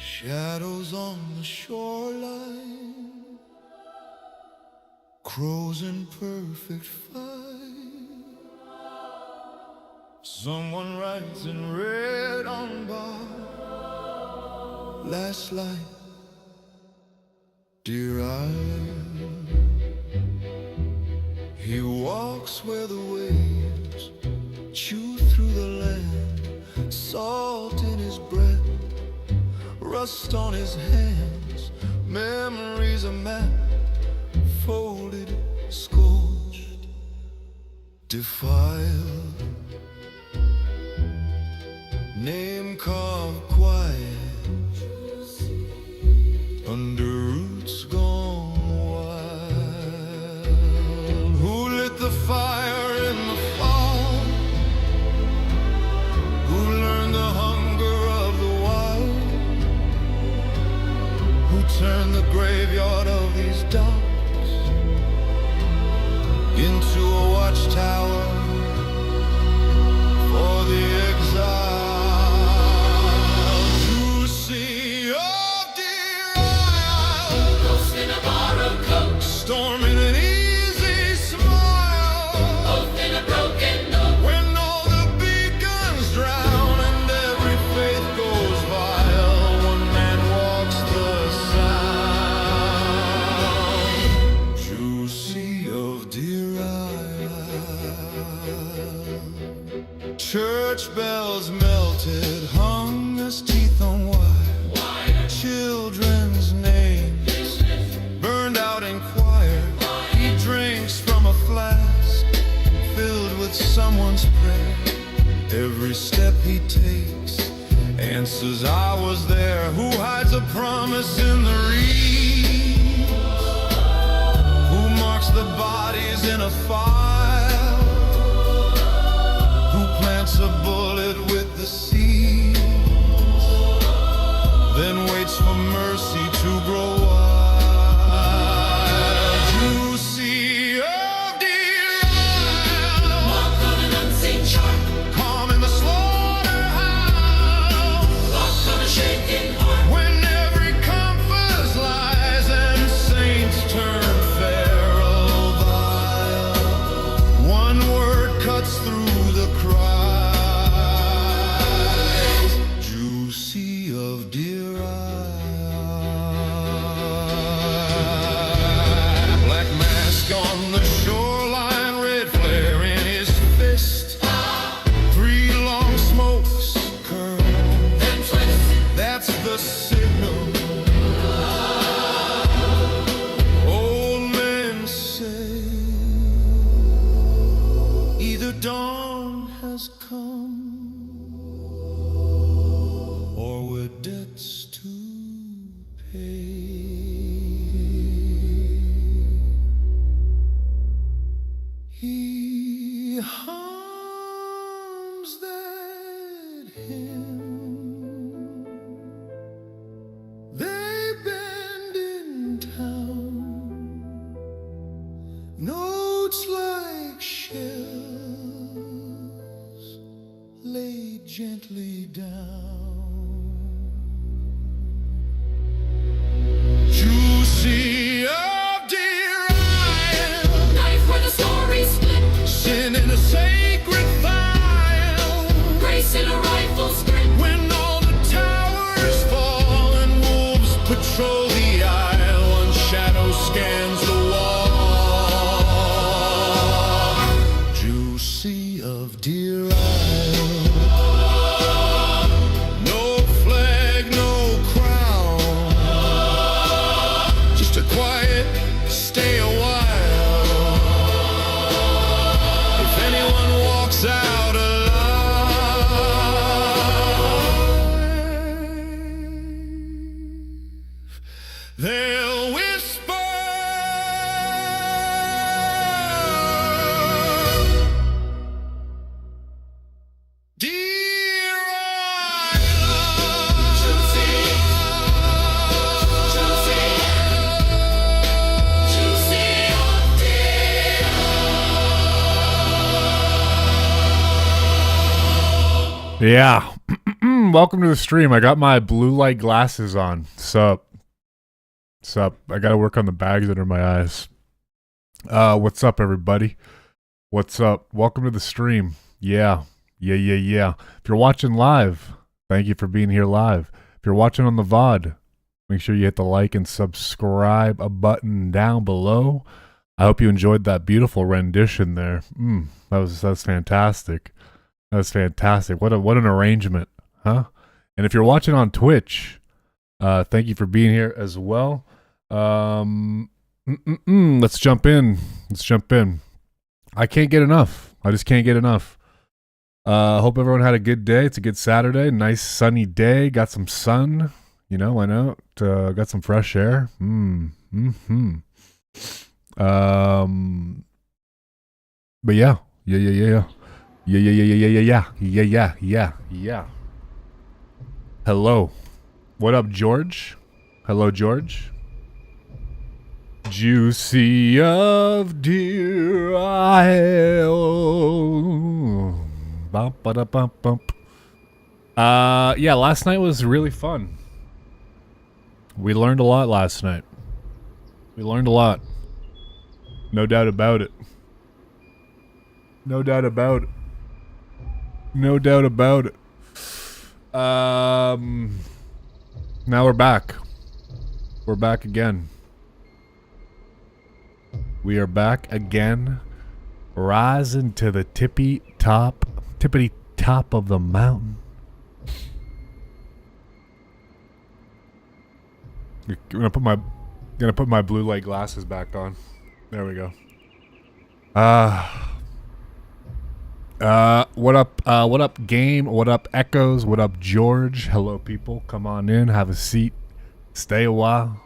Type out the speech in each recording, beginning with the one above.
Shadows on the shoreline, crows in perfect fight. Someone writes in red on bar, last light, dear Isle. He walks where the waves chew through the land, salt in his breath, rust on his hands, memories a map, folded, scorched, defiled, name carved quiet, under roots gone wild. Who lit the fire in the fall? Who learned the hunger of the wild? Who turned the graveyard of these docks into a watchtower for the exile? To see of dear Isle, Ghost in a borrowed coat, storm in an easy smile, oath in a broken note. when all the beacons drown and every faith goes vile, one man walks the sound. Juicy of dear Isle, church bells melted, hung as teeth on wire, children's names burned out in choir. He drinks from a flask filled with someone's prayer. Every step he takes answers, I was there. Who hides a promise in the reeds? Who marks the bodies in a file? Who plants a bullet with the seeds, then waits for mercy to grow wild? Juicy of dear Isle, Mark on an unseen chart, calm in the slaughterhouse, locked on a shaking heart. when every compass lies and saints turn feral vile. One word cuts through the cries. Juicy of dear Isle, black mask on the shoreline, red flare in his fist, three long smokes curl. Then twist, That's the signal. Old men say either dawn has come or we're debts to pay. He hums that hymn they bend in town, notes like shells laid gently down. Juicy of dear Isle, knife where the story split, sin in a sacred file, grace in a rifle's grip. when all the towers fall and wolves patrol the isle, one shadow scans the wall. Juicy of dear Isle, no flag, no crown, just a quiet stay a while. If anyone walks out alive, they'll whisper, dear Isle. Juicy, juicy, juicy of dear. Ja, Welcome to the stream. I got my blue light glasses on. Sup? I gotta work on the bags under my eyes. What's up, everybody? What's up? Welcome to the stream. Yeah. If you're watching live, thank you for being here live. If you're watching on the VOD, make sure you hit the like and subscribe button down below. I hope you enjoyed that beautiful rendition there. That's fantastic. That's fantastic. What an arrangement, huh? And if you're watching on Twitch, thank you for being here as well. Let's jump in. I can't get enough. I just can't get enough. Hope everyone had a good day. It's a good Saturday. Nice sunny day. Got some sun. You know, why not? Got some fresh air. But yeah. Hello. What up, George? Hello, George. Juicy of dear Isle. Bump, bump, bump. Yeah, last night was really fun. We learned a lot last night. We learned a lot. No doubt about it. No doubt about it. No doubt about it. Now we're back. We're back again. We are back again. Rising to the tippity top of the mountain. I'm gonna put my blue light glasses back on. There we go. What up, Game? What up, Echoes? What up, George? Hello, people. Come on in, have a seat. Stay a while.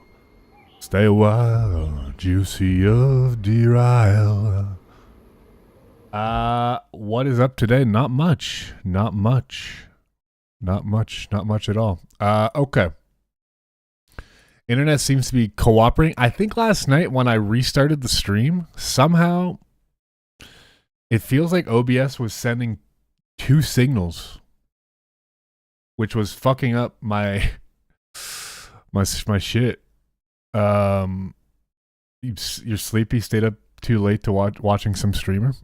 Juicy of dear Isle. What is up today? Not much at all. Okay. Internet seems to be cooperating. I think last night when I restarted the stream, somehow it feels like OBS was sending two signals, which was fucking up my shit. You're sleepy, stayed up too late to watching some streamer.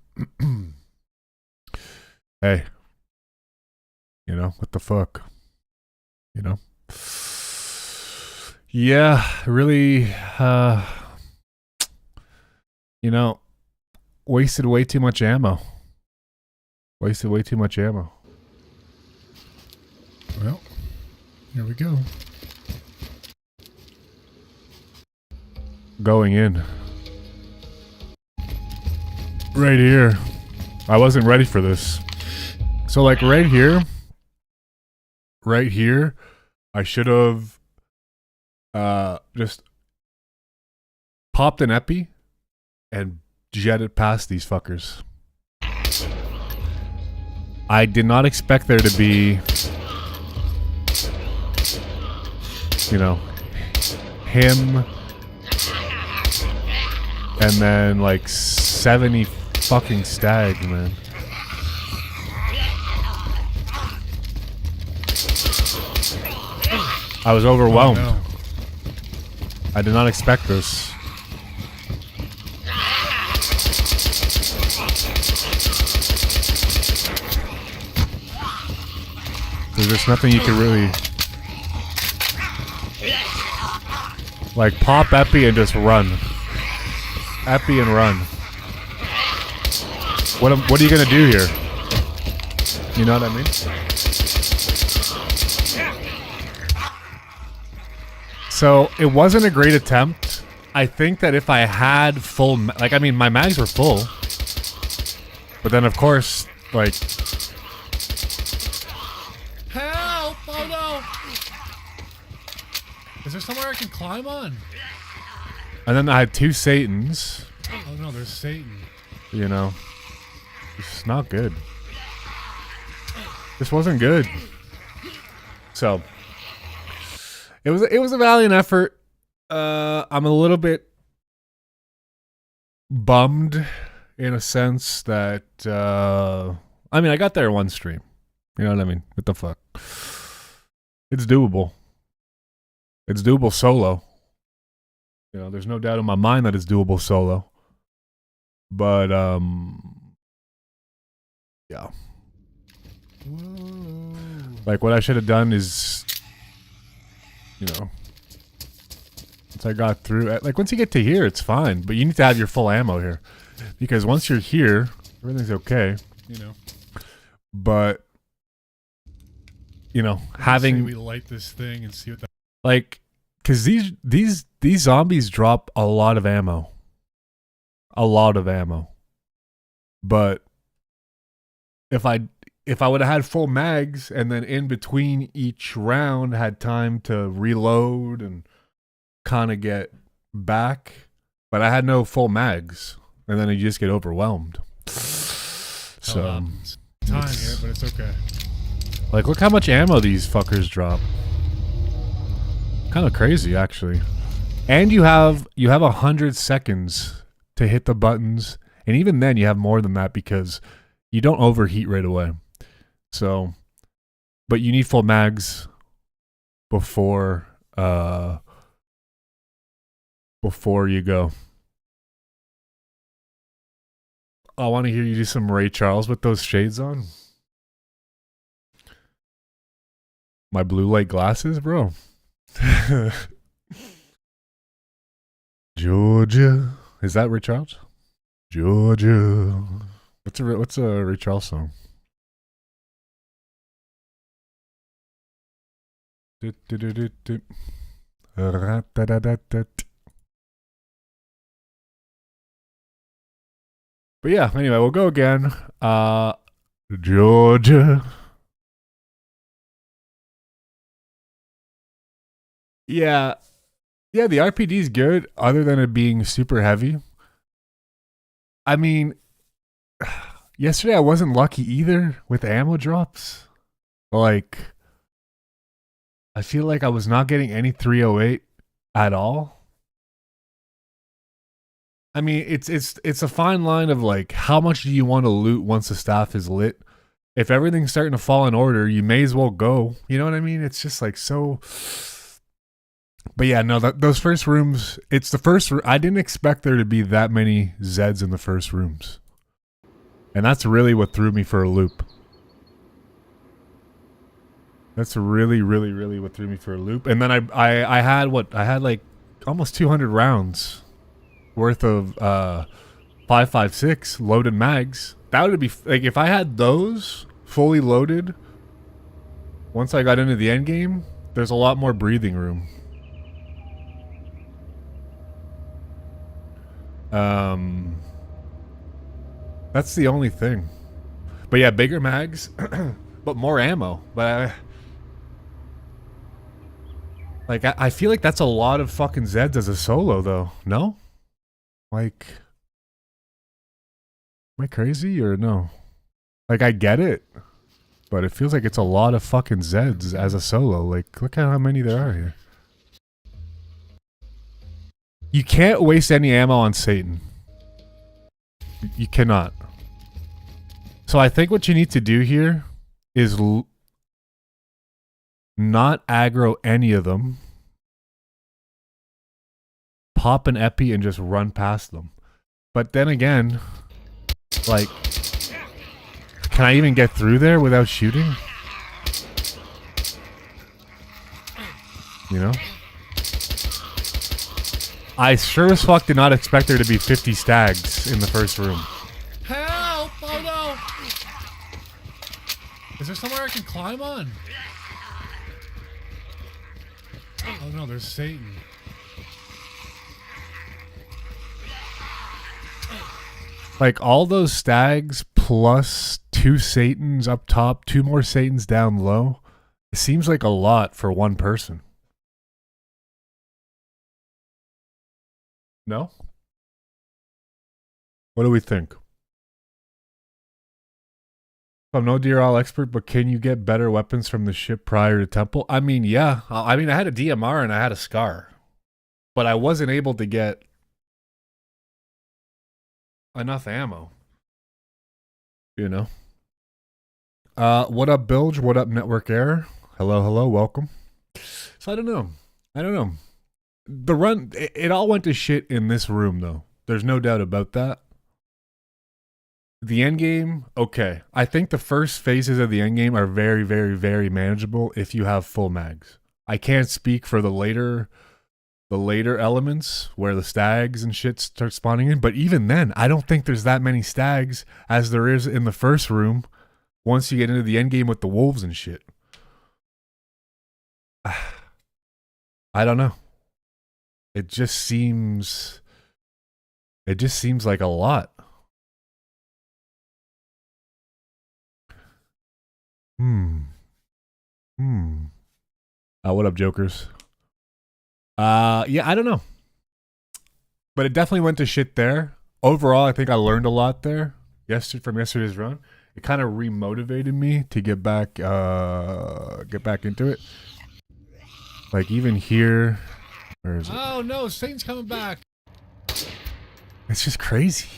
Hey, you know what the fuck, you know? Yeah, really, you know, wasted way too much ammo. Well, here we go. Going in. Right here. I wasn't ready for this. So like right here, I should have just popped an epi and jetted past these fuckers. I did not expect there to be, you know, him and then like 70 fucking stags, man. I was overwhelmed. Oh, no. I did not expect this. There's just nothing you can really like pop epi and just run. Epi and run. What are you gonna do here? You know what I mean? So it wasn't a great attempt. I think that if I had full, like, I mean, my mags were full, but then of course, like, help! Oh no! Is there somewhere I can climb on? And then I had two Satans. Oh no, there's Satan. You know, it's not good. This wasn't good. So it was a valiant effort. I'm a little bit bummed in a sense that I mean, I got there in one stream. You know what I mean? What the fuck? It's doable. It's doable solo. You know, there's no doubt in my mind that it's doable solo. But yeah. Whoa. Like what I should have done is, you know, once I got through, like once you get to here, it's fine. But you need to have your full ammo here, because once you're here, everything's okay. You know, But you know, having we light this thing and see what that. like, because these zombies drop a lot of ammo. But if I would have had full mags and then in between each round had time to reload and kind of get back, but I had no full mags, and then you just get overwhelmed. So Time here, but it's okay. like, look how much ammo these fuckers drop. Kind of crazy, actually. And you have 100 seconds to hit the buttons, and even then you have more than that because you don't overheat right away. So, but you need full mags before you go. I want to hear you do some Ray Charles with those shades on. My blue light glasses, bro. Georgia. Is that Ray Charles? Georgia. What's a Ray Charles song? But yeah, anyway, we'll go again. Georgia. Yeah. Yeah, the RPD is good, other than it being super heavy. I mean, yesterday I wasn't lucky either with ammo drops. Like, I feel like I was not getting any 308 at all. I mean, it's a fine line of like, how much do you want to loot once the staff is lit? If everything's starting to fall in order, you may as well go. You know what I mean? It's just like so. But yeah, no, those first rooms, it's the first. I didn't expect there to be that many Zeds in the first rooms. And that's really what threw me for a loop. That's really, really, really what threw me for a loop. And then I had what? I had like almost 200 rounds worth of 5.56 loaded mags. That would be like, if I had those fully loaded once I got into the end game, there's a lot more breathing room. That's the only thing. But yeah, bigger mags, but more ammo. But I feel like that's a lot of fucking Zeds as a solo, though. No? Like, am I crazy or no? Like, I get it, but it feels like it's a lot of fucking Zeds as a solo. Like, look at how many there are here. You can't waste any ammo on Satan. You cannot. So I think what you need to do here is not aggro any of them. Pop an epi and just run past them. But then again, like, can I even get through there without shooting? You know? I sure as fuck did not expect there to be 50 stags in the first room. Help! Oh no! Is there somewhere I can climb on? Oh no, there's Satan. Like, all those stags plus 2 Satans up top, 2 more Satans down low. It seems like a lot for one person. No? What do we think? I'm no DRL expert, but can you get better weapons from the ship prior to Temple? I mean, yeah. I mean, I had a DMR and I had a Scar. But I wasn't able to get enough ammo. You know? What up, Bilge? What up, Network Error? Hello, hello, welcome. So I don't know. I don't know. The run, it all went to shit in this room, though. There's no doubt about that. The end game, okay. I think the first phases of the end game are very, very, very manageable if you have full mags. I can't speak for the later elements where the stags and shit start spawning in, but even then, I don't think there's that many stags as there is in the first room once you get into the end game with the wolves and shit. I don't know. It just seems like a lot. What up, jokers? Yeah, I don't know. But it definitely went to shit there. Overall, I think I learned a lot there from yesterday's run. It kind of remotivated me to get back into it. Like even here, where is it? Oh no, Satan's coming back. It's just crazy.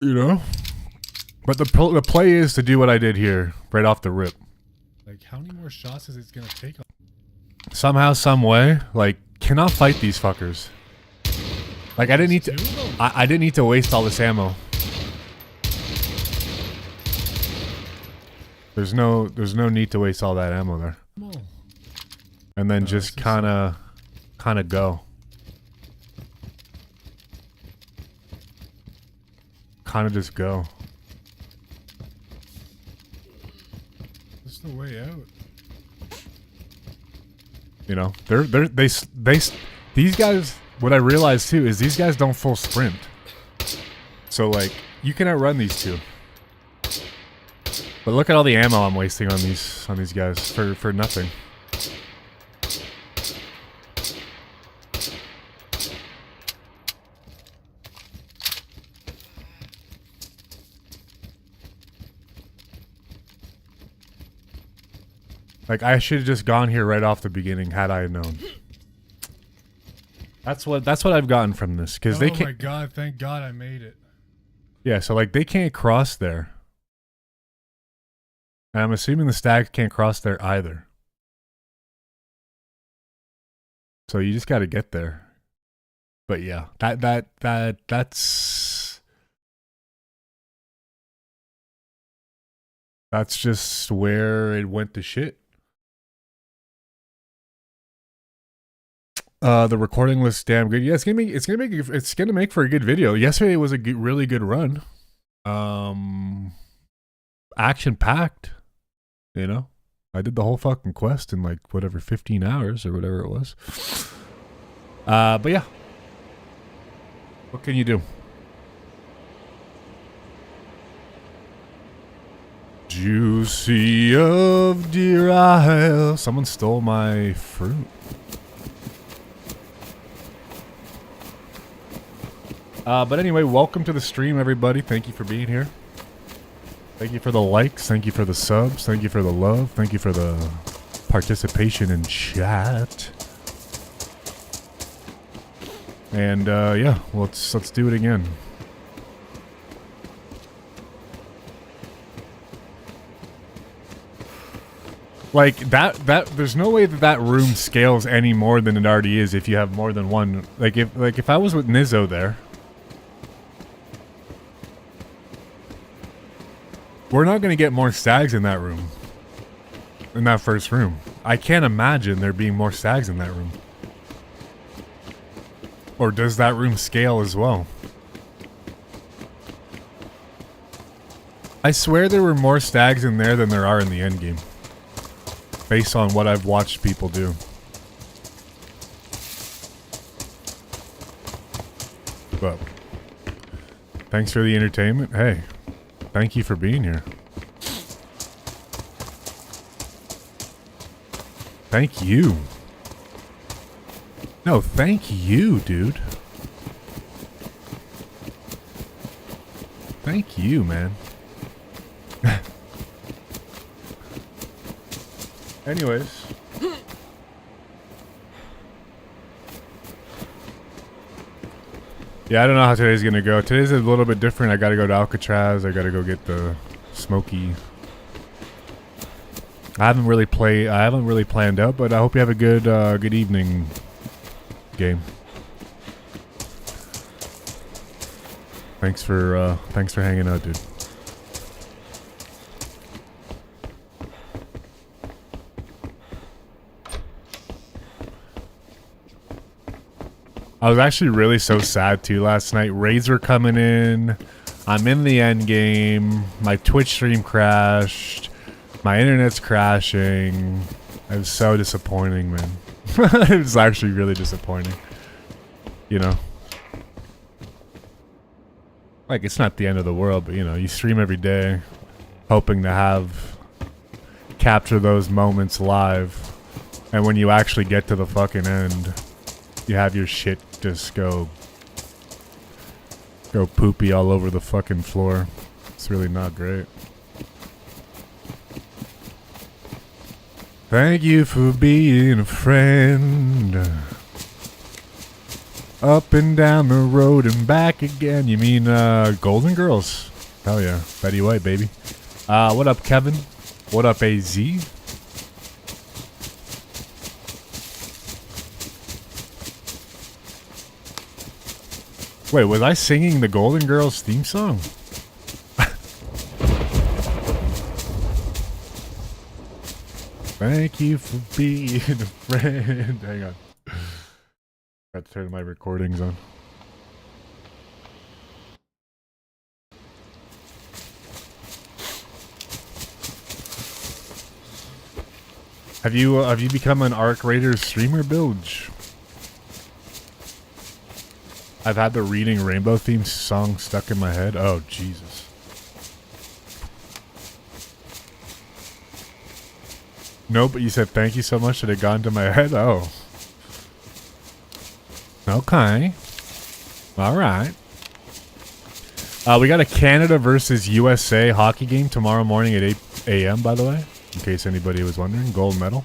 You know? But the play is to do what I did here, right off the rip. Like, how many more shots is it gonna take? Somehow, some way, like, cannot fight these fuckers. Like, I didn't need to. I didn't need to waste all this ammo. There's no need to waste all that ammo there. And then just kind of go. Kind of just go. This is the way out. You know, these guys. What I realized too is these guys don't full sprint. So like, you can outrun these two. But look at all the ammo I'm wasting on these guys for nothing. Like, I should have just gone here right off the beginning had I known. That's what I've gotten from this, because they can't. Oh my god! Thank God I made it. Yeah, so like they can't cross there, and I'm assuming the stag can't cross there either. So you just got to get there. But yeah, that's just where it went to shit. The recording looks damn good. Yeah, it's gonna make for a good video. Yesterday was a really good run. Action packed. You know, I did the whole fucking quest in like whatever 15 hours or whatever it was. But yeah, what can you do? Juicy of deer isle. Someone stole my fruit. But anyway, welcome to the stream, everybody. Thank you for being here. Thank you for the likes. Thank you for the subs. Thank you for the love. Thank you for the participation in chat. And yeah, let's do it again. Like that there's no way that room scales any more than it already is if you have more than one. Like if I was with Nizzo there, we're not going to get more stags in that room. In that first room. I can't imagine there being more stags in that room. Or does that room scale as well? I swear there were more stags in there than there are in the endgame. Based on what I've watched people do. But thanks for the entertainment. Hey. Thank you for being here. Thank you. No, thank you, dude. Thank you, man. Anyways. Yeah, I don't know how today's gonna go. Today's a little bit different. I gotta go to Alcatraz. I gotta go get the smoky I haven't really planned out, but I hope you have a good evening game. Thanks for hanging out, dude. I was actually really so sad too last night. Raids were coming in. I'm in the end game. My Twitch stream crashed. My internet's crashing. It was so disappointing, man. It was actually really disappointing. You know. Like, it's not the end of the world, but you know, you stream every day, hoping to capture those moments live. And when you actually get to the fucking end, you have your shit just go poopy all over the fucking floor. It's really not great. Thank you for being a friend. Up and down the road and back again. You mean Golden Girls? Hell yeah. Betty White, baby. What up, Kevin? What up, AZ? Wait, was I singing the Golden Girls theme song? Thank you for being a friend. Hang on. Got to turn my recordings on. Have you become an Arc Raiders streamer, Bilge? I've had the Reading Rainbow theme song stuck in my head. Oh, Jesus. No, but you said thank you so much that it got into my head? Oh. Okay. Alright. We got a Canada versus USA hockey game tomorrow morning at 8 a.m., by the way. In case anybody was wondering. Gold medal.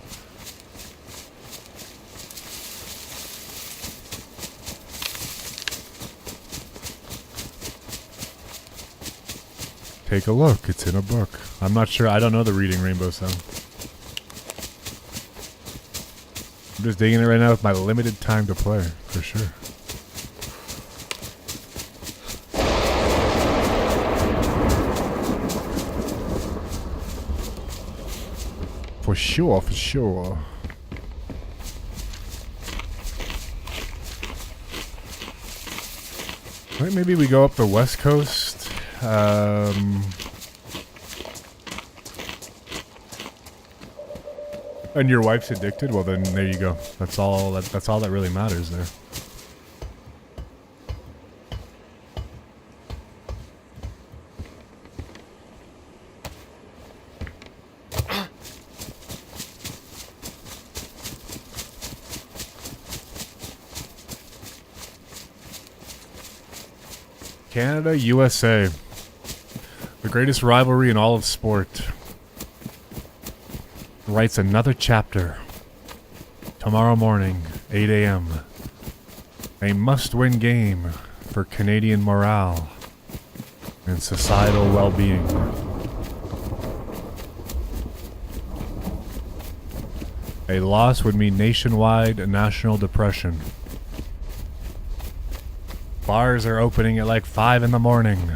Take a look. It's in a book. I'm not sure. I don't know the Reading Rainbow song. I'm just digging it right now with my limited time to play, for sure. For sure, for sure. I think maybe we go up the West Coast. And your wife's addicted? Well, then there you go. That's all that really matters there. Canada, USA. The greatest rivalry in all of sport. Writes another chapter. Tomorrow morning, 8 a.m. A must-win game for Canadian morale and societal well-being. A loss would mean nationwide national depression. Bars are opening at like 5 in the morning.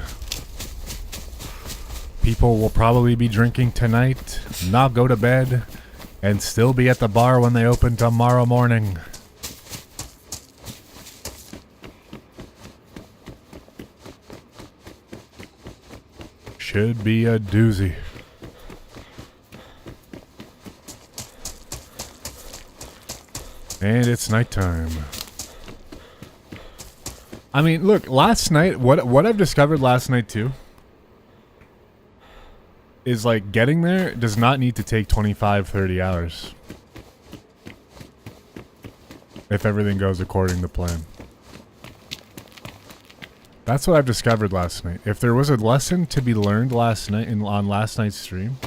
People will probably be drinking tonight, not go to bed, and still be at the bar when they open tomorrow morning. Should be a doozy. And it's nighttime. I mean, look, last night, what I've discovered last night too, is like getting there does not need to take 25-30 hours. If everything goes according to plan. That's what I've discovered last night. If there was a lesson to be learned last night on last night's stream,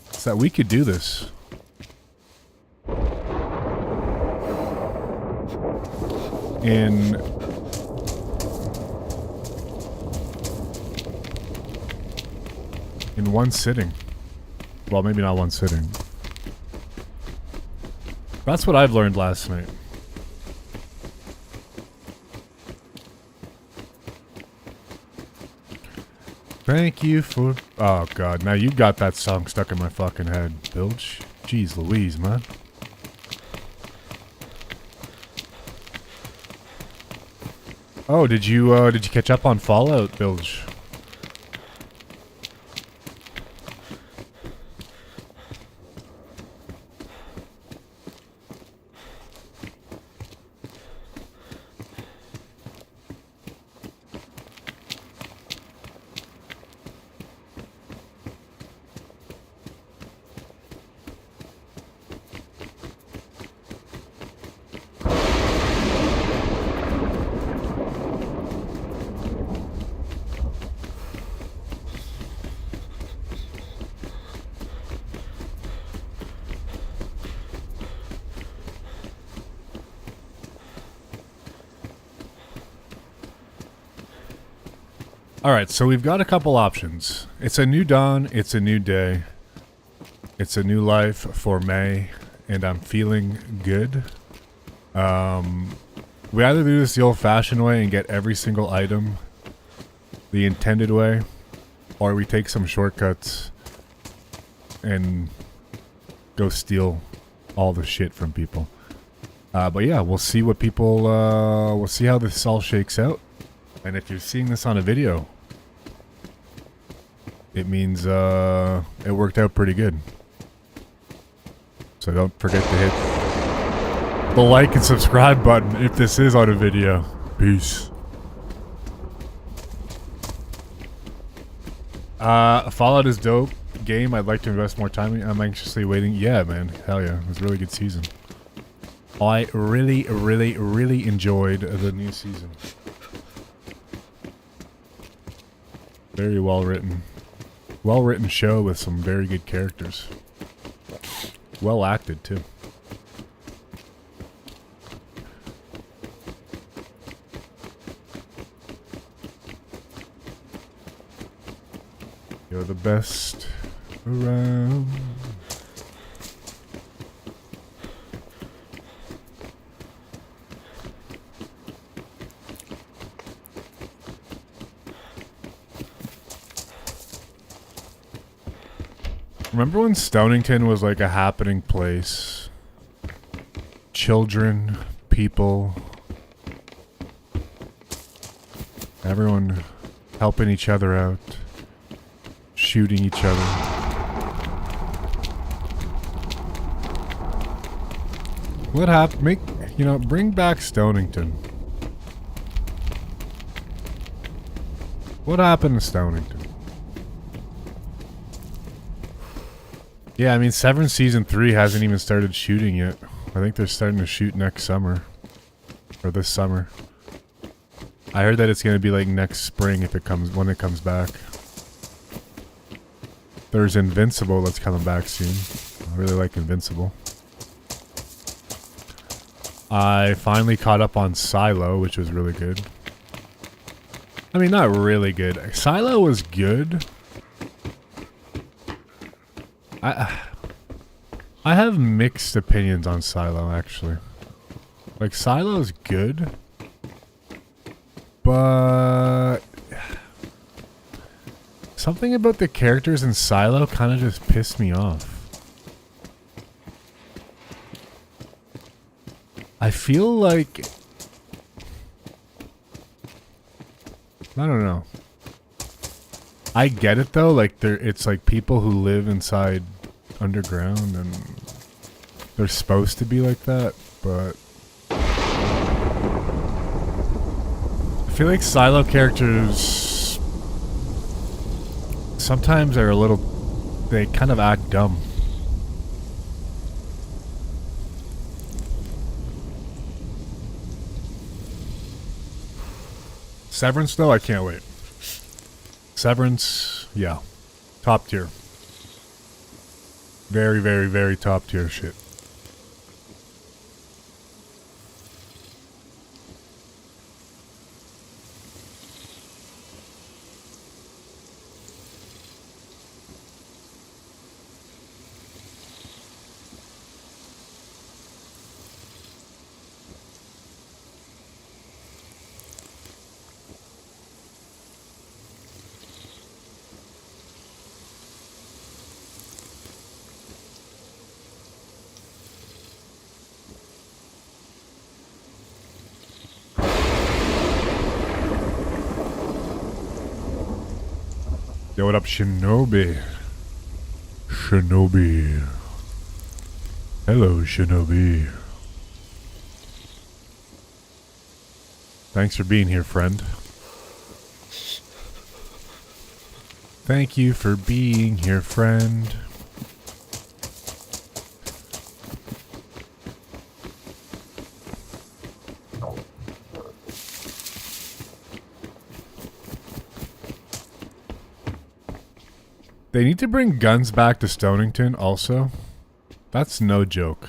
it's that we could do this. In in one sitting. Well, maybe not one sitting. That's what I've learned last night. Thank you for... Oh, God. Now you got that song stuck in my fucking head, Bilge. Jeez Louise, man. Oh, did you catch up on Fallout, Bilge? Alright, so we've got a couple options. It's a new dawn, it's a new day. It's a new life for May, and I'm feeling good. We either do this the old-fashioned way and get every single item the intended way, or we take some shortcuts and go steal all the shit from people. But yeah, we'll see what people, we'll see how this all shakes out. And if you're seeing this on a video, it means it worked out pretty good. So don't forget to hit the like and subscribe button if this is on a video. Peace. Fallout is dope game. I'd like to invest more time in. I'm anxiously waiting. Yeah, man. Hell yeah. It was a really good season. I really enjoyed the new season. Very well written. Well written show with some very good characters. Well acted too. You're the best around. Remember when Stonington was like a happening place? Children, people, everyone helping each other out, shooting each other. What happened? Bring back Stonington. What happened to Stonington? Yeah, I mean, Severance Season 3 hasn't even started shooting yet. I think they're starting to shoot next summer. Or this summer. I heard that it's going to be like next spring when it comes back. There's Invincible that's coming back soon. I really like Invincible. I finally caught up on Silo, which was really good. I mean, not really good. Silo was good. I have mixed opinions on Silo, actually. Like, Silo's good, but something about the characters in Silo kind of just pissed me off. I feel like... I don't know. I get it though, like it's like people who live inside underground and they're supposed to be like that, but I feel like Silo characters sometimes are they kind of act dumb. Severance though, I can't wait. Severance, yeah. Top tier. Very, very, very top tier shit. Yo, what up, Shinobi? Shinobi. Hello, Shinobi. Thanks for being here, friend. Thank you for being here, friend. They need to bring guns back to Stonington also. That's no joke.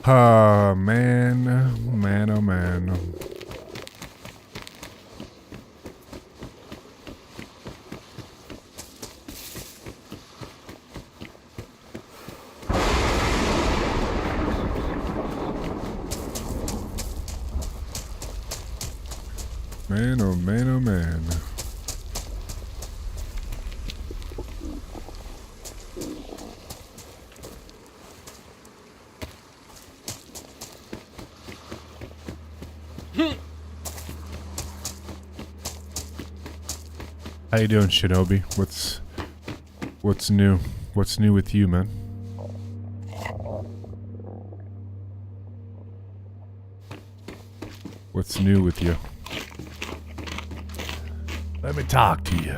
Oh, man. Man, oh, man. Man, oh, man, oh, man. How you doing, Shinobi? What's new? What's new with you, man? What's new with you? Let me talk to you.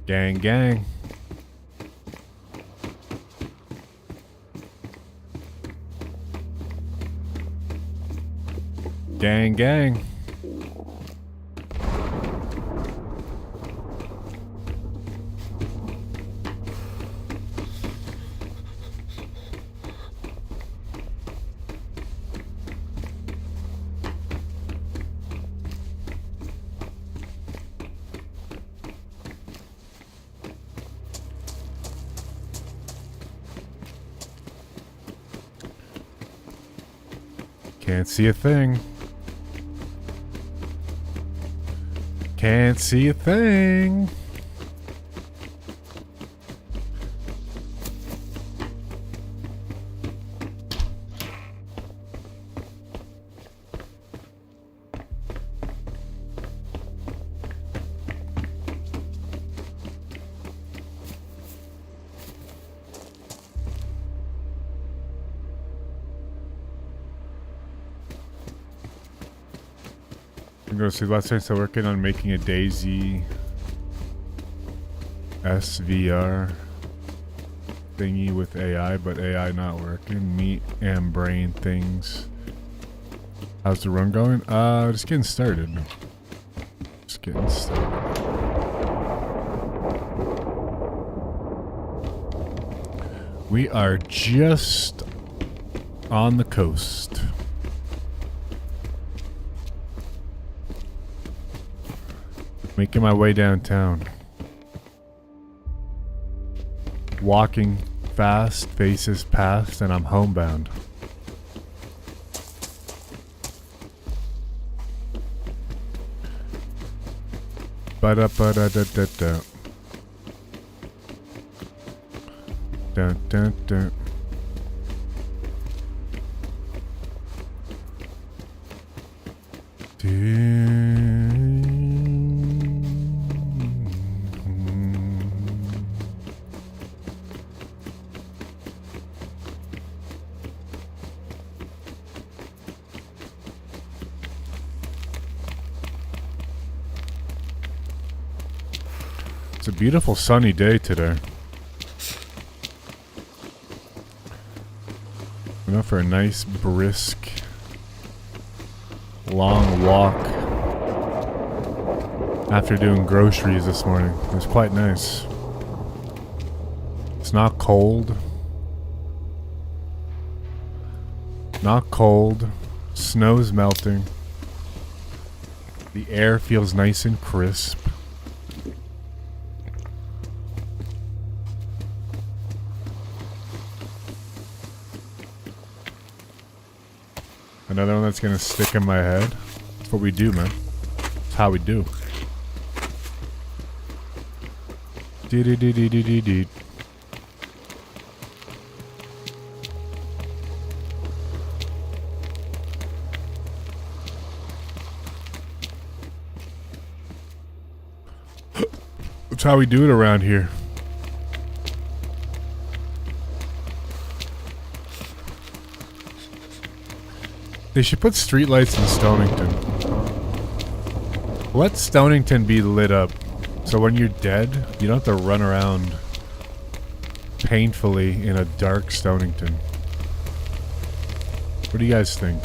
Gang, gang. Gang, gang. Can't see a thing. Can't see a thing. I'm gonna see last time. So working on making a Dayz SVR thingy with AI, but AI not working. Meat and brain things. How's the run going? Just getting started. Just getting started. We are just on the coast. Making my way downtown. Walking fast, faces past, and I'm homebound. Ba-da-ba-da-da-da-da. Dun dun dun. It's a beautiful sunny day today. Went out for a nice brisk long walk after doing groceries this morning. It was quite nice. It's not cold. Not cold. Snow's melting. The air feels nice and crisp. another one that's gonna stick in my head. That's what we do, man. That's how we do. Dee-dee-dee-dee-dee-dee. That's how we do it around here. They should put streetlights in Stonington. Let Stonington be lit up, so when you're dead, you don't have to run around painfully in a dark Stonington. What do you guys think?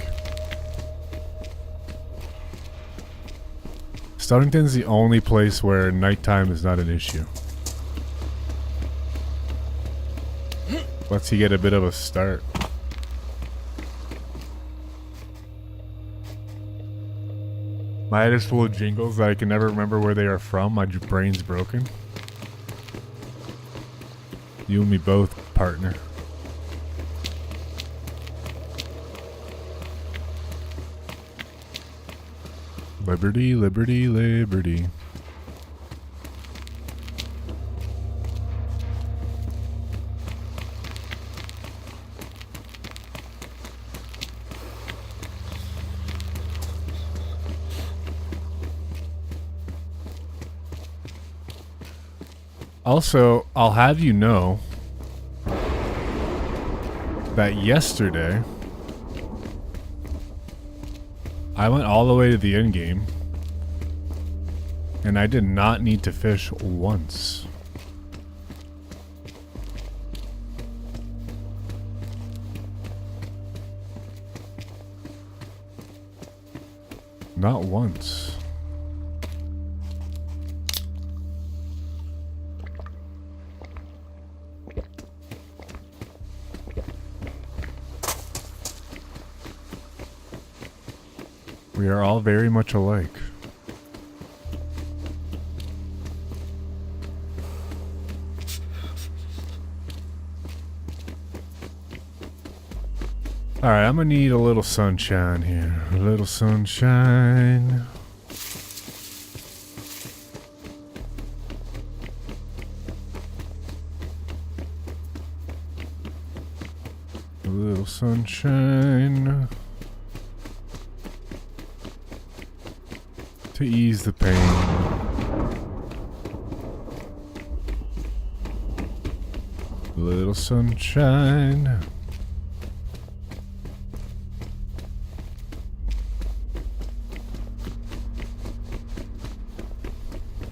Stonington's the only place where nighttime is not an issue. Lets you get a bit of a start. My head is full of jingles that I can never remember where they are from. My brain's broken. You and me both, partner. Liberty, liberty, liberty. Also, I'll have you know that yesterday I went all the way to the endgame and I did not need to fish once. Not once. We are all very much alike. Alright, I'm gonna need a little sunshine here. A little sunshine. A little sunshine. To ease the pain. A little sunshine.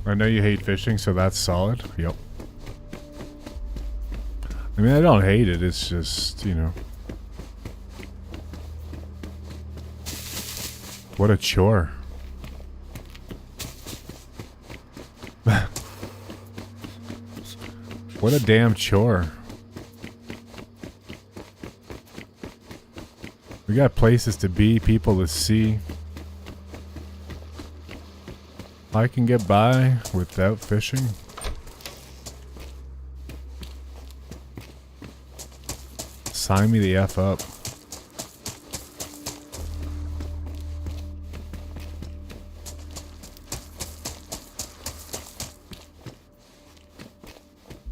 I know you hate fishing, so that's solid. Yep. I mean, I don't hate it, it's just, you know. What a chore. What a damn chore. We got places to be, people to see. I can get by without fishing. Sign me the F up.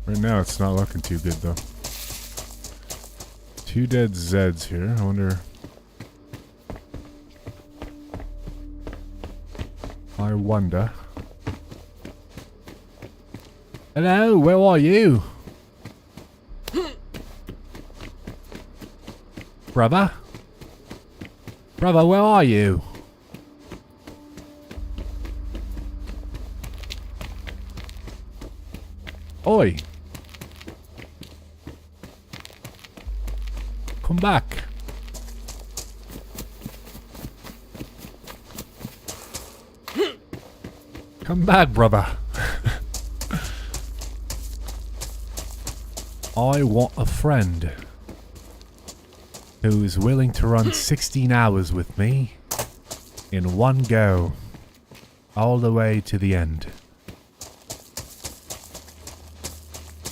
Right now it's not looking too good though. 2 dead Zeds here. I wonder... I wonder. Hello, where are you? Brother? Brother, where are you? Oi! Come back. Come back, brother. I want a friend who is willing to run 16 hours with me in one go, all the way to the end.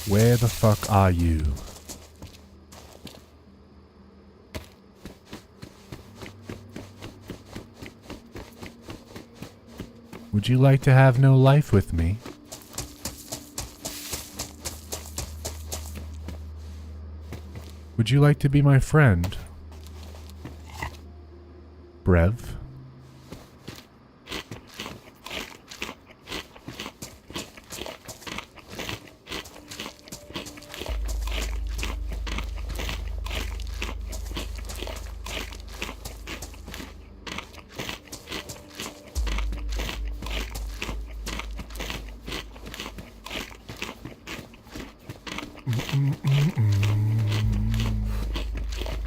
Where the fuck are you? Would you like to have no life with me? Would you like to be my friend? Brev?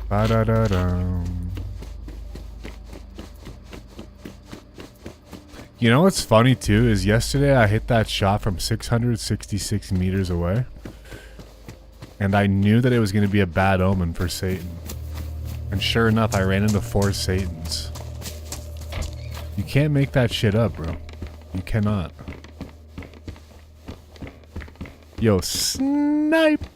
Ba-da-da-dum. You know what's funny too is yesterday I hit that shot from 666 meters away, and I knew that it was going to be a bad omen for Satan. And sure enough, I ran into 4 Satans. You can't make that shit up, bro. You cannot. Yo, snipe!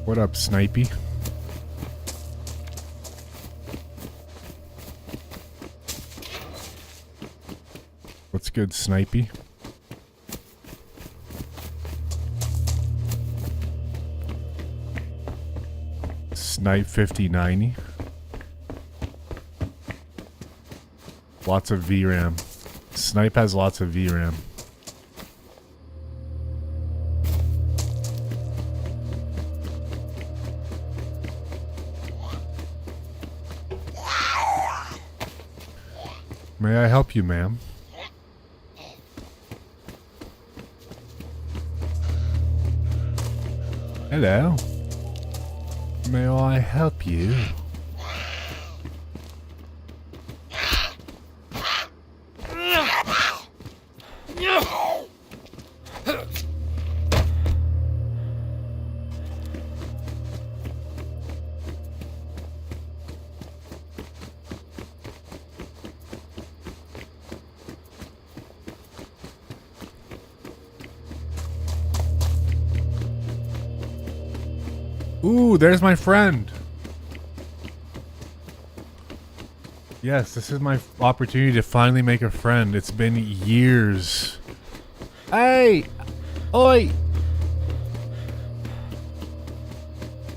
What up, Snipey? What's good, Snipey? Snipe 5090. Lots of VRAM. Snipe has lots of VRAM. May I help you, ma'am? Hello. May I help you? Ooh, there's my friend. Yes, this is my opportunity to finally make a friend. It's been years. Hey! Oi!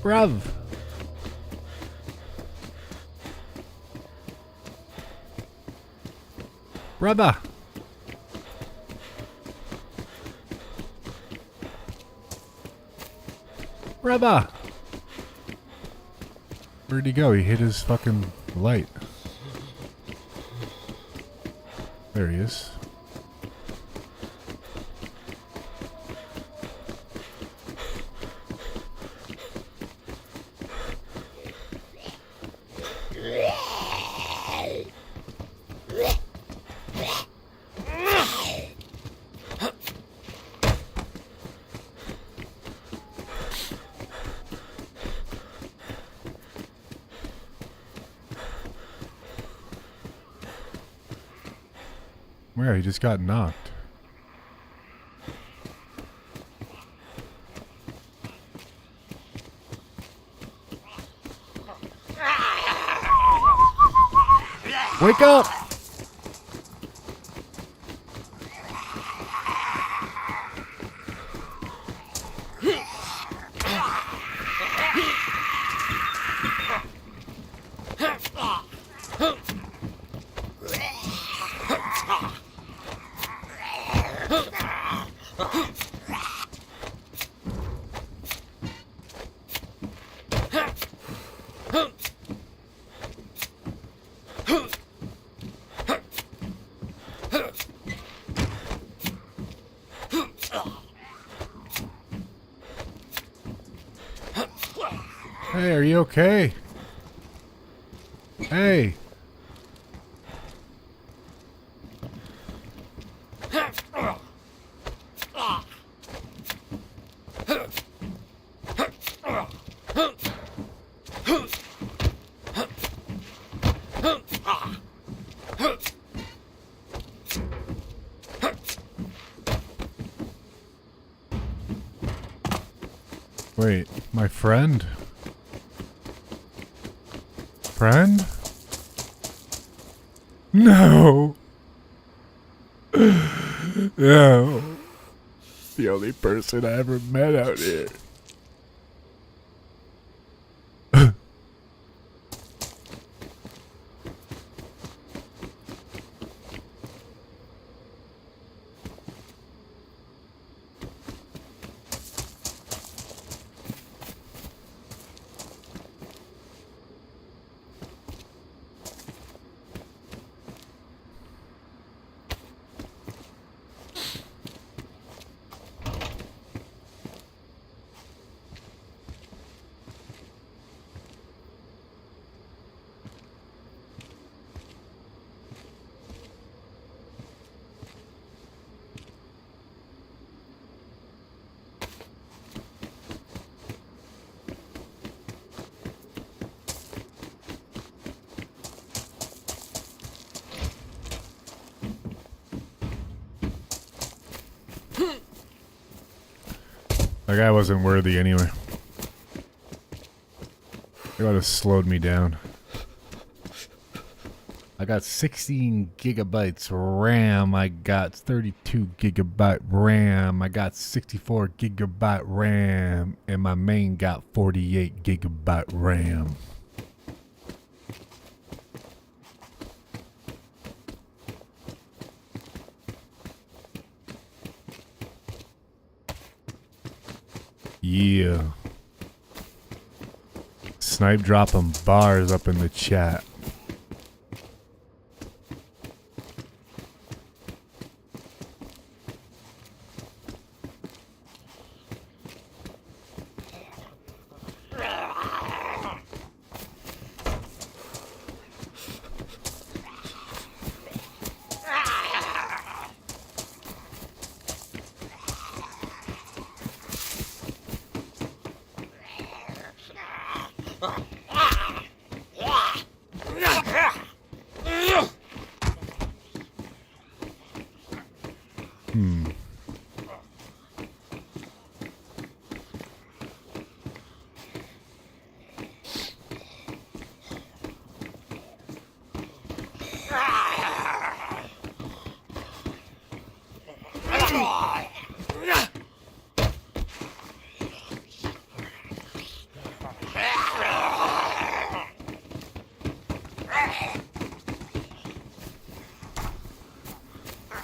Bruv. Brother. Brother. Where'd he go? He hit his fucking light. There he is. Where? He just got knocked. Wake up! Hey, are you okay? Hey. Wait, my friend? friend? No. No. The only person I ever met out here. That guy wasn't worthy anyway. They would have slowed me down. I got 16 gigabytes RAM. I got 32 gigabyte RAM. I got 64 gigabyte RAM. And my main got 48 gigabyte RAM. Yeah. Snipe dropping bars up in the chat.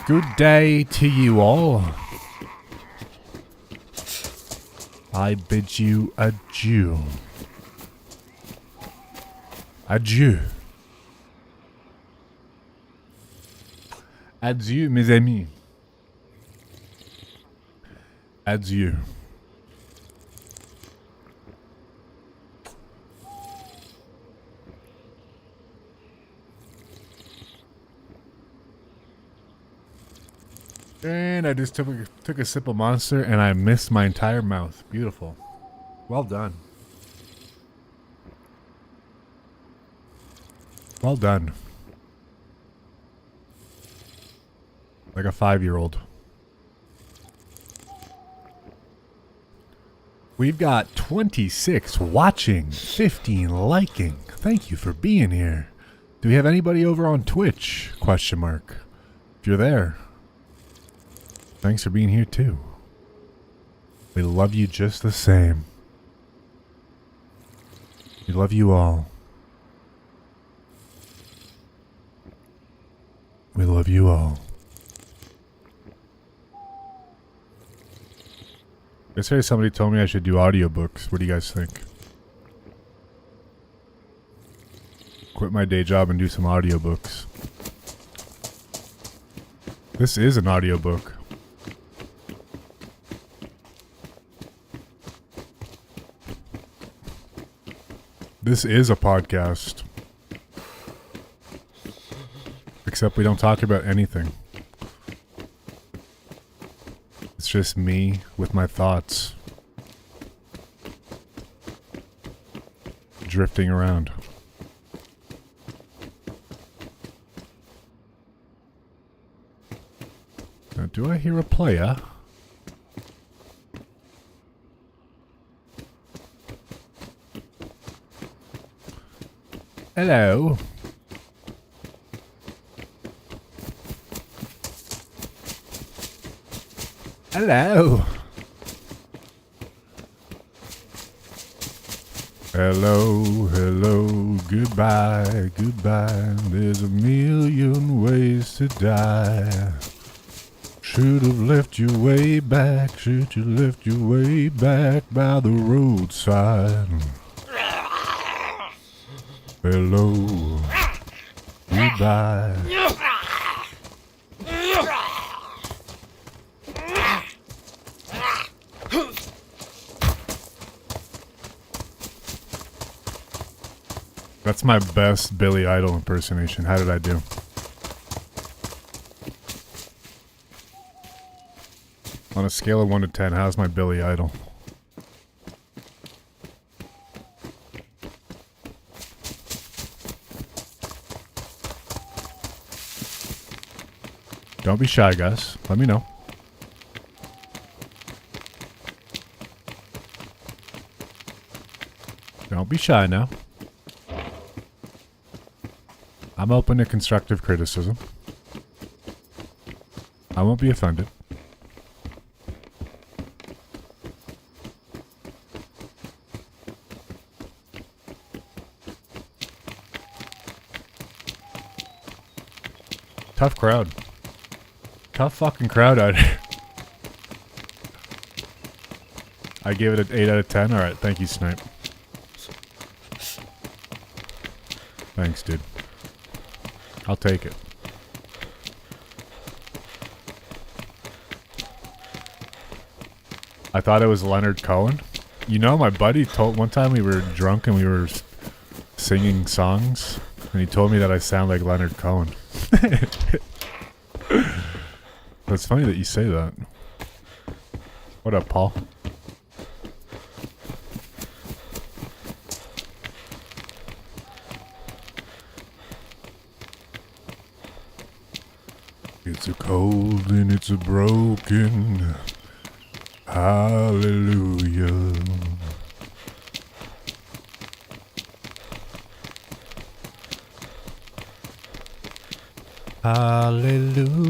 Good day to you all. I bid you adieu. Adieu. Adieu, mes amis. Adieu. And I just took a sip of Monster and I missed my entire mouth. Beautiful. Well done. Well done. Like a 5-year-old. We've got 26 watching, 15 liking. Thank you for being here. Do we have anybody over on Twitch? Question mark. If you're there, thanks for being here too. We love you just the same. We love you all. We love you all. Yesterday somebody told me I should do audiobooks. What do you guys think? Quit my day job and do some audiobooks. This is an audiobook. This is a podcast. Except we don't talk about anything. It's just me with my thoughts. Drifting around. Now, do I hear a player? Hello. Hello. Hello, hello, goodbye, goodbye. There's a million ways to die. Should have left you way back, should you left you way back by the roadside. Hello, goodbye. That's my best Billy Idol impersonation. How did I do? On a scale of 1 to 10, how's my Billy Idol? Don't be shy, guys. Let me know. Don't be shy now. I'm open to constructive criticism. I won't be offended. Tough crowd. Tough fucking crowd out here. I gave it an 8 out of 10. Alright, thank you, Snipe. Thanks, dude. I'll take it. I thought it was Leonard Cohen. You know, my buddy told one time we were drunk and we were singing songs, and he told me that I sound like Leonard Cohen. It's funny that you say that. What up, Paul? It's a cold and it's a broken hallelujah. Hallelujah.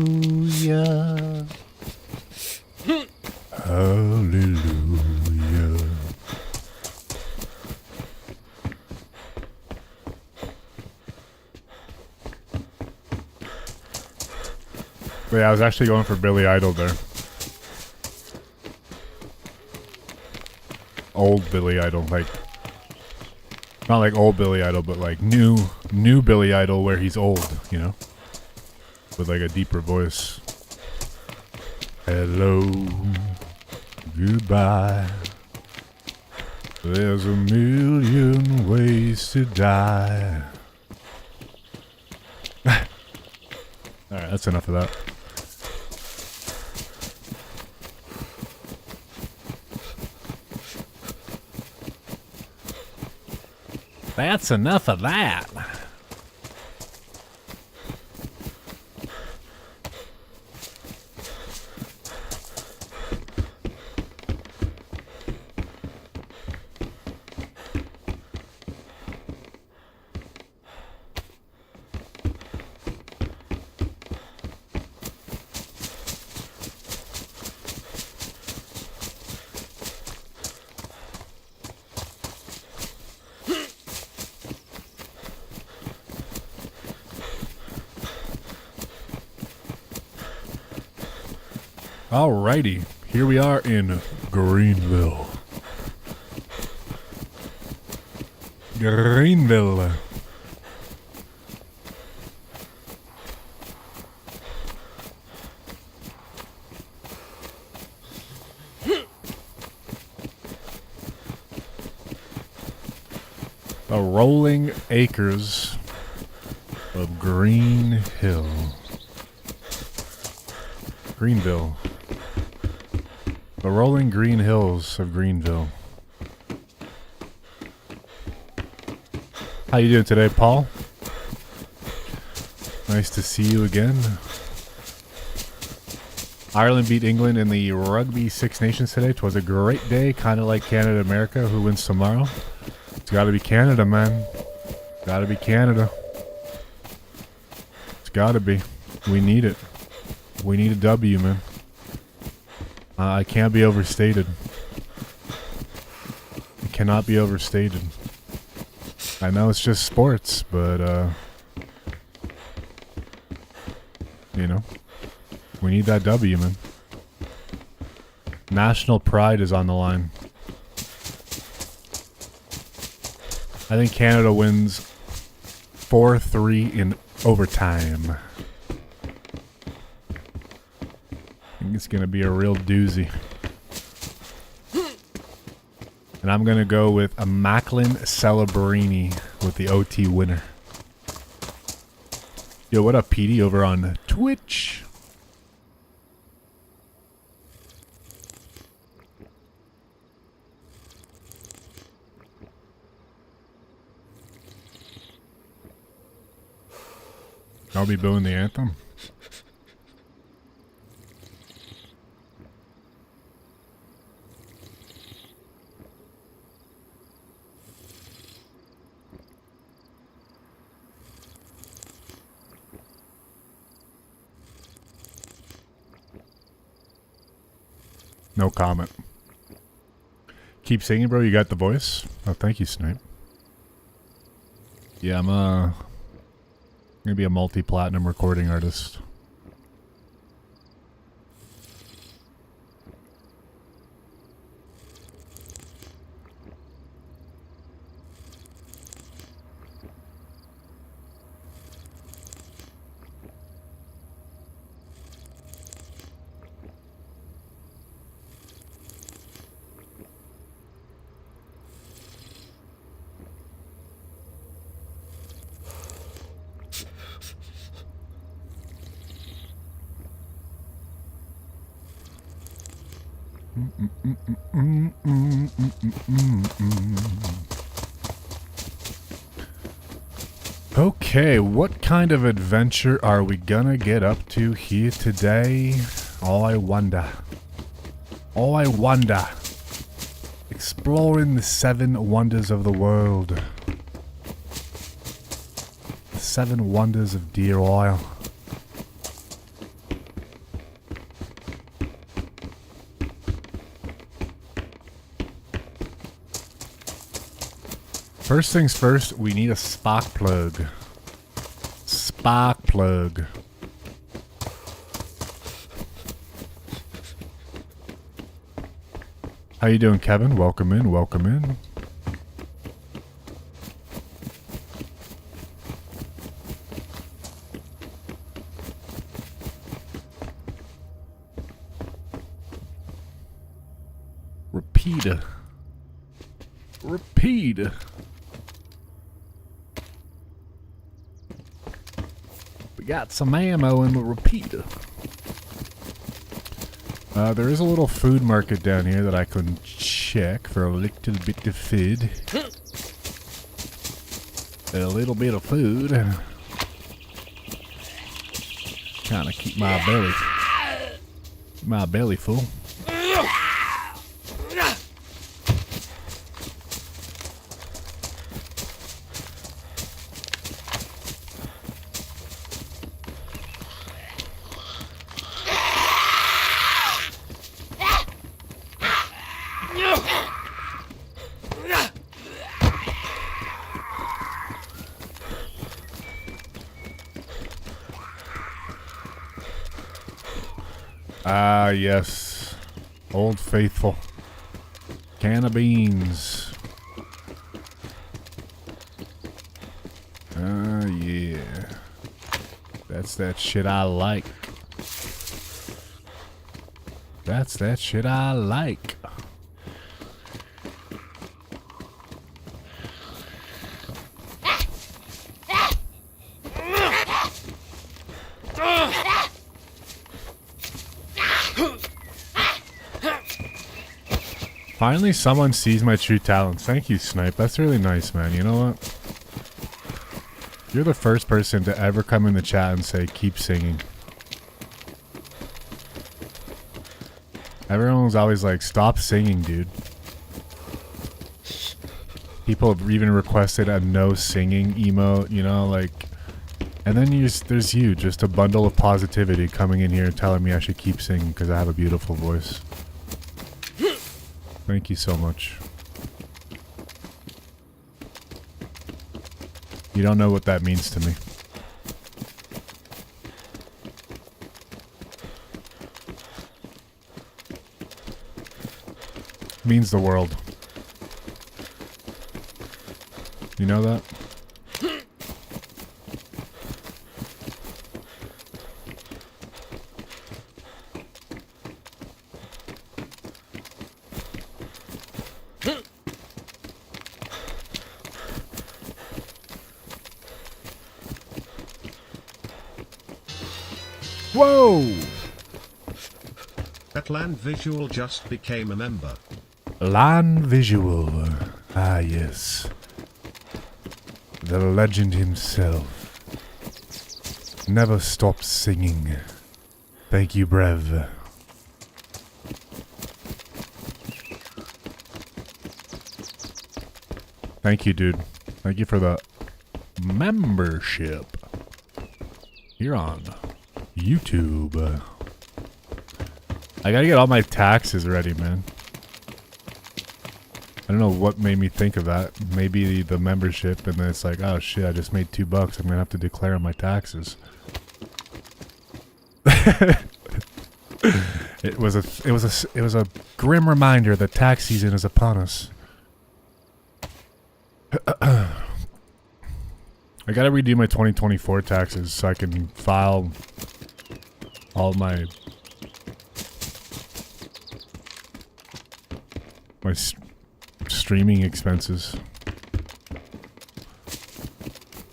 Hallelujah. But yeah, I was actually going for Billy Idol there. Old Billy Idol, like not like old Billy Idol, but like new Billy Idol where he's old, you know, with like a deeper voice. Hello, goodbye. There's a million ways to die. All right, that's enough of that. That's enough of that. Alrighty, here we are in Greenville. Greenville. The rolling acres of Green Hill. Greenville. The rolling green hills of Greenville. How you doing today, Paul? Nice to see you again. Ireland beat England in the Rugby Six Nations today. 'Twas a great day, kind of like Canada-America. Who wins tomorrow? It's got to be Canada, man. Gotta be Canada. It's gotta be. We need it. We need a W, man. I can't be overstated. It cannot be overstated. I know it's just sports, but, you know, we need that W, man. National pride is on the line. I think Canada wins 4-3 in overtime. I think it's going to be a real doozy. And I'm going to go with a Macklin Celebrini with the OT winner. Yo, what up, PD, over on Twitch? I'll be booing the anthem. No comment. Keep singing, bro. You got the voice. Oh, thank you, Snipe. Yeah, I'm gonna be a multi-platinum recording artist. Okay, what kind of adventure are we gonna get up to here today? Oh, I wonder. Oh, I wonder. Exploring the 7 wonders of the world. The 7 wonders of Deer Isle. First things first, we need a spark plug. Spark plug. How you doing, Kevin? Welcome in, welcome in. Repeater. Repeater. Got some ammo in the repeater. There is a little food market down here that I can check for a little bit of food. A little bit of food. Kind of keep my belly full. Ah, yes. Old Faithful. Can of beans. Ah, yeah. That's that shit I like. That's that shit I like. Finally, someone sees my true talents. Thank you, Snipe. That's really nice, man. You know what? You're the first person to ever come in the chat and say, keep singing. Everyone was always like, stop singing, dude. People have even requested a no singing emote, you know, like, and then there's you, just a bundle of positivity coming in here and telling me I should keep singing because I have a beautiful voice. Thank you so much. You don't know what that means to me. It means the world. You know that? Whoa! That land visual just became a member. Lan Visual. Ah, yes. The legend himself. Never stops singing. Thank you, Brev. Thank you, dude. Thank you for the membership. You're on YouTube. I gotta get all my taxes ready, man. I don't know what made me think of that. Maybe the membership, and then it's like, oh shit, I just made $2. I'm gonna have to declare my taxes. It was a grim reminder that tax season is upon us. I gotta redo my 2024 taxes so I can file all my streaming expenses.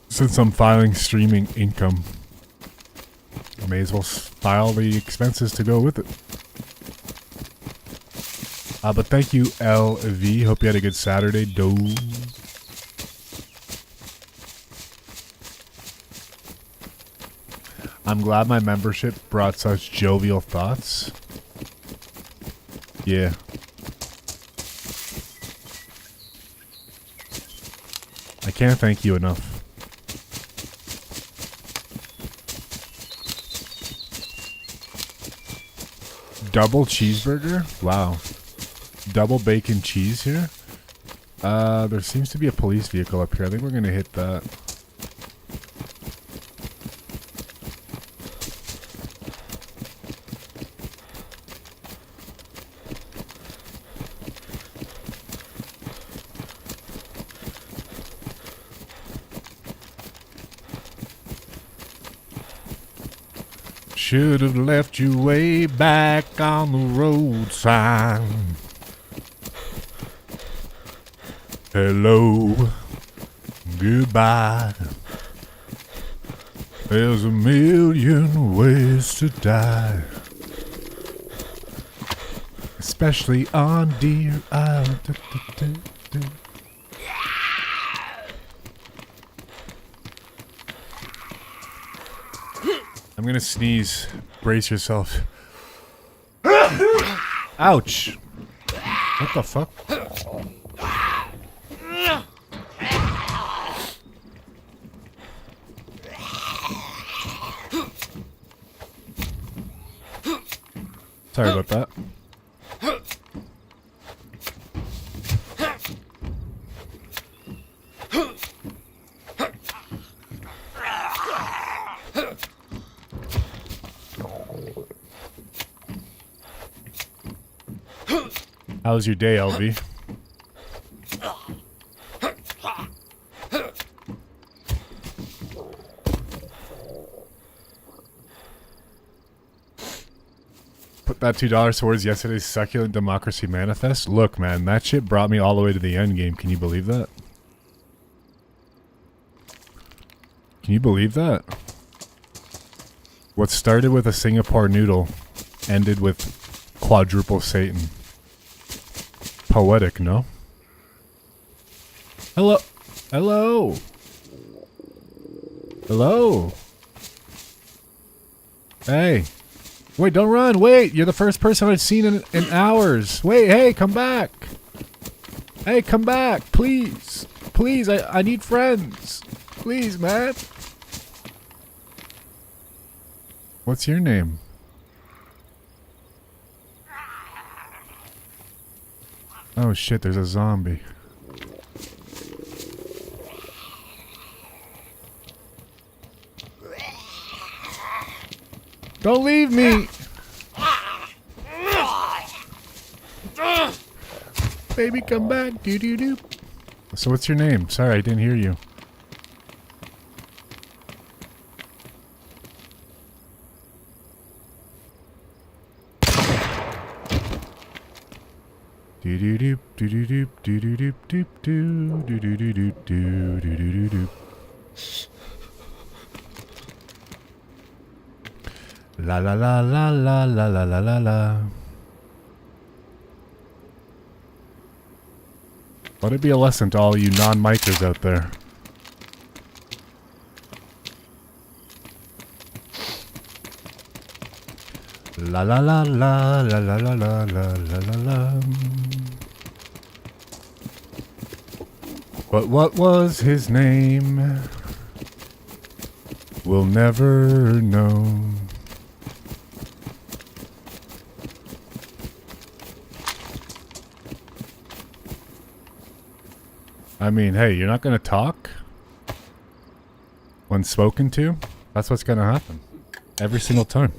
Since I'm filing streaming income, I may as well file the expenses to go with it. But thank you, LV. Hope you had a good Saturday, Dayz. I'm glad my membership brought such jovial thoughts. Yeah. I can't thank you enough. Double cheeseburger? Wow. Double bacon cheese here? There seems to be a police vehicle up here. I think we're gonna hit that. Should have left you way back on the roadside. Hello, goodbye. There's a million ways to die, especially on Deer Island. I'm gonna sneeze. Brace yourself. Ouch! What the fuck? Sorry about that. How was your day, LV? Put that $2 towards yesterday's succulent democracy manifest. Look, man, that shit brought me all the way to the end game. Can you believe that? Can you believe that? What started with a Singapore noodle ended with quadruple Satan. Poetic, no? Hello? Hello? Hello? Hey. Wait, don't run. Wait, you're the first person I've seen in hours. Wait, hey, come back. Hey, come back, please. Please, I need friends. Please, man. What's your name? Oh shit, there's a zombie. Don't leave me! Baby, come back. Doo doo doo. So what's your name? Sorry, I didn't hear you. Doo doo doo doo doo doo doo doo doo doo doo doo doo doo doo doo doo doo doo. La la la la la la la la la la. Let it be a lesson to all you non-micers out there. La la la la la la la la la la la la. But what was his name? We'll never know. I mean, hey, you're not gonna talk when spoken to? That's what's gonna happen. Every single time.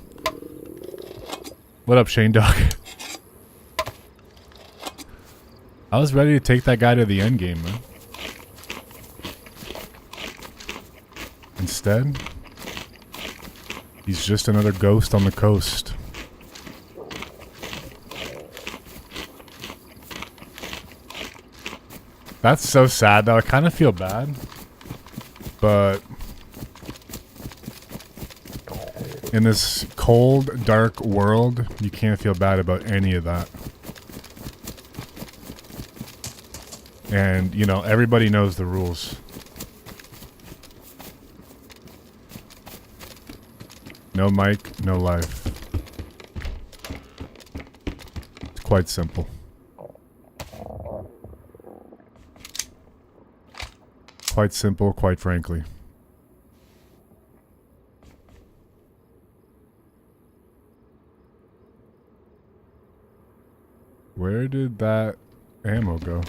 What up, Shane Dog? I was ready to take that guy to the endgame, man. Instead, he's just another ghost on the coast. That's so sad, though. I kind of feel bad. But in this cold, dark world, you can't feel bad about any of that. And, you know, everybody knows the rules. No mic, no life. It's quite simple. Quite simple, quite frankly. Where did that ammo go?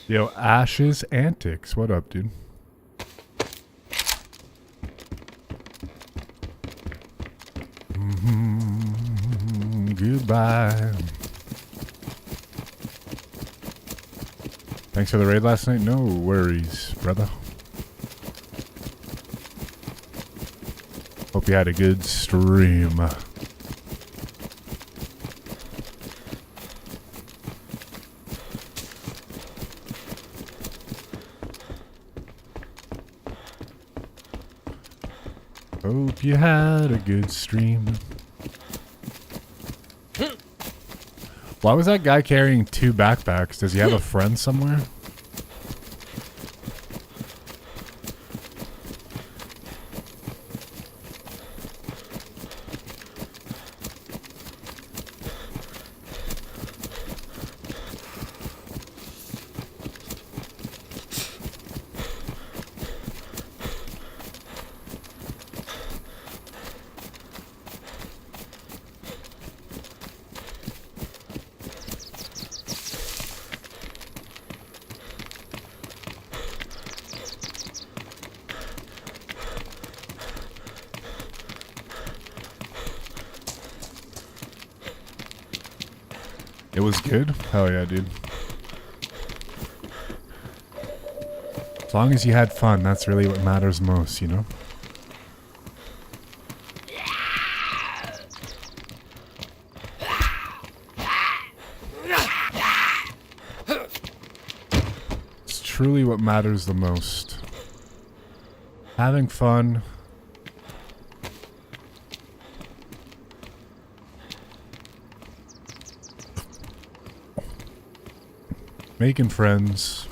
Yo, Ash's Antics. What up, dude? Goodbye. Thanks for the raid last night. No worries, brother. Hope you had a good stream. Hope you had a good stream. Why was that guy carrying 2 backpacks? Does he have a friend somewhere? It was good? Hell yeah, dude. As long as you had fun, that's really what matters most, you know? It's truly what matters the most. Having fun. Making friends.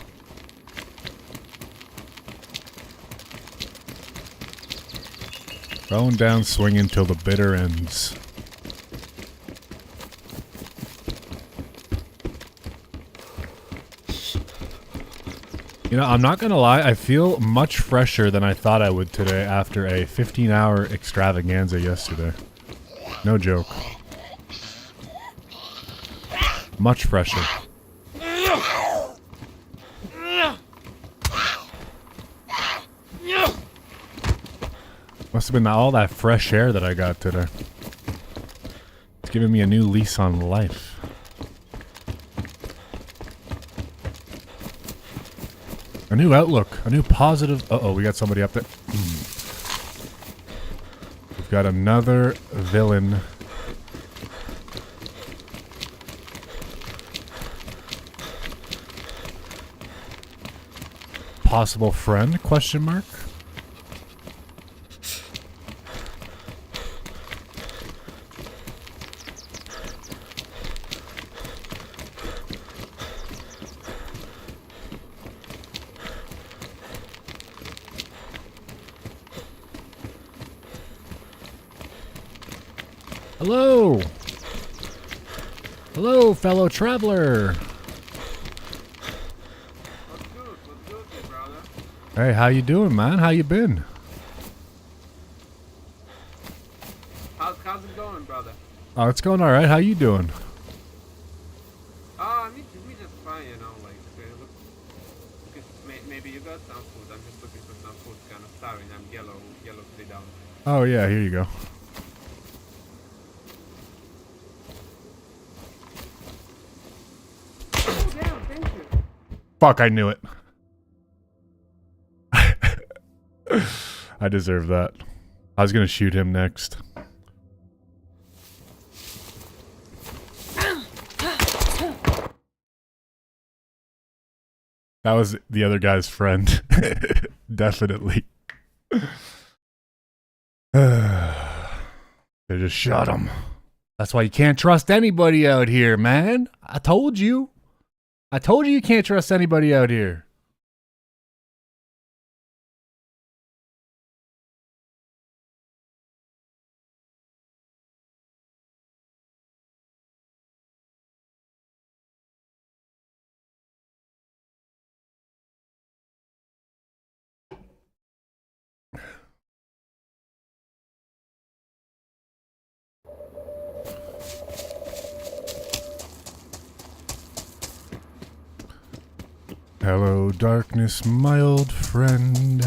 Going down swinging till the bitter ends. You know, I'm not gonna lie, I feel much fresher than I thought I would today after a 15-hour extravaganza yesterday. No joke. Much fresher. Must have been all that fresh air that I got today. It's giving me a new lease on life. A new outlook, a new positive. Uh-oh, we got somebody up there. We've got another villain. Possible friend? Question mark. Hello! Hello, fellow traveler! What's good, brother? Hey, how you doing, man? How you been? How's it going, brother? Oh, it's going alright. How you doing? Me just fine, you know, like, maybe you got some food. I'm just looking for some food, kind of starving. I'm yellow today down. Oh, yeah, here you go. Oh, damn, thank you. Fuck, I knew it. I deserve that. I was gonna shoot him next. That was the other guy's friend. Definitely. They just shot him. That's why you can't trust anybody out here, man. I told you. I told you can't trust anybody out here. Hello, darkness, my old friend.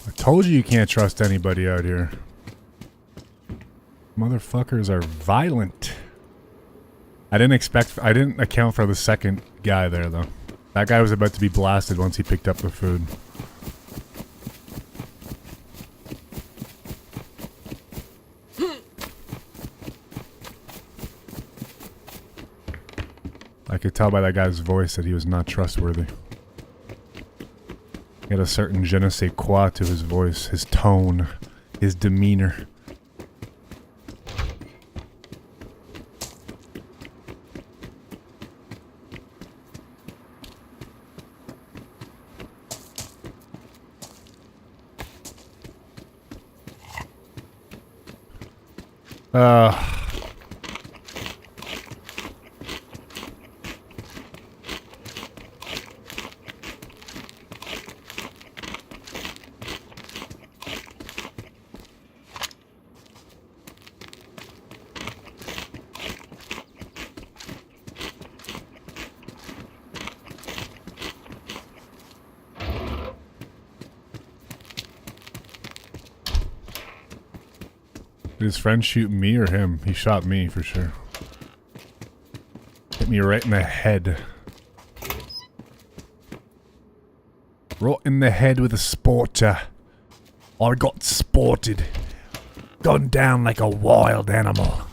I told you can't trust anybody out here. Motherfuckers are violent. I didn't account for the second guy there, though. That guy was about to be blasted once he picked up the food. I could tell by that guy's voice that he was not trustworthy. He had a certain je ne sais quoi to his voice, his tone, his demeanor. Did his friend shoot me or him? He shot me for sure. Hit me right in the head. Right in the head with a sporter. I got sported. Gone down like a wild animal.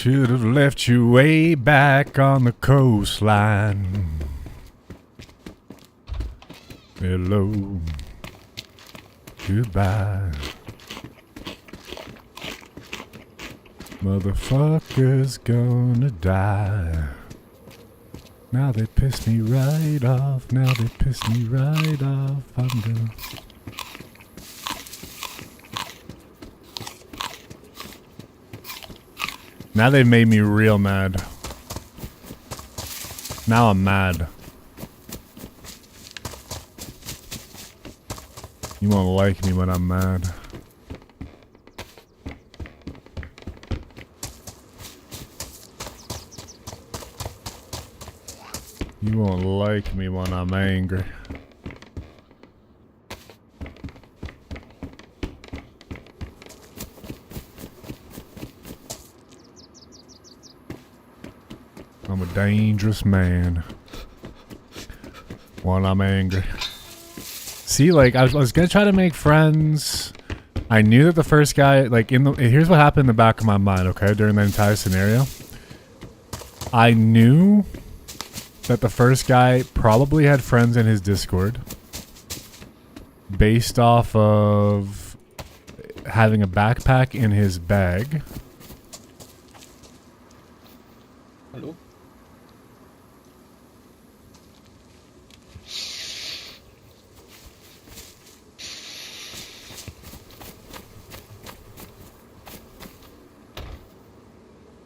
Should have left you way back on the coastline. Hello. Goodbye. Motherfucker's gonna die. Now they piss me right off. Now they piss me right off. I'm gonna... Now they made me real mad. Now I'm mad. You won't like me when I'm mad. You won't like me when I'm angry. I'm a dangerous man when I'm angry. See, like, I was gonna try to make friends. I knew that the first guy, like, here's what happened in the back of my mind, okay, during the entire scenario. I knew that the first guy probably had friends in his Discord based off of having a backpack in his bag. Hello?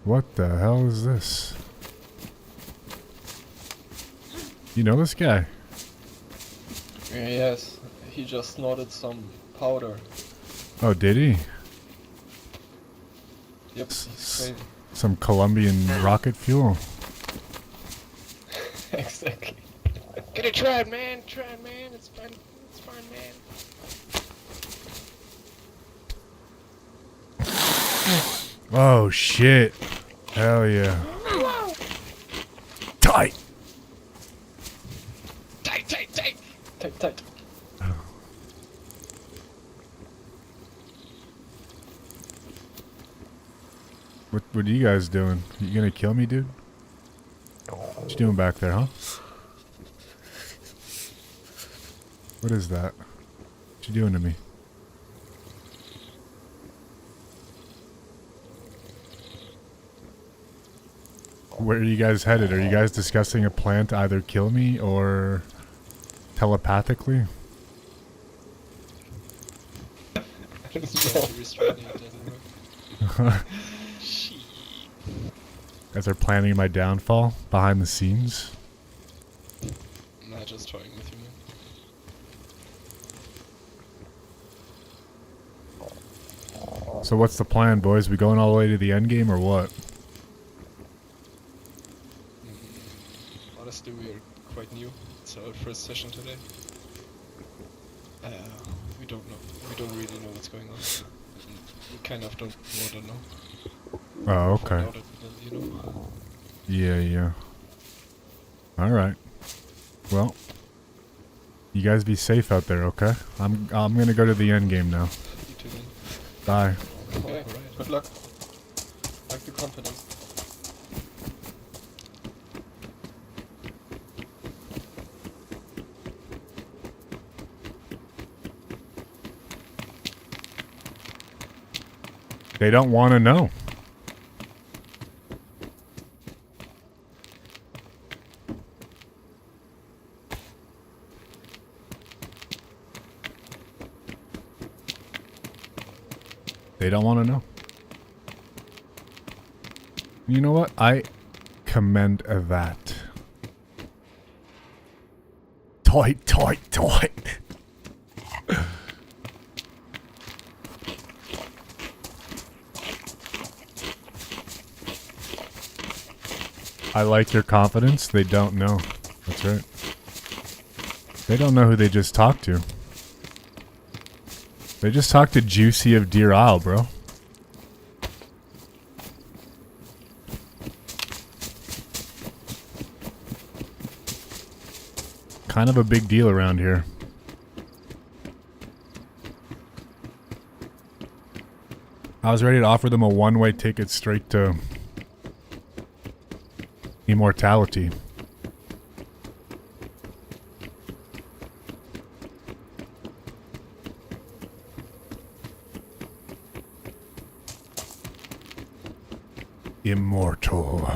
What the hell is this? You know this guy? Yes, he just snorted some powder. Oh, did he? Yep, he's crazy. Some Colombian rocket fuel. Exactly. Get it tried, man. Try it, man. It's fun. It's fun, man. Oh shit. Hell yeah. Tight. Tight, tight, tight. Tight, tight. What are you guys doing? You gonna kill me, dude? What you doing back there, huh? What is that? What you doing to me? Where are you guys headed? Are you guys discussing a plan to either kill me or telepathically? Guys are planning my downfall behind the scenes. Nah, just toying with you, man. So what's the plan, boys? We going all the way to the endgame or what? Honestly, we are quite new. It's our first session today. We don't know. We don't really know what's going on. We kind of don't want to know. Oh, okay. Find out it, you know. Yeah, yeah. Alright. Well, you guys be safe out there, okay? I'm gonna go to the endgame now. You too, then. Bye. Okay, alright. Good luck. Like the confidence. They don't want to know. They don't want to know. You know what? I commend that. Tight, tight, tight. I like your confidence. They don't know. That's right. They don't know who they just talked to. They just talked to Juicy of Deer Isle, bro. Kind of a big deal around here. I was ready to offer them a one-way ticket straight to Immortality. Immortal.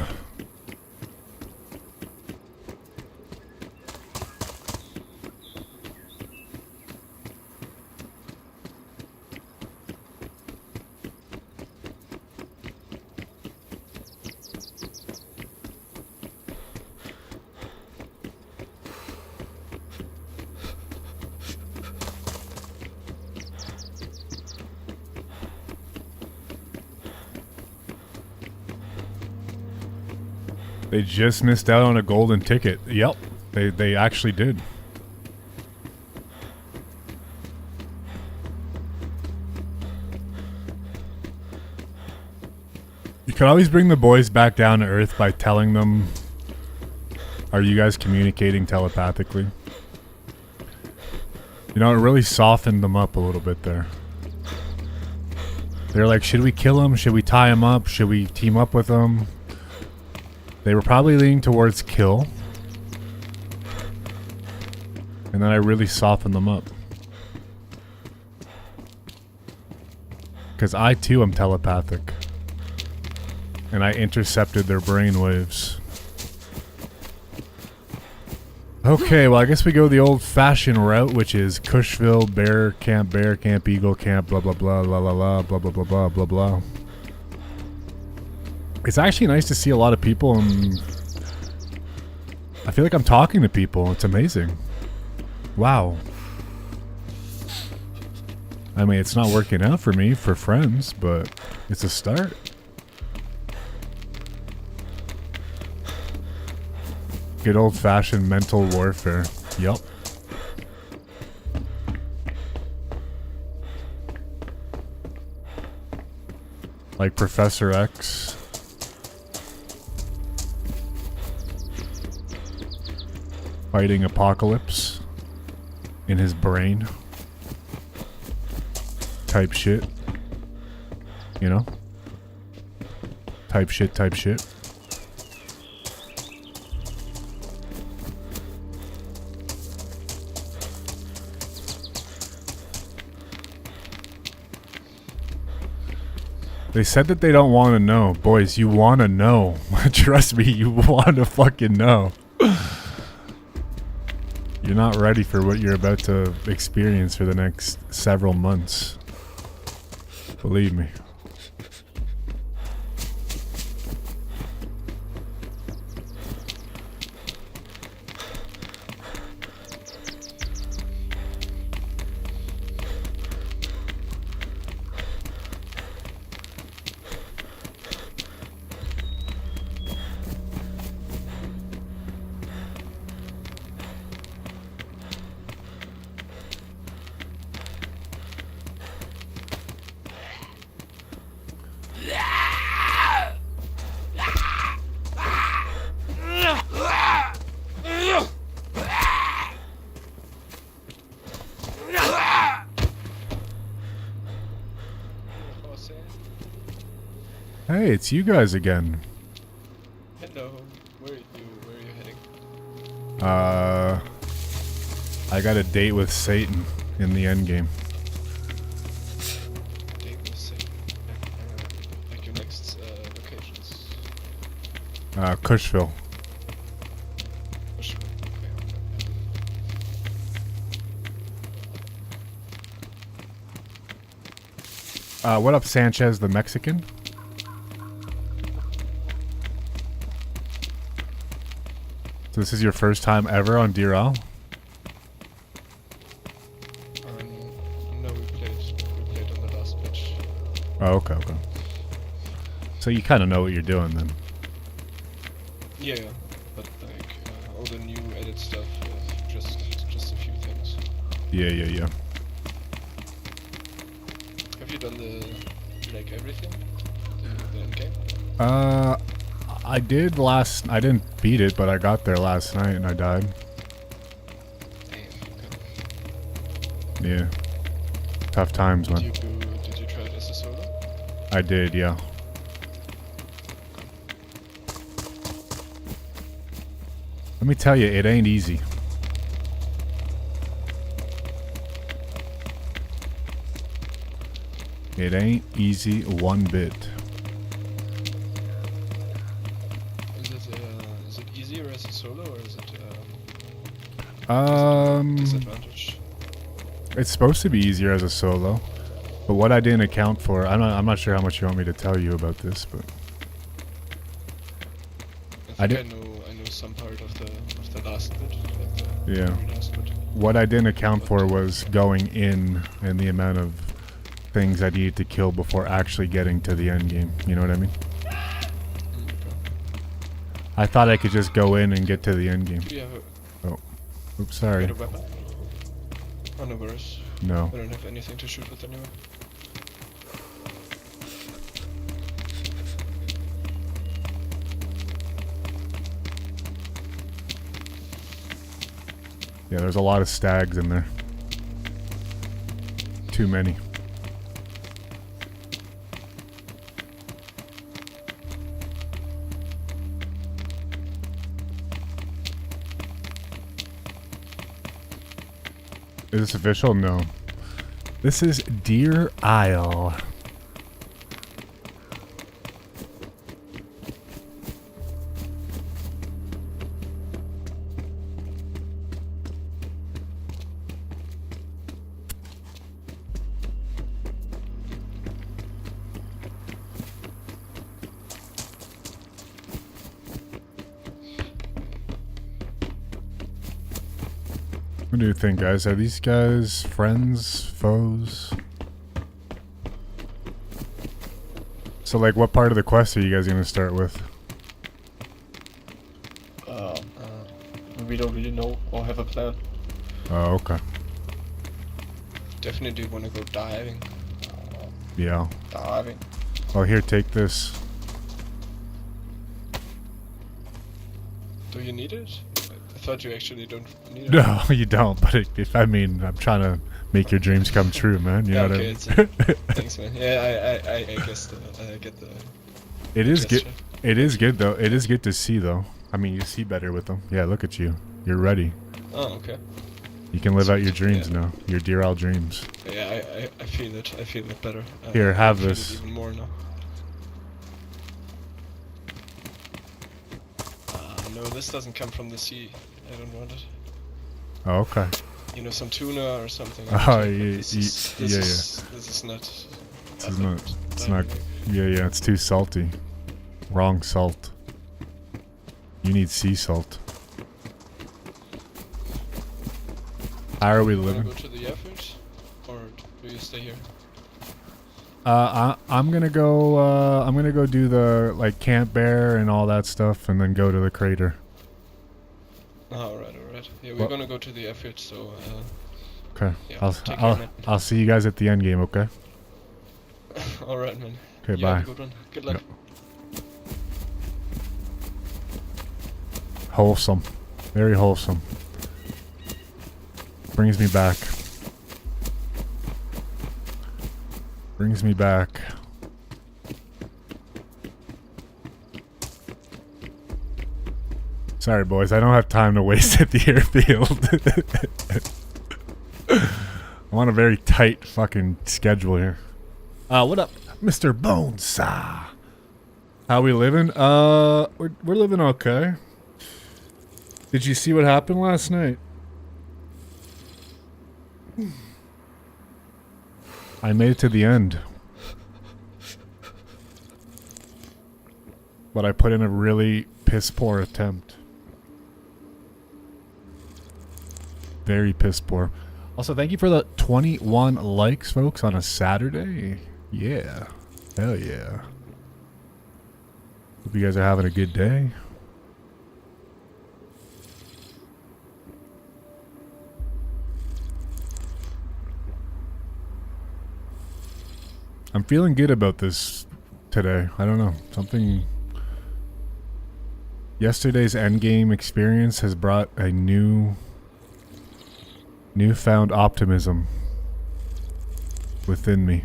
They just missed out on a golden ticket. Yep, they actually did. You can always bring the boys back down to earth by telling them, are you guys communicating telepathically? You know, it really softened them up a little bit there. They're like, should we kill him? Should we tie him up? Should we team up with him? They were probably leaning towards kill. And then I really softened them up. Because I too am telepathic. And I intercepted their brainwaves. Okay, well I guess we go the old-fashioned route, which is Cushville, Bear Camp, Eagle Camp, blah blah blah, la la la, blah blah blah blah blah blah. It's actually nice to see a lot of people, and I feel like I'm talking to people. It's amazing. Wow. I mean, it's not working out for me, for friends, but it's a start. Good old-fashioned mental warfare. Yup. Like Professor X. Fighting Apocalypse in his brain. Type shit. You know? Type shit, type shit. They said that they don't want to know. Boys, you want to know. Trust me, you want to fucking know. You're not ready for what you're about to experience for the next several months. Believe me. Hey, it's you guys again. Hello. Where are you heading? I got a date with Satan in the Endgame. Date with Satan. Like your next locations. Cushville. For sure. Okay. What up, Sanchez the Mexican? So this is your first time ever on DRL? No, we played on the last pitch. Oh, okay, okay. So you kind of know what you're doing then. Yeah, but like all the new edit stuff is just a few things. Yeah, yeah, yeah. Have you done like everything? The end game? I did I didn't beat it, but I got there last night and I died. Damn, okay. Yeah. Tough times, man. Did you try it as a solo? I did, yeah. Let me tell you, it ain't easy. It ain't easy one bit. Is it easier as a solo or is it Um, disadvantage? it's supposed to be easier as a solo, but what I didn't account for, I'm not sure how much you want me to tell you about this, but I know some part of the last bit. Like the yeah. very last bit. What I didn't account for was going in and the amount of things I needed to kill before actually getting to the end game. You know what I mean? I thought I could just go in and get to the end game. Do you have Oh, oops, sorry. a weapon? Oh, no worries. No. I don't have anything to shoot with anyway. Yeah, there's a lot of stags in there. Too many. Is this official? No. This is Deer Isle. What do you think, guys? Are these guys friends, foes? So, like, what part of the quest are you guys gonna start with? We don't really know or have a plan. Oh, okay. Definitely want to go diving. Yeah. Diving. Well, here, take this. Do you need it? I thought you actually don't need it. No, you don't. But if I mean, I'm trying to make your dreams come true, man. You know what I mean? Thanks, man. Yeah, I guess I get the. It is good. gesture. It is good though. It is good to see though. I mean, you see better with them. Yeah, look at you. You're ready. Oh, okay. You can live out your dreams Yeah. now. Your dear old dreams. Yeah, I feel it. I feel it better. Here, have I feel it this. even more now. No, this doesn't come from the sea. I don't want it. Oh, okay. You know, some tuna or something. Oh, This yeah, This is not. This is not. It's not. Yeah. It's too salty. Wrong salt. You need sea salt. How are we You wanna living? go to the airfield, or do you stay here? I'm gonna go. I'm gonna go do the like camp bear and all that stuff, and then go to the crater. Oh, alright. Yeah, we're Well- gonna go to the airfield, so Okay. Yeah, take care, man. I'll see you guys at the end game. Okay. alright, man. Okay. You have Bye. a good one. Good luck. Wholesome. Very wholesome. Brings me back. Brings me back. Sorry, boys. I don't have time to waste at the airfield. I'm on a very tight fucking schedule here. What up, Mr. Bonesaw? How we living? We're living okay. Did you see what happened last night? I made it to the end. But I put in a really piss poor attempt. Very piss poor. Also, thank you for the 21 likes, folks, on a Saturday. Yeah. Hell yeah. Hope you guys are having a good day. I'm feeling good about this today. I don't know. Something... Yesterday's Endgame experience has brought a newfound optimism within me.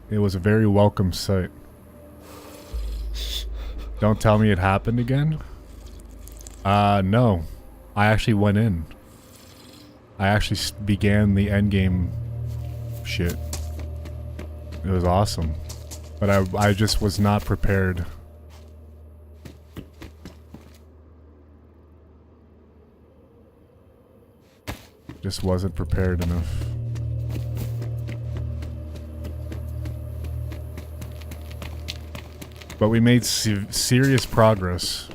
It was a very welcome sight. Don't tell me it happened again. No. I actually went in. I actually began the endgame shit. It was awesome. But I just was not prepared. Just wasn't prepared enough. But we made serious progress.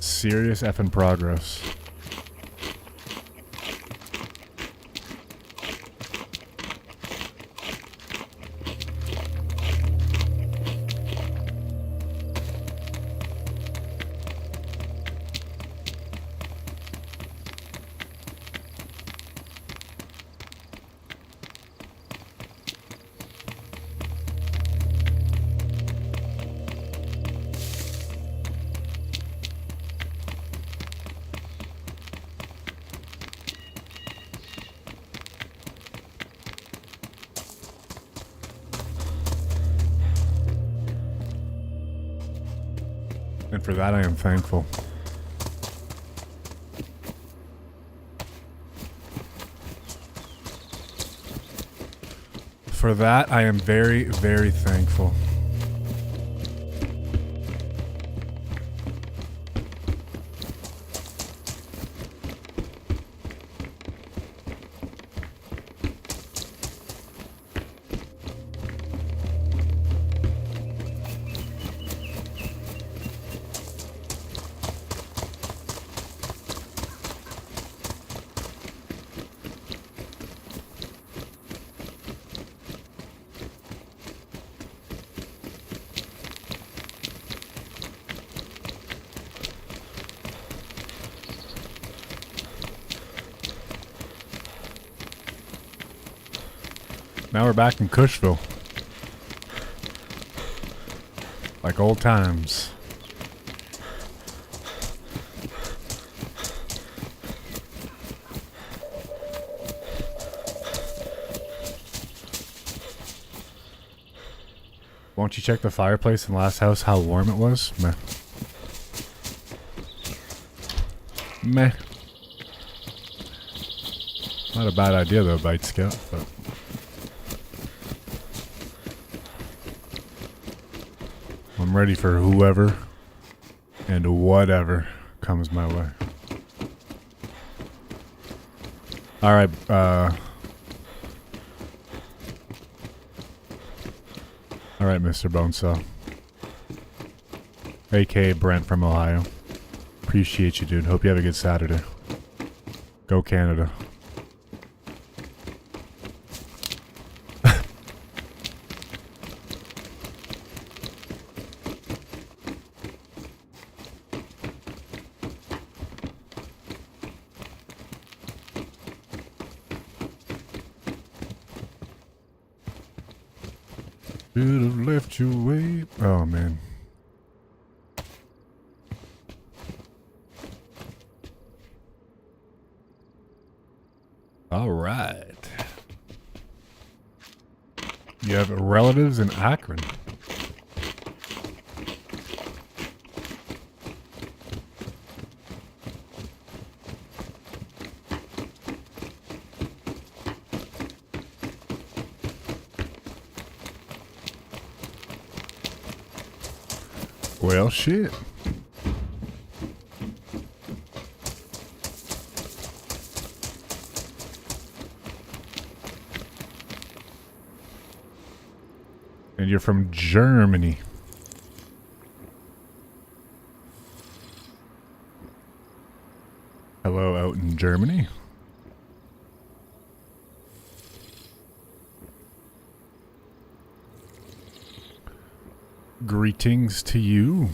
Serious effing progress. And for that I am thankful. For that I am very, very thankful. Now we're back in Cushville. Like old times. Won't you check the fireplace in the last house, how warm it was? Meh. Meh. Not a bad idea though, Bite Scout, but... I'm ready for whoever and whatever comes my way. Alright, alright, Mr. Bonesaw. AKA Brent from Ohio. Appreciate you, dude. Hope you have a good Saturday. Go Canada. Should have left you way. Oh man. All right. You have relatives in Akron. Well, shit. And you're from Germany. Hello out in Germany. Greetings to you.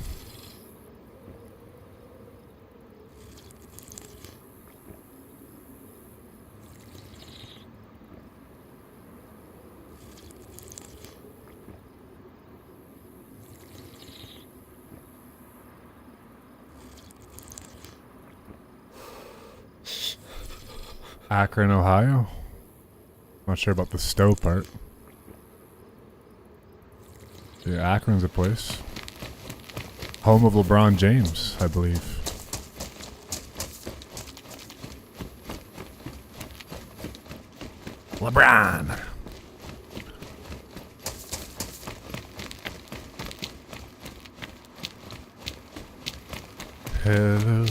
Akron, Ohio. Not sure about the Stowe part. Yeah, Akron's a place. Home of LeBron James, I believe. LeBron! Hello.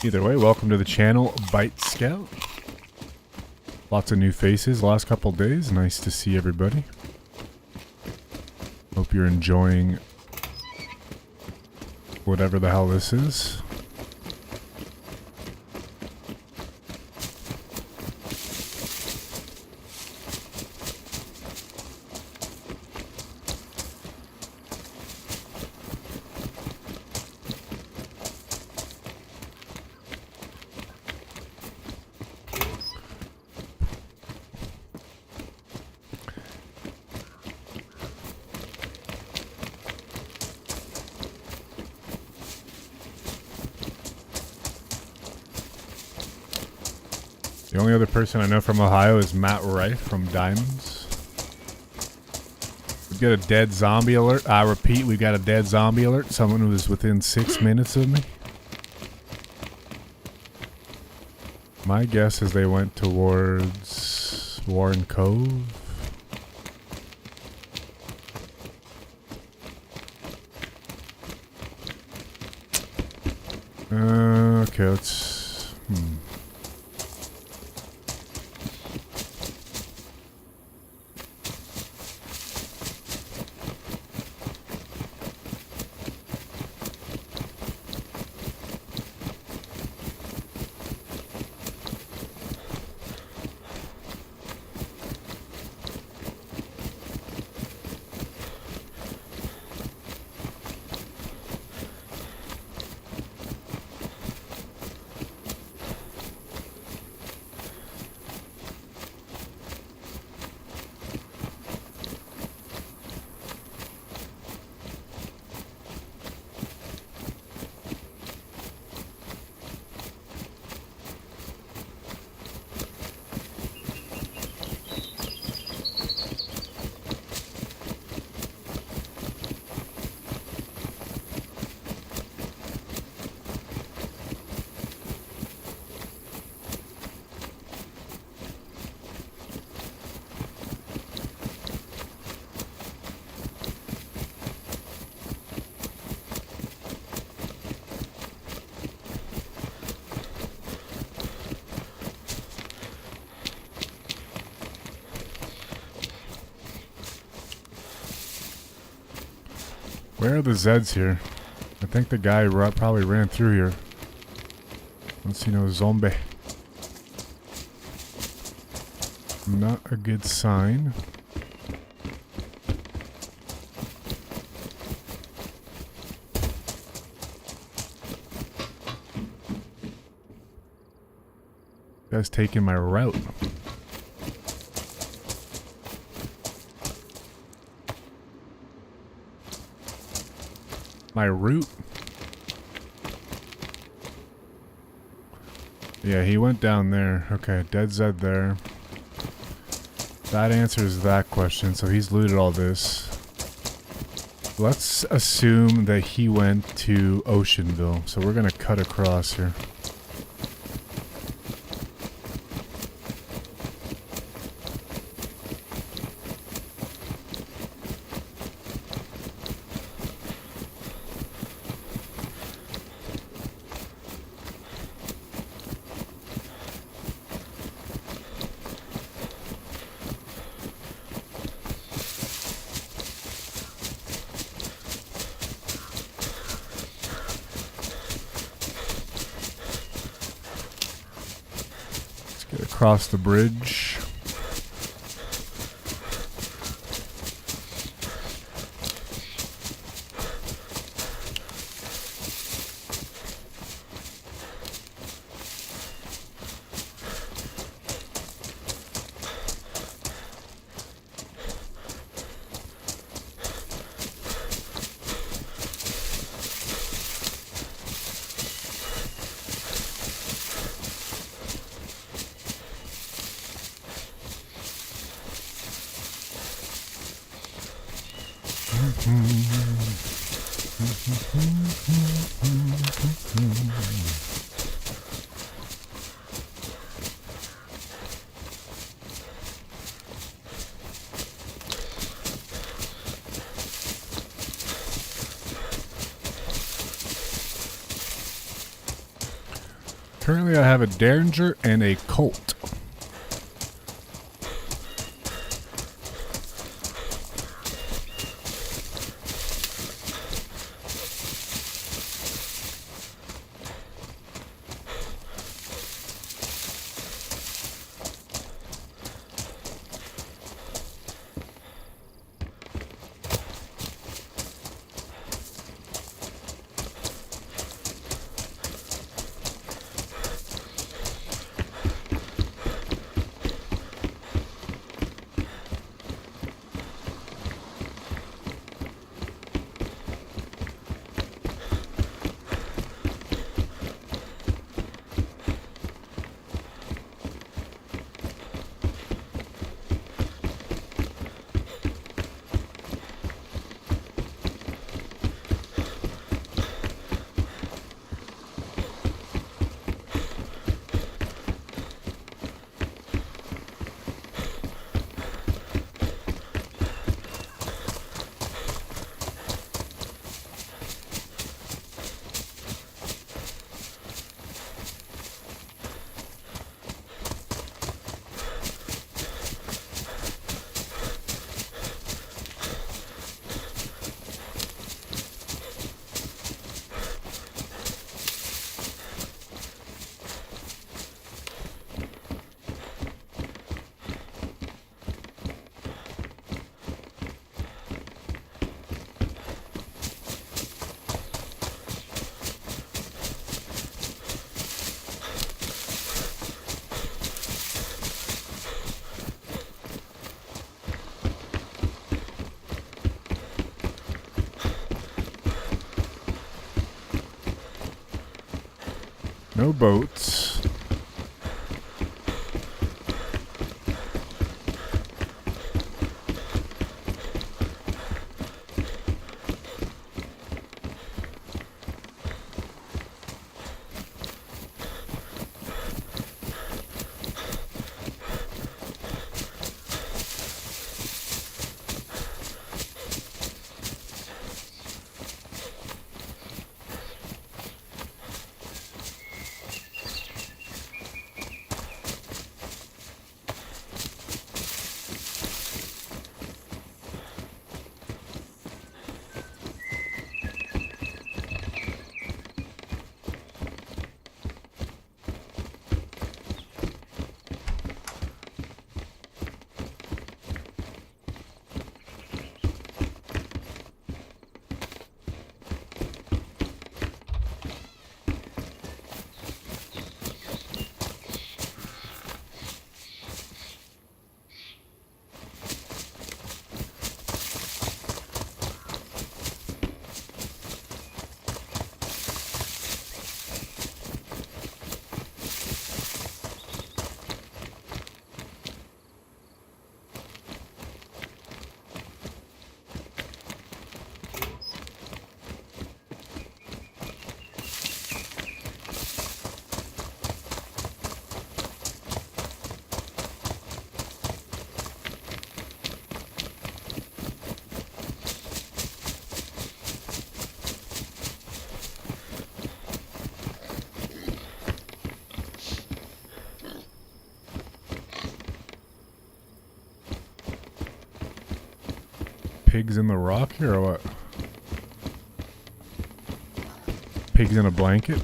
Either way, welcome to the channel, Bite Scout. Lots of new faces last couple days. Nice to see everybody. Hope you're enjoying whatever the hell this is. The only other person I know from Ohio is Matt Rife from Diamonds. We've got a dead zombie alert. I repeat, we've got a dead zombie alert. Someone who was within 6 minutes of me. My guess is they went towards Warren Cove. Okay, let's... Where are the Zeds here? I think the guy probably ran through here. Don't see no zombie. Not a good sign. Guy's taking my route. My route? Yeah, he went down there. Okay, dead Zed there. That answers that question, so he's looted all this. Let's assume that he went to Oceanville, so we're gonna cut across here. across the bridge. Currently I have a Derringer and a Colt. No boats. Pigs in the rock here or what? Pigs in a blanket?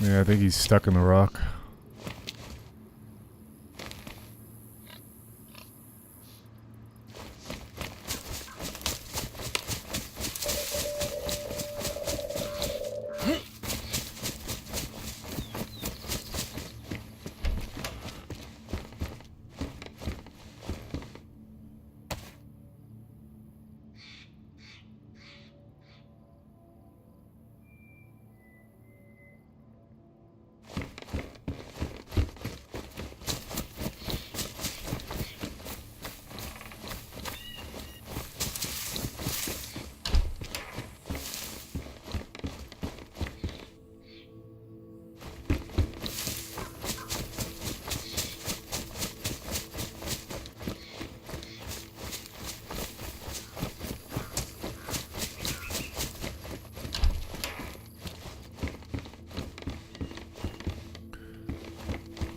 Yeah, I think he's stuck in the rock.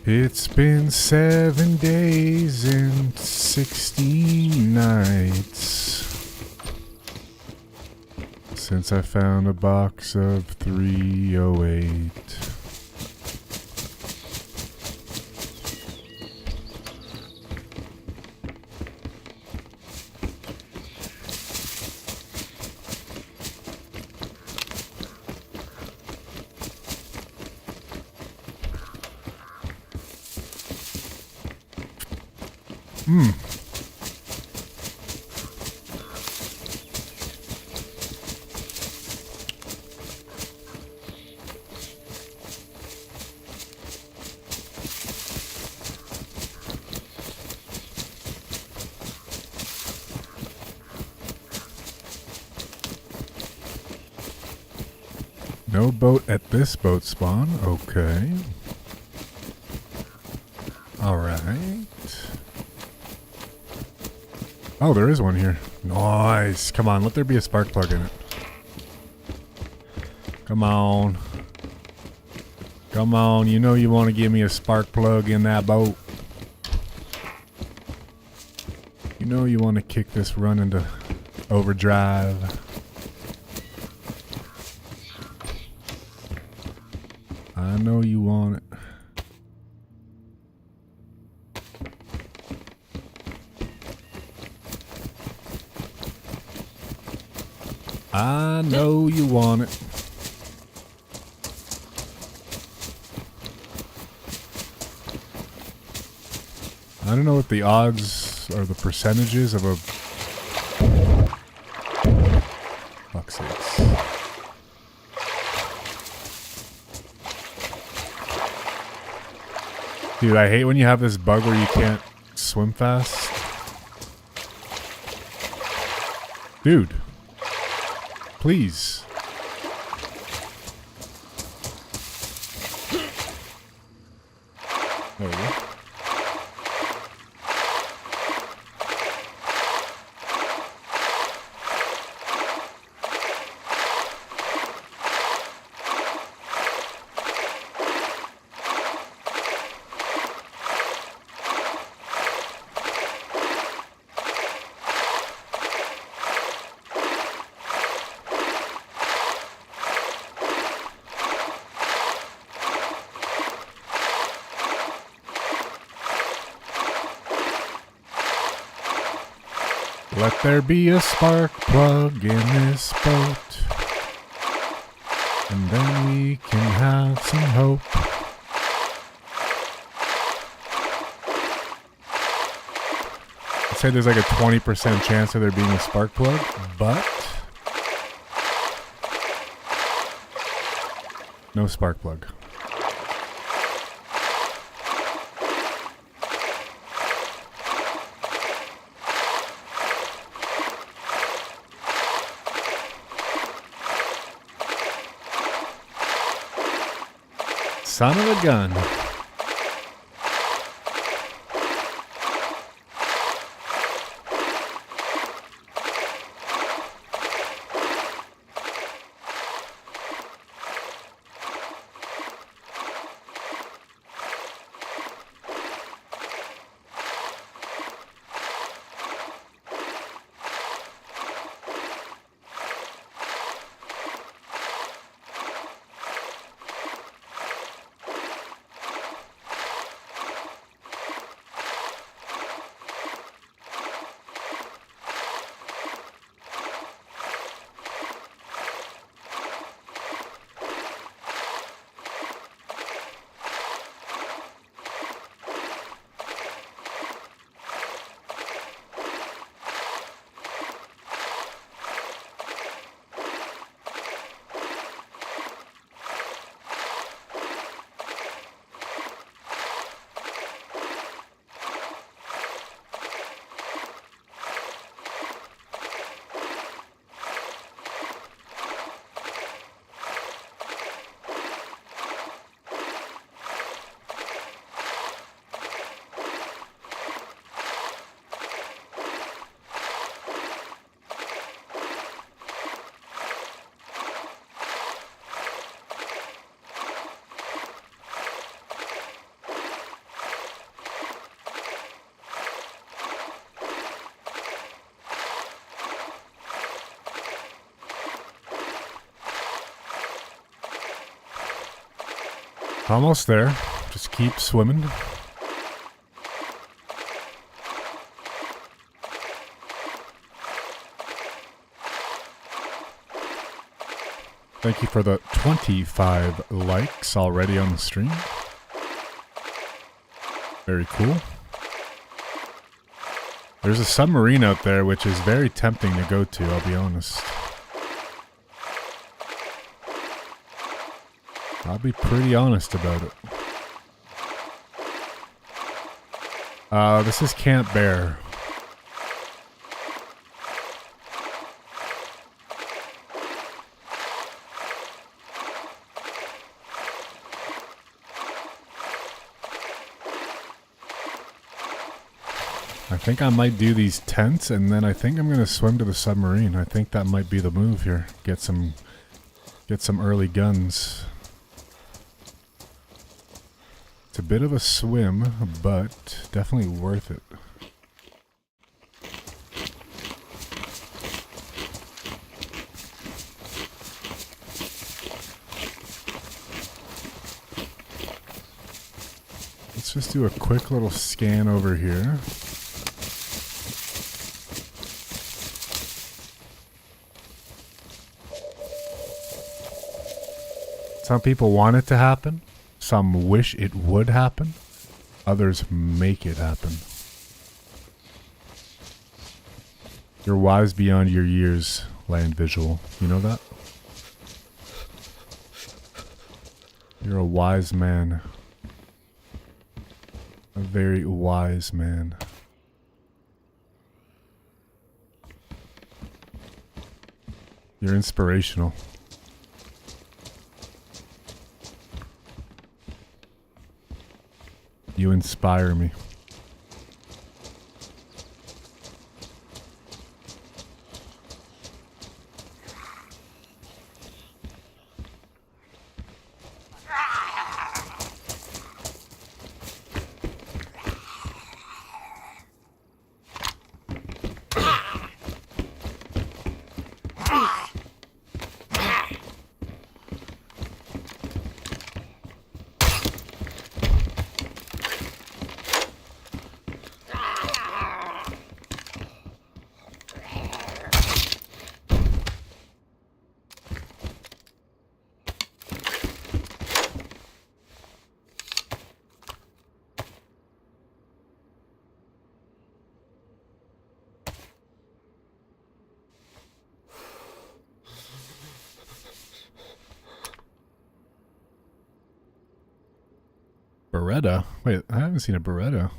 It's been 7 days and 16 nights since I found a box of 308. No boat at this boat spawn. Okay. Alright. Oh, there is one here. Nice. Come on, let there be a spark plug in it. Come on. Come on, you know you want to give me a spark plug in that boat. You know you want to kick this run into overdrive. I know you want it. I know you want it. I don't know what the odds or the percentages of a... Fuck's sakes. Dude, I hate when you have this bug where you can't swim fast. Dude. Please. There we go. Let there be a spark plug in this boat, and then we can have some hope. I'd say there's like a 20% chance of there being a spark plug, but no spark plug. Son of a gun. Almost there. Just keep swimming. Thank you for the 25 likes already on the stream. Very cool. There's a submarine out there which is very tempting to go to, I'll be honest. I'll be pretty honest about it. This is Camp Bear. I think I might do these tents and then I think I'm gonna swim to the submarine. I think that might be the move here. Get some early guns. It's a bit of a swim, but definitely worth it. Let's just do a quick little scan over here. Some people want it to happen. Some wish it would happen. Others make it happen. You're wise beyond your years, Land Visual. You know that? You're a wise man. A very wise man. You're inspirational. You inspire me. Beretta? Wait, I haven't seen a Beretta.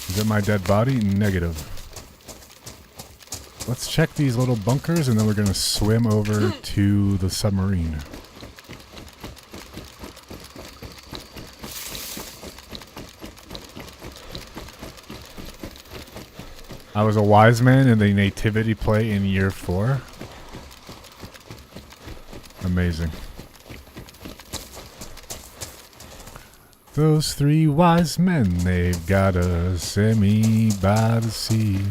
Is it my dead body? Negative. Let's check these little bunkers and then we're going to swim over to the submarine. I was a wise man in the nativity play in year 4. Amazing. Those 3 wise men, they've got a semi by the sea.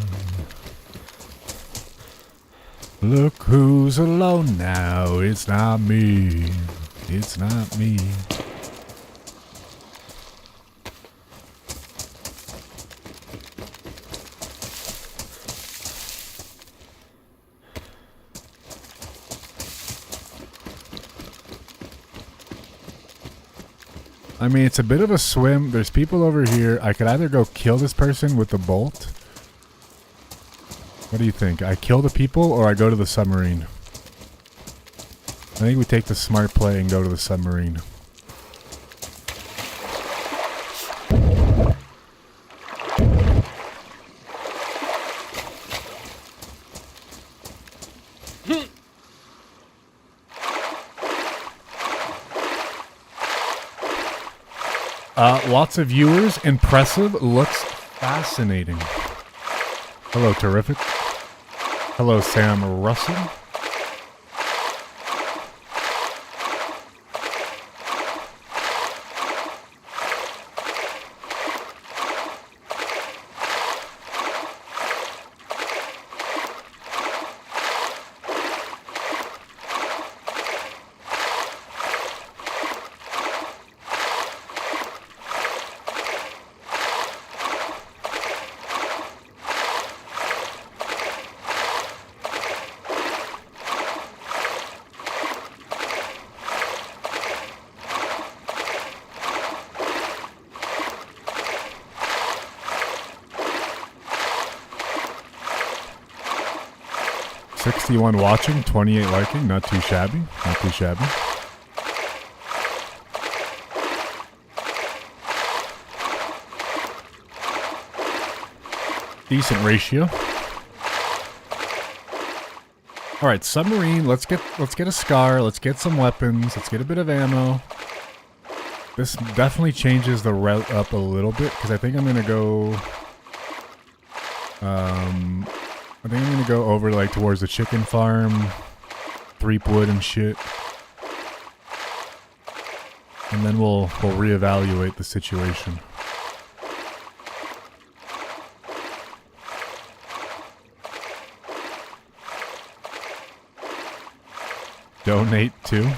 Look who's alone now, it's not me, it's not me. I mean, it's a bit of a swim. There's people over here. I could either go kill this person with the bolt. What do you think? I kill the people or I go to the submarine? I think we take the smart play and go to the submarine. Lots of viewers. Impressive. Looks fascinating. Hello, Terrific. Hello, Sam Russell. 61 watching, 28 liking. Not too shabby. Not too shabby. Decent ratio. All right, submarine. Let's get a scar. Let's get some weapons. Let's get a bit of ammo. This definitely changes the route up a little bit because I think I'm gonna go. I think I'm gonna go over like towards the chicken farm, Threepwood and shit, and then we'll reevaluate the situation. Donate to.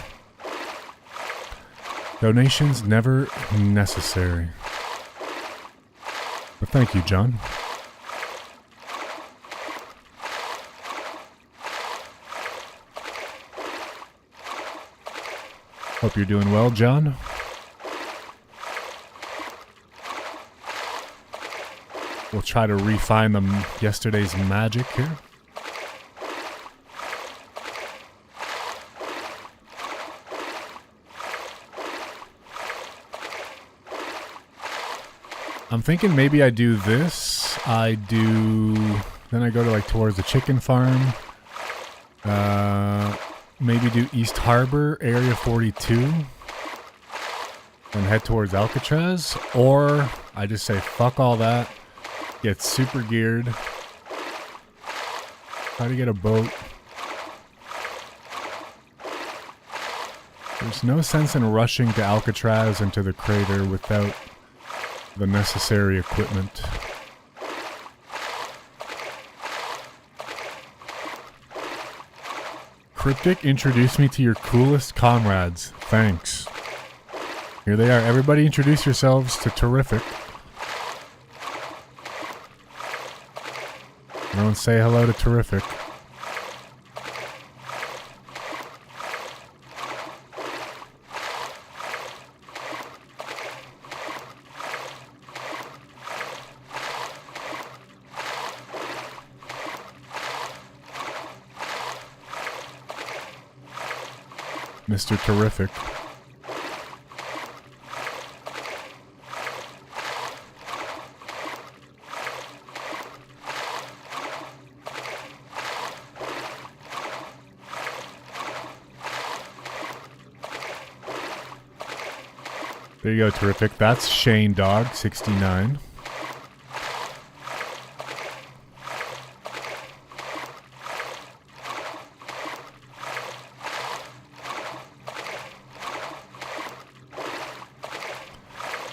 Donations never necessary. But thank you, John. Hope you're doing well, John. We'll try to refine yesterday's magic here. I'm thinking maybe I do this. Then I go to like towards the chicken farm. Maybe do East Harbor, Area 42. And head towards Alcatraz. Or I just say fuck all that. Get super geared. Try to get a boat. There's no sense in rushing to Alcatraz and to the crater without the necessary equipment. Kryptic, introduce me to your coolest comrades. Thanks. Here they are. Everybody introduce yourselves to Terrific. Everyone say hello to Terrific. Mr. Terrific. There you go, Terrific. That's Shane Dog, 69.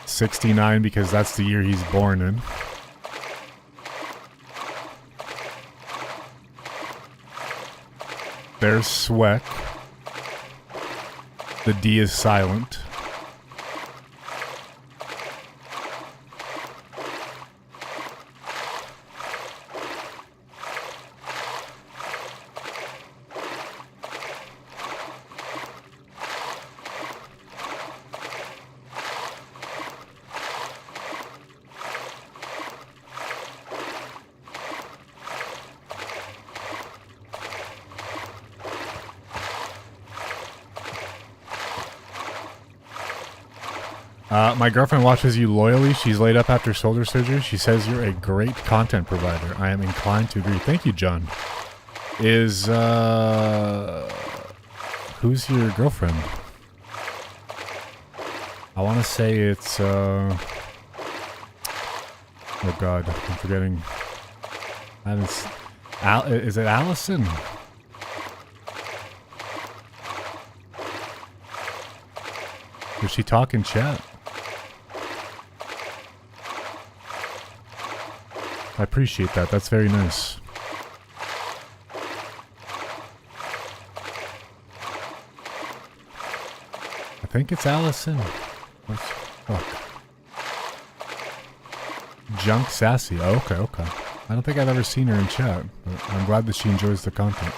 '69 because that's the year he's born in. There's Sweck. The D is silent. My girlfriend watches you loyally. She's laid up after shoulder surgery. She says you're a great content provider. I am inclined to agree. Thank you, John. Who's your girlfriend? I want to say it's, oh God, I'm forgetting. Is it Allison? Does she talk in chat? I appreciate that. That's very nice. I think it's Allison. Fuck. Junk Sassy. Oh, okay, okay. I don't think I've ever seen her in chat, but I'm glad that she enjoys the content.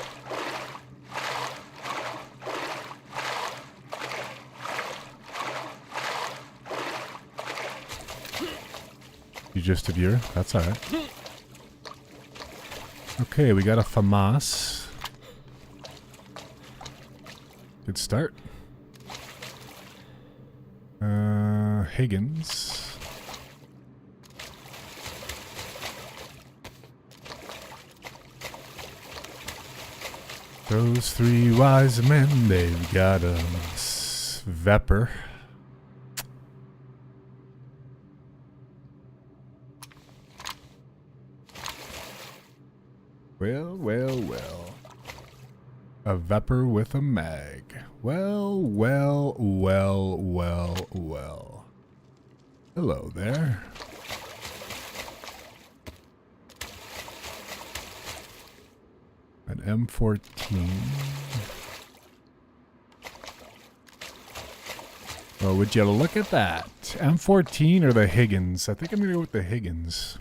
You just a viewer? That's alright. Okay, we got a FAMAS. Good start. Higgins. Those three wise men, they've got a Vepper. Well, well, well. A Vepper with a mag. Well, well, well, well, well. Hello there. An M14. Well, would you look at that? M14 or the Higgins? I think I'm going to go with the Higgins.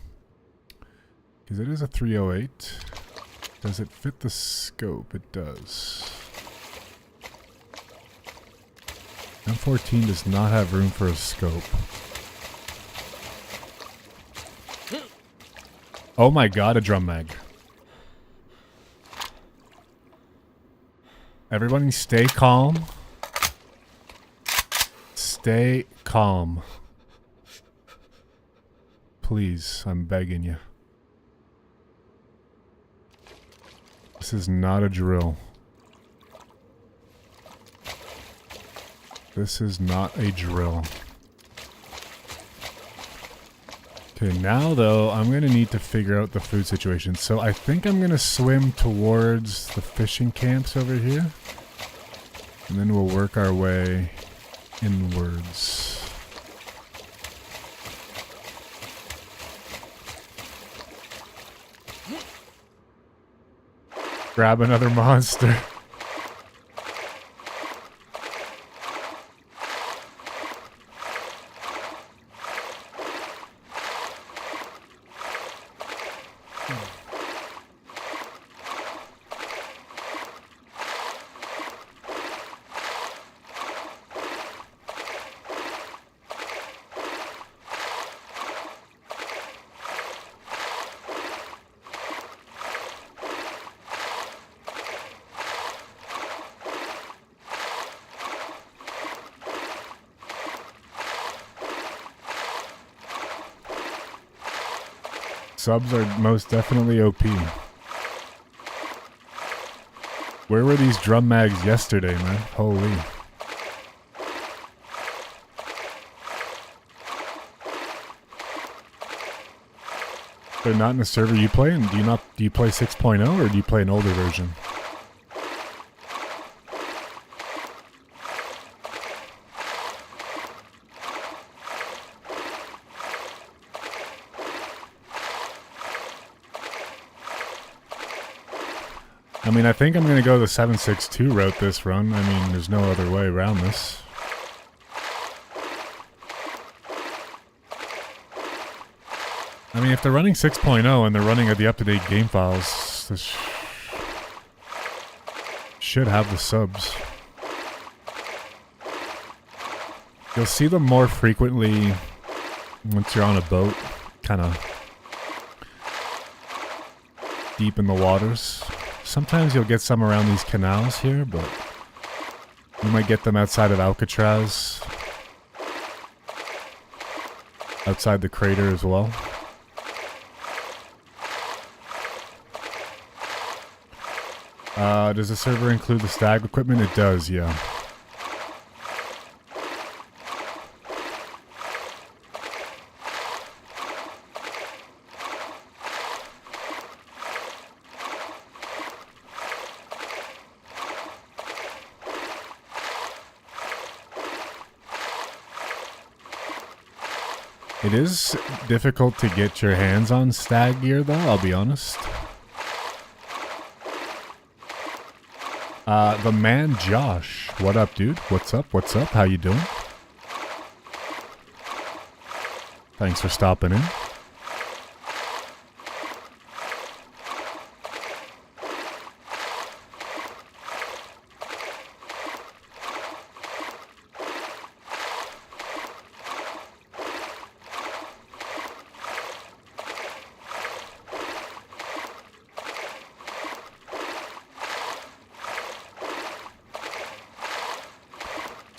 Because it is a 308. Does it fit the scope? It does. M14 does not have room for a scope. Oh my god, a drum mag. Everybody stay calm. Stay calm. Please, I'm begging you. This is not a drill. This is not a drill. Okay, now though, I'm going to need to figure out the food situation. So I think I'm going to swim towards the fishing camps over here. And then we'll work our way inwards. Grab another monster. Subs are most definitely OP. Where were these drum mags yesterday, man? Holy. They're not in the server you play, and do you play 6.0 or do you play an older version? I mean, I think I'm going to go the 762 route this run. I mean, there's no other way around this. I mean, if they're running 6.0 and they're running at the up-to-date game files, this should have the subs. You'll see them more frequently once you're on a boat, kind of deep in the waters. Sometimes you'll get some around these canals here, but you might get them outside of Alcatraz, outside the crater as well. Does the server include the stag equipment? It does, yeah. It is difficult to get your hands on stag gear though, I'll be honest. The man Josh. What up, dude? What's up? What's up? How you doing? Thanks for stopping in.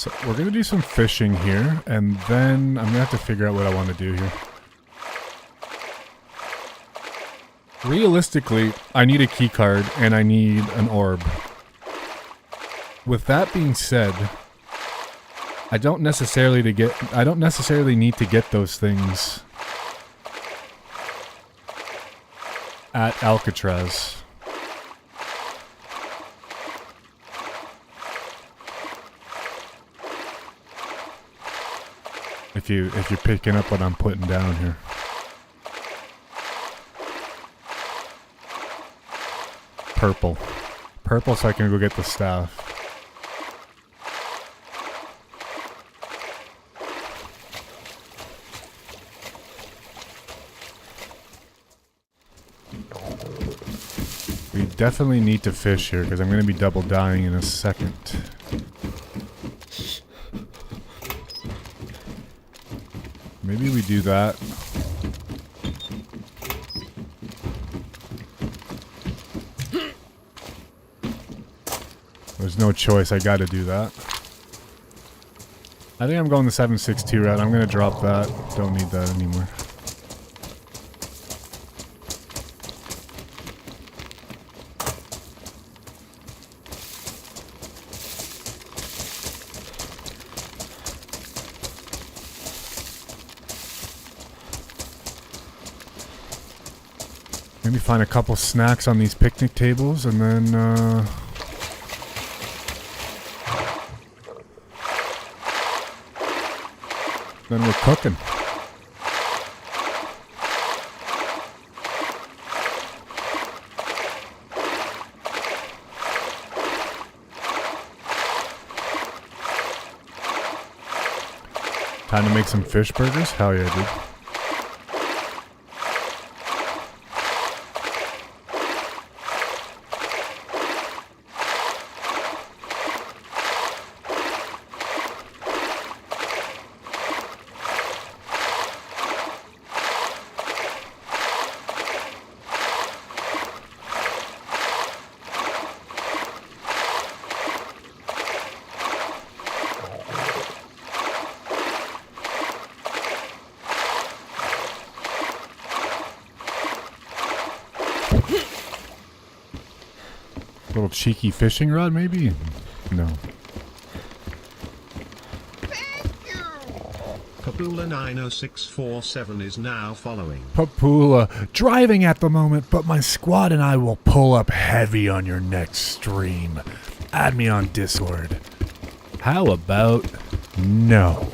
So we're going to do some fishing here, and then I'm going to have to figure out what I want to do here. Realistically, I need a key card and I need an orb. With that being said, I don't necessarily need to get those things at Alcatraz. If you're picking up what I'm putting down here. Purple. Purple so I can go get the staff. We definitely need to fish here because I'm going to be double dying in a second. Maybe we do that. There's no choice, I gotta do that. I think I'm going the 762 route. I'm gonna drop that. Don't need that anymore. Maybe find a couple snacks on these picnic tables and then we're cooking. Time to make some fish burgers? Hell yeah, dude. Little cheeky fishing rod, maybe? No. Papula 90647 is now following. Papula, driving at the moment, but my squad and I will pull up heavy on your next stream. Add me on Discord. How about no?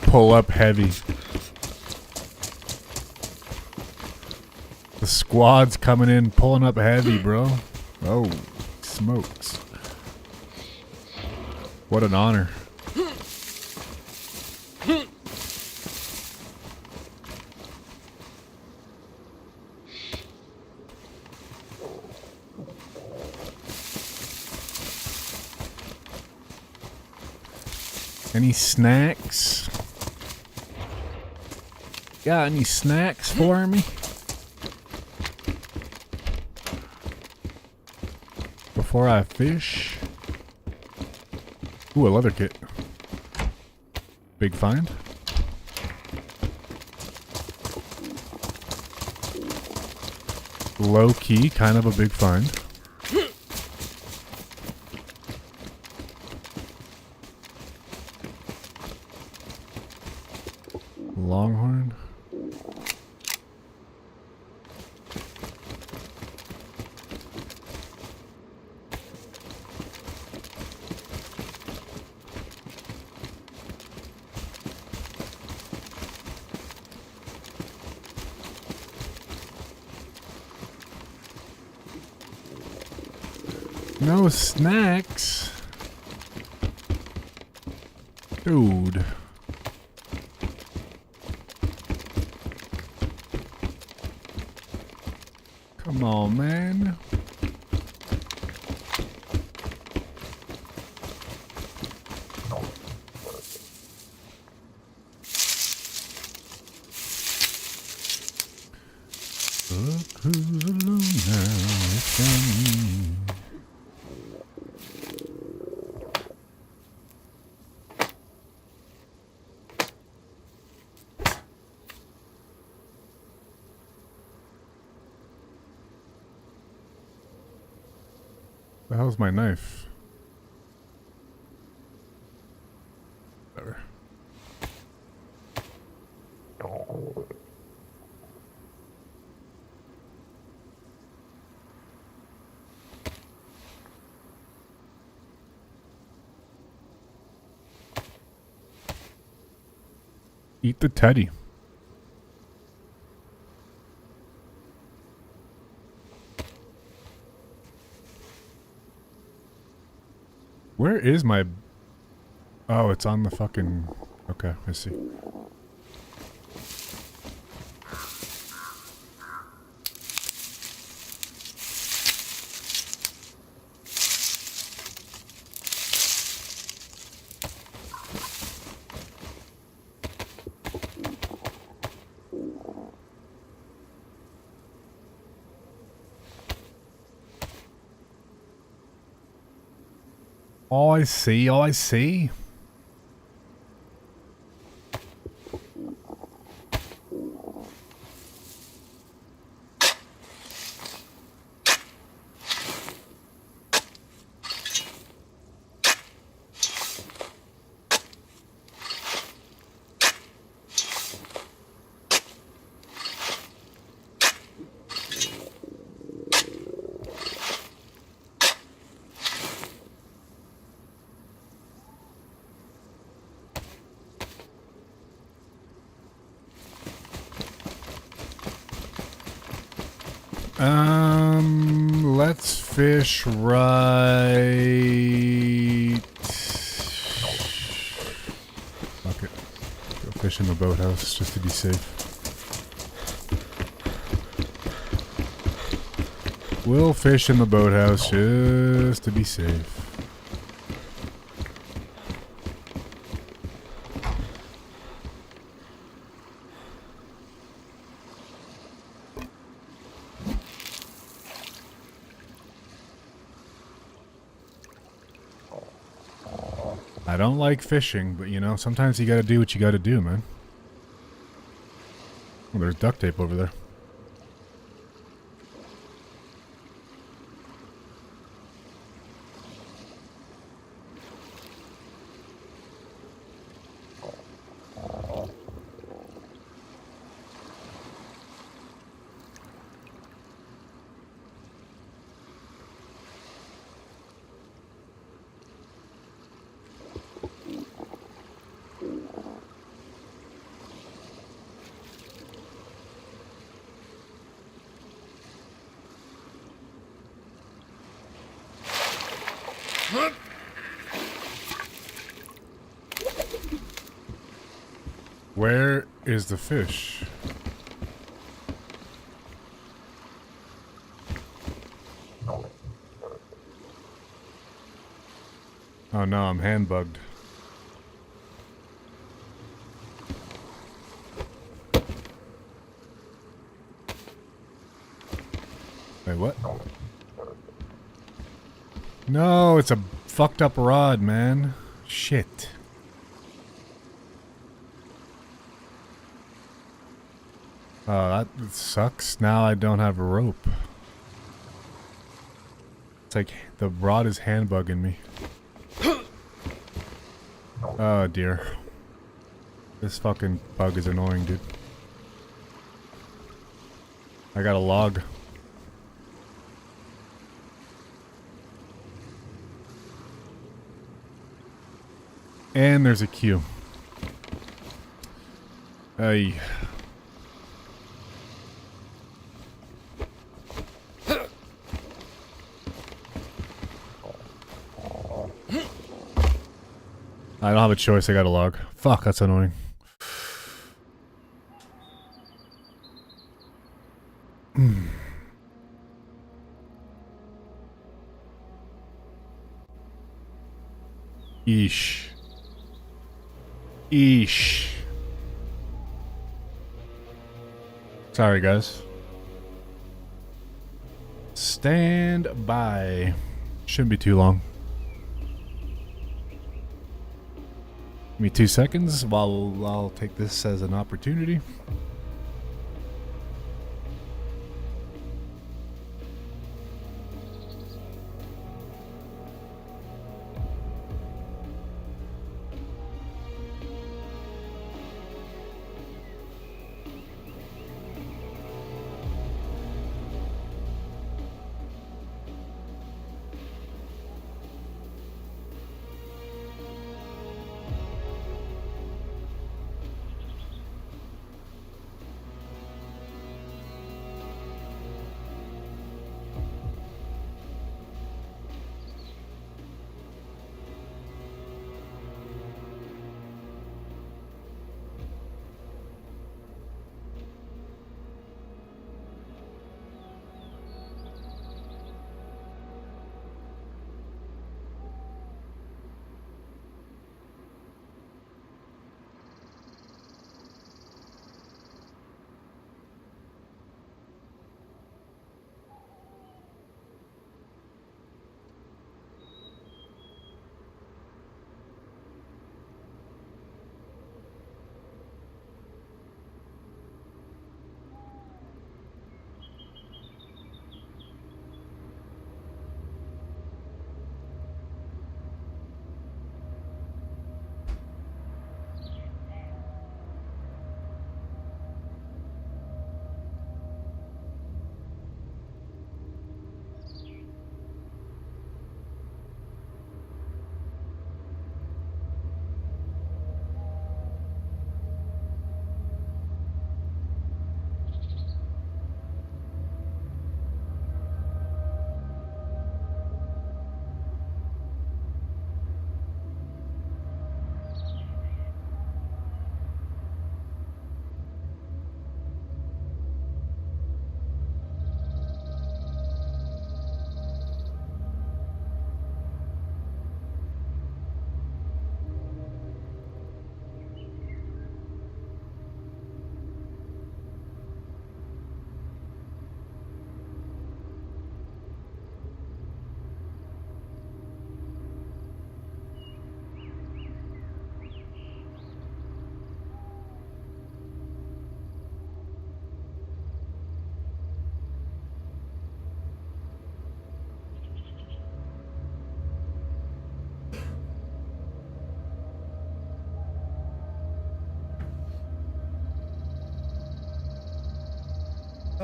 Pull up heavy. The squad's coming in, pulling up heavy, bro. Oh, smokes. What an honor. Any snacks? Got any snacks for me? Before I fish. Ooh, a leather kit. Big find. Low key, kind of a big find. Longhorn. No snacks. Dude. Come on, man. Look who's alone now, it's me. The hell's my knife? Whatever. Eat the teddy. Where is my... Oh, it's on the fucking... Okay, I see. Oh, I see. Oh, I see. Let's fish right. Fuck it. Go fish in the boathouse just to be safe. We'll fish in the boathouse just to be safe. I don't like fishing, but you know, sometimes you gotta do what you gotta do, man. Oh, there's duct tape over there. Where is the fish? Oh no, I'm hand bugged. Wait, what? No, it's a fucked up rod, man. Shit. Oh, that sucks. Now I don't have a rope. It's like the rod is hand bugging me. Oh dear. This fucking bug is annoying, dude. I got a log. And there's a queue. Ay. I don't have a choice, I got a log. Fuck, that's annoying. Eesh. Eesh. Sorry, guys. Stand by. Shouldn't be too long. Give me 2 seconds while I'll take this as an opportunity.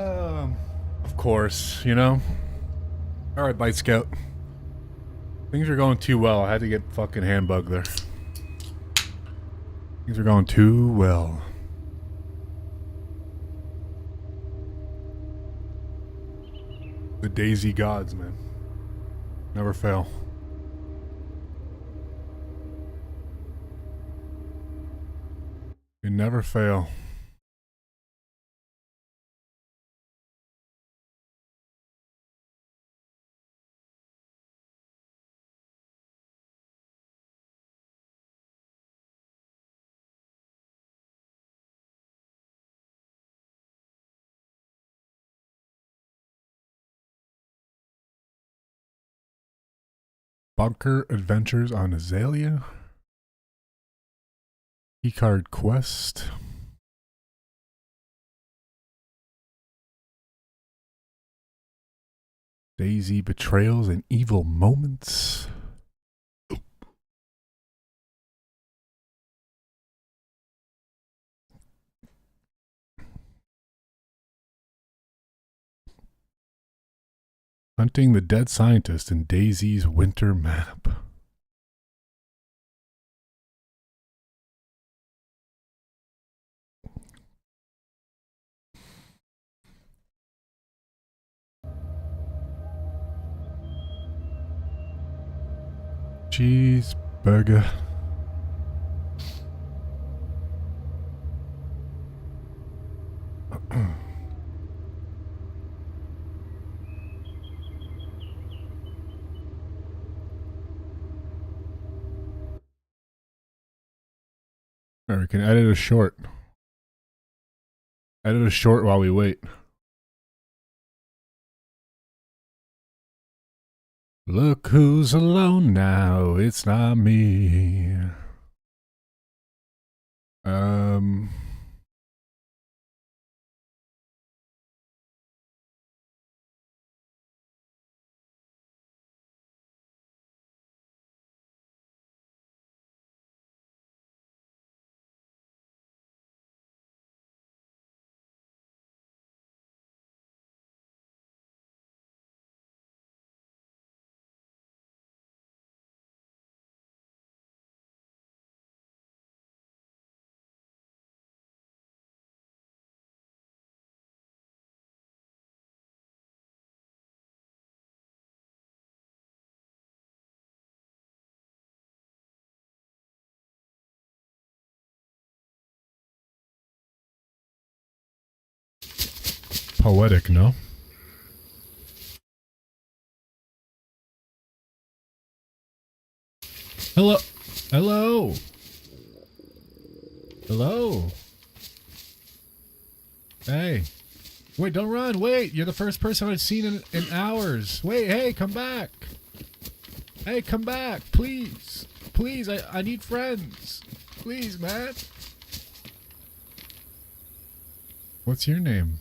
Of course, you know. All right, Bite Scout. Things are going too well. I had to get fucking handbug there. Things are going too well. The Daisy gods, man. Never fail. They never fail. Bunker Adventures on Azalea. Keycard Quest. Daisy Betrayals and Evil Moments. Hunting the Dead Scientist in Daisy's Winter Map. Cheeseburger. Or we can edit a short. Edit a short while we wait. Look who's alone now. It's not me. Poetic, no? Hello? Hello? Hello? Hey. Wait, don't run. Wait, you're the first person I've seen in hours. Wait, hey, come back. Hey, come back, please. Please, I need friends. Please, man. What's your name?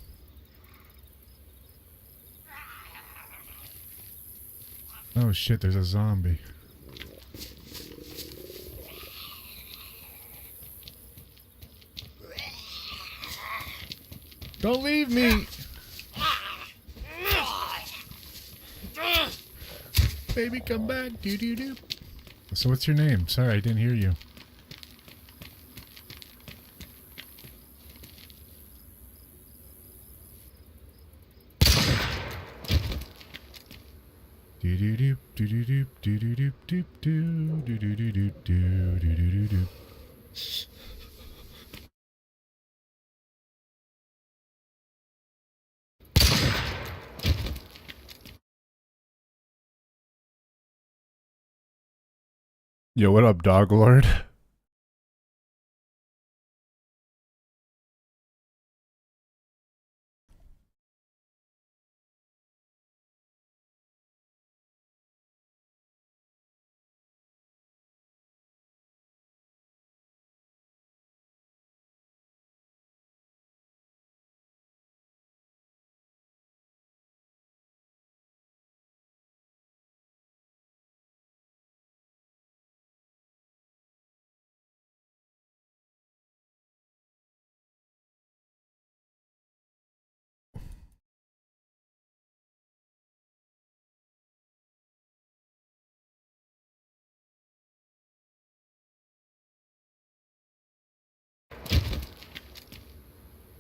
Oh shit, there's a zombie. Don't leave me! Baby, come back. Do do do. So what's your name? Sorry, I didn't hear you. Do do do do do do do do do do do do do do do do do do. Yo, what up, Dog Lord?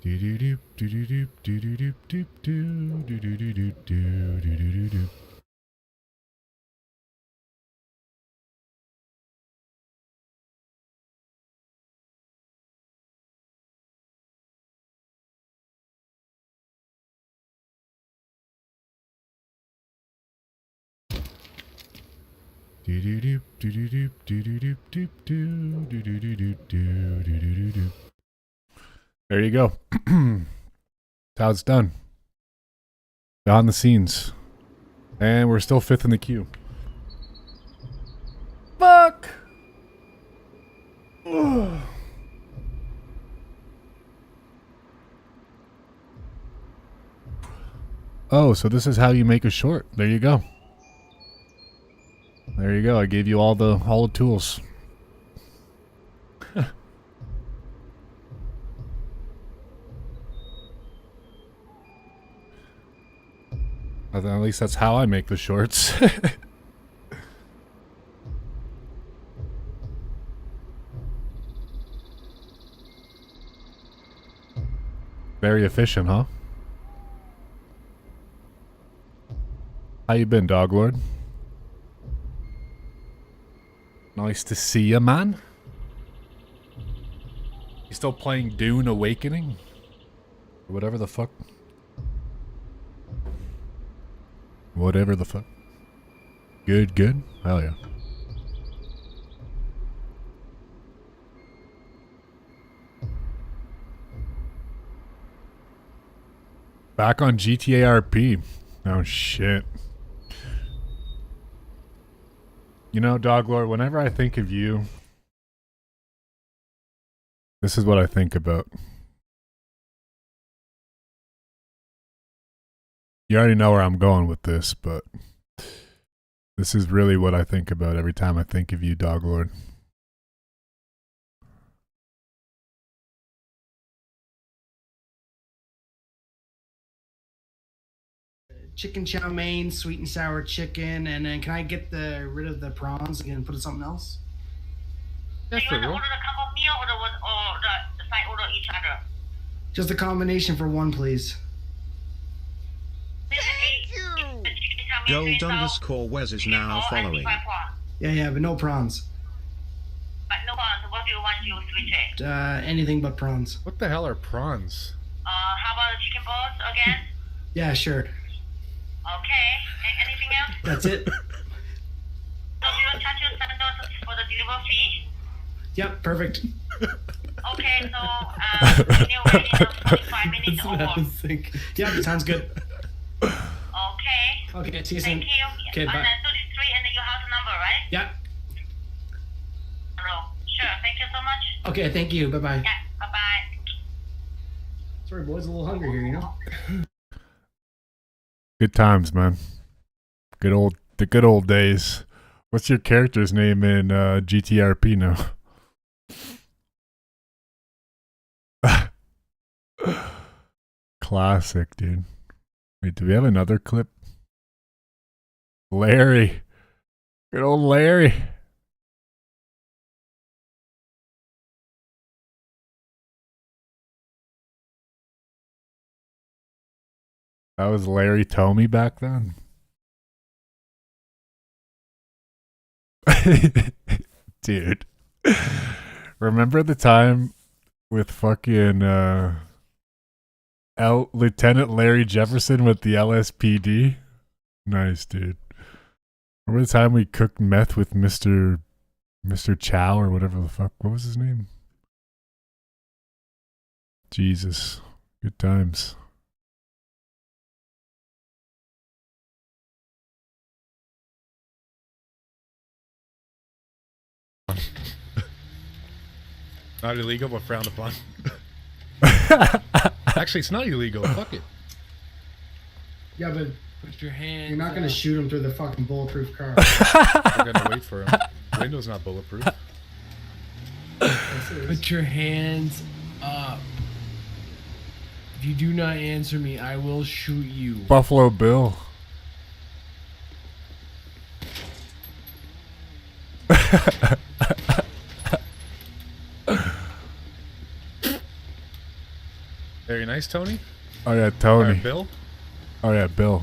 Do-do-do, do-do-do, do-do-do, do-do-do, do-do-do, do-do-do. Do-do-do, do-do-do, do-do-do, do-do-do, do-do-do, do-do-do. There you go. That's how it's done. Behind the scenes. And we're still 5th in the queue. Fuck! Oh, so this is how you make a short. There you go. There you go. I gave you all the tools. At least that's how I make the shorts. Very efficient, huh? How you been, Dog Lord? Nice to see you, man. You still playing Dune Awakening? Or whatever the fuck. Whatever the fuck. Good, good. Hell yeah. Back on GTA RP. Oh shit. You know, Dog Lord, whenever I think of you, this is what I think about. You already know where I'm going with this, but this is really what I think about every time I think of you, Dog Lord. Chicken chow mein, sweet and sour chicken, and then can I get rid of the prawns and put in something else? That's So you for want to real. order the combo meal or the side order each other? Just a combination for one, please. Thank you. Gold_Wes is now following. Yeah, but no prawns. But no prawns. What do you want to switch it? Anything but prawns. What the hell are prawns? How about the chicken balls again? Yeah, sure. Okay. Anything else? That's it. So we will charge you $7 for the delivery fee. Yep, perfect. Okay, so when you're ready in 45 minutes or more. Yep, sounds good. Okay. Okay, see you soon. Thank you. Okay, bye. And then 33 and then your house number, right? Yep. Hello. Sure. Thank you so much. Okay, thank you. Bye-bye. Yeah. Bye-bye. Sorry, boys, a little hungry here, you know? Good times, man. The good old days. What's your character's name in GTRP now? Classic, dude. Wait, do we have another clip? Larry. Good old Larry. That was Larry Tomey back then. Dude. Remember the time with fucking Lieutenant Larry Jefferson with the LSPD? Nice, dude. Remember the time we cooked meth with Mr. Chow or whatever the fuck? What was his name? Jesus. Good times. Not illegal, but frowned upon. Actually, it's not illegal. Fuck it. Yeah, but Put your hands. you're not gonna shoot him through the fucking bulletproof car. We're gonna wait for him. Window's not bulletproof. Put your hands up. If you do not answer me, I will shoot you. Buffalo Bill. There nice, Tony? Oh yeah, Or Tony. Bill? Oh yeah, Bill.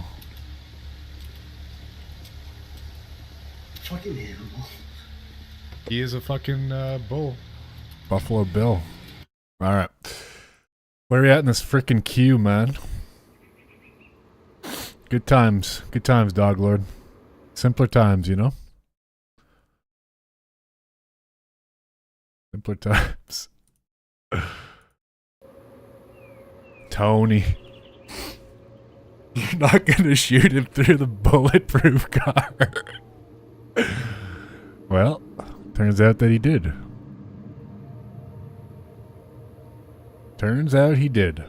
Fucking animal. He is a fucking bull. Buffalo Bill. All right. Where are we at in this freaking queue, man? Good times. Good times, Dog Lord. Simpler times, you know? Simpler times. Tony. You're not gonna shoot him through the bulletproof car. Well, turns out that he did. Turns out he did.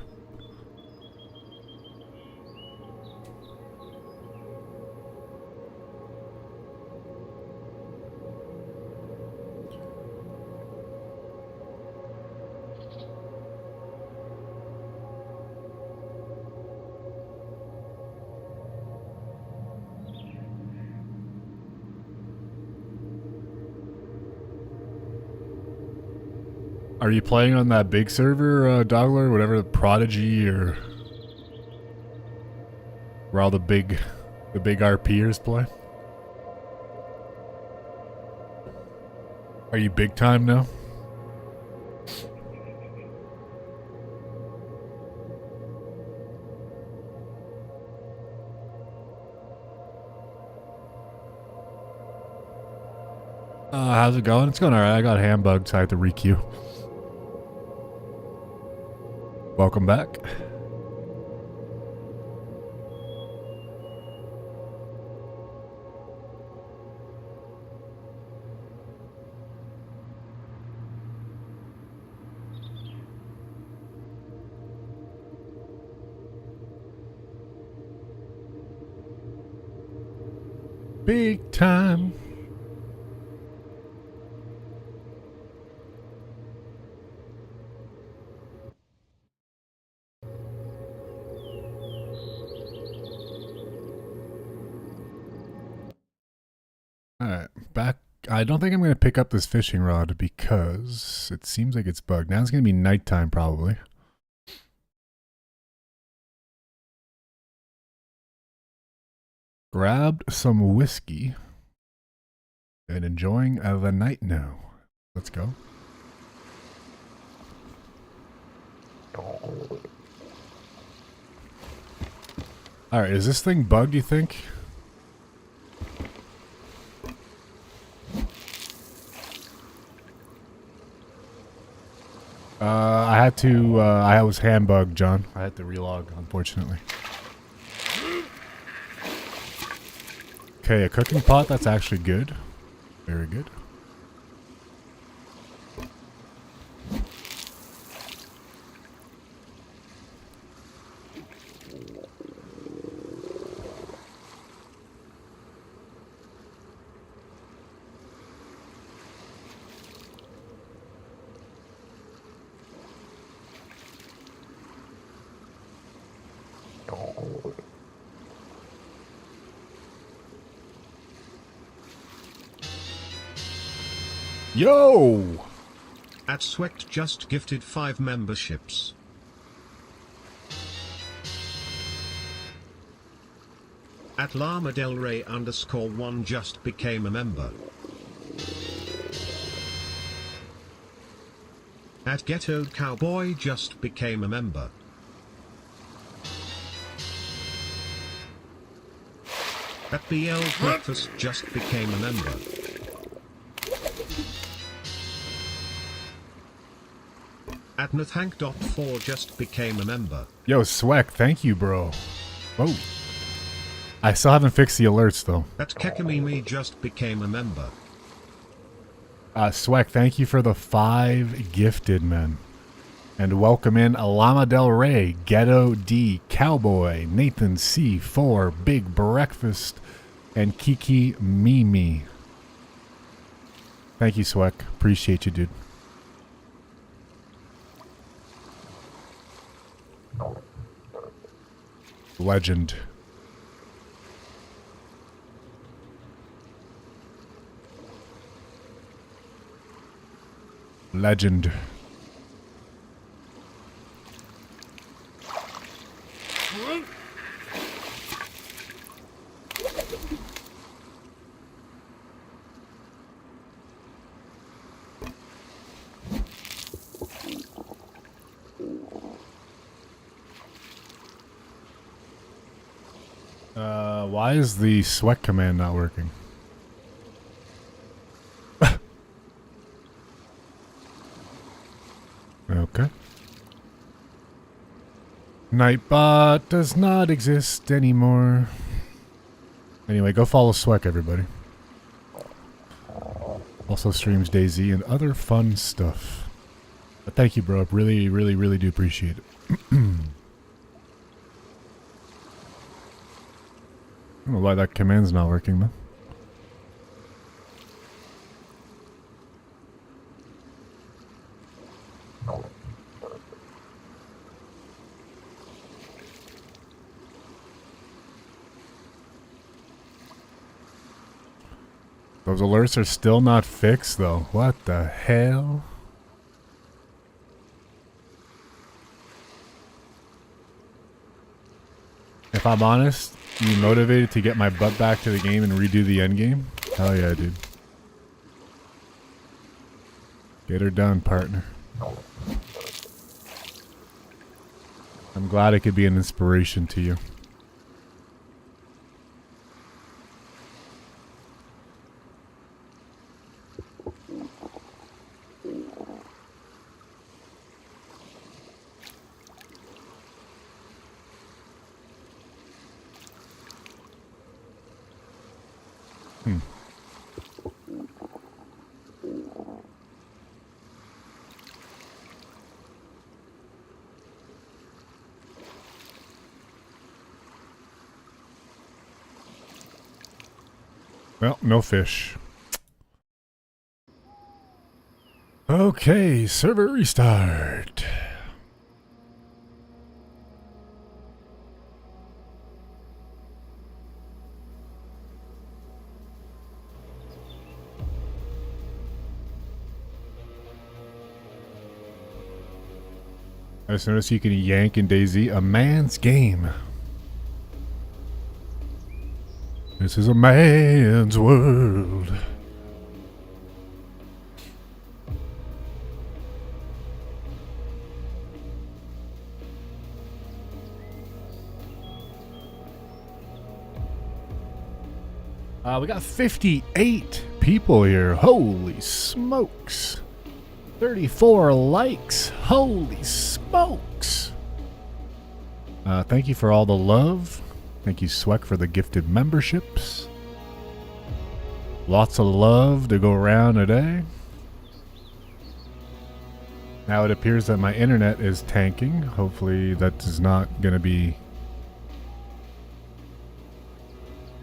Are you playing on that big server, Dogler, whatever, the Prodigy, or where all the big RPers play? Are you big time now? How's it going? It's going alright. I got handbugged, so I had to requeue. Welcome back. Big time. Alright, back. I don't think I'm going to pick up this fishing rod because it seems like it's bugged. Now it's going to be nighttime probably. Grabbed some whiskey and enjoying the night now. Let's go. Alright, is this thing bugged, you think? I was handbugged, John. I had to relog, unfortunately. Okay, a cooking pot, that's actually good. Very good. Yo! At Sweat just gifted 5 memberships. At Llama Del Rey _1 just became a member. At Ghetto Cowboy just became a member. At BL Breakfast just became a member. At Nathank.4 just became a member. Yo, Sweck, thank you, bro. Whoa. I still haven't fixed the alerts, though. At Kekamimi just became a member. Sweck, thank you for the 5 gifted men. And welcome in Llama Del Rey, Ghetto D, Cowboy, Nathan C4, Big Breakfast, and Kiki Mimi. Thank you, Sweck. Appreciate you, dude. Legend. Legend. Why is the sweat command not working? Okay. Nightbot does not exist anymore. Anyway, go follow Sweck, everybody. Also streams Dayz and other fun stuff. But thank you, bro. I really, really, really do appreciate it. I don't know why that command's not working, though. Those alerts are still not fixed, though. What the hell? If I'm honest, you motivated to get my butt back to the game and redo the endgame? Hell yeah, dude. Get her done, partner. I'm glad it could be an inspiration to you. Well, no fish. Okay, server restart. I just noticed you can yank in Dayz a man's game. This is a man's world. We got 58 people here. Holy smokes. 34 likes. Holy smokes. Thank you for all the love. Thank you, Sweck, for the gifted memberships. Lots of love to go around today. Now it appears that my internet is tanking. Hopefully that is not going to be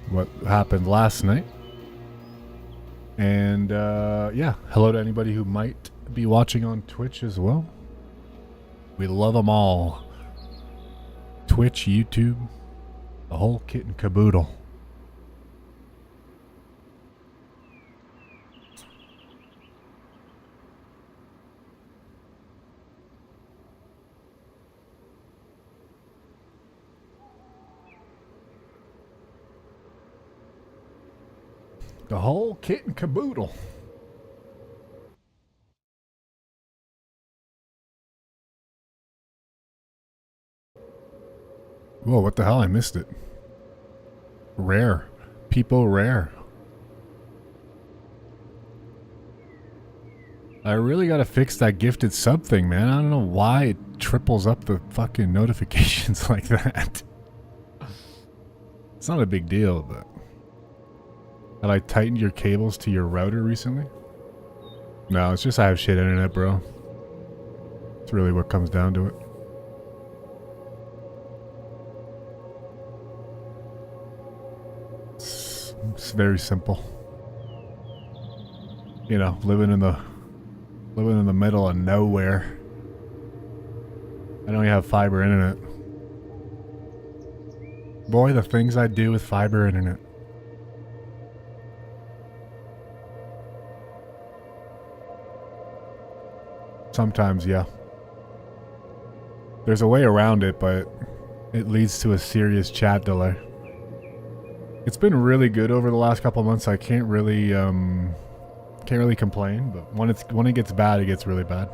what happened last night. And yeah, hello to anybody who might be watching on Twitch as well. We love them all. Twitch, YouTube, the whole kit and caboodle. The whole kit and caboodle. Whoa, what the hell? I missed it. Rare. People rare. I really gotta fix that gifted sub thing, man. I don't know why it triples up the fucking notifications like that. It's not a big deal, but... Have I tightened your cables to your router recently? No, it's just I have shit internet, bro. It's really what comes down to it. It's very simple. You know, living in the middle of nowhere. I don't even have fiber internet. Boy, the things I do with fiber internet. Sometimes, yeah. There's a way around it, but it leads to a serious chat delay. It's been really good over the last couple months. I can't really complain, but when it gets bad, it gets really bad.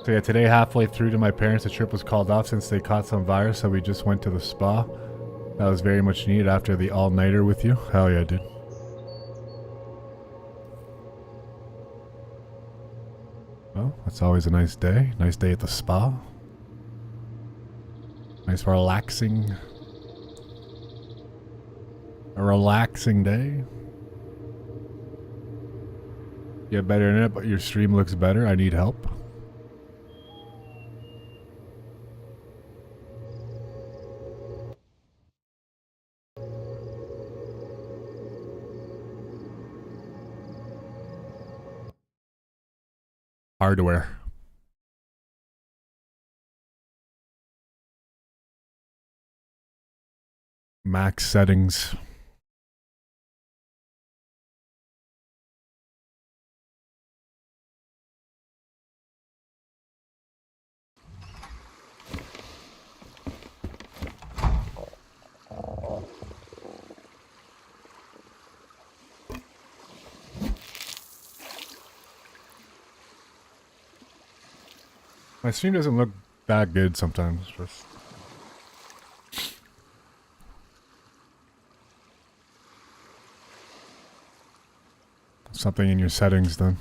So yeah, today halfway through to my parents, the trip was called off since they caught some virus, so we just went to the spa. That was very much needed after the all-nighter with you. Hell yeah, dude. Well, that's always a nice day. Nice day at the spa. Nice relaxing... A relaxing day. You have better internet, but your stream looks better. I need help. Hardware. Max settings. My stream doesn't look that good sometimes. Just something in your settings then.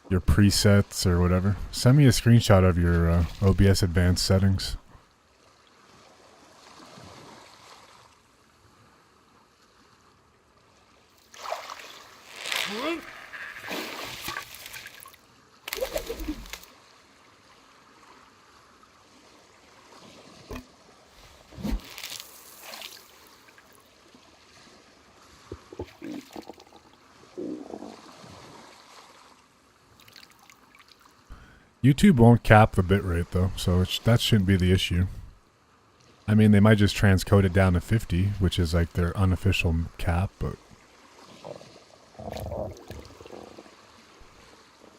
Your presets or whatever. Send me a screenshot of your OBS advanced settings. YouTube won't cap the bitrate though, so that shouldn't be the issue. I mean, they might just transcode it down to 50, which is like their unofficial cap, but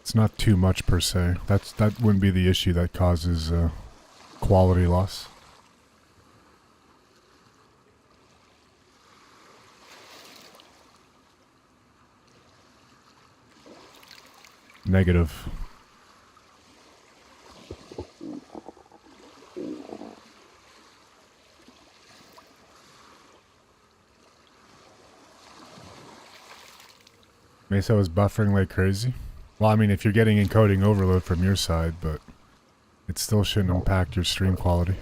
it's not too much per se. That wouldn't be the issue that causes quality loss. Negative. Mesa was buffering like crazy. Well, I mean, if you're getting encoding overload from your side, but it still shouldn't impact your stream quality.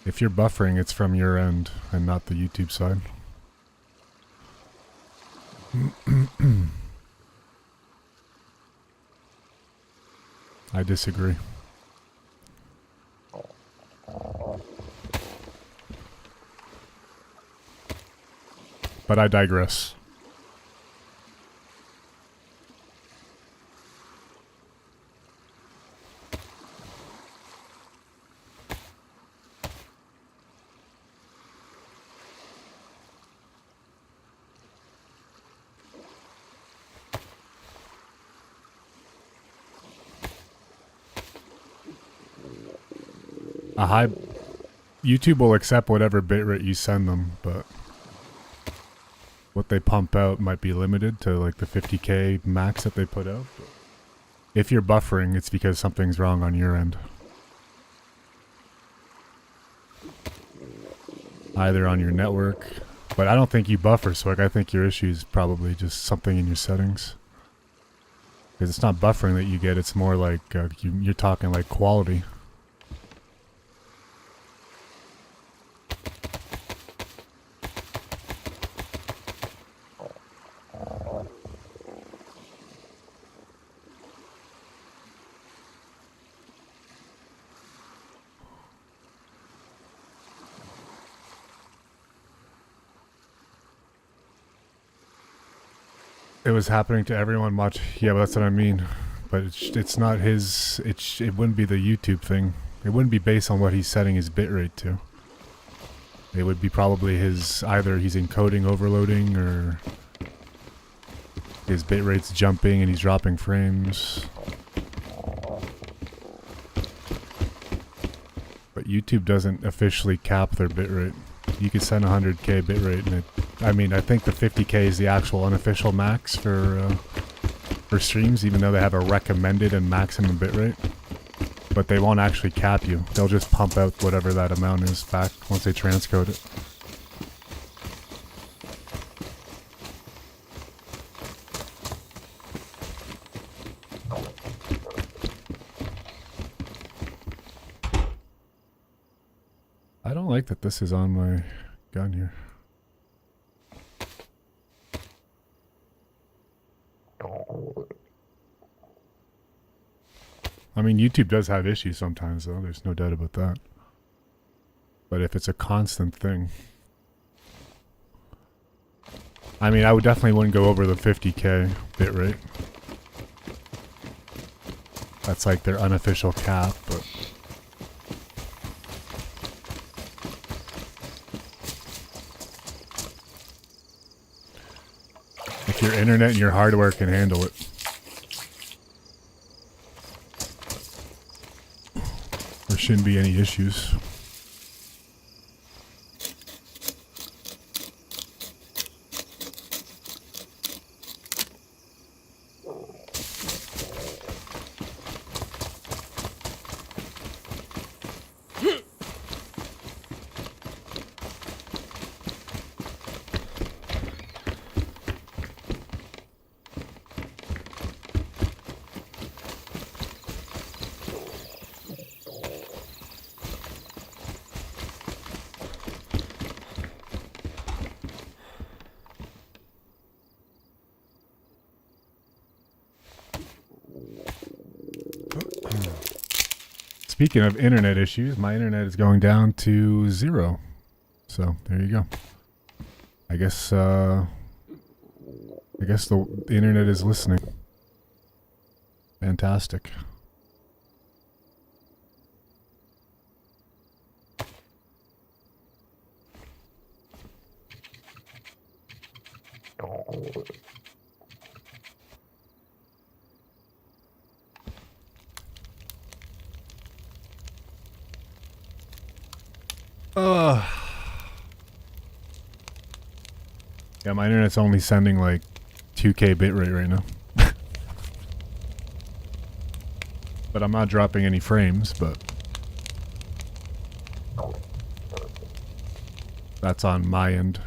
If you're buffering, it's from your end and not the YouTube side. I disagree. But I digress. A high... YouTube will accept whatever bitrate you send them, but what they pump out might be limited to like the 50k max that they put out. But if you're buffering, it's because something's wrong on your end. Either on your network, but I don't think you buffer, so like I think your issue is probably just something in your settings. Because it's not buffering that you get, it's more like you're talking like quality. It was happening to everyone watch. Yeah, but that's what I mean. But it's not his. It wouldn't be the YouTube thing. It wouldn't be based on what he's setting his bitrate to. It would be probably his, either he's encoding overloading or his bitrate's jumping and he's dropping frames. But YouTube doesn't officially cap their bitrate. You could send 100k bitrate, and I think the 50k is the actual unofficial max for streams, even though they have a recommended and maximum bitrate. But they won't actually cap you. They'll just pump out whatever that amount is back once they transcode it. I don't like that this is on my gun here. I mean, YouTube does have issues sometimes, though. There's no doubt about that. But if it's a constant thing... I mean, I would definitely wouldn't go over the 50k bitrate. That's like their unofficial cap, but... if your internet and your hardware can handle it. There shouldn't be any issues. Speaking of internet issues, my internet is going down to 0. So there you go. I guess the internet is listening. Fantastic. Yeah, my internet's only sending like 2k bitrate right now. But I'm not dropping any frames, but that's on my end.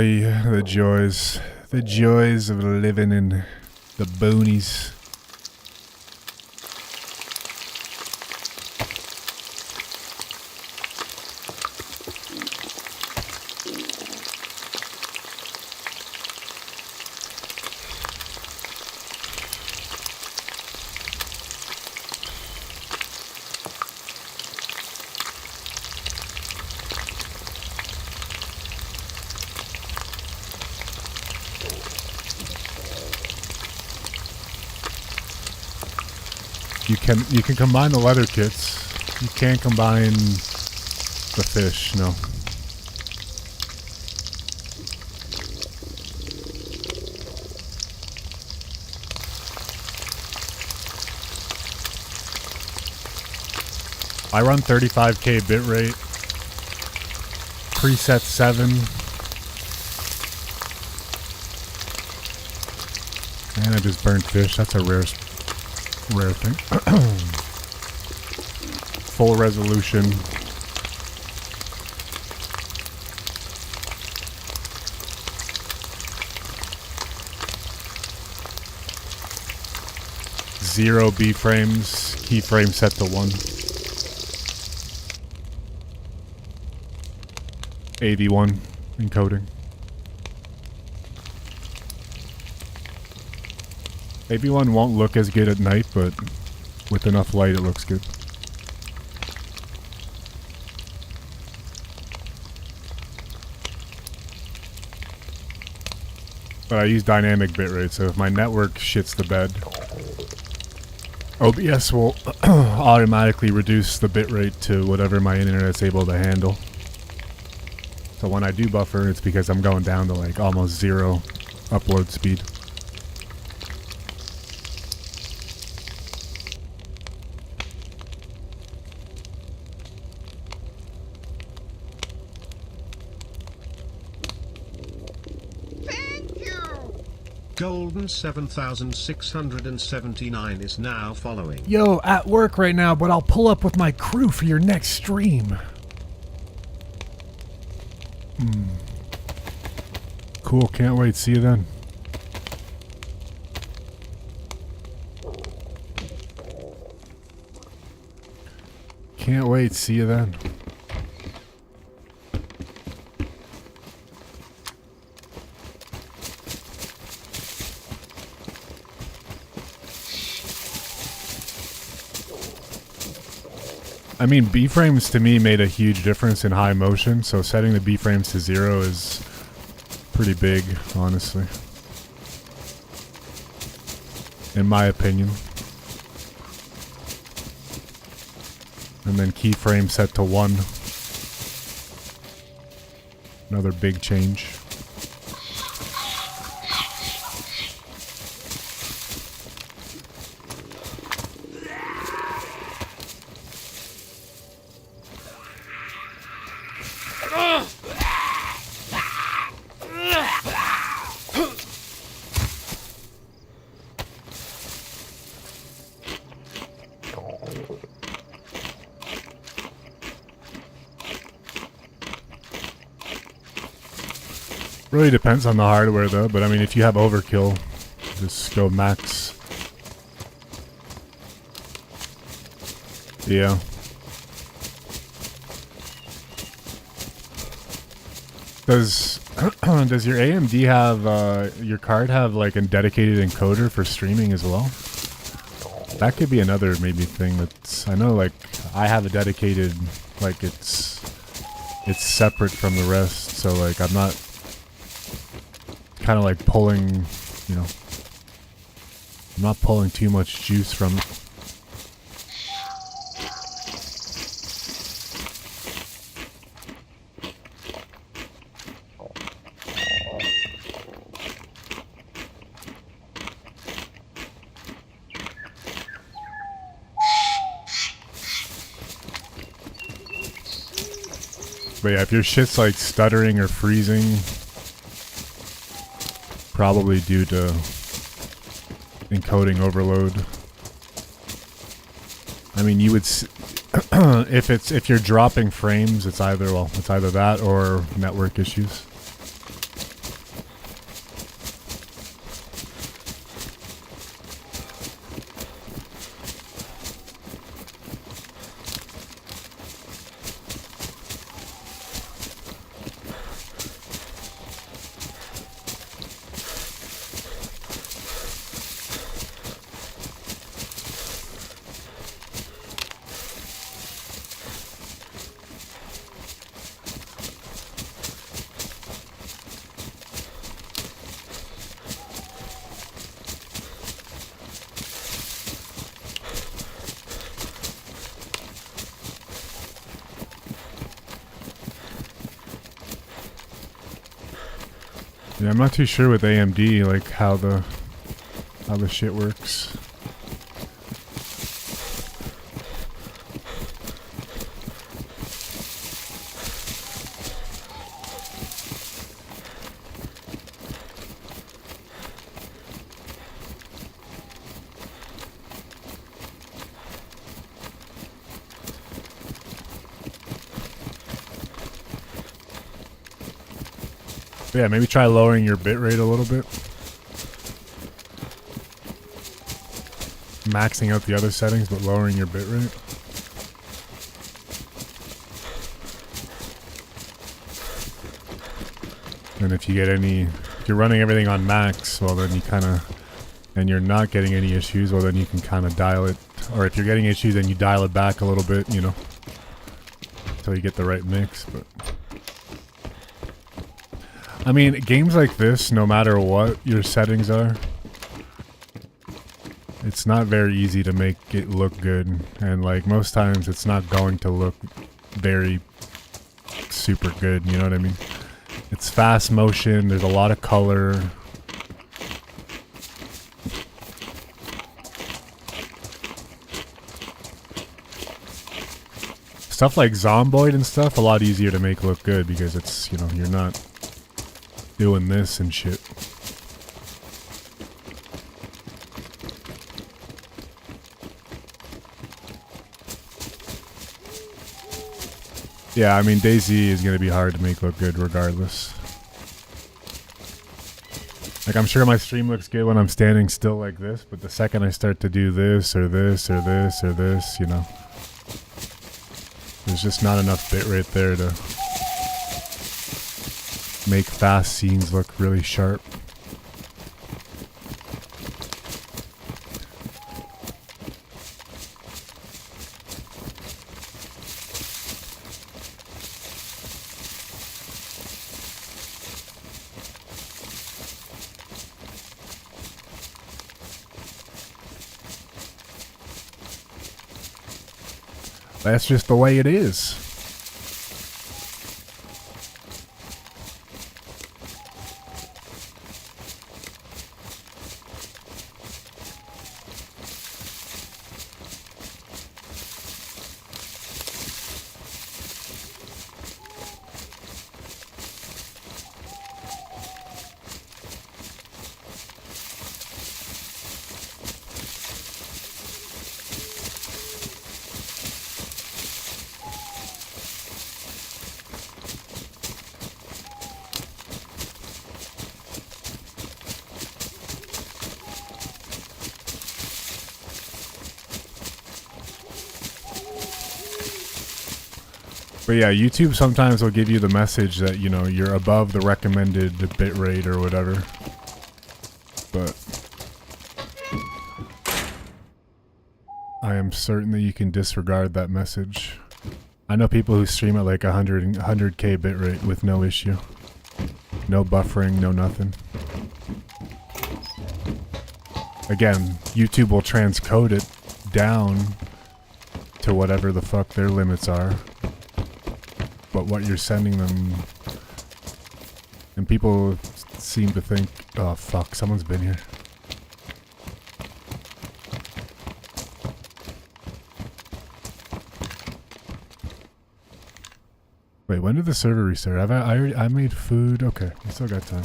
Yeah, the joys of living in the boonies. You can combine the leather kits. You can't combine the fish, no. I run 35k bitrate, preset 7, and I just burnt fish. That's a rare thing. Full resolution. Zero B frames, keyframe set to 1. AV1 encoding. AV1 won't look as good at night, but with enough light it looks good. But I use dynamic bitrate, so if my network shits the bed, OBS will automatically reduce the bitrate to whatever my internet's able to handle. So when I do buffer, it's because I'm going down to like almost 0 upload speed. Golden 7679 is now following. Yo, at work right now, but I'll pull up with my crew for your next stream. Cool, can't wait. See you then. Can't wait. See you then. I mean, B-frames to me made a huge difference in high motion, so setting the B-frames to 0 is pretty big, honestly. In my opinion. And then keyframe set to 1. Another big change. Really depends on the hardware though, but I mean if you have overkill, just go max. Yeah. Does does your AMD have your card have like a dedicated encoder for streaming as well? That could be another maybe thing that's, I know like I have a dedicated, like it's separate from the rest, so like I'm not kind of like pulling, you know, I'm not pulling too much juice from it. But yeah, if your shit's like stuttering or freezing, probably due to encoding overload. I mean, you would if you're dropping frames, it's either that or network issues. Yeah, I'm not too sure with AMD, like how the shit works. Yeah, maybe try lowering your bitrate a little bit. Maxing out the other settings, but lowering your bitrate. And if you get if you're running everything on max, well then you and you're not getting any issues, well then you can kind of dial it. Or if you're getting issues, then you dial it back a little bit, you know, until you get the right mix, but... I mean, games like this, no matter what your settings are, it's not very easy to make it look good, and like most times it's not going to look very super good, you know what I mean? It's fast motion, there's a lot of color. Stuff like Zomboid and stuff, a lot easier to make look good because it's, you know, you're not doing this and shit. Yeah, I mean, Dayz is going to be hard to make look good regardless. Like, I'm sure my stream looks good when I'm standing still like this, but the second I start to do this, or this, or this, or this, you know, there's just not enough bitrate there to make fast scenes look really sharp. That's just the way it is. But yeah, YouTube sometimes will give you the message that, you know, you're above the recommended bitrate or whatever. But I am certain that you can disregard that message. I know people who stream at like 100k bitrate with no issue. No buffering, no nothing. Again, YouTube will transcode it down to whatever the fuck their limits are. But what you're sending them, and people seem to think, oh fuck, someone's been here. Wait, when did the server restart? I made food. Okay, we still got time.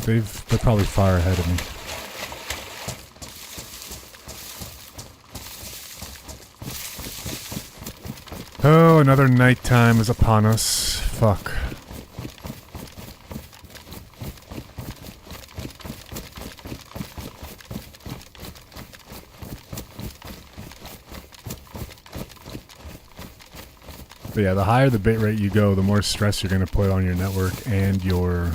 They're probably far ahead of me. Oh, another nighttime is upon us. Fuck. But yeah, the higher the bitrate you go, the more stress you're going to put on your network and your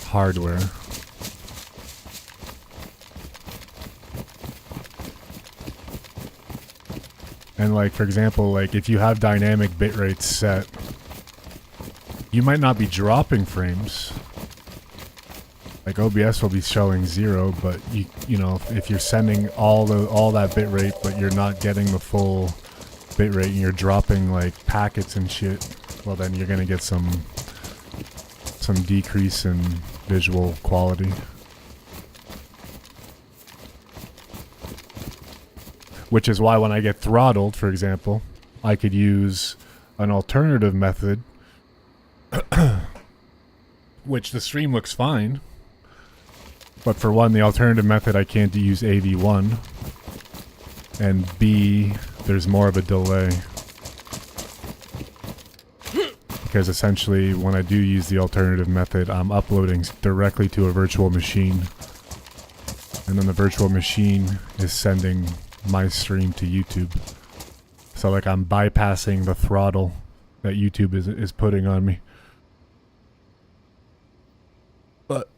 hardware. And like, for example, like if you have dynamic bitrate set, you might not be dropping frames. Like OBS will be showing 0, but you know, if you're sending all that bitrate, but you're not getting the full bitrate and you're dropping like packets and shit, well then you're gonna get some decrease in visual quality. Which is why when I get throttled, for example, I could use an alternative method, which the stream looks fine, but for one, the alternative method I can't use AV1, and B, there's more of a delay. Because essentially, when I do use the alternative method, I'm uploading directly to a virtual machine. And then the virtual machine is sending my stream to YouTube. So like I'm bypassing the throttle that YouTube is putting on me. But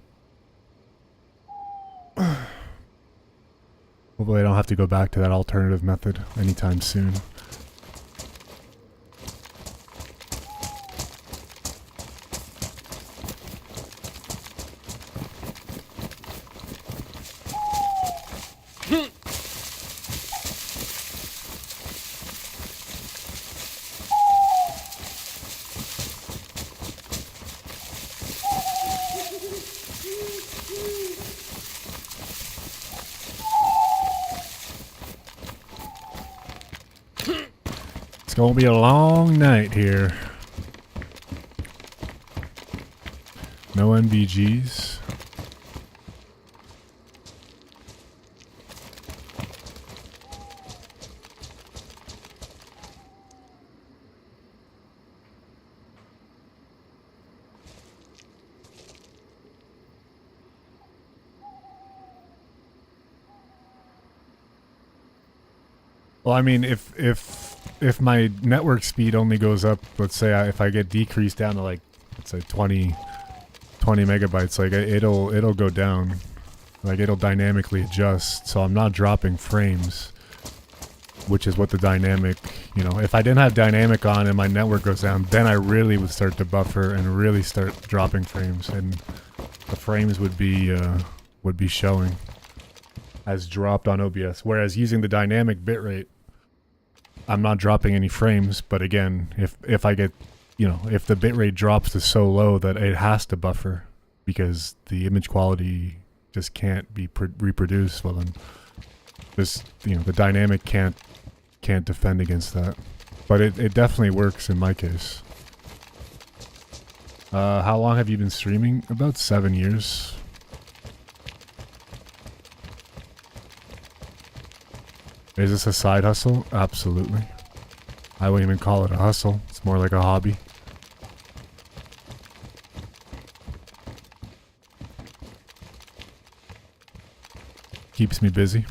Hopefully I don't have to go back to that alternative method anytime soon. It's gonna be a long night here. No NVGs. Well, I mean, if my network speed only goes up, let's say if I get decreased down to like, let's say 20 megabytes, like it'll go down, like it'll dynamically adjust. So I'm not dropping frames, which is what the dynamic, you know, if I didn't have dynamic on and my network goes down, then I really would start to buffer and really start dropping frames, and the frames would be showing as dropped on OBS. Whereas using the dynamic bitrate, I'm not dropping any frames, but again, if I get, you know, if the bitrate drops to so low that it has to buffer because the image quality just can't be reproduced, well then, just, you know, the dynamic can't defend against that. But it definitely works in my case. How long have you been streaming? About 7 years. Is this a side hustle? Absolutely. I wouldn't even call it a hustle. It's more like a hobby. Keeps me busy.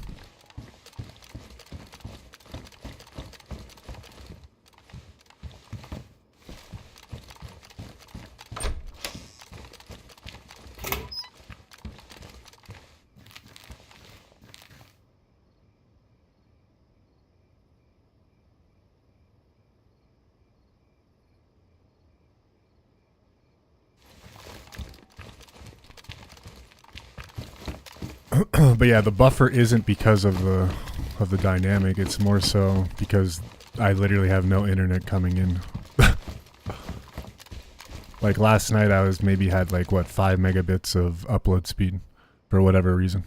But yeah, the buffer isn't because of the dynamic. It's more so because I literally have no internet coming in. Like last night, I was maybe had like what 5 megabits of upload speed for whatever reason.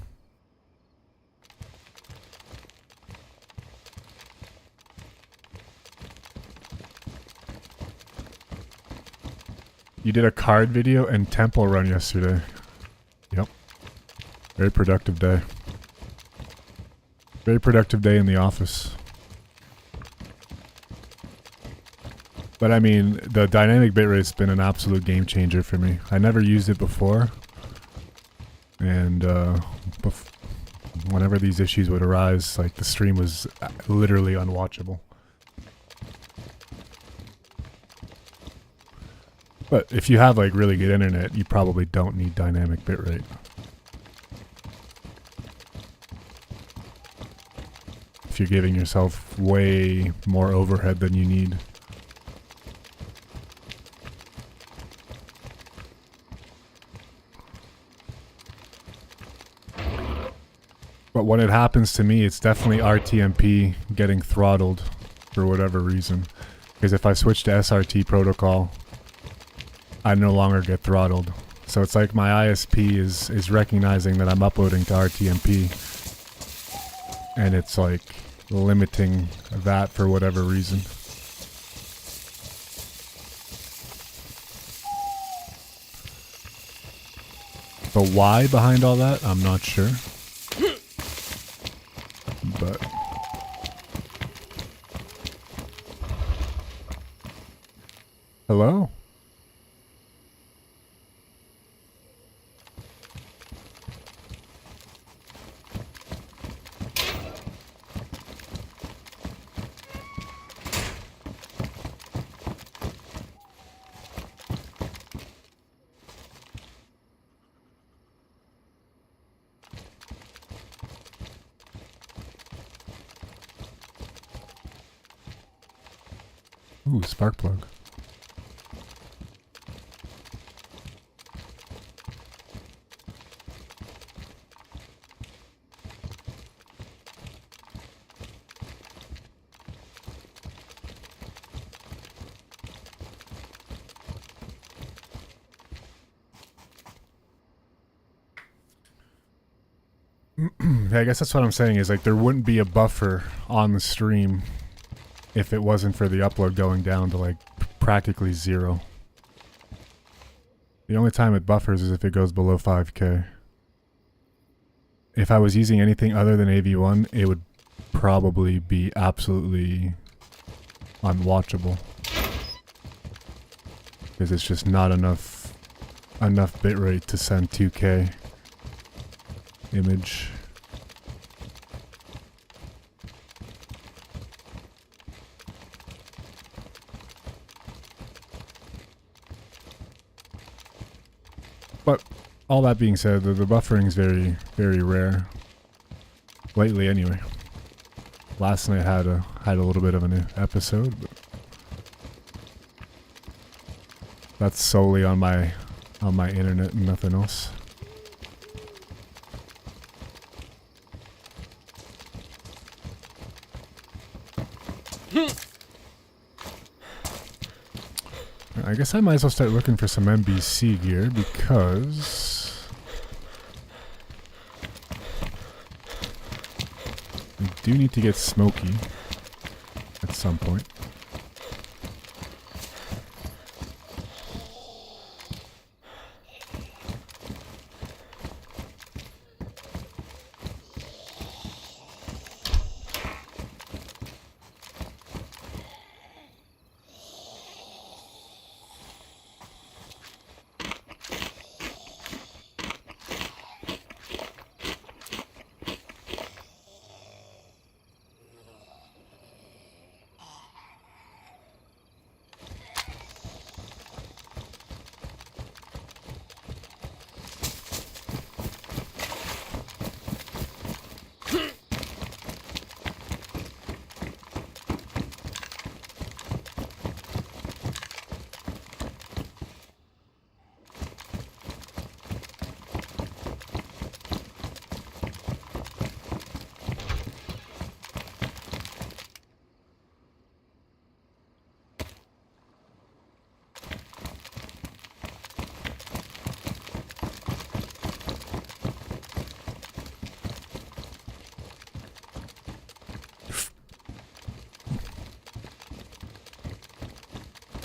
You did a card video and temple run yesterday. Yep. Very productive day. Very productive day in the office. But I mean, the dynamic bitrate's been an absolute game changer for me. I never used it before. And whenever these issues would arise, like the stream was literally unwatchable. But if you have like really good internet, you probably don't need dynamic bitrate. If you're giving yourself way more overhead than you need. But when it happens to me, it's definitely RTMP getting throttled for whatever reason. Because if I switch to SRT protocol, I no longer get throttled. So it's like my ISP is recognizing that I'm uploading to RTMP. And it's like limiting that for whatever reason. The why behind all that, I'm not sure. But hello? Ooh, spark plug. I guess that's what I'm saying is like there wouldn't be a buffer on the stream if it wasn't for the upload going down to like practically 0. The only time it buffers is if it goes below 5K. If I was using anything other than AV1, it would probably be absolutely unwatchable. Because it's just not enough bitrate to send 2K image. But all that being said, the buffering is very, very rare. Lately, anyway. Last night had a little bit of an episode, but that's solely on my internet and nothing else. I guess I might as well start looking for some NBC gear because we do need to get smoky at some point.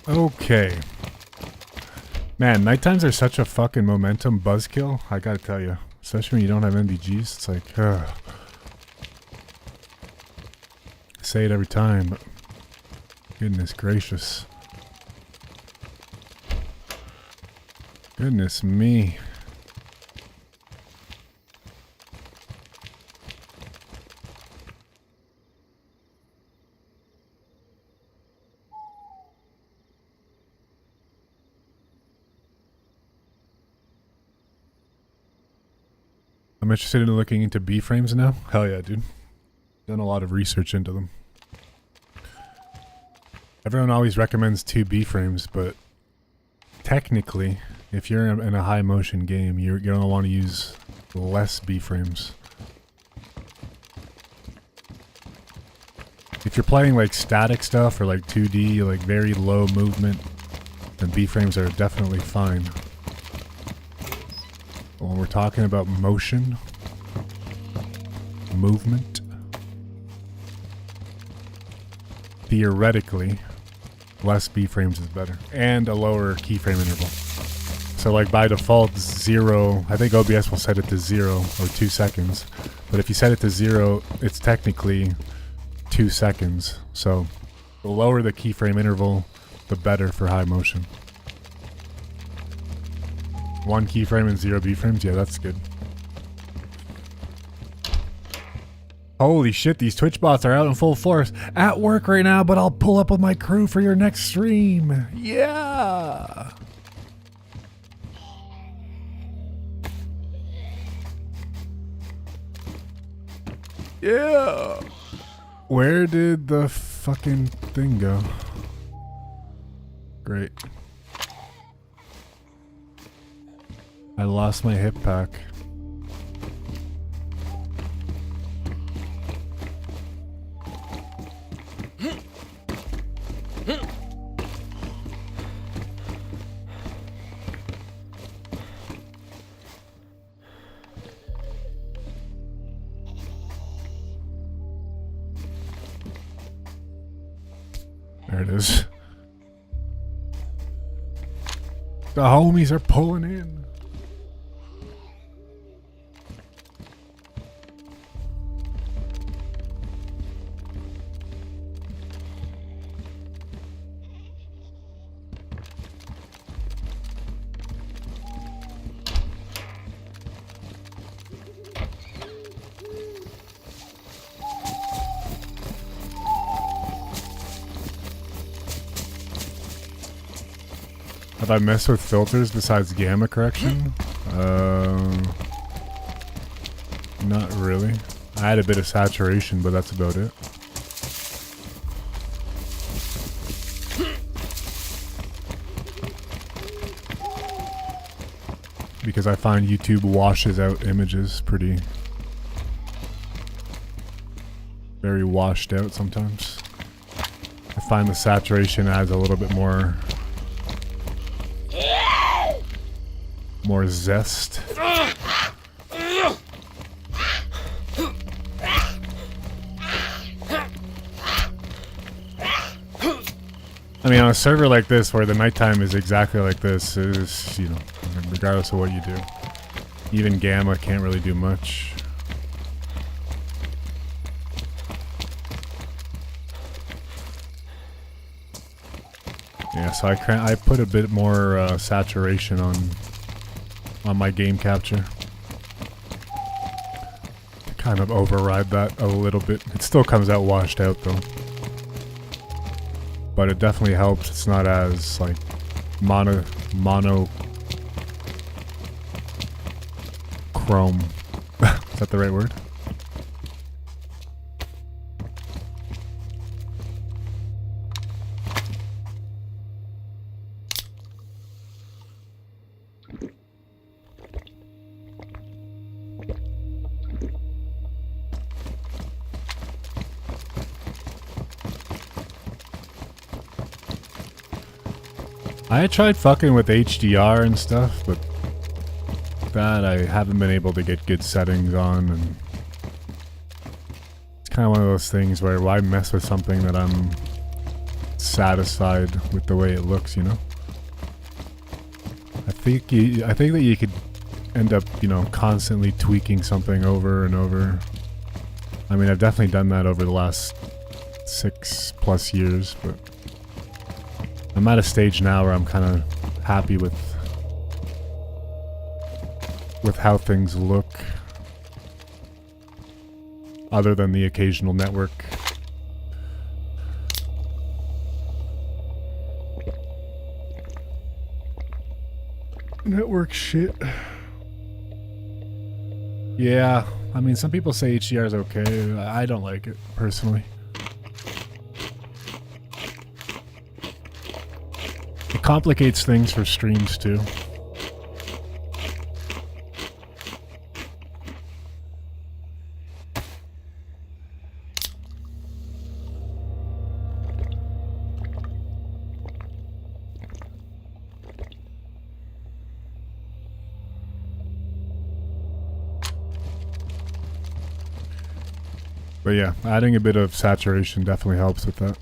Okay. Man, night times are such a fucking momentum buzzkill. I gotta tell you. Especially when you don't have NVGs. It's like, I say it every time, but goodness gracious. Goodness me. I'm interested in looking into B-frames now. Hell yeah, dude. Done a lot of research into them. Everyone always recommends 2 B-frames, but technically, if you're in a high motion game, you're gonna want to use less B-frames. If you're playing like static stuff or like 2D, like very low movement, then B-frames are definitely fine. When we're talking about motion, movement, theoretically, less B-frames is better. And a lower keyframe interval. So like by default, 0, I think OBS will set it to 0 or 2 seconds. But if you set it to 0, it's technically 2 seconds. So the lower the keyframe interval, the better for high motion. 1 keyframe and 0 B-frames? Yeah, that's good. Holy shit, these Twitch bots are out in full force. At work right now, but I'll pull up with my crew for your next stream. Yeah! Yeah! Where did the fucking thing go? Great. I lost my hip pack. There it is. The homies are pulling in. Have I messed with filters besides gamma correction? Not really. I had a bit of saturation, but that's about it. Because I find YouTube washes out images pretty... very washed out sometimes. I find the saturation adds a little bit more zest. I mean, on a server like this, where the nighttime is exactly like this, is, you know, regardless of what you do, even gamma can't really do much. Yeah, so I put a bit more saturation on my game capture to kind of override that a little bit. It still comes out washed out though, but it definitely helps. It's not as like monochrome. Is that the right word? I tried fucking with HDR and stuff, but that I haven't been able to get good settings on, and it's kind of one of those things where why mess with something that I'm satisfied with the way it looks, you know? I think that you could end up, you know, constantly tweaking something over and over. I mean, I've definitely done that over the last 6+ years, but I'm at a stage now where I'm kind of happy with how things look, other than the occasional network shit. Yeah, I mean, some people say HDR is okay. I don't like it personally. It complicates things for streams too. But yeah, adding a bit of saturation definitely helps with that.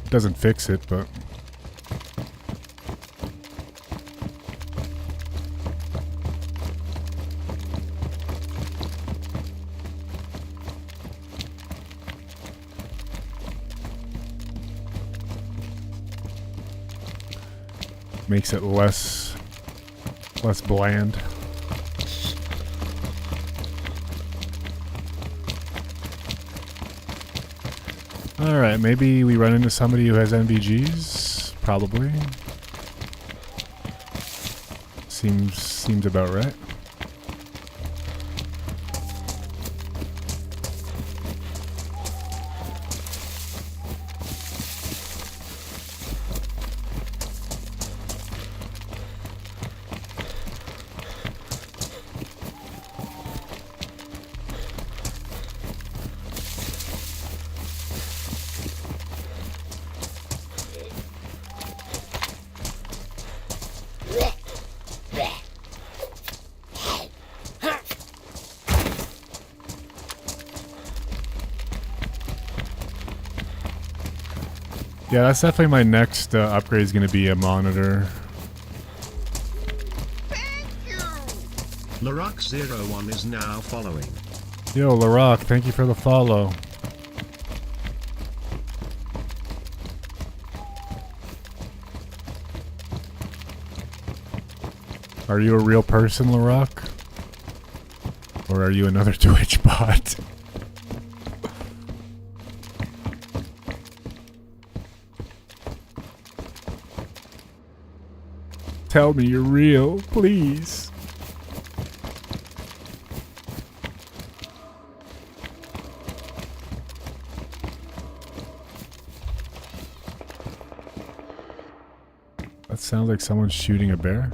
Doesn't fix it, but makes it less bland. Alright, maybe we run into somebody who has NVGs? Probably. Seems about right. Yeah, that's definitely my next upgrade is going to be a monitor. Larock01 is now following. Yo, Larock, thank you for the follow. Are you a real person, Larock? Or are you another Twitch bot? Tell me you're real, please. That sounds like someone's shooting a bear.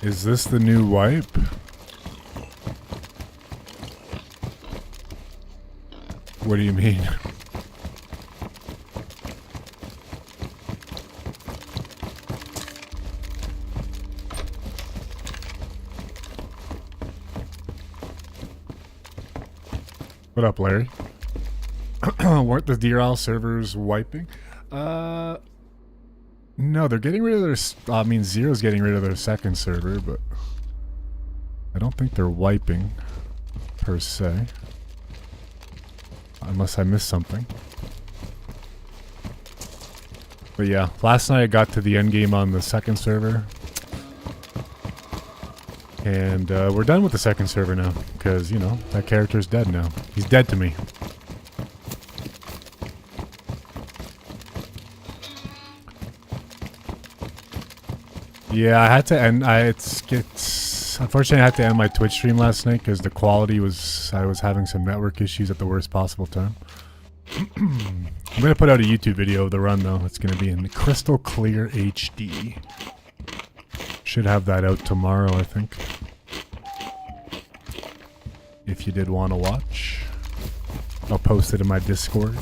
Is this the new wipe? What do you mean? What up, Larry? Weren't the DRL servers wiping? No, they're getting rid of their... I mean, Zero's getting rid of their second server, but... I don't think they're wiping, per se. Unless I missed something. But yeah, last night I got to the endgame on the second server. And we're done with the second server now. Because, you know, that character's dead now. He's dead to me. Yeah, I had to end. Unfortunately, I had to end my Twitch stream last night because the quality was. I was having some network issues at the worst possible time. I'm gonna put out a YouTube video of the run though. It's gonna be in crystal clear HD. Should have that out tomorrow, I think. If you did want to watch, I'll post it in my Discord.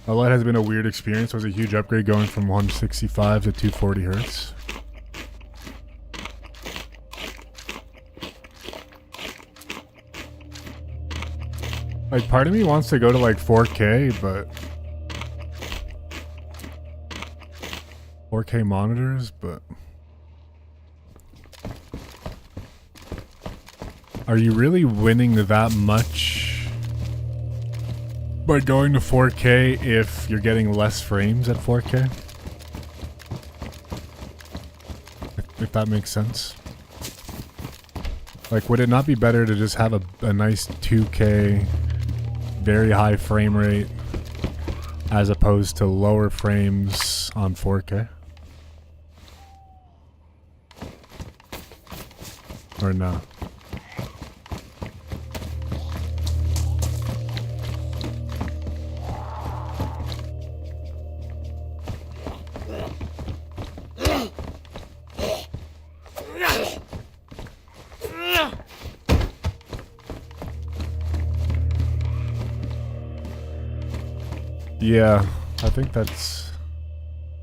Although it has been a weird experience, it was a huge upgrade going from 165 to 240 hertz. Like, part of me wants to go to like 4K, but 4K monitors, but are you really winning that much by going to 4K if you're getting less frames at 4K? If that makes sense. Like, would it not be better to just have a nice 2K, very high frame rate, as opposed to lower frames on 4K? Or no? Yeah, I think that's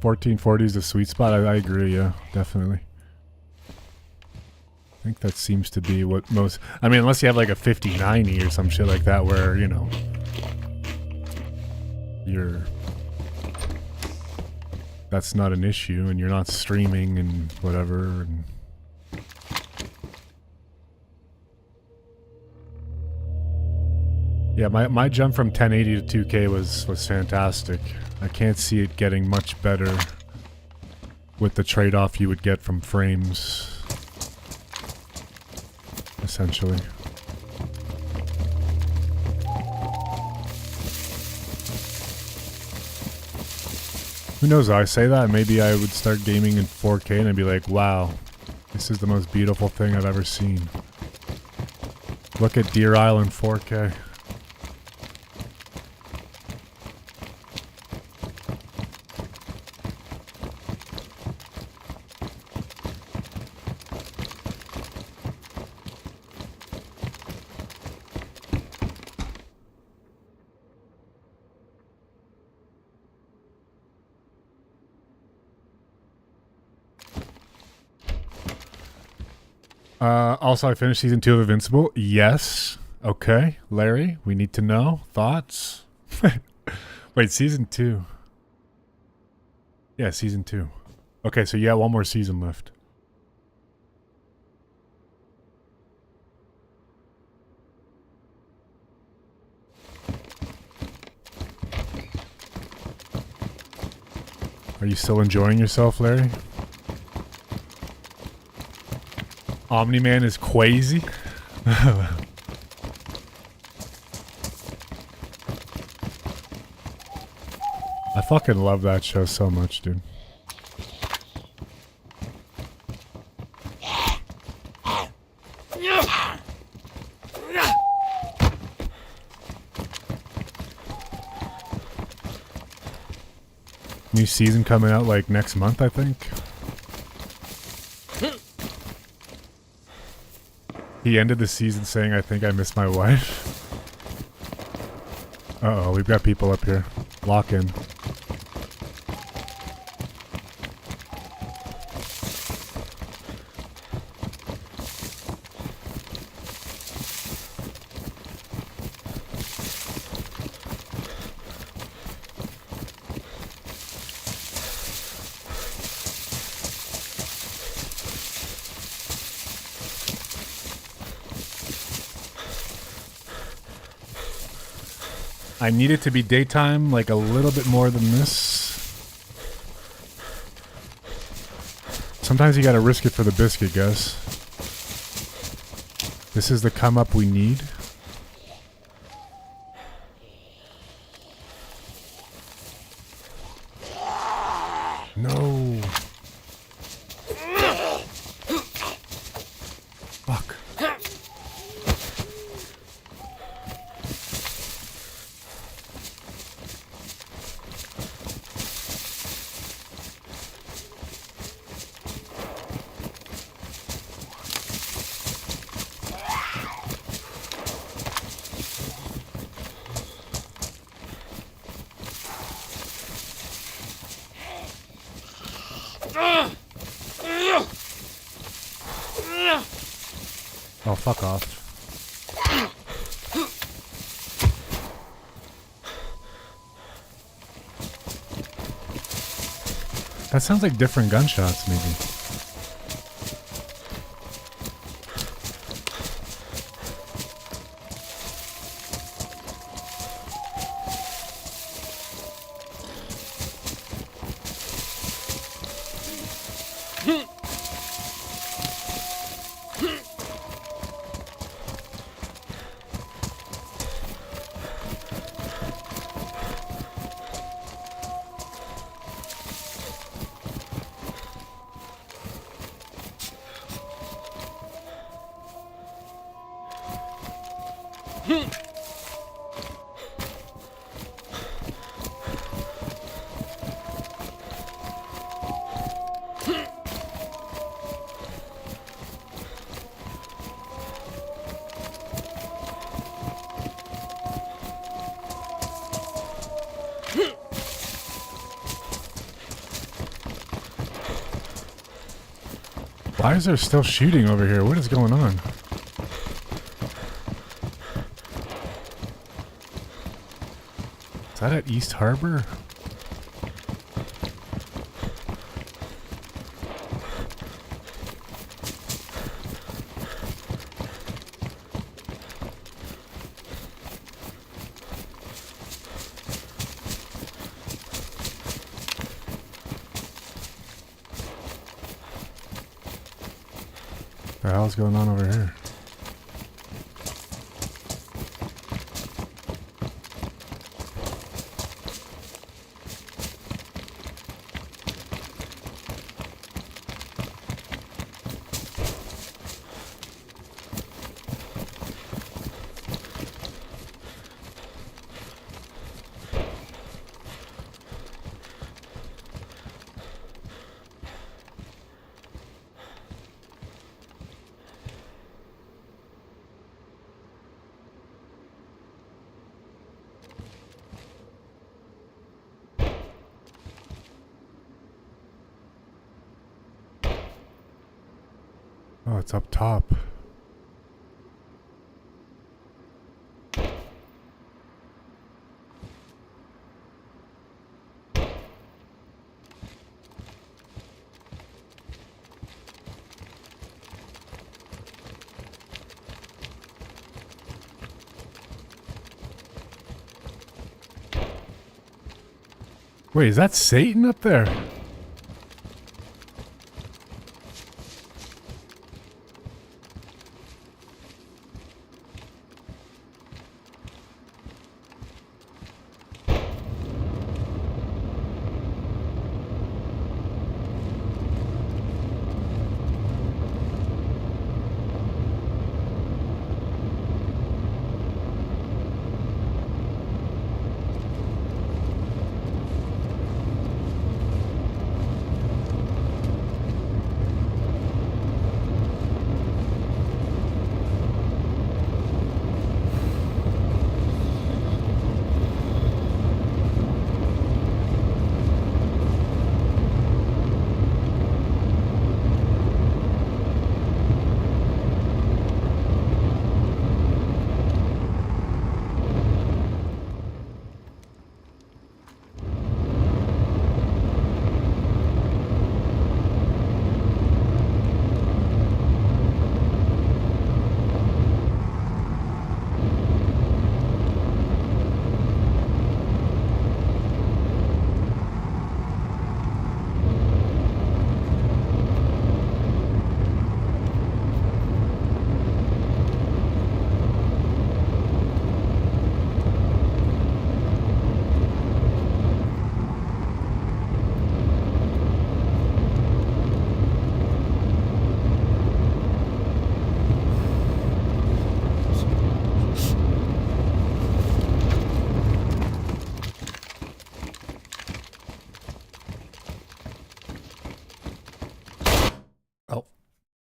1440 is the sweet spot. I agree, yeah, definitely. I think that seems to be what most... I mean, unless you have like a 5090 or some shit like that where, you know, that's not an issue and you're not streaming and whatever. And yeah, my jump from 1080 to 2K was fantastic. I can't see it getting much better with the trade-off you would get from frames, essentially. Who knows, I say that, maybe I would start gaming in 4K and I'd be like, wow, this is the most beautiful thing I've ever seen. Look at Deer Island 4K. Also, I finished season 2 of Invincible. Yes. Okay, Larry, we need to know. Thoughts? Wait, season 2. Yeah, season 2. Okay, so you got one more season left. Are you still enjoying yourself, Larry? Omni-Man is crazy. I fucking love that show so much, dude. New season coming out like next month, I think. He ended the season saying, I think I miss my wife. Uh-oh, we've got people up here. Lock in. I need it to be daytime, like a little bit more than this. Sometimes you gotta risk it for the biscuit, guys. This is the come up we need. No. Fuck. Oh, fuck off. That sounds like different gunshots, maybe. Why is there still shooting over here? What is going on? Is that at East Harbor? What the hell's going on over here? Oh, it's up top. Wait, is that Satan up there?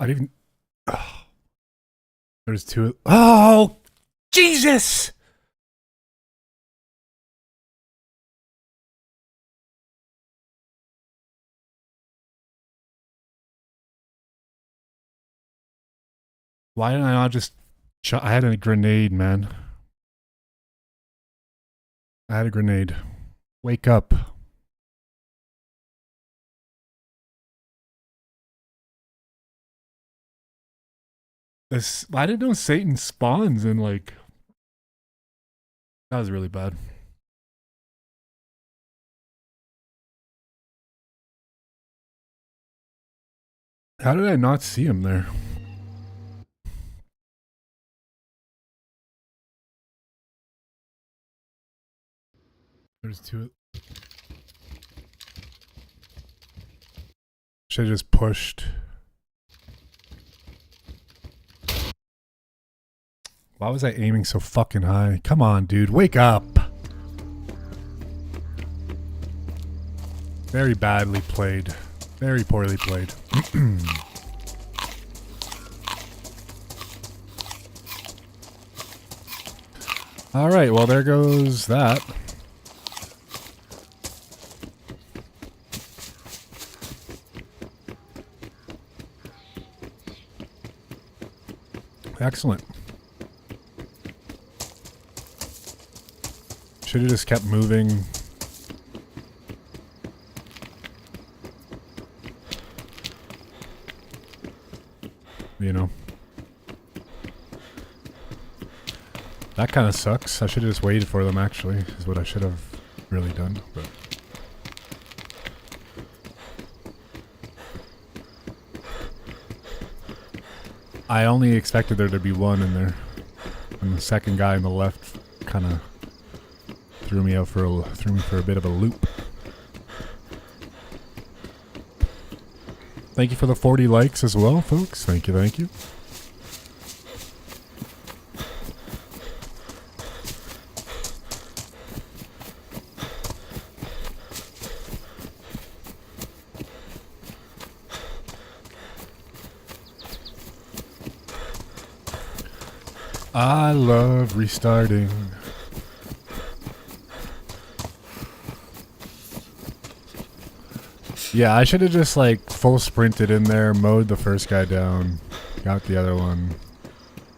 I didn't even... Oh. There's two... Oh! Jesus! Why didn't I not just... I had a grenade, man. I had a grenade. Wake up. This, I didn't know Satan spawns in, like... That was really bad. How did I not see him there? There's two... Should have just pushed. Why was I aiming so fucking high? Come on, dude. Wake up. Very badly played. Very poorly played. Alright, well there goes that. Excellent. Should have just kept moving. You know. That kind of sucks. I should have just waited for them, actually, is what I should have really done. But I only expected there to be one in there. And the second guy on the left kind of threw me for a bit of a loop. Thank you for the 40 likes as well, folks. Thank you, thank you. I love restarting. Yeah, I should have just like full sprinted in there, mowed the first guy down, Got the other one.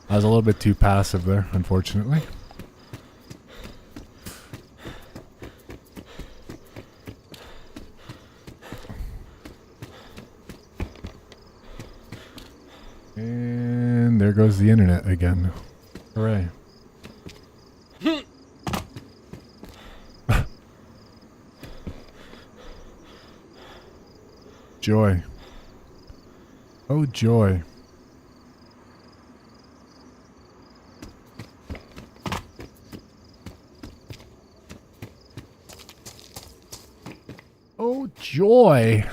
I was a little bit too passive there, unfortunately. And there goes the internet again. Hooray. Joy. Oh, joy. Oh, joy.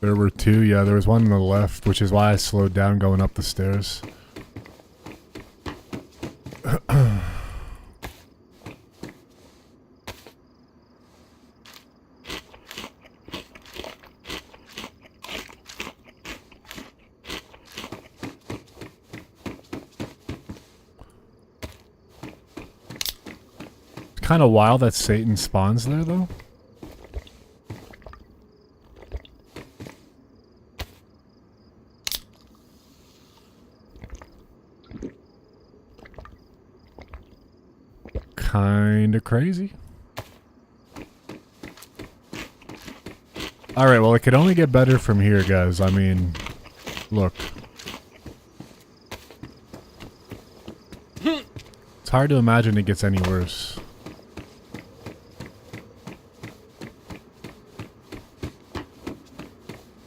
There were two. Yeah, there was one on the left, which is why I slowed down going up the stairs. Kind of wild that Satan spawns there, though. Kind of crazy. All right, well, it could only get better from here, guys. I mean, look. It's hard to imagine it gets any worse.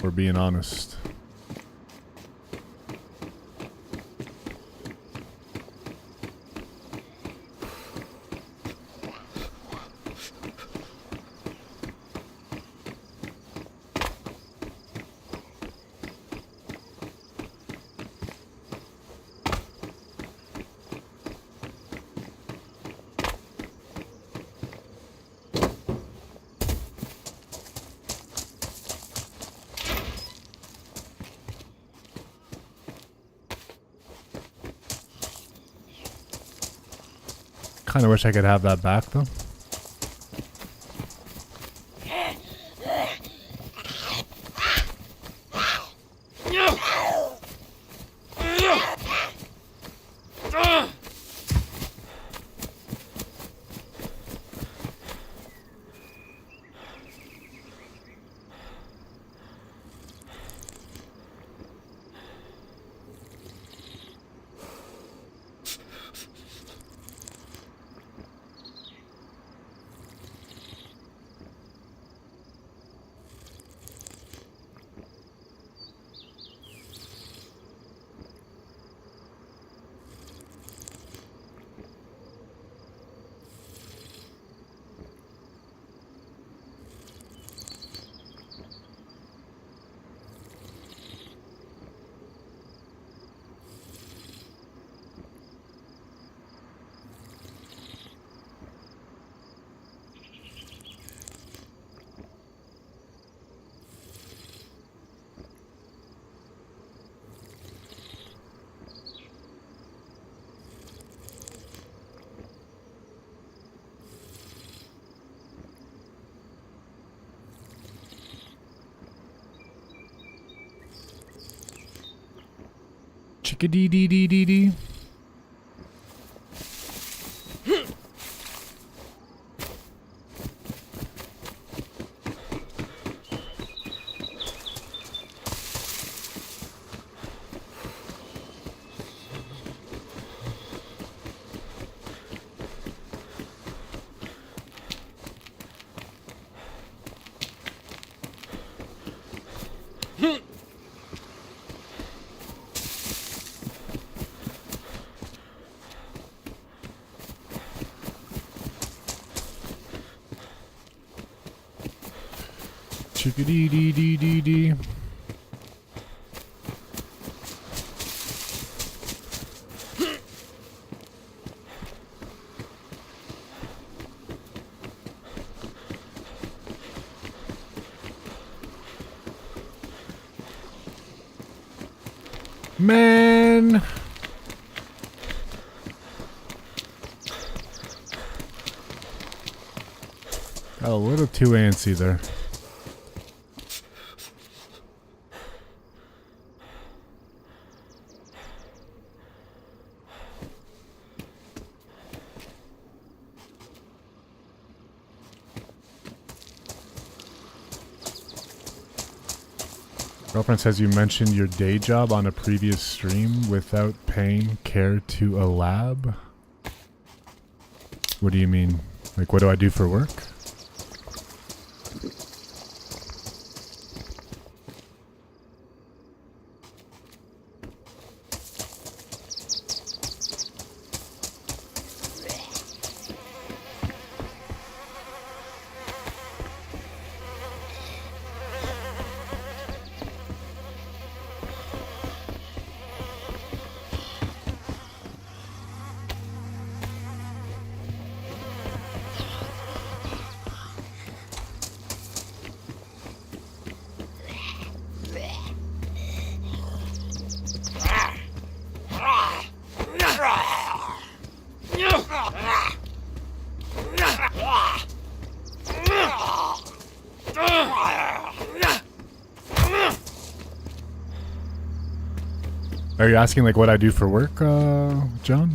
We're being honest. Kind of wish I could have that back, though. Chicka-dee-dee-dee-dee-dee. Chicka-dee-dee-dee-dee-dee. Man. Got a little too antsy there. Girlfriend says you mentioned your day job on a previous stream without paying care to a lab. What do you mean? Like, what do I do for work? Are you asking like what I do for work, John?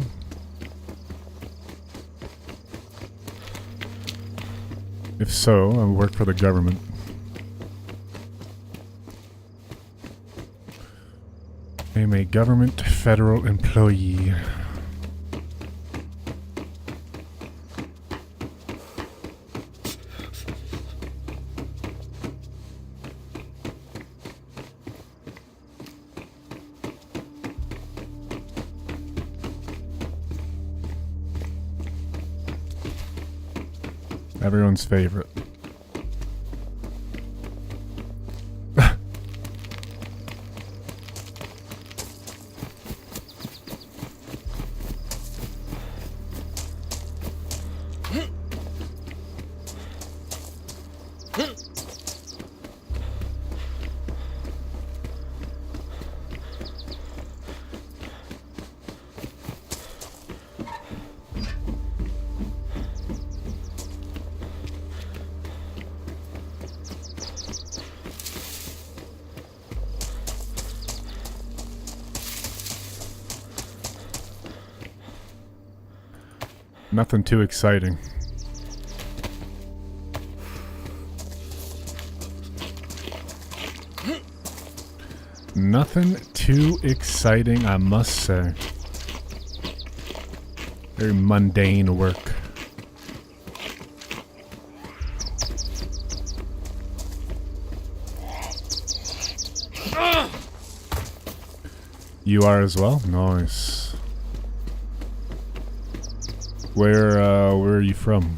If so, I work for the government. I'm a government federal employee. Everyone's favorite. Nothing too exciting. Nothing too exciting, I must say. Very mundane work. You are as well? Nice. Where are you from?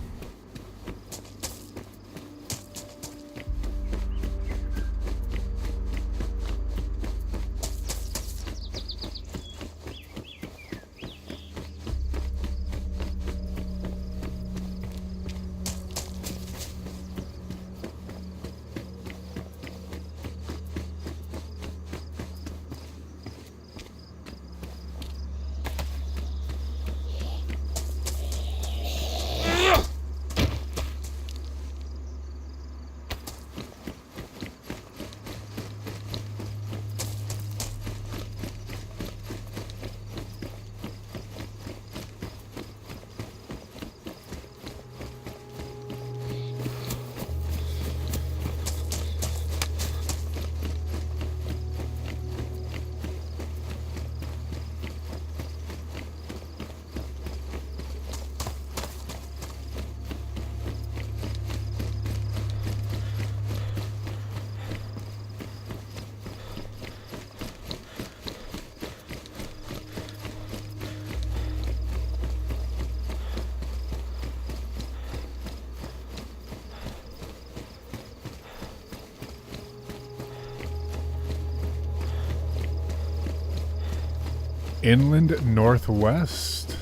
Inland Northwest?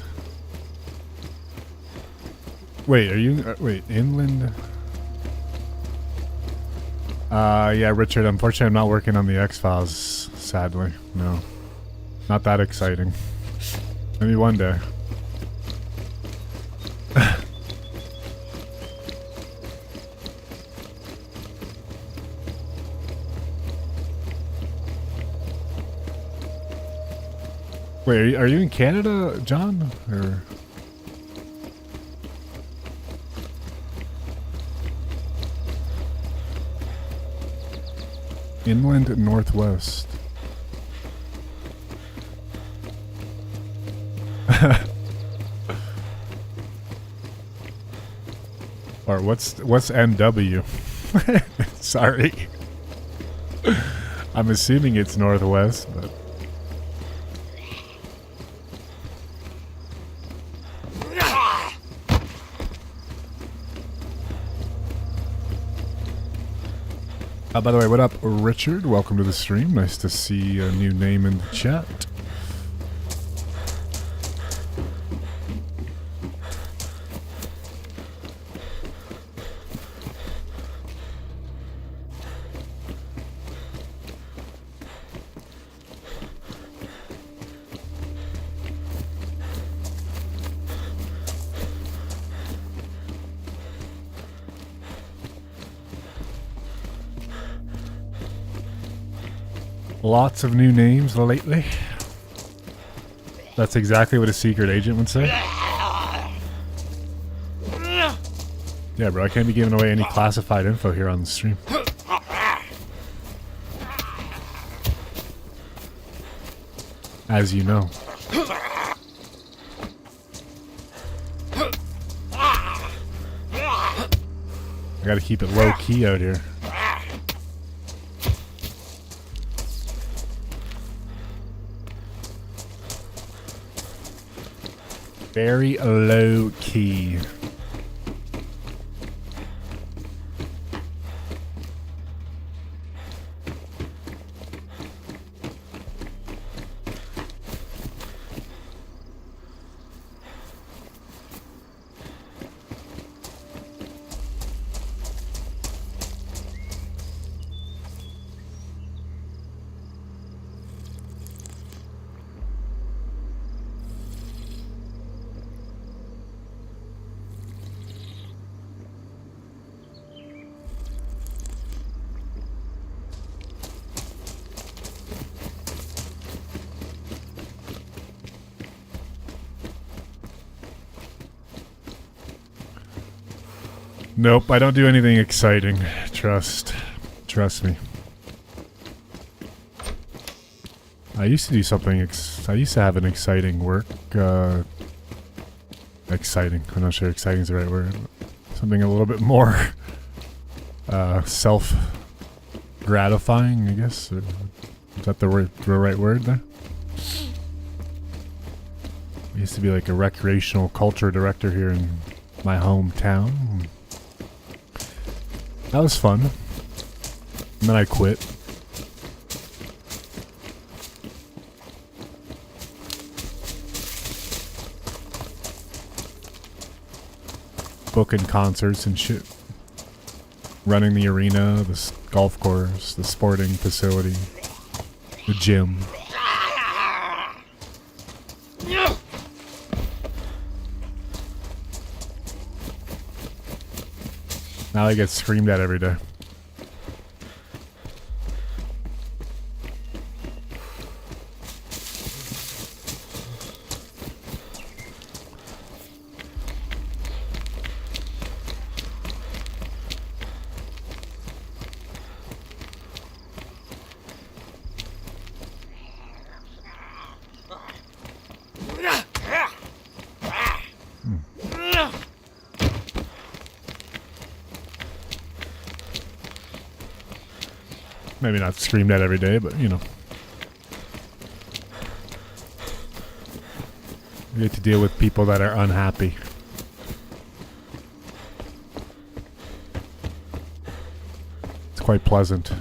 Wait, are you... wait, inland... yeah, Richard, unfortunately I'm not working on the X-Files, sadly. No. Not that exciting. Maybe one day. Wait, are you in Canada, John? Or inland northwest? Or what's NW? Sorry. I'm assuming it's northwest, but by the way, what up, Richard? Welcome to the stream. Nice to see a new name in the chat. Lots of new names lately. That's exactly what a secret agent would say. Yeah, bro, I can't be giving away any classified info here on the stream. As you know. I gotta keep it low key out here. Very low key. Nope, I don't do anything exciting. Trust me. I used to do something. I used to have an exciting work. Exciting. I'm not sure exciting is the right word. Something a little bit more self-gratifying, I guess. Or, is that the right word there? I used to be like a recreational culture director here in my hometown. That was fun. And then I quit. Booking concerts and shit. Running the arena, the golf course, the sporting facility, the gym. Now I get screamed at every day. Maybe not screamed at every day, but you know. You get to deal with people that are unhappy. It's quite pleasant.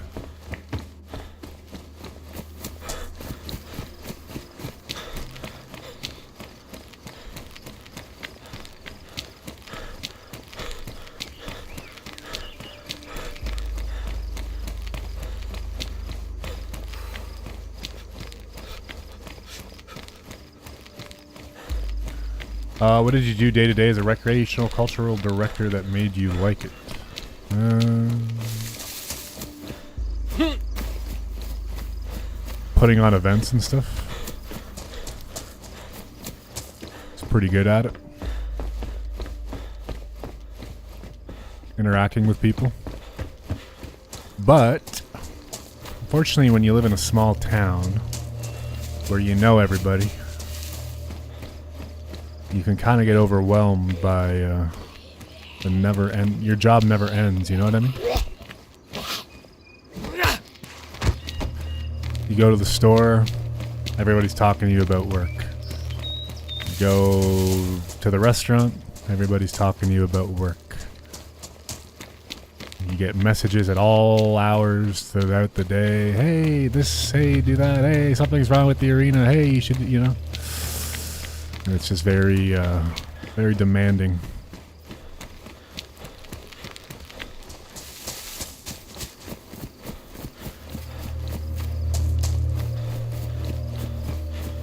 What did you do day to day as a recreational cultural director that made you like it? Putting on events and stuff. pretty good at it. Interacting with people. But unfortunately, when you live in a small town where you know everybody, you can kind of get overwhelmed by your job never ends, you know what I mean? You go to the store, everybody's talking to you about work. You go to the restaurant, everybody's talking to you about work. You get messages at all hours throughout the day. Hey, this, hey, do that. Hey, something's wrong with the arena. Hey, you should, you know. And it's just very, very demanding.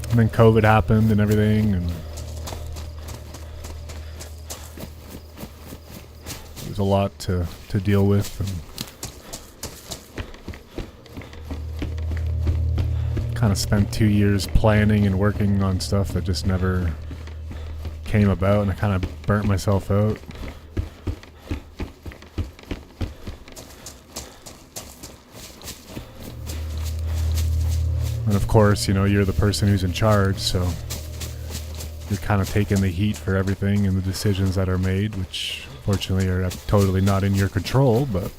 And then COVID happened and everything, and there's a lot to deal with, and kind of spent 2 years planning and working on stuff that just never came about, and I kind of burnt myself out. And of course, you know, you're the person who's in charge, so you're kind of taking the heat for everything and the decisions that are made, which fortunately are totally not in your control, but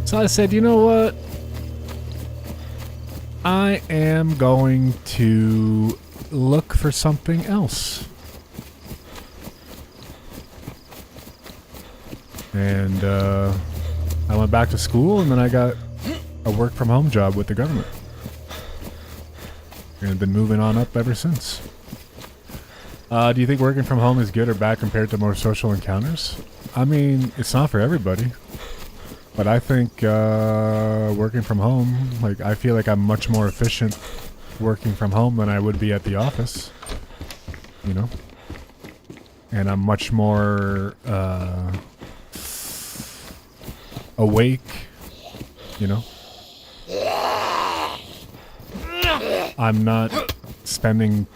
so I said, you know what? I am going to look for something else. And I went back to school, and then I got a work from home job with the government. And I've been moving on up ever since. Do you think working from home is good or bad compared to more social encounters? I mean, it's not for everybody. But I think working from home, like, I feel like I'm much more efficient working from home than I would be at the office. You know? And I'm much more awake, you know? I'm not spending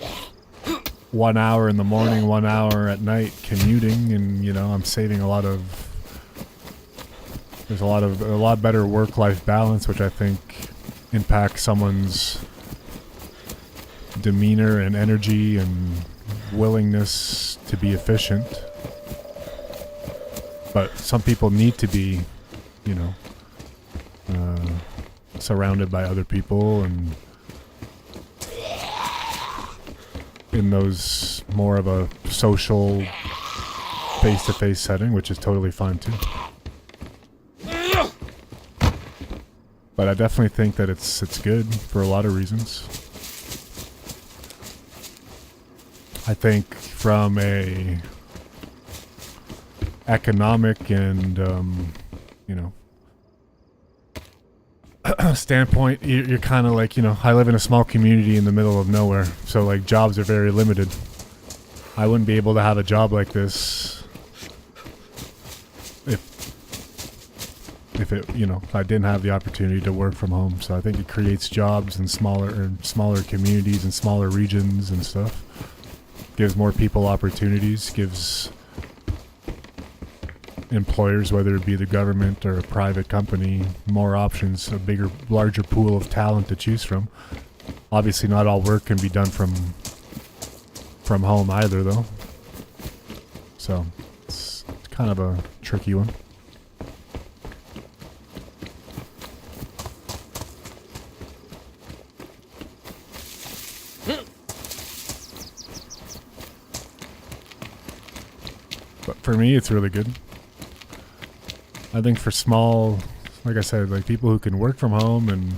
1 hour in the morning, 1 hour at night commuting, and, you know, I'm saving there's a lot better work-life balance, which I think impacts someone's demeanor and energy and willingness to be efficient. But some people need to be, you know, surrounded by other people and in those more of a social face-to-face setting, which is totally fine too. But I definitely think that it's good for a lot of reasons. I think from a economic and you know, standpoint, you're kind of like, you know, I live in a small community in the middle of nowhere, so like jobs are very limited. I wouldn't be able to have a job like this if it, you know, if I didn't have the opportunity to work from home. So I think it creates jobs in smaller communities and smaller regions and stuff. Gives more people opportunities, gives employers, whether it be the government or a private company, more options, larger pool of talent to choose from. Obviously not all work can be done from home either, though. So it's kind of a tricky one. But for me, it's really good. I think for small, like I said, like people who can work from home and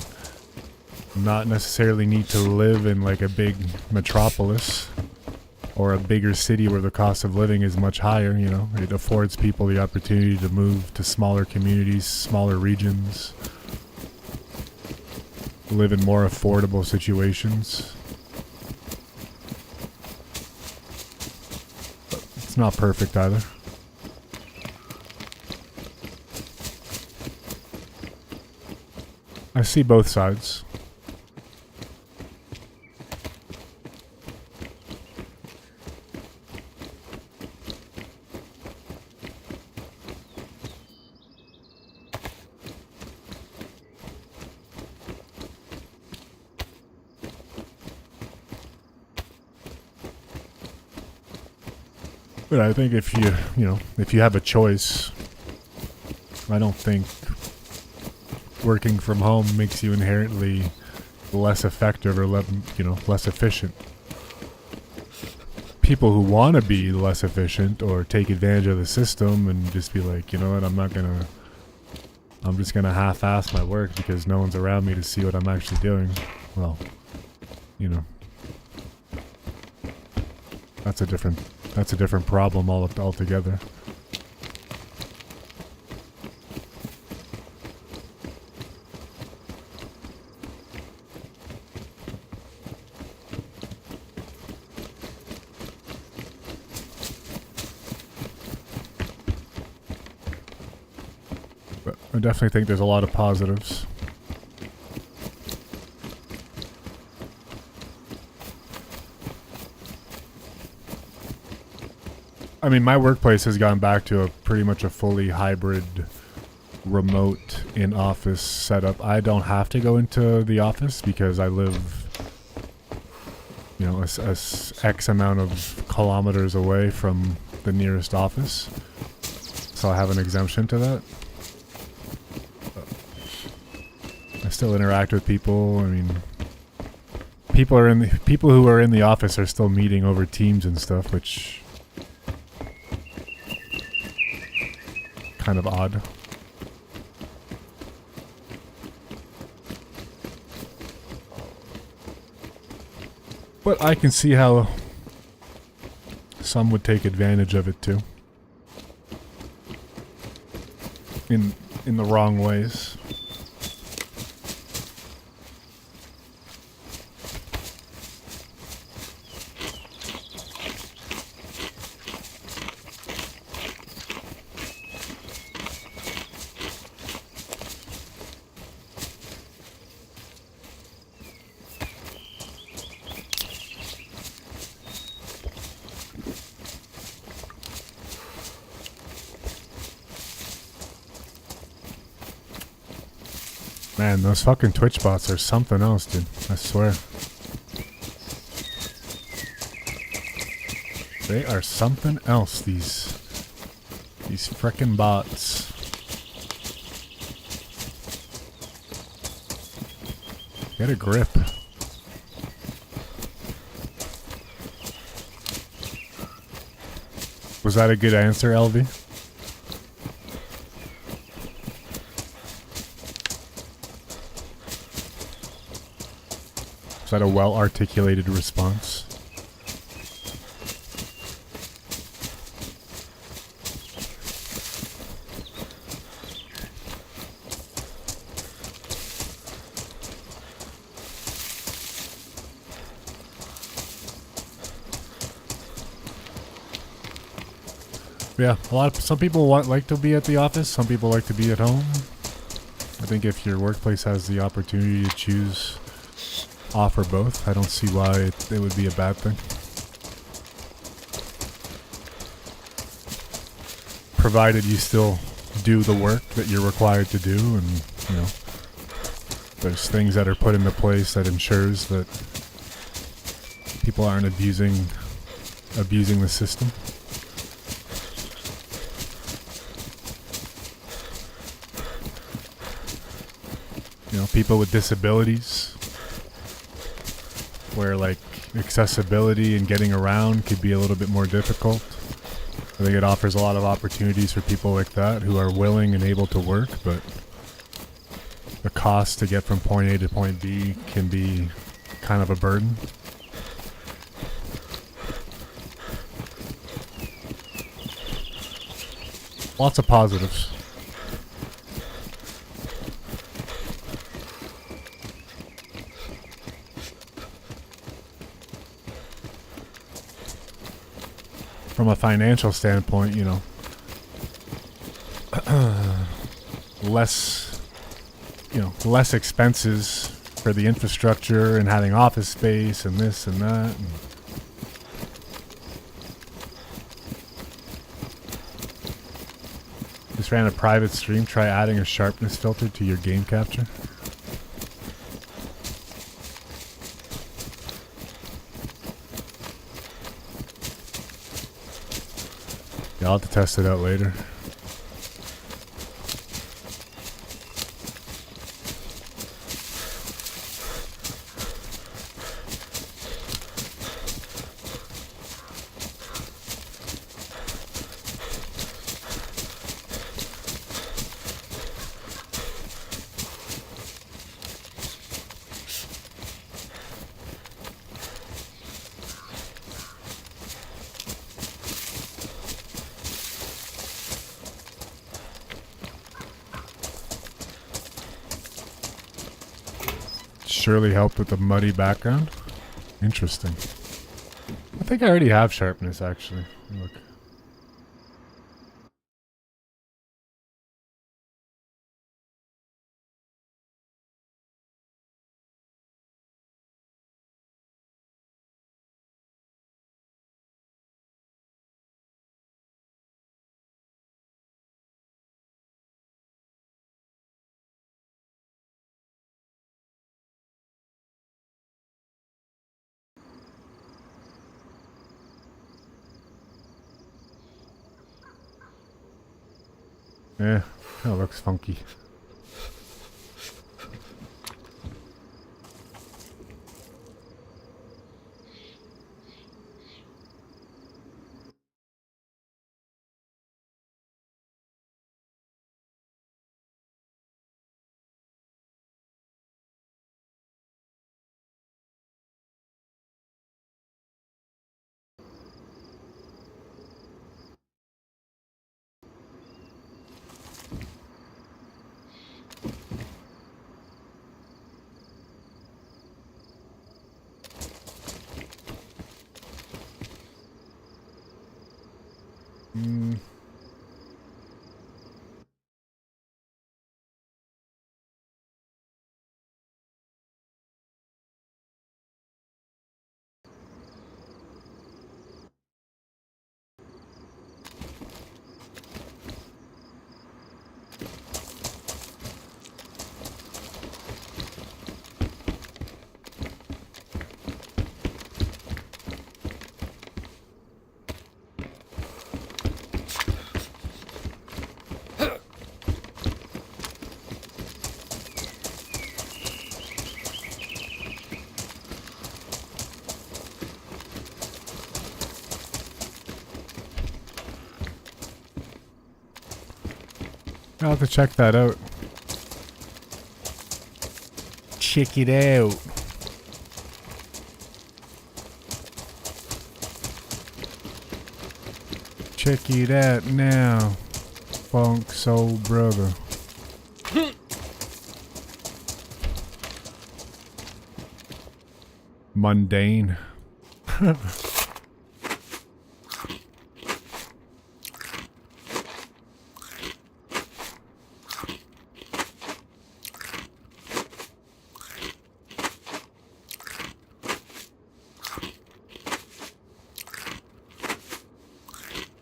not necessarily need to live in like a big metropolis or a bigger city where the cost of living is much higher, you know, it affords people the opportunity to move to smaller communities, smaller regions, live in more affordable situations. But it's not perfect either. I see both sides. But I think if if you have a choice, I don't think working from home makes you inherently less effective or less efficient. People who want to be less efficient or take advantage of the system and just be like, you know what, I'm just gonna half-ass my work because no one's around me to see what I'm actually doing. Well, that's a different problem altogether. But I definitely think there's a lot of positives. I mean, my workplace has gone back to pretty much a fully hybrid, remote in-office setup. I don't have to go into the office because I live, a X amount of kilometers away from the nearest office. So I have an exemption to that. I still interact with people. I mean, people who are in the office are still meeting over Teams and stuff, which kind of odd. But I can see how some would take advantage of it too. In the wrong ways. Man, those fucking Twitch bots are something else, dude. I swear. They are something else, these frickin' bots. Get a grip. Was that a good answer, LV? Was that a well-articulated response? Yeah, some people like to be at the office, some people like to be at home. I think if your workplace has the opportunity to choose, offer both, I don't see why it would be a bad thing. Provided you still do the work that you're required to do, and there's things that are put into place that ensures that people aren't abusing the system. People with disabilities, where like accessibility and getting around could be a little bit more difficult. I think it offers a lot of opportunities for people like that who are willing and able to work, but the cost to get from point A to point B can be kind of a burden. Lots of positives. From a financial standpoint, less expenses for the infrastructure and having office space and this and that. And just ran a private stream. Try adding a sharpness filter to your game capture. Yeah, I'll have to test it out later. Surely helped with the muddy background. Interesting. I think I already have sharpness, actually. Look. Yeah, that looks funky. I'll have to check that out. Check it out. Check it out now, funk soul brother. Mundane.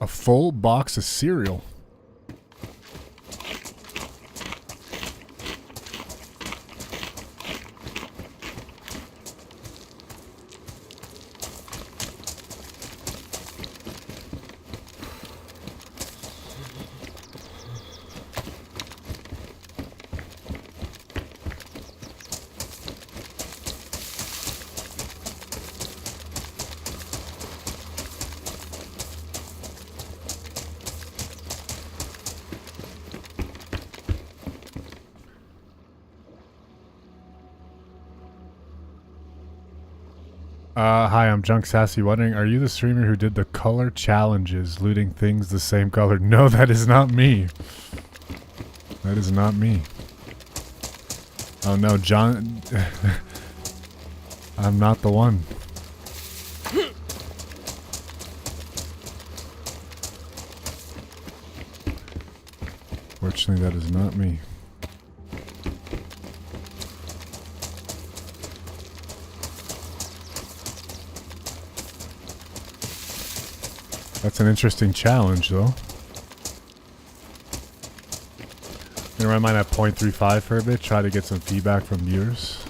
A full box of cereal. Hi, I'm Junk Sassy. Wondering, are you the streamer who did the color challenges, looting things the same color? No, that is not me. That is not me. Oh no, John. I'm not the one. Fortunately, that is not me. That's an interesting challenge, though. Gonna run mine at 0.35 for a bit, try to get some feedback from viewers.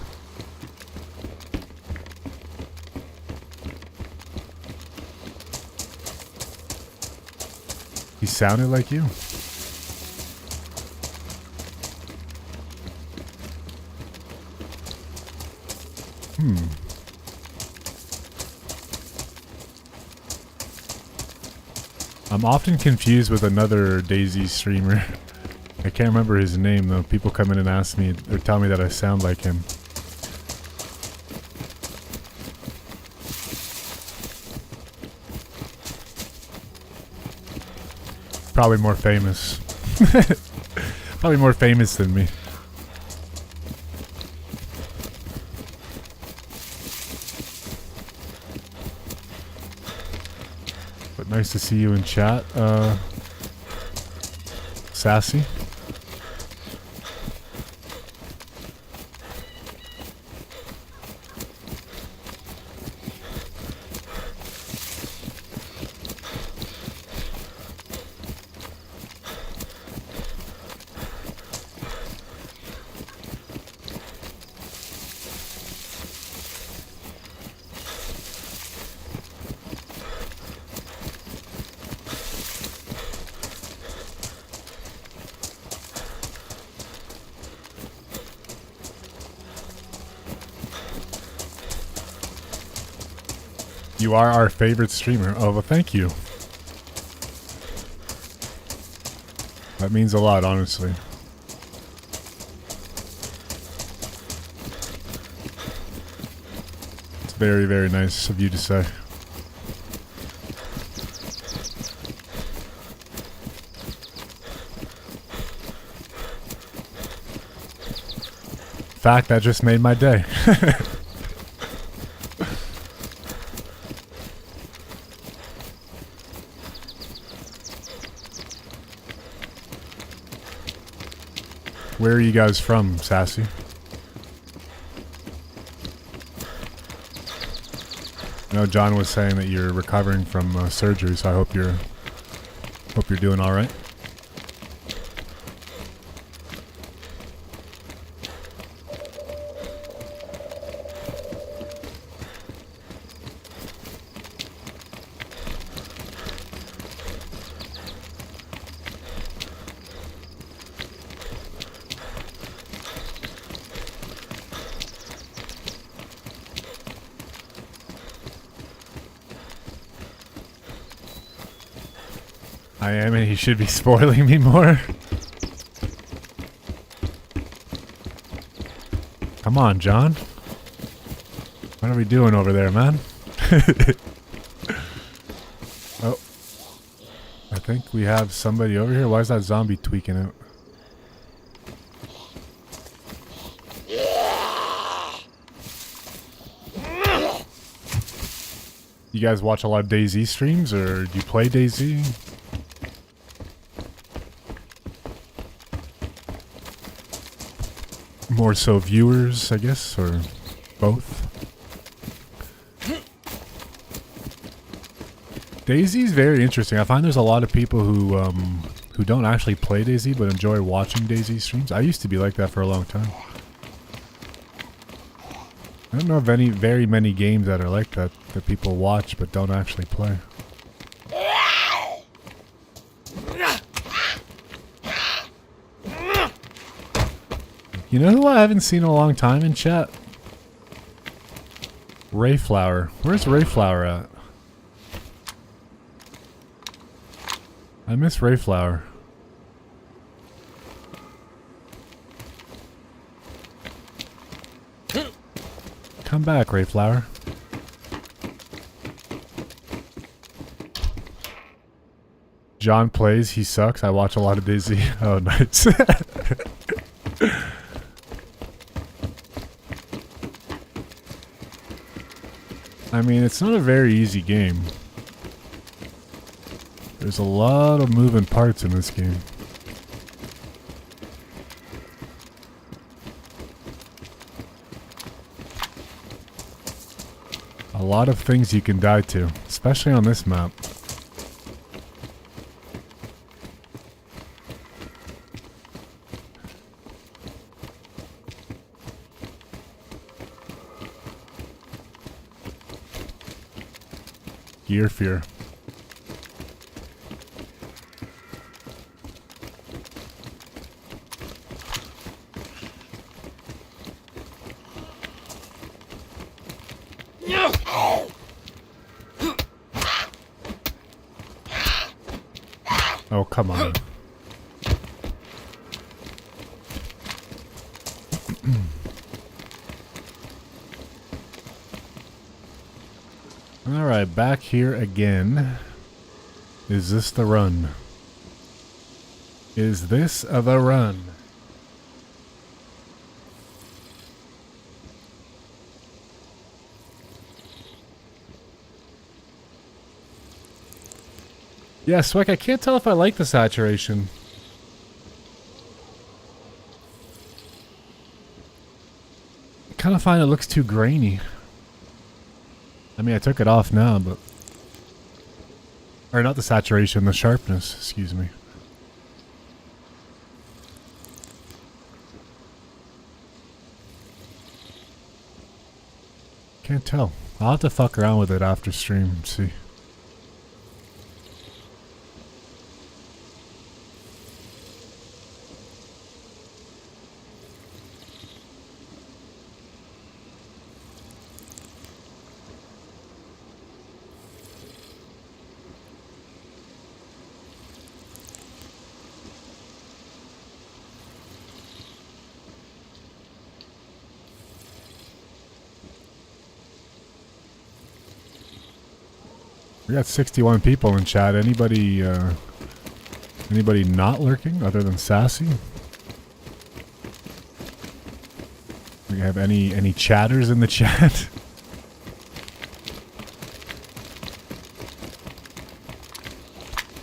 He sounded like you. I'm often confused with another Dayz streamer. I can't remember his name though. People come in and ask me or tell me that I sound like him. Probably more famous. Probably more famous than me. But nice to see you in chat, Sassy. You are our favorite streamer. Oh, well, thank you. That means a lot, honestly. It's very, very nice of you to say. In fact, that just made my day. Where are you guys from, Sassy? I know John was saying that you're recovering from surgery, so I hope you're doing all right. I am, and he should be spoiling me more. Come on, John. What are we doing over there, man? Oh. I think we have somebody over here. Why is that zombie tweaking out? You guys watch a lot of Dayz streams, or do you play Dayz? More so viewers, I guess, or both. Dayz is very interesting. I find there's a lot of people who don't actually play Dayz but enjoy watching Dayz streams. I used to be like that for a long time. I don't know of any very many games that are like that people watch but don't actually play. You know who I haven't seen in a long time in chat? Rayflower. Where's Rayflower at? I miss Rayflower. Come back, Rayflower. John plays, he sucks. I watch a lot of Dayz. Oh, nice. I mean, it's not a very easy game. There's a lot of moving parts in this game. A lot of things you can die to, especially on this map. Gear fear. Oh, come on. Alright, back here again. Is this the run? Is this the run? Yeah, Swek, I can't tell if I like the saturation. I kind of find it looks too grainy. I mean, I took it off now, but... Or not the saturation, the sharpness, excuse me. Can't tell. I'll have to fuck around with it after stream and see. We got 61 people in chat. Anybody not lurking other than Sassy? We have any chatters in the chat?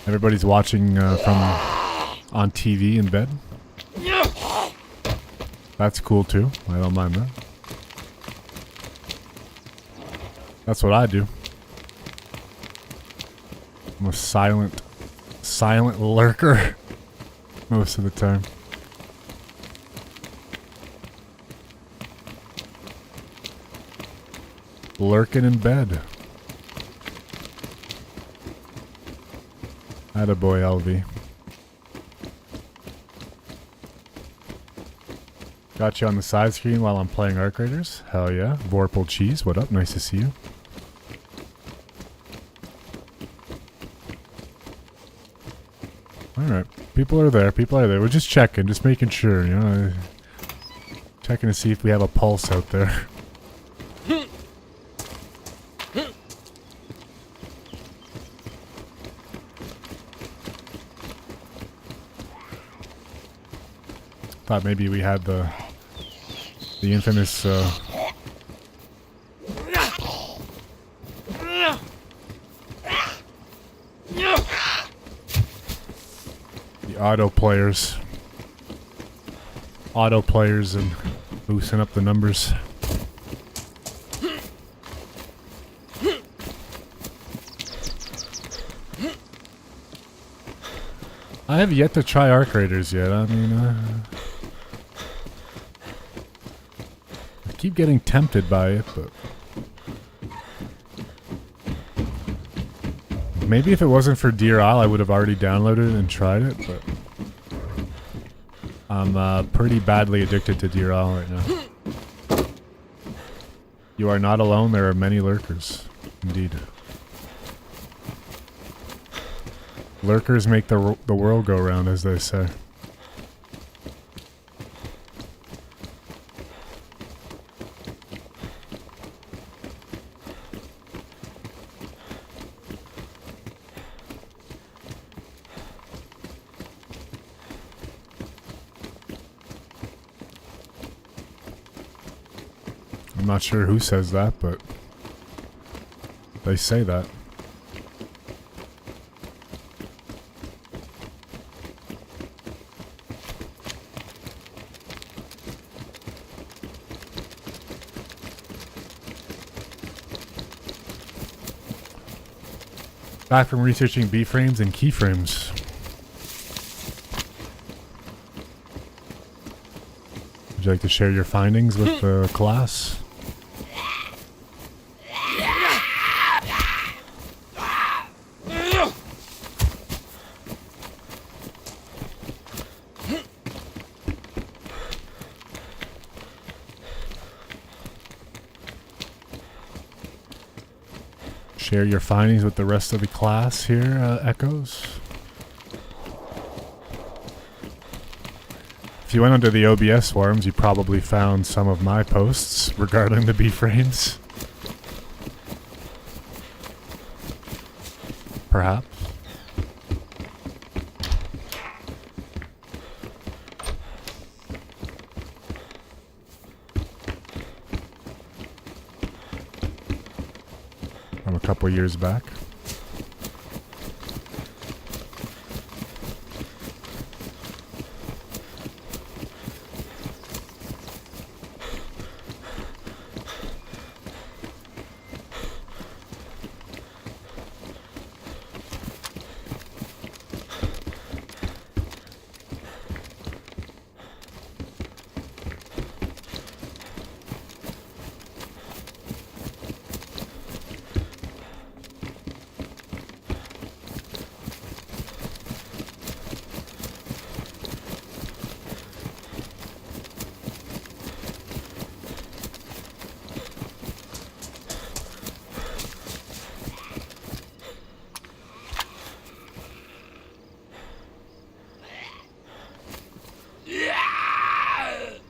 Everybody's watching from on TV in bed. That's cool too. I don't mind that. That's what I do. I'm a silent lurker most of the time. Lurking in bed. Attaboy, LV. Got you on the side screen while I'm playing Arc Raiders. Hell yeah. Vorpal Cheese, what up? Nice to see you. Alright, people are there, We're just checking, just making sure, you know. Checking to see if we have a pulse out there. Thought maybe we had the infamous the auto players and boosting up the numbers. I have yet to try Arc Raiders yet. I mean, I keep getting tempted by it, but maybe if it wasn't for Deer Isle, I would have already downloaded it and tried it, but I'm pretty badly addicted to Deer Isle right now. You are not alone, there are many lurkers. Indeed. Lurkers make the world go round, as they say. I'm not sure who says that, but they say that. Back from researching B-frames and keyframes. Would you like to share your findings with the class? Share your findings with the rest of the class here, Echoes. you went onto the OBS forums, you probably found some of my posts regarding the B-frames. Perhaps. From a couple years back.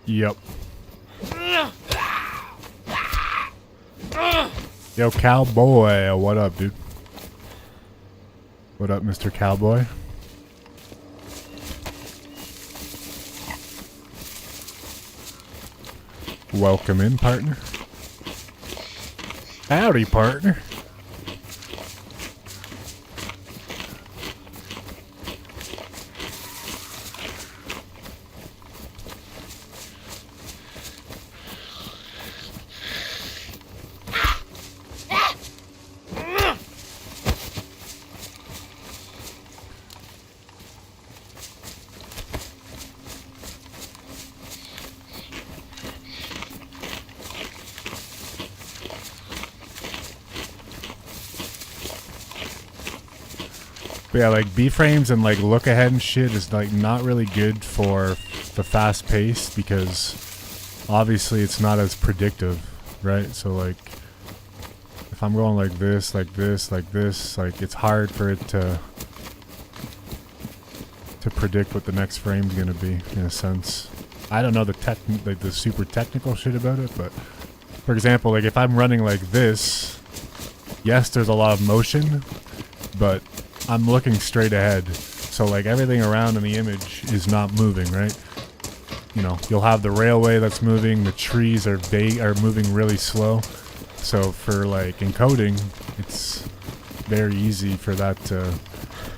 Yep. Yo, Cowboy, what up, dude? What up, Mr. Cowboy? Welcome in, partner. Howdy, partner. But yeah, like B-frames and like look ahead and shit is like not really good for the fast pace because obviously it's not as predictive, right? So like if I'm going like this, like this, like this, like it's hard for it to predict what the next frame's gonna be in a sense. I don't know the super technical shit about it, but for example, like if I'm running like this, yes, there's a lot of motion, but I'm looking straight ahead. So like everything around in the image is not moving, right? You know, you'll have the railway that's moving, the trees are moving really slow. So for like encoding, it's very easy for that to,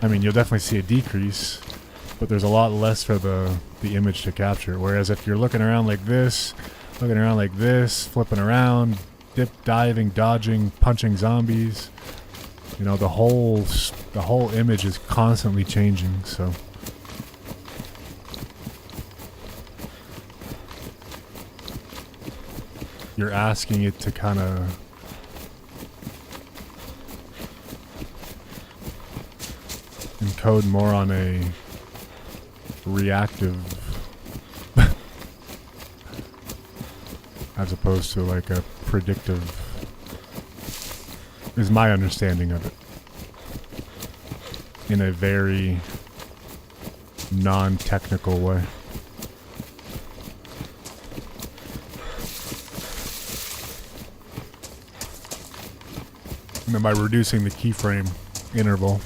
I mean, you'll definitely see a decrease, but there's a lot less for the image to capture. Whereas if you're looking around like this, flipping around, diving, dodging, punching zombies, you know, the whole image is constantly changing, so. You're asking it to kind of encode more on a reactive as opposed to like a predictive, is my understanding of it, in a very non-technical way. And then by reducing the keyframe interval,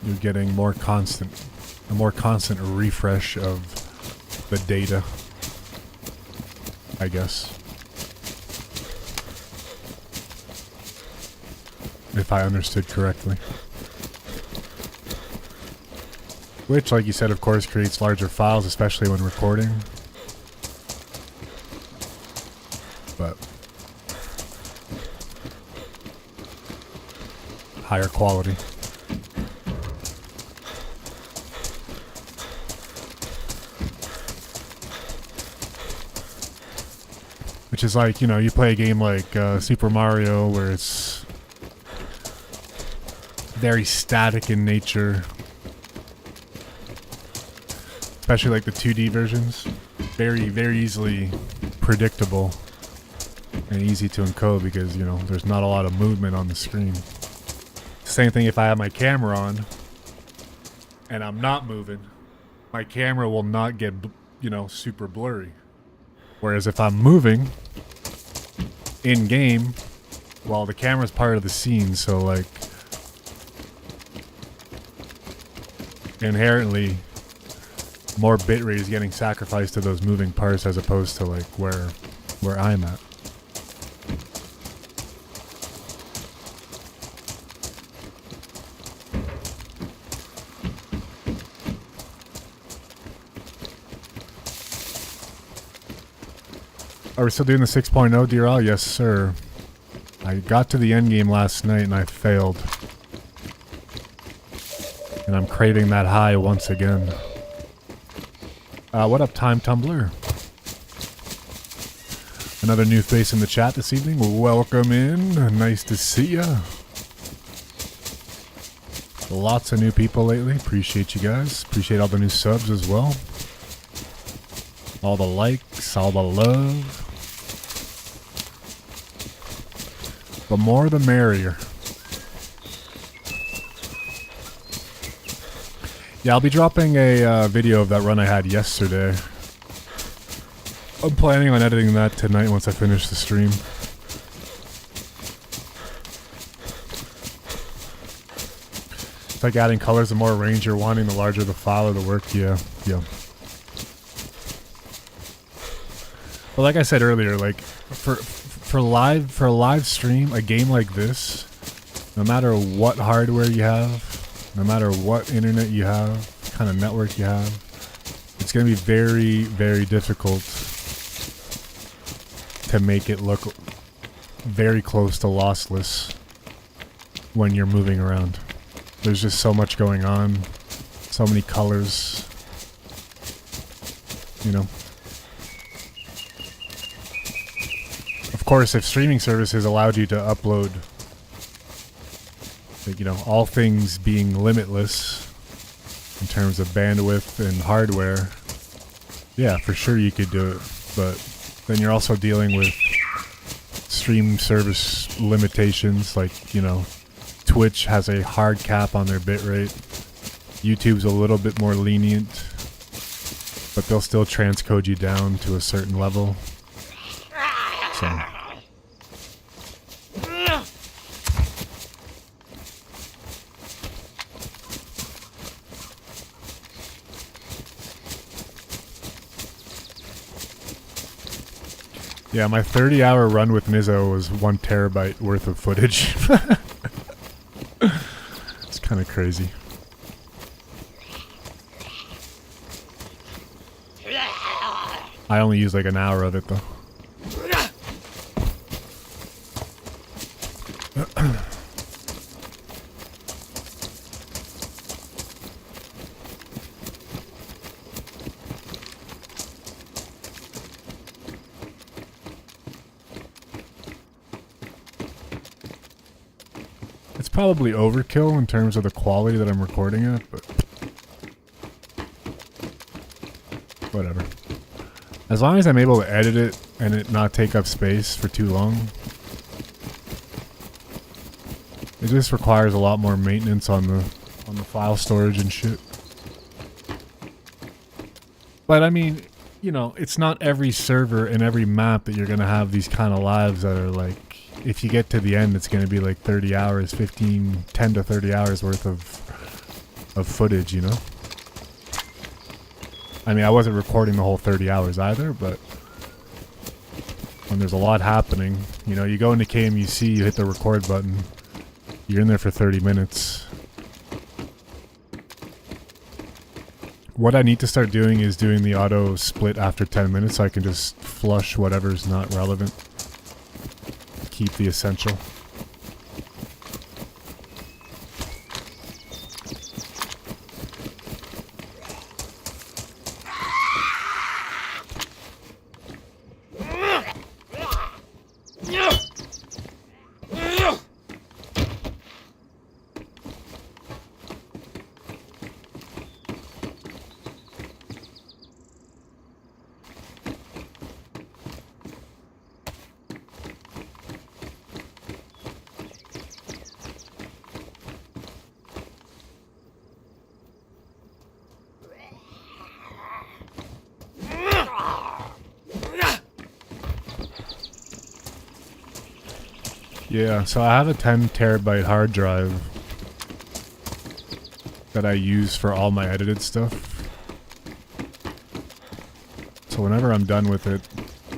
you're getting a more constant refresh of the data, I guess. If I understood correctly. Which, like you said, of course, creates larger files, especially when recording. But higher quality. Which is like, you know, you play a game like Super Mario where it's very static in nature. Especially like the 2D versions. Very, very easily predictable and easy to encode because, you know, there's not a lot of movement on the screen. Same thing if I have my camera on. and I'm not moving, my camera will not get, you know, super blurry. Whereas if I'm moving in game, well, the camera's part of the scene, so like inherently more bitrate is getting sacrificed to those moving parts as opposed to like where I'm at. Are we still doing the 6.0 DRL? Yes, sir. I got to the endgame last night and I failed. And I'm craving that high once again. What up, Time Tumbler? Another new face in the chat this evening. Welcome in. Nice to see ya. Lots of new people lately. Appreciate you guys. Appreciate all the new subs as well. All the likes, all the love. The more the merrier. Yeah, I'll be dropping a video of that run I had yesterday. I'm planning on editing that tonight once I finish the stream. It's like adding colors. The more range you're wanting, the larger the file or the work. Yeah. Well, like I said earlier, like for a live stream, a game like this, no matter what hardware you have, no matter what internet you have, kind of network you have, it's going to be very, very difficult to make it look very close to lossless when you're moving around. There's just so much going on, so many colors, you know. Of course, if streaming services allowed you to upload, like, you know, all things being limitless in terms of bandwidth and hardware, yeah, for sure you could do it. But then you're also dealing with stream service limitations, like, you know, Twitch has a hard cap on their bitrate. YouTube's a little bit more lenient, but they'll still transcode you down to a certain level. So. Yeah, my 30-hour run with Mizzo was 1 terabyte worth of footage. It's kind of crazy. I only use like an hour of it though. It's probably overkill in terms of the quality that I'm recording at, but whatever. As long as I'm able to edit it and it not take up space for too long. It just requires a lot more maintenance on the file storage and shit. But I mean, you know, it's not every server and every map that you're gonna have these kind of lives that are like, if you get to the end, it's gonna be like 30 hours, 10 to 30 hours worth of footage, you know? I mean, I wasn't recording the whole 30 hours either, but when there's a lot happening, you know, you go into KMUC, you hit the record button, you're in there for 30 minutes. What I need to start doing is doing the auto split after 10 minutes so I can just flush whatever's not relevant. Keep the essential. Yeah, so I have a 10 terabyte hard drive that I use for all my edited stuff. So whenever I'm done with it,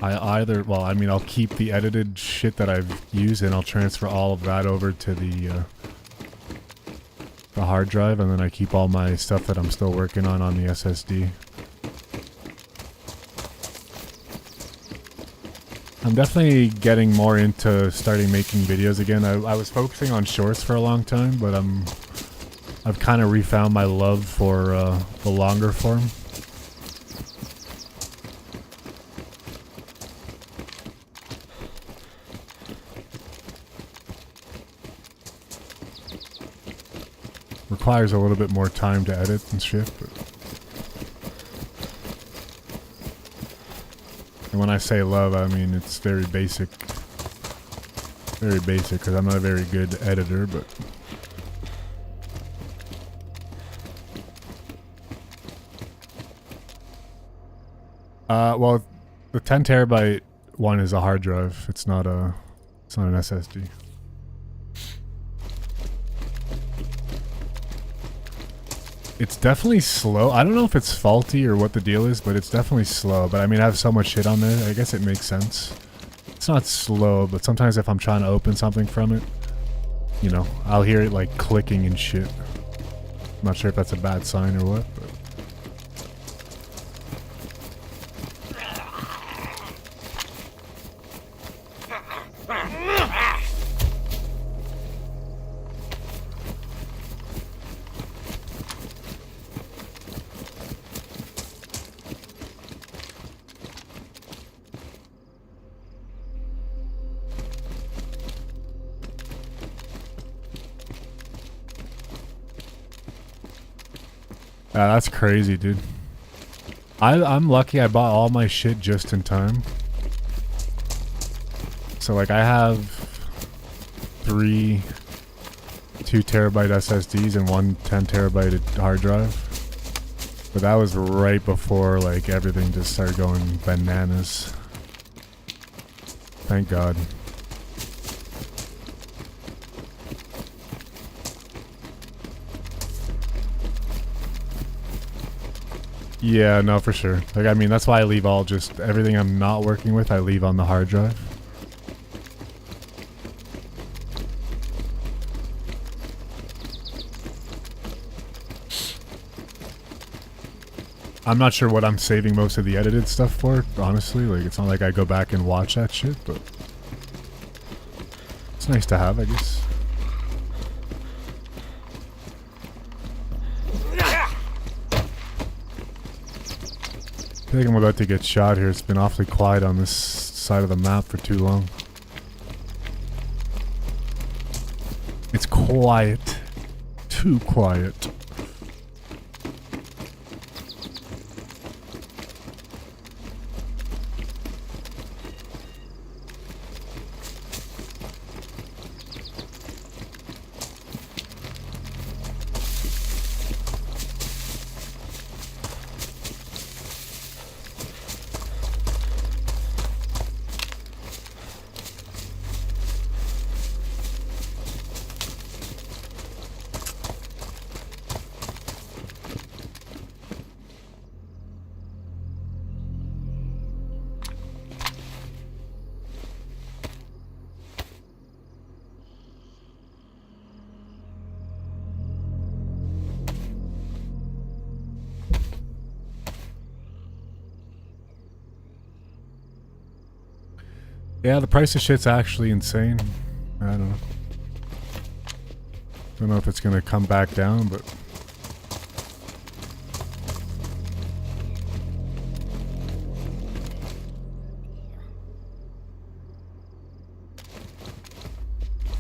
I'll keep the edited shit that I've used and I'll transfer all of that over to the hard drive, and then I keep all my stuff that I'm still working on the SSD. I'm definitely getting more into starting making videos again. I was focusing on shorts for a long time, but I've kind of refound my love for the longer form. Requires a little bit more time to edit and shit, but... And when I say love, I mean it's very basic. Very basic, because I'm not a very good editor, but... Well, the 10 terabyte one is a hard drive. It's not an SSD. It's definitely slow. I don't know if it's faulty or what the deal is, but it's definitely slow. But I mean, I have so much shit on there, I guess it makes sense. It's not slow, but sometimes if I'm trying to open something from it, you know, I'll hear it like clicking and shit. I'm not sure if that's a bad sign or what, but... that's crazy, dude. I'm lucky I bought all my shit just in time. So like I have 3 2 terabyte SSDs and 1 10 terabyte hard drive. But that was right before like everything just started going bananas. Thank God. Yeah, no, for sure. Like, I mean, that's why I leave everything I'm not working with, I leave on the hard drive. I'm not sure what I'm saving most of the edited stuff for, honestly. Like, it's not like I go back and watch that shit, but it's nice to have, I guess. I think I'm about to get shot here. It's been awfully quiet on this side of the map for too long. It's quiet. Too quiet. Yeah, the price of shit's actually insane. I don't know. Don't know if it's gonna come back down, but...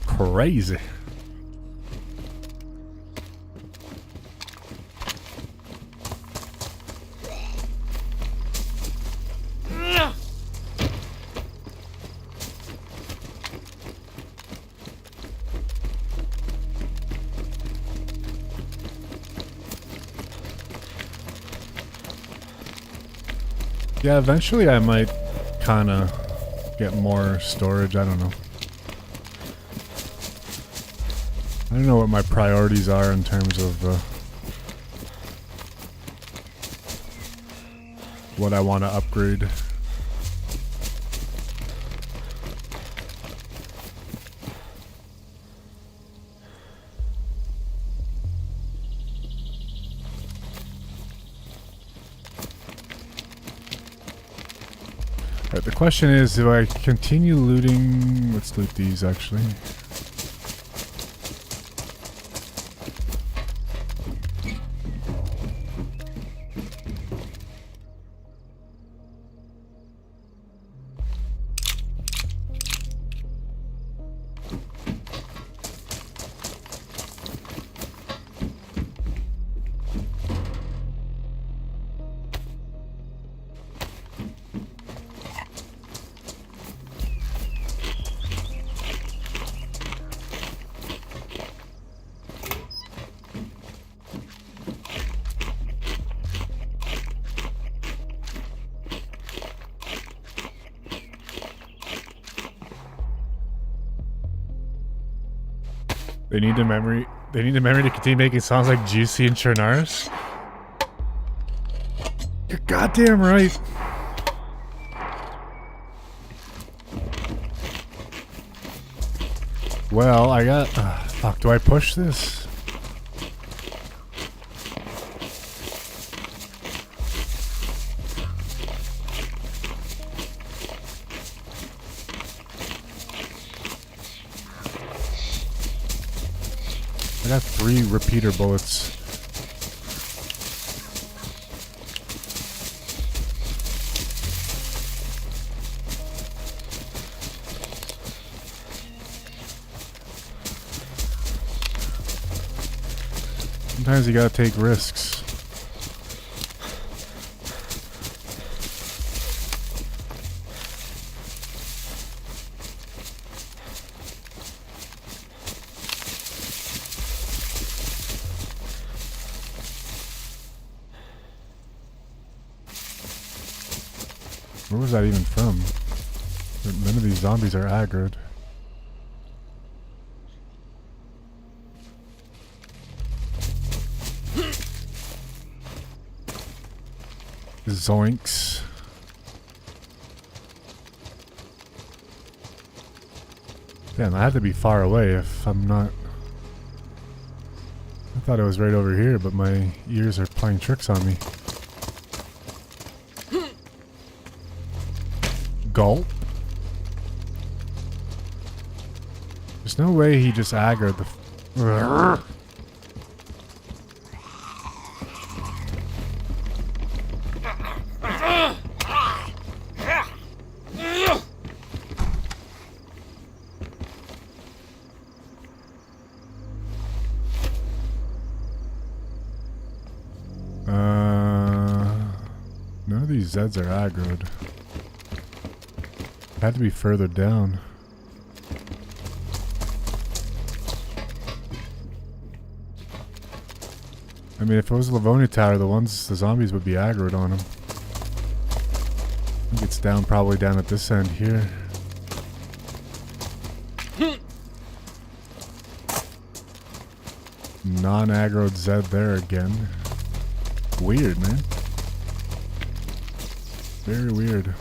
Crazy. Yeah, eventually I might kind of get more storage, I don't know. I don't know what my priorities are in terms of what I want to upgrade. Alright, the question is, do I continue looting? Let's loot these actually. They need the memory. They need the memory to continue making songs like Juicy and Chernaris. You're goddamn right. Well, I got. Fuck. Do I push this? I got 3 repeater bullets. Sometimes you gotta take risks. Where was that even from? None of these zombies are aggroed. Zoinks. Damn, I have to be far away if I'm not... I thought it was right over here, but my ears are playing tricks on me. Gulp? There's no way he just aggroed the... None of these Zeds are aggroed. Had to be further down. I mean, if it was Livonia Tower, the zombies would be aggroed on him. I think it's down, probably down at this end here. Non-aggroed Zed there again. Weird, man. Very weird.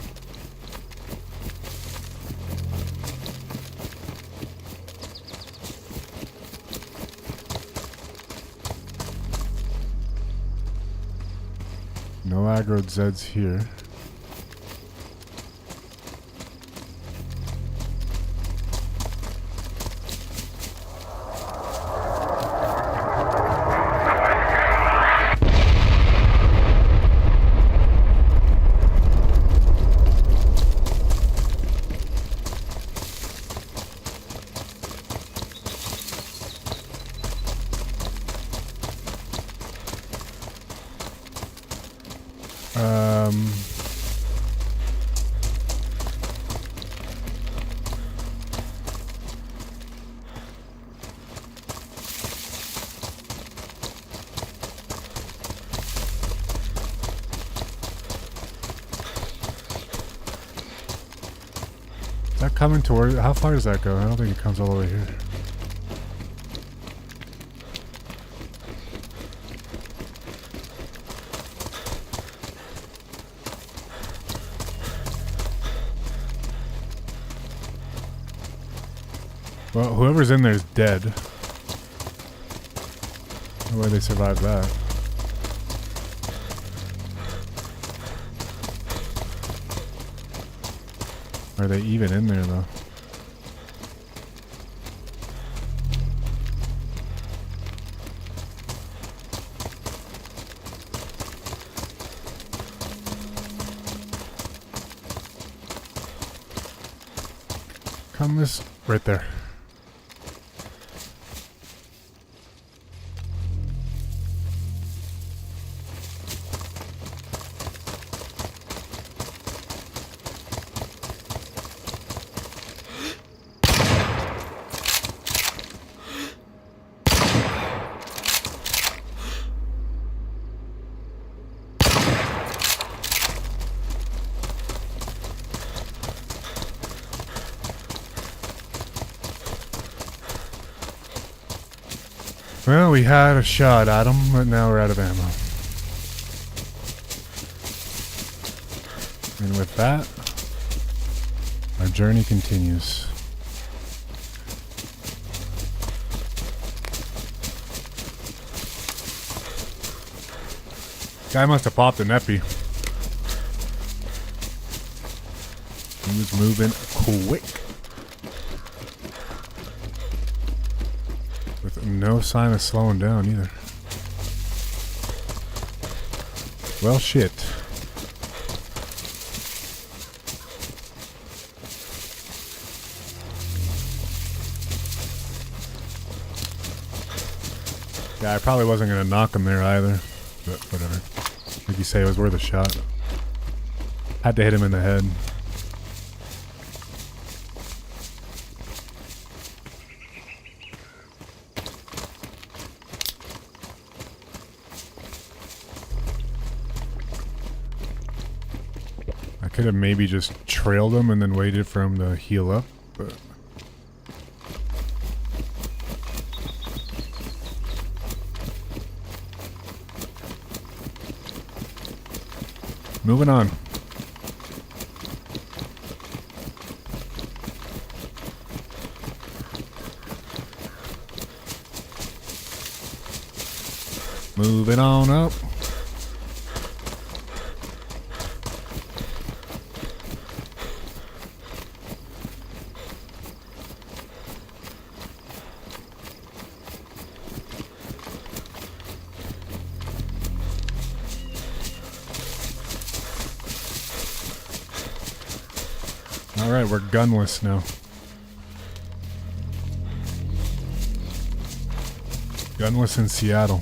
No aggroed Zeds here. Is that coming toward? How far does that go? I don't think it comes all the way here. Well, whoever's in there is dead. No way they survived that. Are they even in there though? Come this right there. Well, we had a shot at him, but now we're out of ammo. And with that, our journey continues. Guy must have popped an epi. He was moving quick. With no sign of slowing down either. Well, shit. Yeah, I probably wasn't going to knock him there either. But whatever. Like you say, it was worth a shot. Had to hit him in the head. I could have maybe just trailed him and then waited for him to heal up, but... Moving on. Moving on up. Alright, we're gunless now. Gunless in Seattle.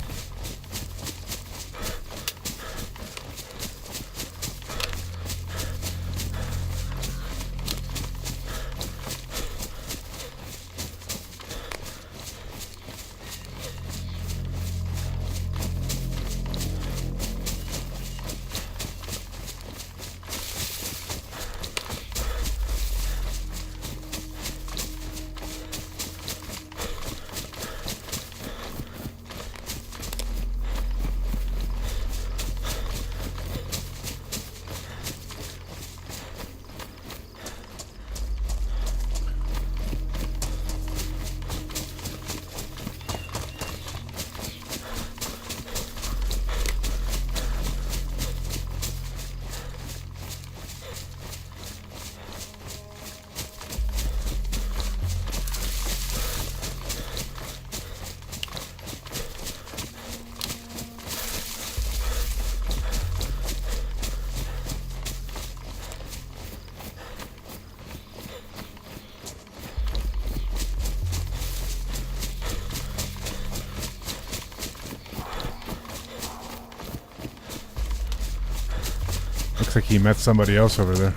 Looks like he met somebody else over there.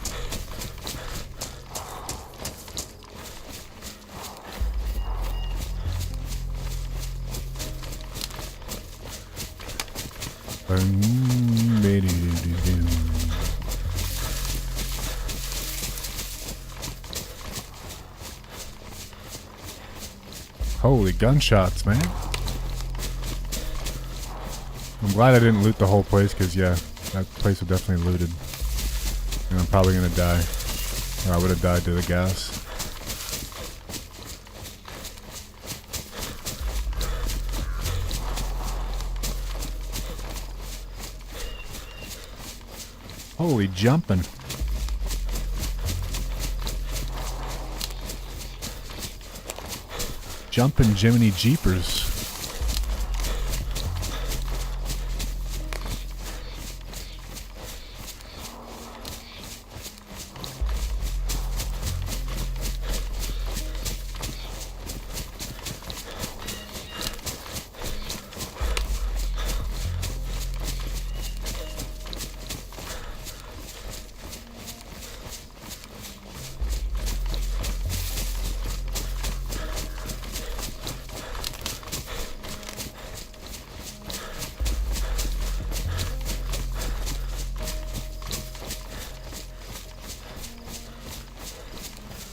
Holy gunshots, man. I'm glad I didn't loot the whole place, because yeah, that place was definitely looted. And I'm probably gonna die. Or I would have died to the gas. Holy jumping. Jumping Jiminy Jeepers.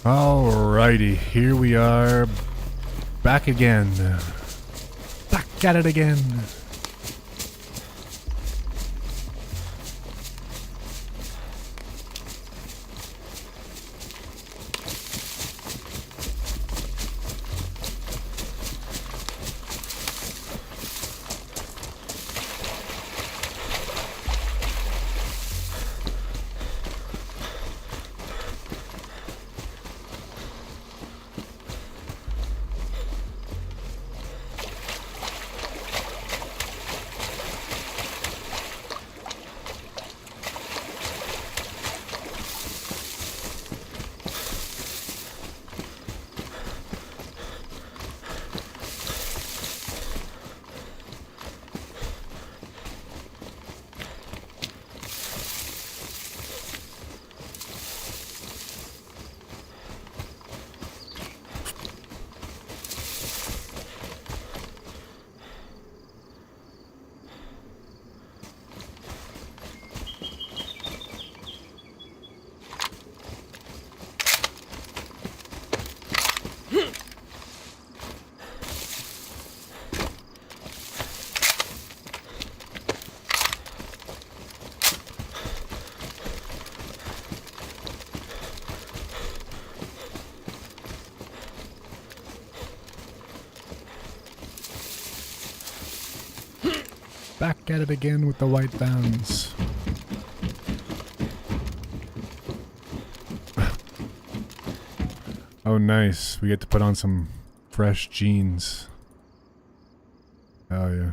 Alrighty, here we are, back again. Back at it again. Back at it again with the white vans. Oh, nice. We get to put on some fresh jeans. Oh, yeah.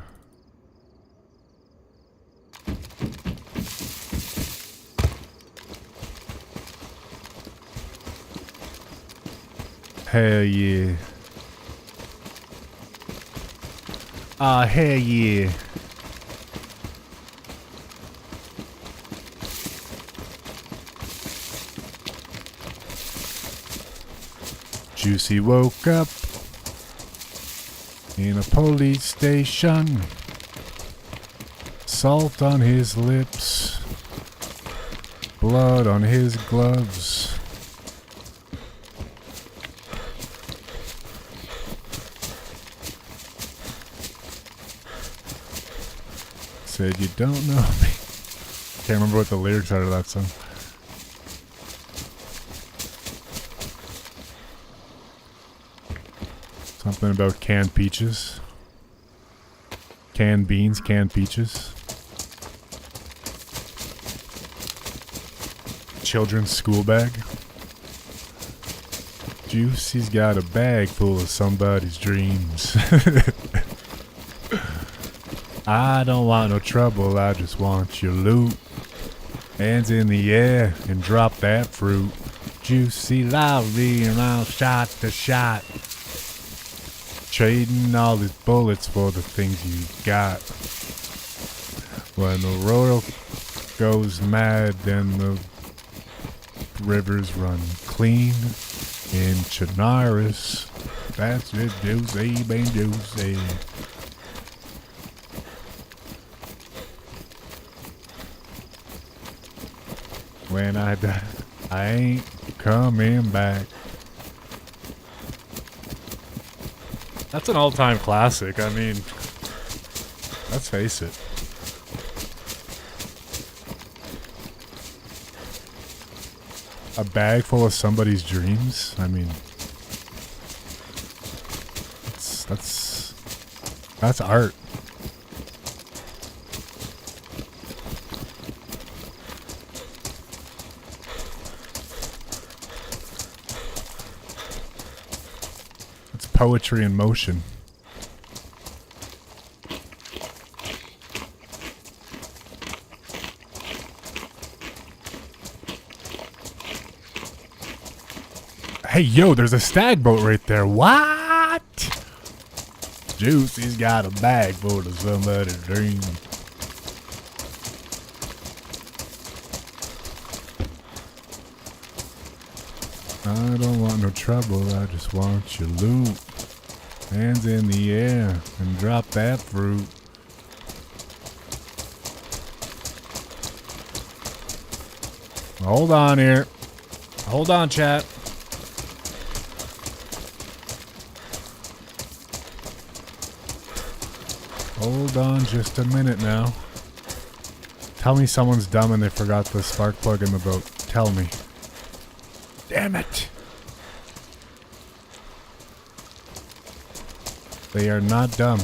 Hell yeah. Ah, hell yeah. Juicy woke up in a police station. Salt on his lips. Blood on his gloves. Said you don't know me. Can't remember what the lyrics are to that song. Something about canned peaches. Canned beans, canned peaches. Children's school bag. Juicy's got a bag full of somebody's dreams. I don't want no trouble, I just want your loot. Hands in the air and drop that fruit. Juicy loudly around shot to shot. Trading all his bullets for the things you got. When the royal goes mad, then the rivers run clean. In Chinaris, that's it, juicy, bang juicy. When I die, I ain't coming back. That's an all-time classic. I mean, let's face it. A bag full of somebody's dreams? I mean, that's art. poetry in motion. Hey, yo, there's a stag boat right there. What? Juicy's got a bag full of somebody's dream. I don't want no trouble, I just want your loot. Hands in the air and drop that fruit. Hold on here. Hold on, chat. Hold on just a minute now. Tell me someone's dumb and they forgot the spark plug in the boat. Tell me. Damn it! They are not dumb.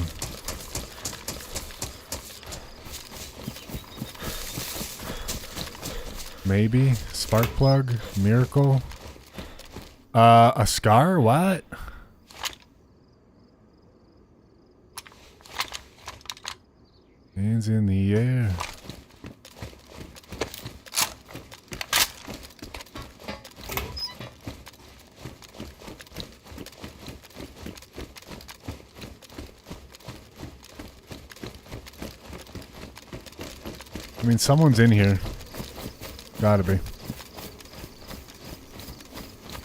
Maybe? Spark plug? Miracle? A scar? What? Hands in the air. I mean, someone's in here. Gotta be.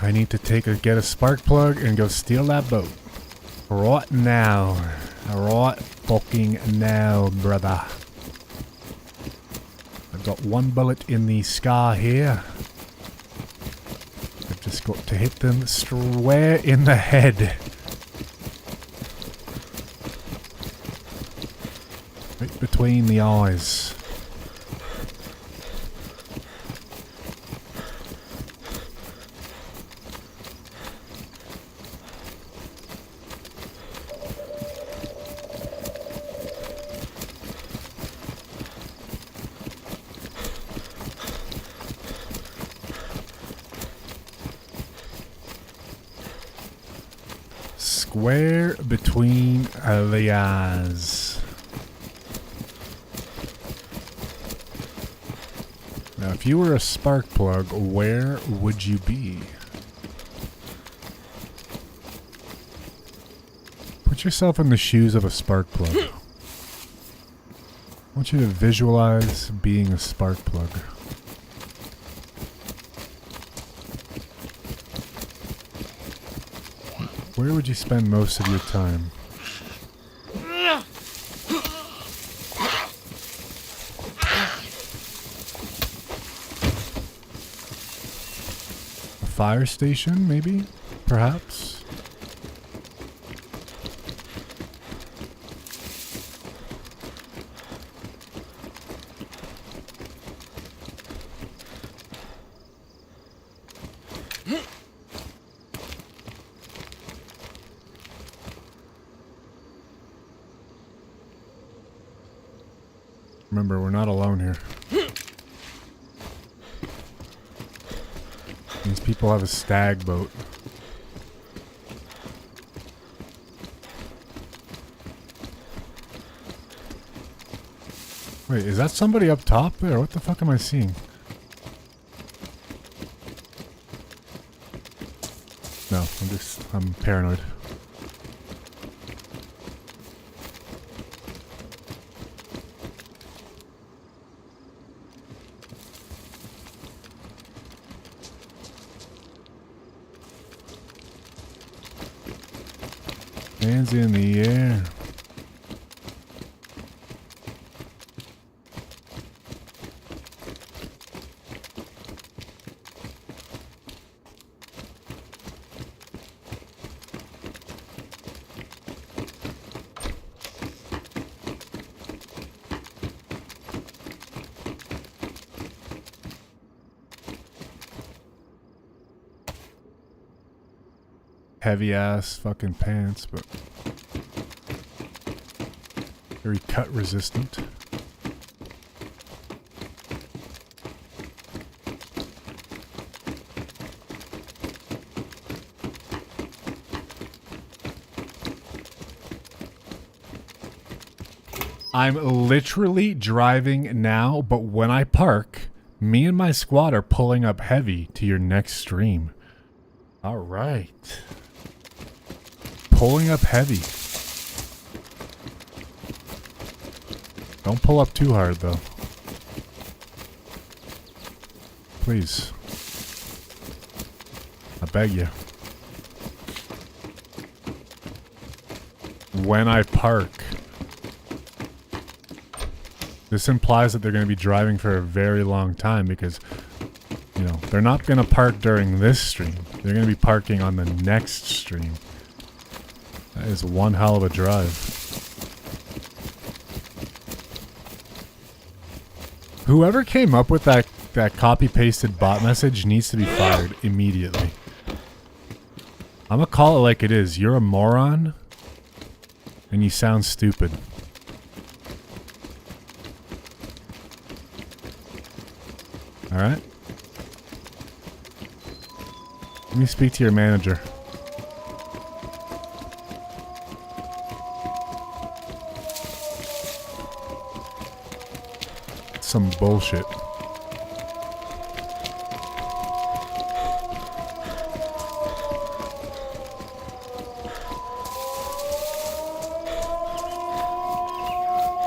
I need to get a spark plug and go steal that boat. Right now. Right fucking now, brother. I've got one bullet in the scar here. I've just got to hit them square in the head. Right between the eyes. Square between the eyes. Now, if you were a spark plug, where would you be? Put yourself in the shoes of a spark plug. I want you to visualize being a spark plug. Where would you spend most of your time? A fire station, maybe? Perhaps? Remember, we're not alone here. These people have a stag boat. Wait, is that somebody up top there? What the fuck am I seeing? No, I'm paranoid. Hands in the air. Heavy ass fucking pants, but very cut resistant. I'm literally driving now, but when I park, me and my squad are pulling up heavy to your next stream. All right. Pulling up heavy. Don't pull up too hard, though. Please. I beg you. When I park. This implies that they're going to be driving for a very long time because, you know, they're not going to park during this stream. They're going to be parking on the next stream. That is one hell of a drive. Whoever came up with that copy-pasted bot message needs to be fired immediately. I'm going to call it like it is. You're a moron, and you sound stupid. Alright. Let me speak to your manager. Some bullshit.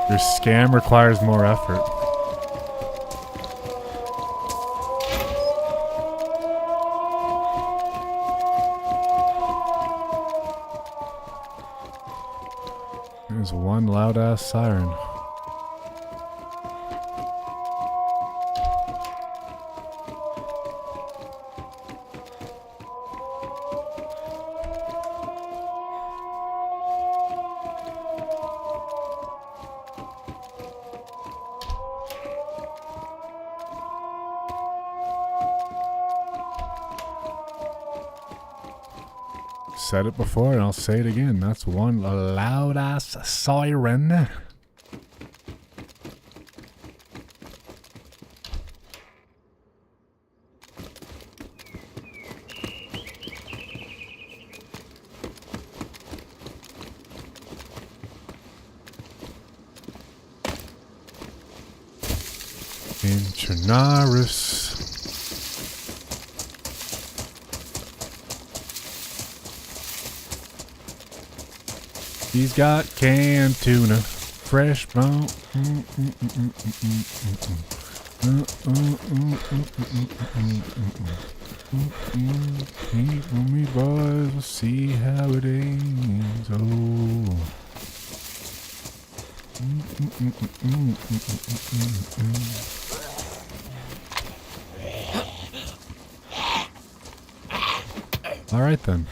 Your scam requires more effort. There's one loud-ass siren. Said it before and I'll say it again. That's one loud ass siren. Intrinaris. He's got canned tuna, fresh bone. Eat with me, boys. We'll see how it ends. Oh. All right then.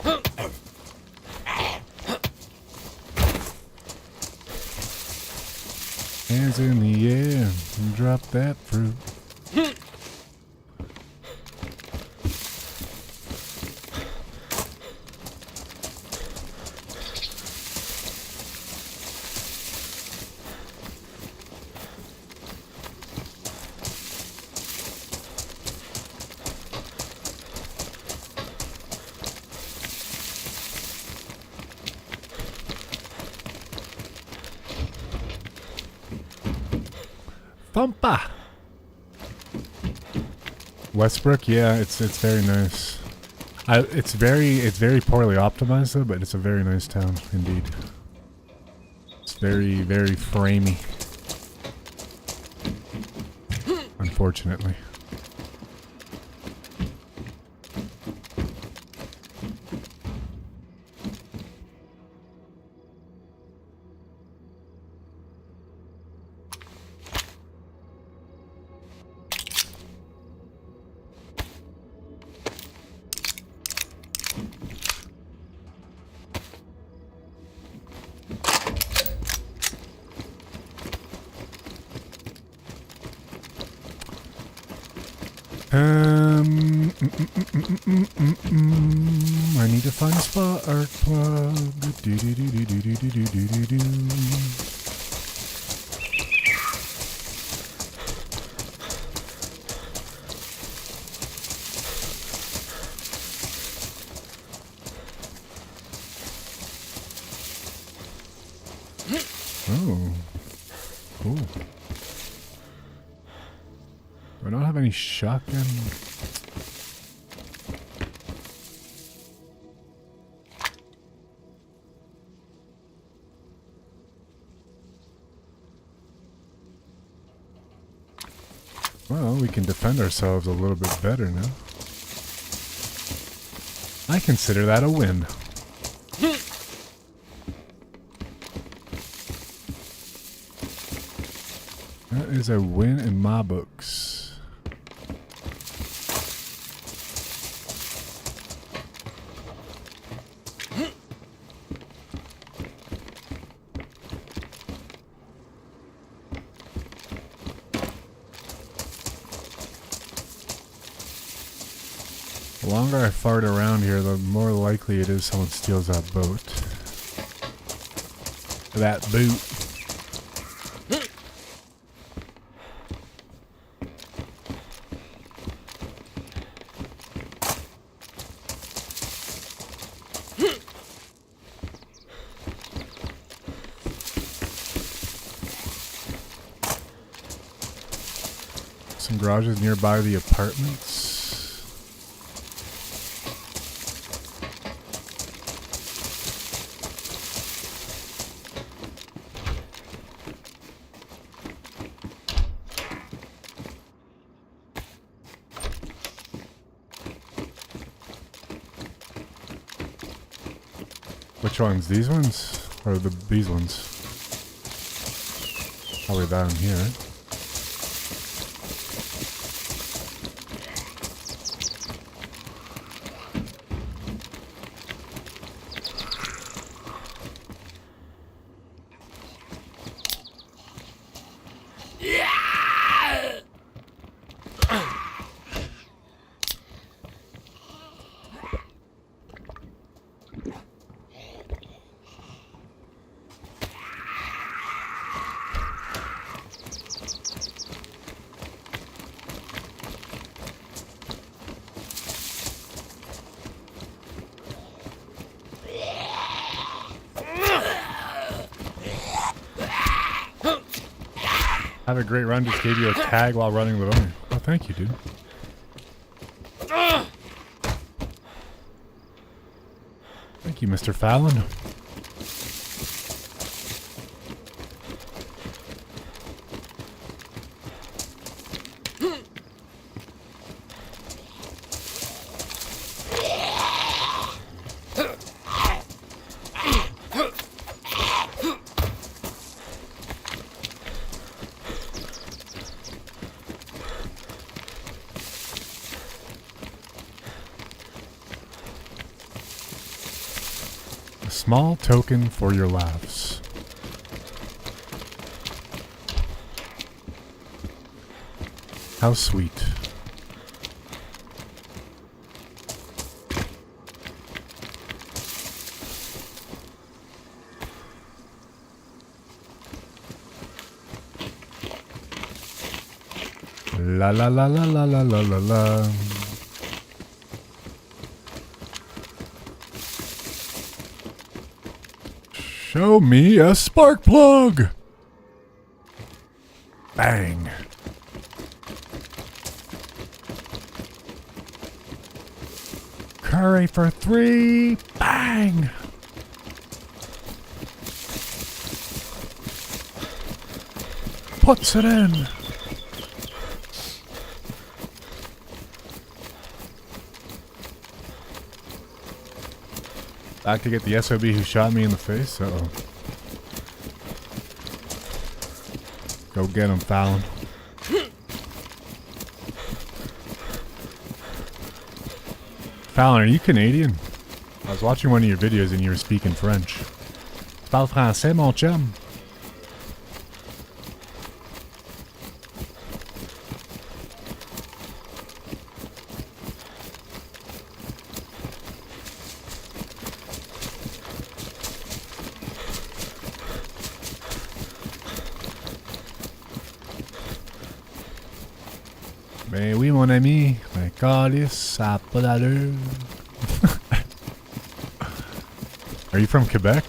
Hands in the air and drop that fruit. Thumpa. Westbrook, yeah, it's very nice. It's very poorly optimized though, but it's a very nice town indeed. It's very framey. Unfortunately. I need to find a spark plug. Oh. Cool. Do I not have any shotgun? Well, we can defend ourselves a little bit better now. I consider that a win. That is a win in my books. The longer I fart around here, the more likely it is someone steals that boat. That boot. Some garages nearby the apartments. Which ones? These ones? Or these ones? Probably down here, right? Have a great run, just gave you a tag while running the owner. Oh, thank you, dude. Thank you, Mr. Fallon. Small token for your laughs. How sweet. La la la la la la la la la. Show me a spark plug! Bang. Curry for 3. Bang! Puts it in. Back to get the SOB who shot me in the face. Uh-oh. Go get him, Fallon. Fallon, are you Canadian? I was watching one of your videos and you were speaking French. Parle français, mon chum. Ben oui, mon ami. Ben, calice, ça a pas d'allure. Are you from Quebec?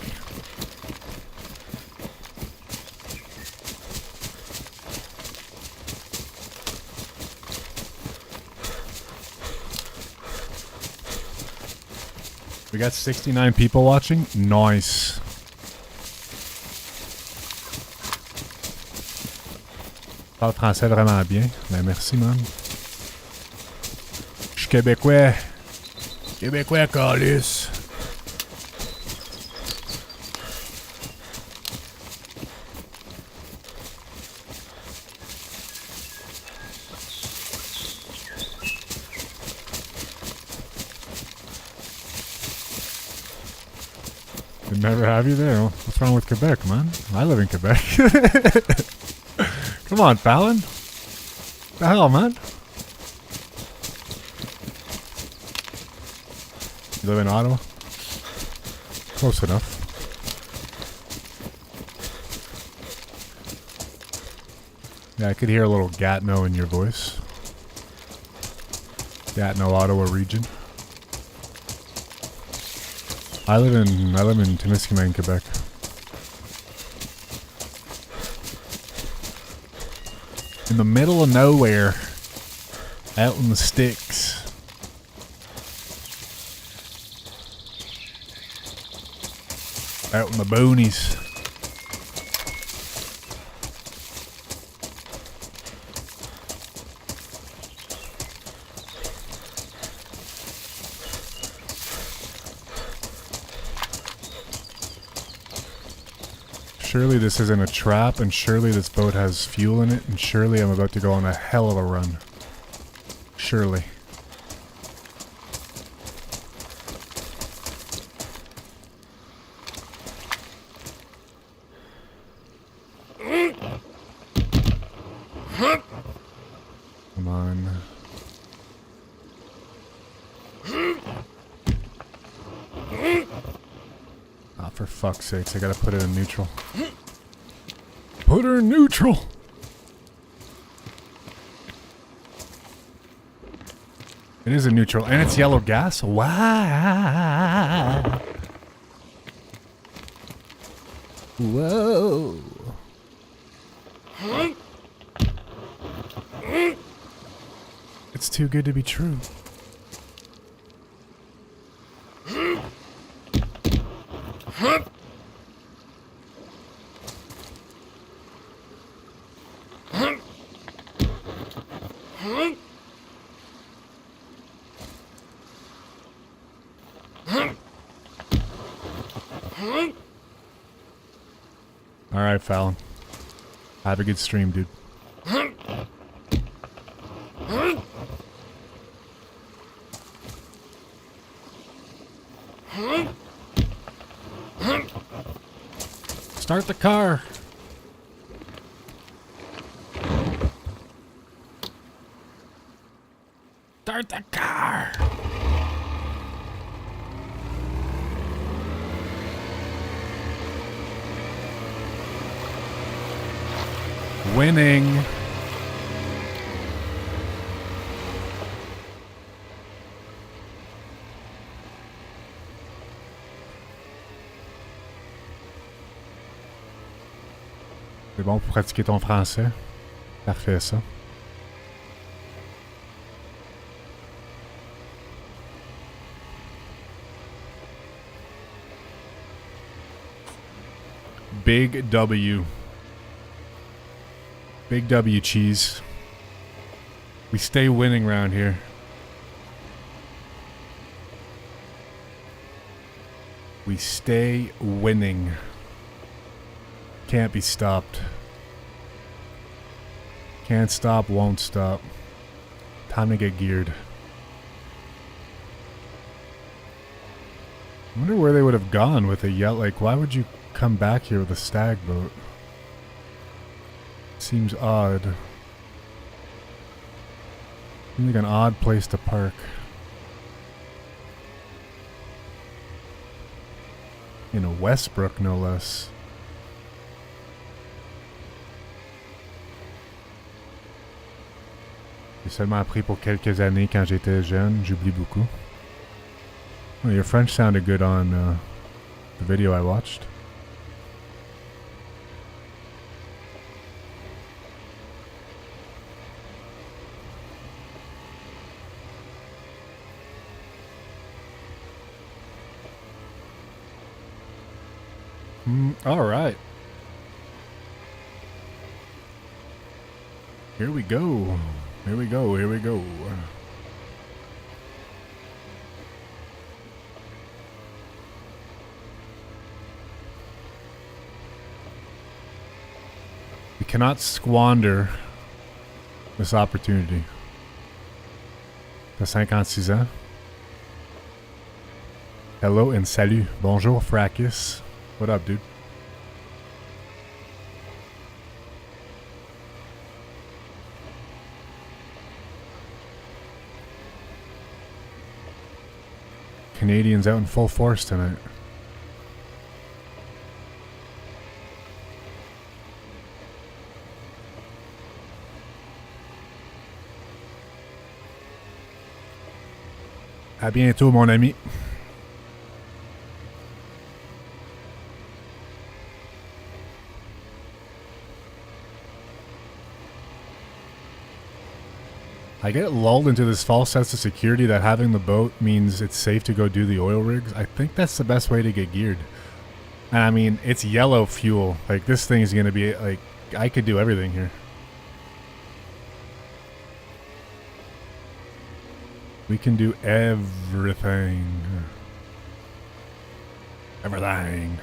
We got 69 people watching. Nice. Parle français vraiment bien. Ben merci, man. Je suis québécois. Québécois, calice. We'd never have you there. What's wrong with Quebec, man? I live in Quebec. Come on, Fallon. What the hell, man? You live in Ottawa? Close enough. Yeah, I could hear a little Gatineau in your voice. Gatineau, Ottawa region. I live in Témiscamingue, Quebec. In the middle of nowhere. Out in the sticks. Out in the boonies. Surely this isn't a trap, and surely this boat has fuel in it, and surely I'm about to go on a hell of a run. Surely. Come on. Ah, for fuck's sakes, I gotta put it in neutral. Put her in neutral! It is a neutral, and it's yellow gas? Wow! Whoa! It's too good to be true. Alright, Fallon. Have a good stream, dude. Start the car. Start the car. Winning. C'est bon pour pratiquer ton français. Parfait, ça. Big W. Big W, cheese. We stay winning around here. We stay winning. Can't be stopped. Can't stop, won't stop. Time to get geared. I wonder where they would have gone with a yacht. Like, why would you come back here with a stag boat? Seems odd. Seems like an odd place to park. In a Westbrook, no less. J'ai seulement appris pour quelques années quand j'étais jeune. J'oublie beaucoup. Well, your French sounded good on the video I watched. All right. Here we go. Here we go. Here we go. We cannot squander this opportunity. The 56 ans. Hello and salut. Bonjour, Fracas. What up, dude? Canadians out in full force tonight. À bientôt, mon ami. I get lulled into this false sense of security that having the boat means it's safe to go do the oil rigs. I think that's the best way to get geared. And I mean, it's yellow fuel. Like, this thing is going to be, like, I could do everything here. We can do everything. Everything.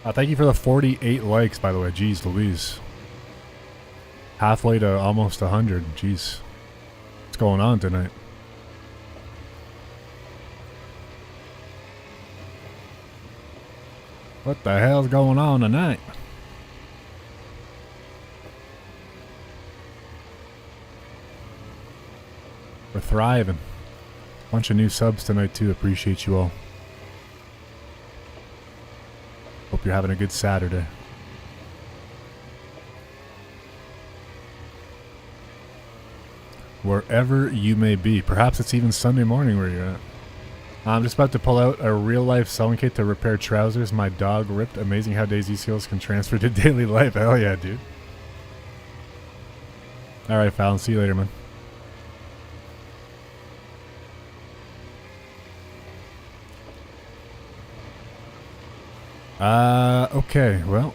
Thank you for the 48 likes, by the way. Jeez Louise. Halfway to almost 100. Jeez. What's going on tonight? What the hell's going on tonight? We're thriving. Bunch of new subs tonight too. Appreciate you all. Hope you're having a good Saturday. Wherever you may be. Perhaps it's even Sunday morning where you're at. I'm just about to pull out a real-life sewing kit to repair trousers my dog ripped. Amazing how Dayz skills can transfer to daily life. Hell yeah, dude. Alright, Fallon. See you later, man. Okay, well.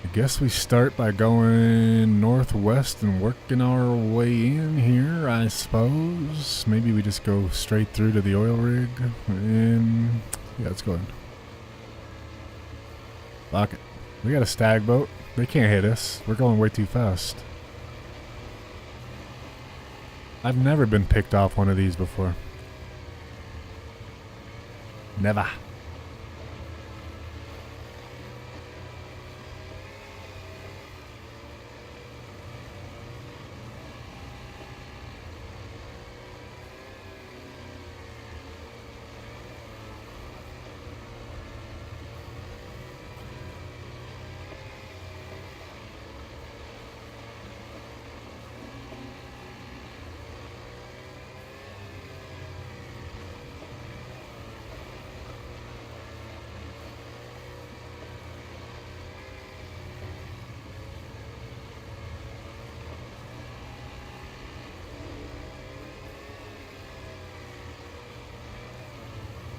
I guess we start by going northwest and working our way in here, I suppose. Maybe we just go straight through to the oil rig. And yeah, let's go in. Lock it. We got a stag boat. They can't hit us. We're going way too fast. I've never been picked off one of these before. Never.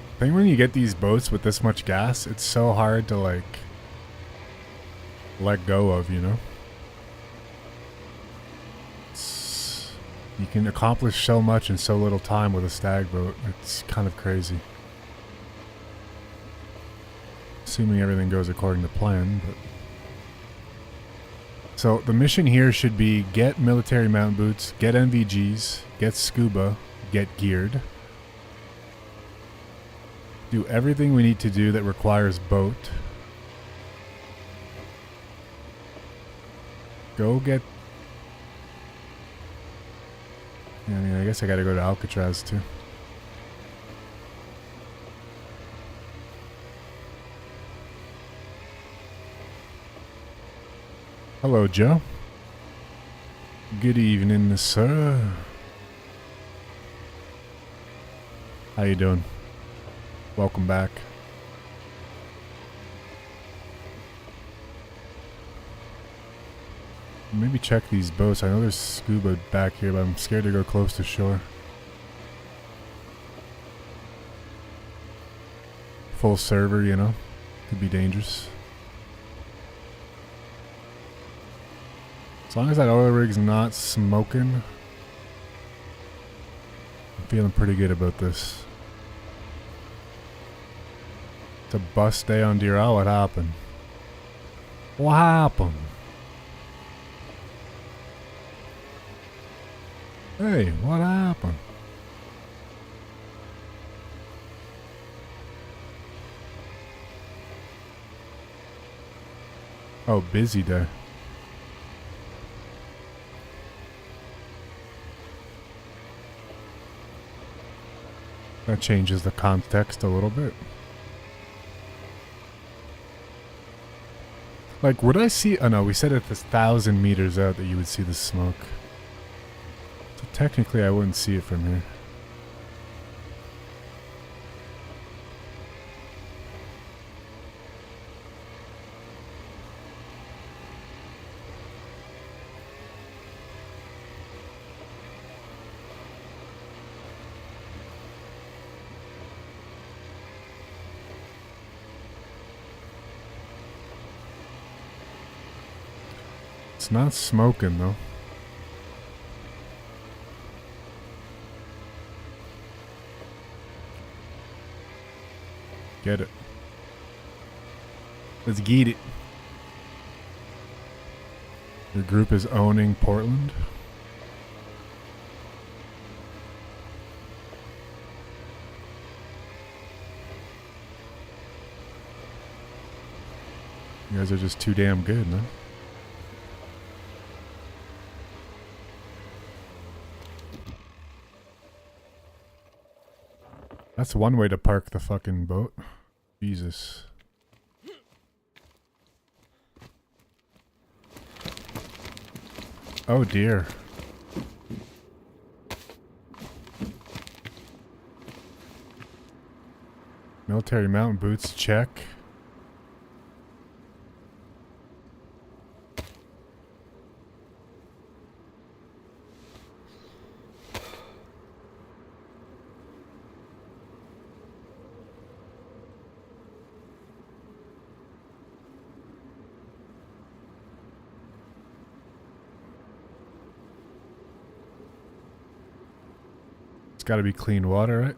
I think when you get these boats with this much gas, it's so hard to, like, let go of, you know? You can accomplish so much in so little time with a stag boat. It's kind of crazy. Assuming everything goes according to plan, but... So, the mission here should be get military mount boots, get NVGs, get scuba, get geared. Do everything we need to do that requires boat. Go get... Yeah, I mean, I guess I gotta go to Alcatraz too. Hello, Joe. Good evening, sir. How you doing? Welcome back. Maybe check these boats. I know there's scuba back here, but I'm scared to go close to shore. Full server, you know, could be dangerous. As long as that oil rig's not smoking, I'm feeling pretty good about this. It's a bus day on Deer. What happened? What happened? Hey, what happened? Oh, busy day. That changes the context a little bit. Like, would I see... Oh no, we said it's 1,000 meters out that you would see the smoke. So technically I wouldn't see it from here. It's not smoking though. Get it. Let's get it. Your group is owning Portland. You guys are just too damn good, man. That's one way to park the fucking boat. Jesus. Oh dear. Military mountain boots, check. Gotta be clean water, right?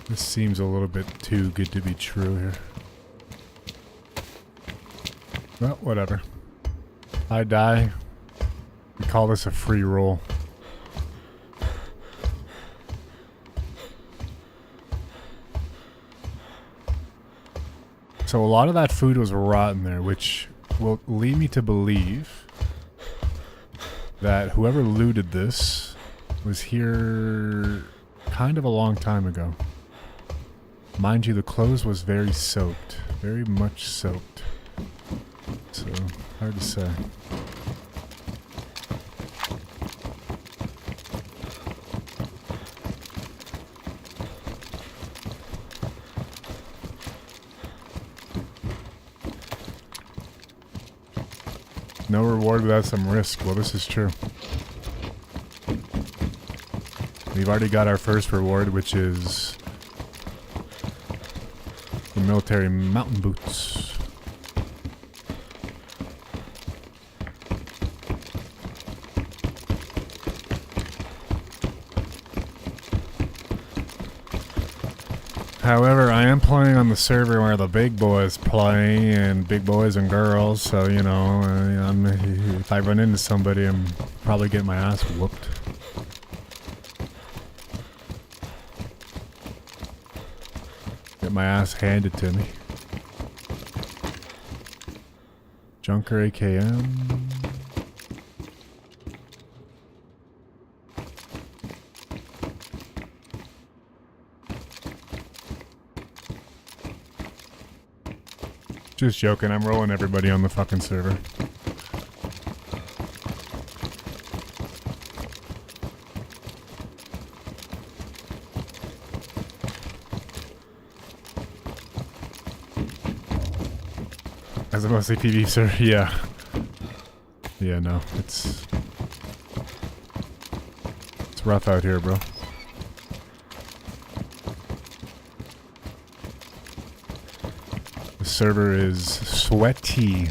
This seems a little bit too good to be true here. Well, whatever. I die. We call this a free roll. So a lot of that food was rotten there, which will lead me to believe that whoever looted this was here kind of a long time ago. Mind you, the clothes was very soaked, very much soaked. So, hard to say. No reward without some risk. Well, this is true. We've already got our first reward, which is the military mountain boots. However, I am playing on the server where the big boys play, and big boys and girls, so, you know, if I run into somebody, I'm probably getting my ass whooped. Get my ass handed to me. Junker AKM. Just joking, I'm rolling everybody on the fucking server. As a mostly PvP sir, yeah. Yeah, no, it's rough out here, bro. The server is sweaty.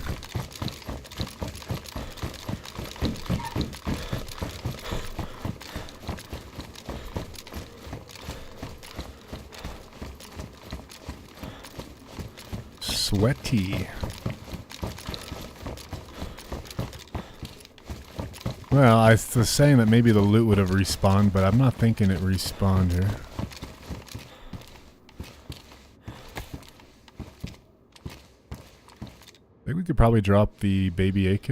Sweaty. Well, I was saying that maybe the loot would have respawned, but I'm not thinking it respawned here. I think we could probably drop the baby AK.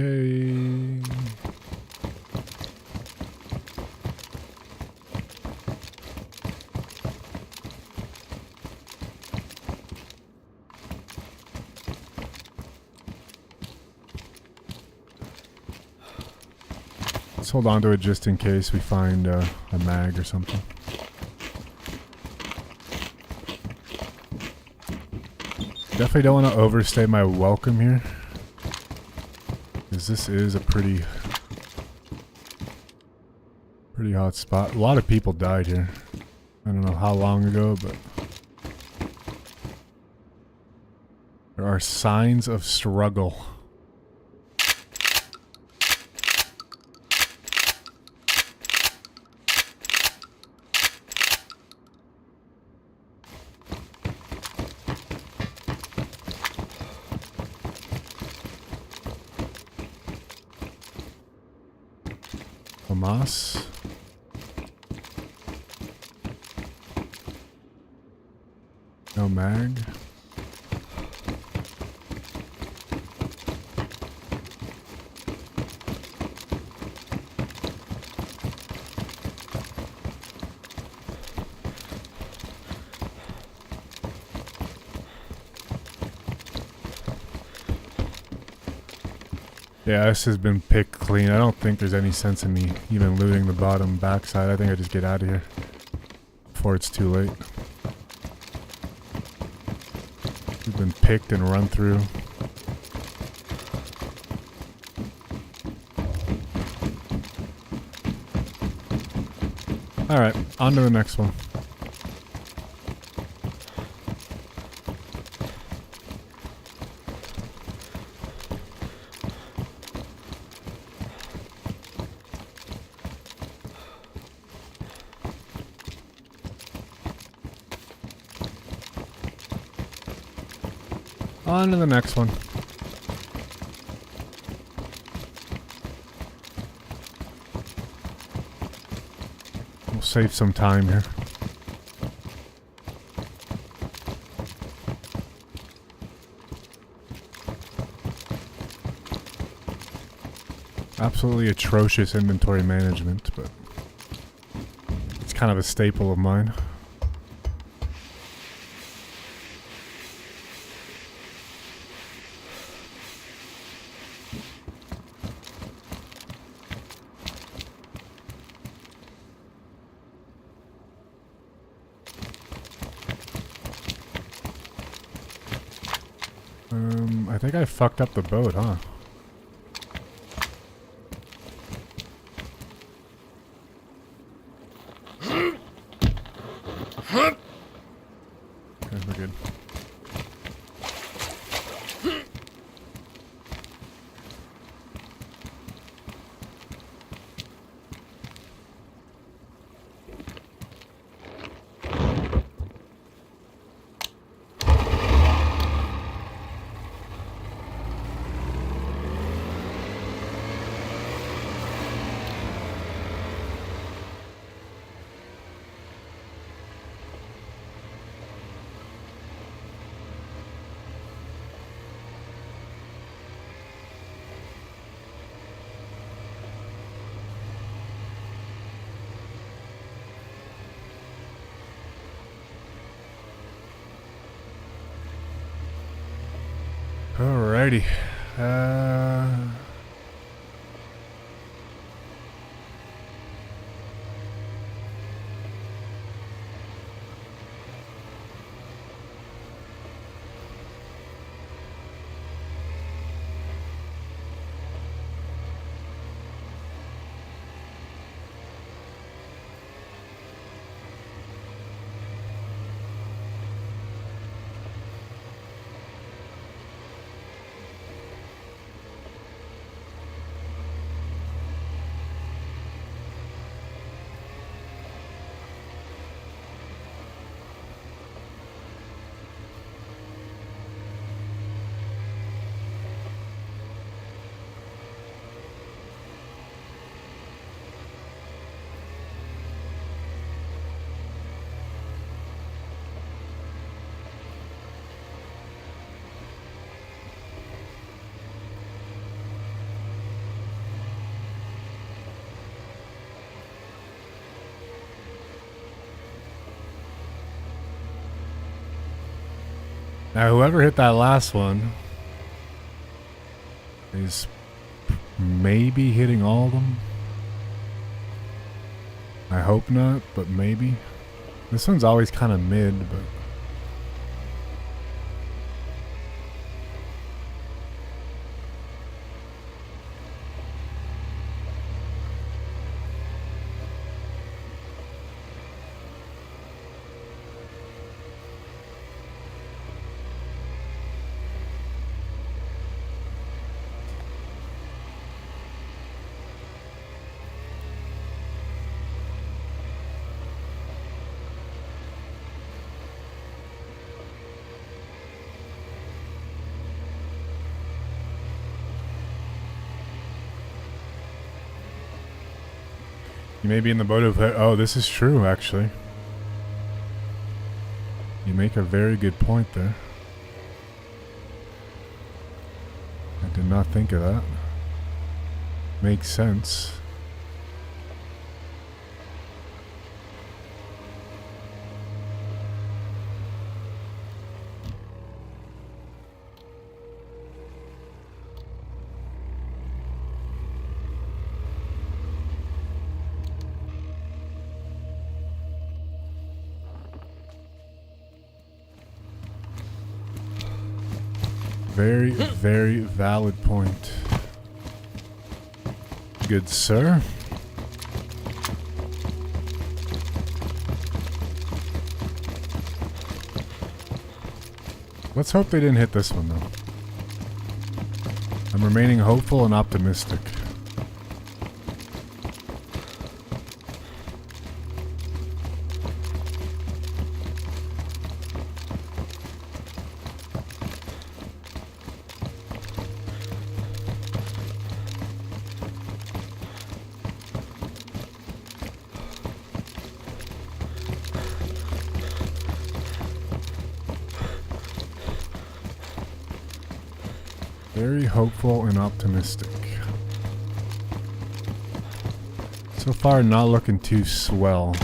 Let's hold on to it just in case we find a mag or something. Definitely don't want to overstay my welcome here, because this is a pretty hot spot. A lot of people died here. I don't know how long ago, but there are signs of struggle. Hamas. No mag. Yeah, this has been picked clean. I don't think there's any sense in me even looting the bottom backside. I think I just get out of here before it's too late. We've been picked and run through. Alright, on to the next one. On to the next one. We'll save some time here. Absolutely atrocious inventory management, but it's kind of a staple of mine. I think I fucked up the boat, huh? Okay, we're good. Alrighty. Now, whoever hit that last one is maybe hitting all of them. I hope not, but maybe. This one's always kind of mid, but... You may be in the boat of... Oh, this is true, actually. You make a very good point there. I did not think of that. Makes sense. Very, very valid point. Good sir. Let's hope they didn't hit this one, though. I'm remaining hopeful and optimistic. Very hopeful and optimistic. So far, not looking too swell.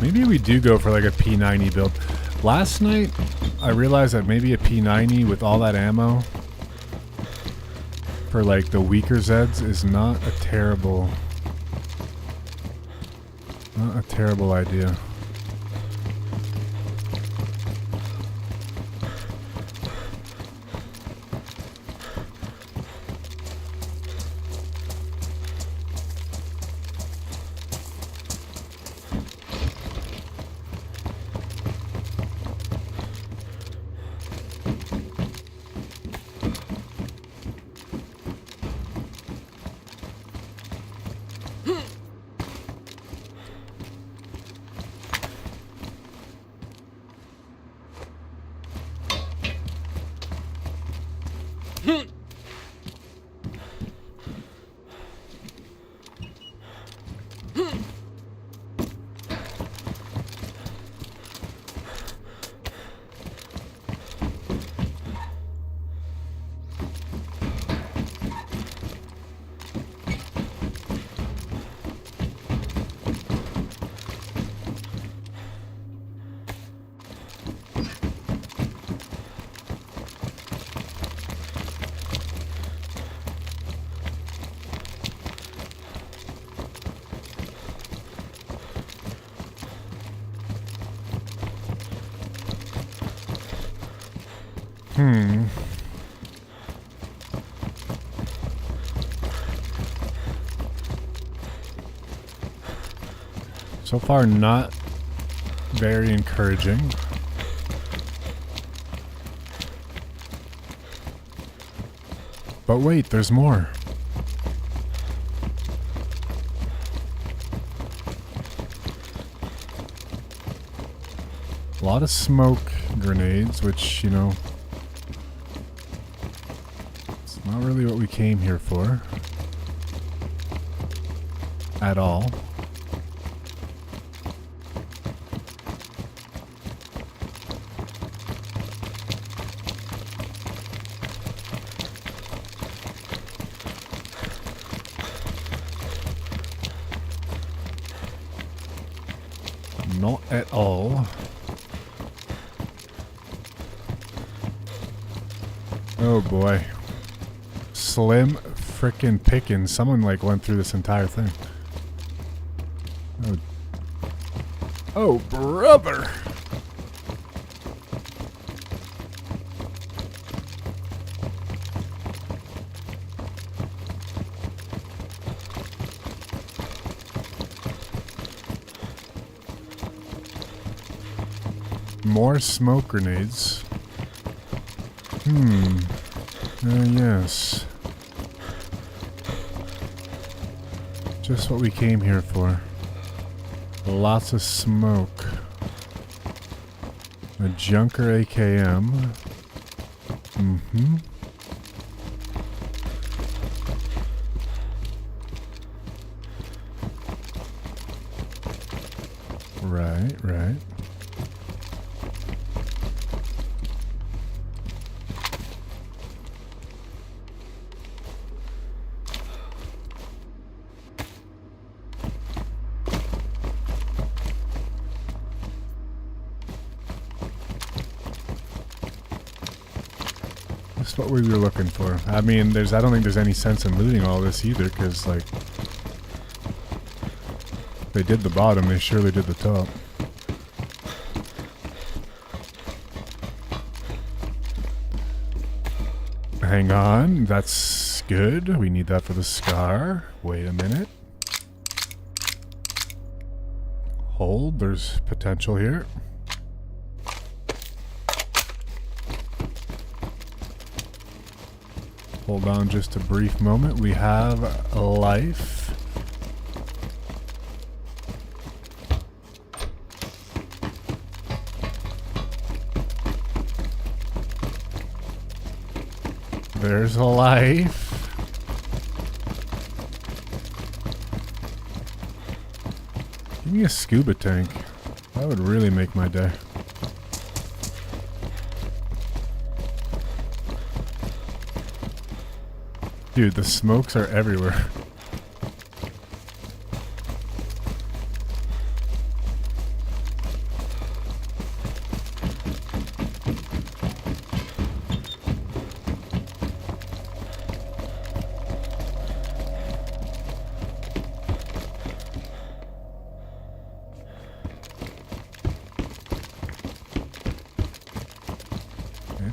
Maybe we do go for like a P90 build. Last night, I realized that maybe a P90 with all that ammo for like the weaker Zeds is not a terrible idea. So far, not very encouraging. But wait, there's more. lot of smoke grenades, which, you know, it's not really what we came here for. At all. Not at all. Oh boy. Slim frickin' pickings. Someone like went through this entire thing. Oh. Oh, brother. More smoke grenades. Yes. Just what we came here for. Lots of smoke. A Junker AKM. Right. That's what we were looking for. I mean, I don't think there's any sense in looting all this either, because, like, they did the bottom, they surely did the top. Hang on, that's good. We need that for the scar. Wait a minute. Hold, there's potential here. Hold on just a brief moment. We have a life. There's a life. Give me a scuba tank. That would really make my day. Dude, the smokes are everywhere.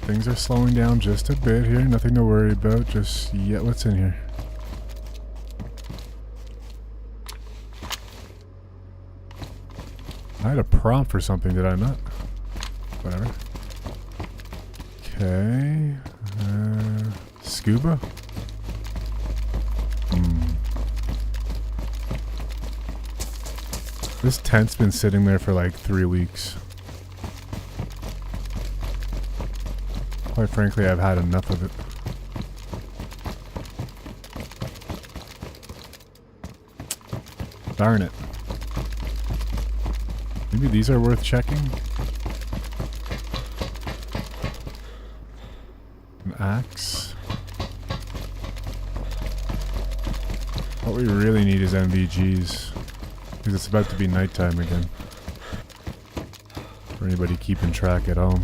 Things are slowing down just a bit here. Nothing to worry about. Just yet. What's in here? I had a prompt for something, did I not? Whatever. Okay. Scuba? This tent's been sitting there for like 3 weeks. Quite frankly, I've had enough of it. Darn it. Maybe these are worth checking? An axe. What we really need is MVGs. Because it's about to be nighttime again. For anybody keeping track at home.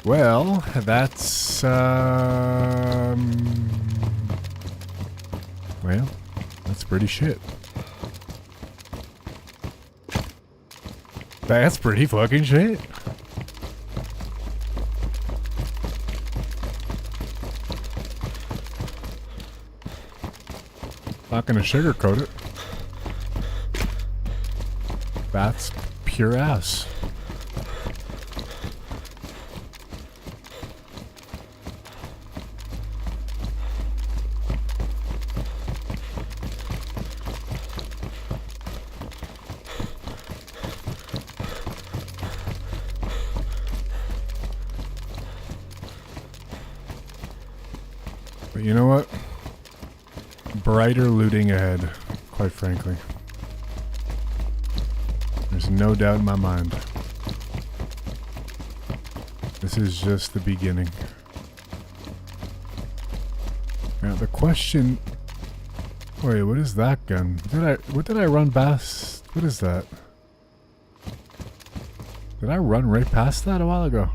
Well, that's well, that's pretty shit. That's pretty fucking shit. Not gonna sugarcoat it. That's pure ass. But you know what? Brighter looting ahead, quite frankly. There's no doubt in my mind. This is just the beginning. Now the question... Wait, what is that gun? What did I run past? What is that? Did I run right past that a while ago?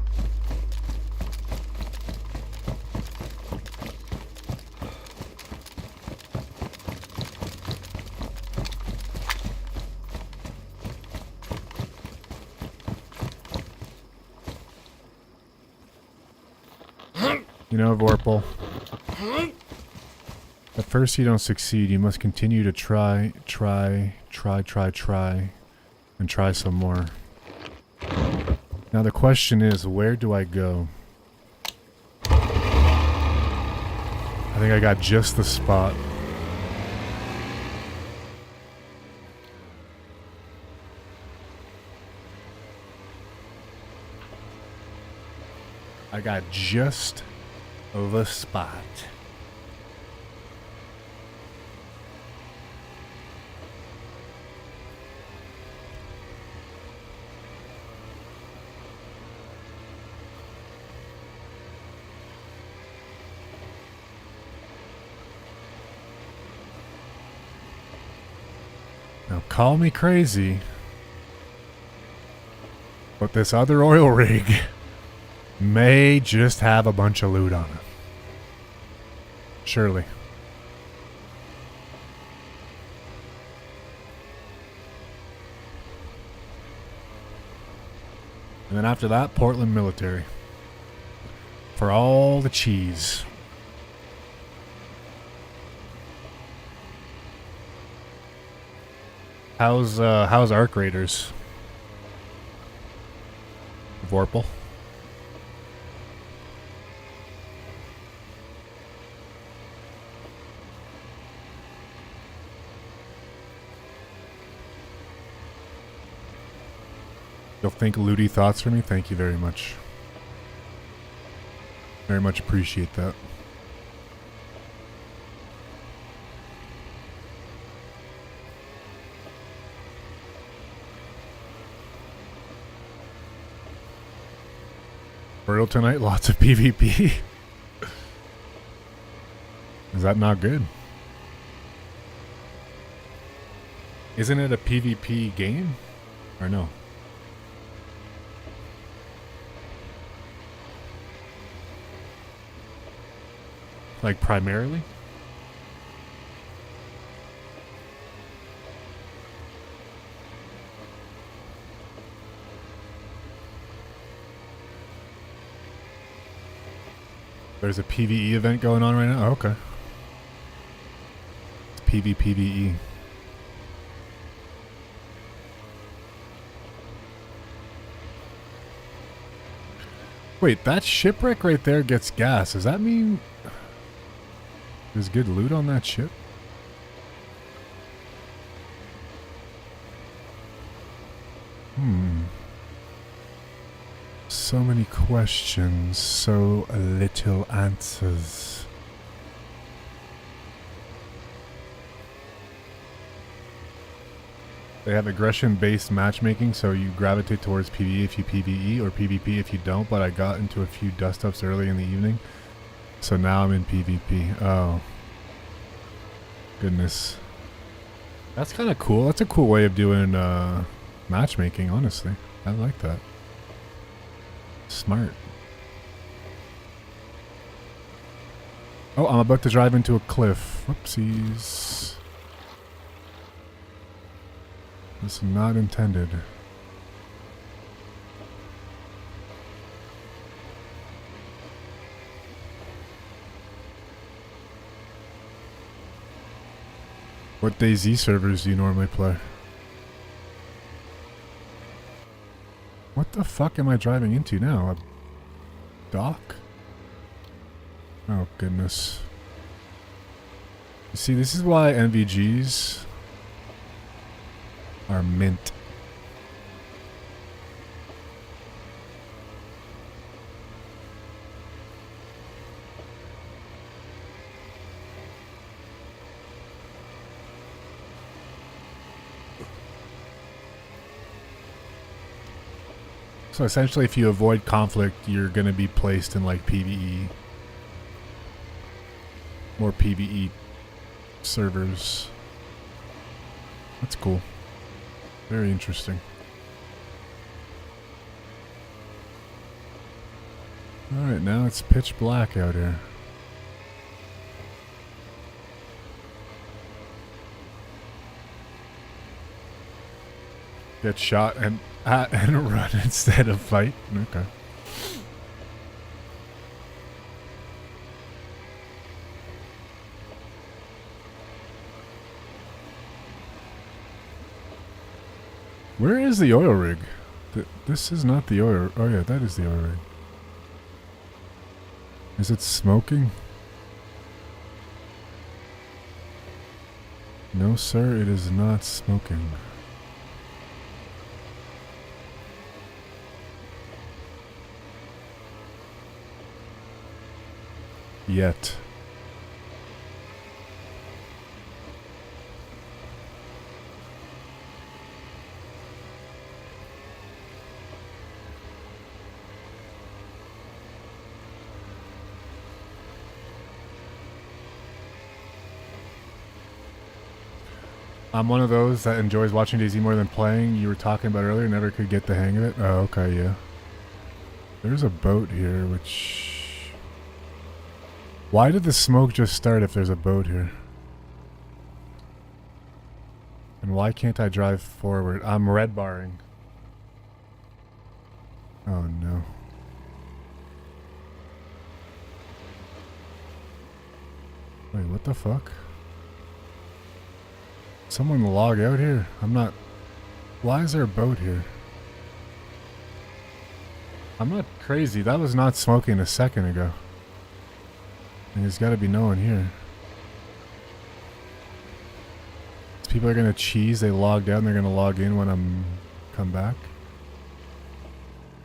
You know, Vorpal. At first you don't succeed. You must continue to try, and try some more. Now the question is, where do I go? I think I got just the spot. I got just the spot. Now call me crazy, but this other oil rig may just have a bunch of loot on it. Surely. And then after that, Portland military. For all the cheese. How's Arc Raiders? Vorpal? You'll think looty thoughts for me? Thank you very much. Very much appreciate that. Brutal tonight, lots of PvP. Is that not good? Isn't it a PvP game? Or no? Like primarily? There's a PvE event going on right now? Oh, okay. It's PvPvE. Wait, that shipwreck right there gets gas. Does that mean there's good loot on that ship? So many questions, so little answers. They have aggression-based matchmaking, so you gravitate towards PvE if you PvE, or PvP if you don't, but I got into a few dust-ups early in the evening, so now I'm in PvP. Oh. Goodness. That's kind of cool. That's a cool way of doing matchmaking, honestly. I like that. Smart. Oh, I'm about to drive into a cliff. Whoopsies. This is not intended. What Dayz servers do you normally play? What the fuck am I driving into now? A dock? Oh goodness. You see, this is why NVGs are mint. So essentially, if you avoid conflict, you're going to be placed in like PvE. More PvE servers. That's cool. Very interesting. Alright, now it's pitch black out here. Get shot and run instead of fight. Okay. Where is the oil rig? This is not the oil. Oh yeah, that is the oil rig. Is it smoking? No, sir, it is not smoking. Yet. I'm one of those that enjoys watching Dayz more than playing. You were talking about earlier, never could get the hang of it. Oh, okay, yeah. There's a boat here, which... Why did the smoke just start if there's a boat here? And why can't I drive forward? I'm red barring. Oh no. Wait, what the fuck? Someone log out here? I'm not... Why is there a boat here? I'm not crazy. That was not smoking a second ago. And there's gotta be no one here. These people are gonna cheese, they logged out and they're gonna log in when I'm come back.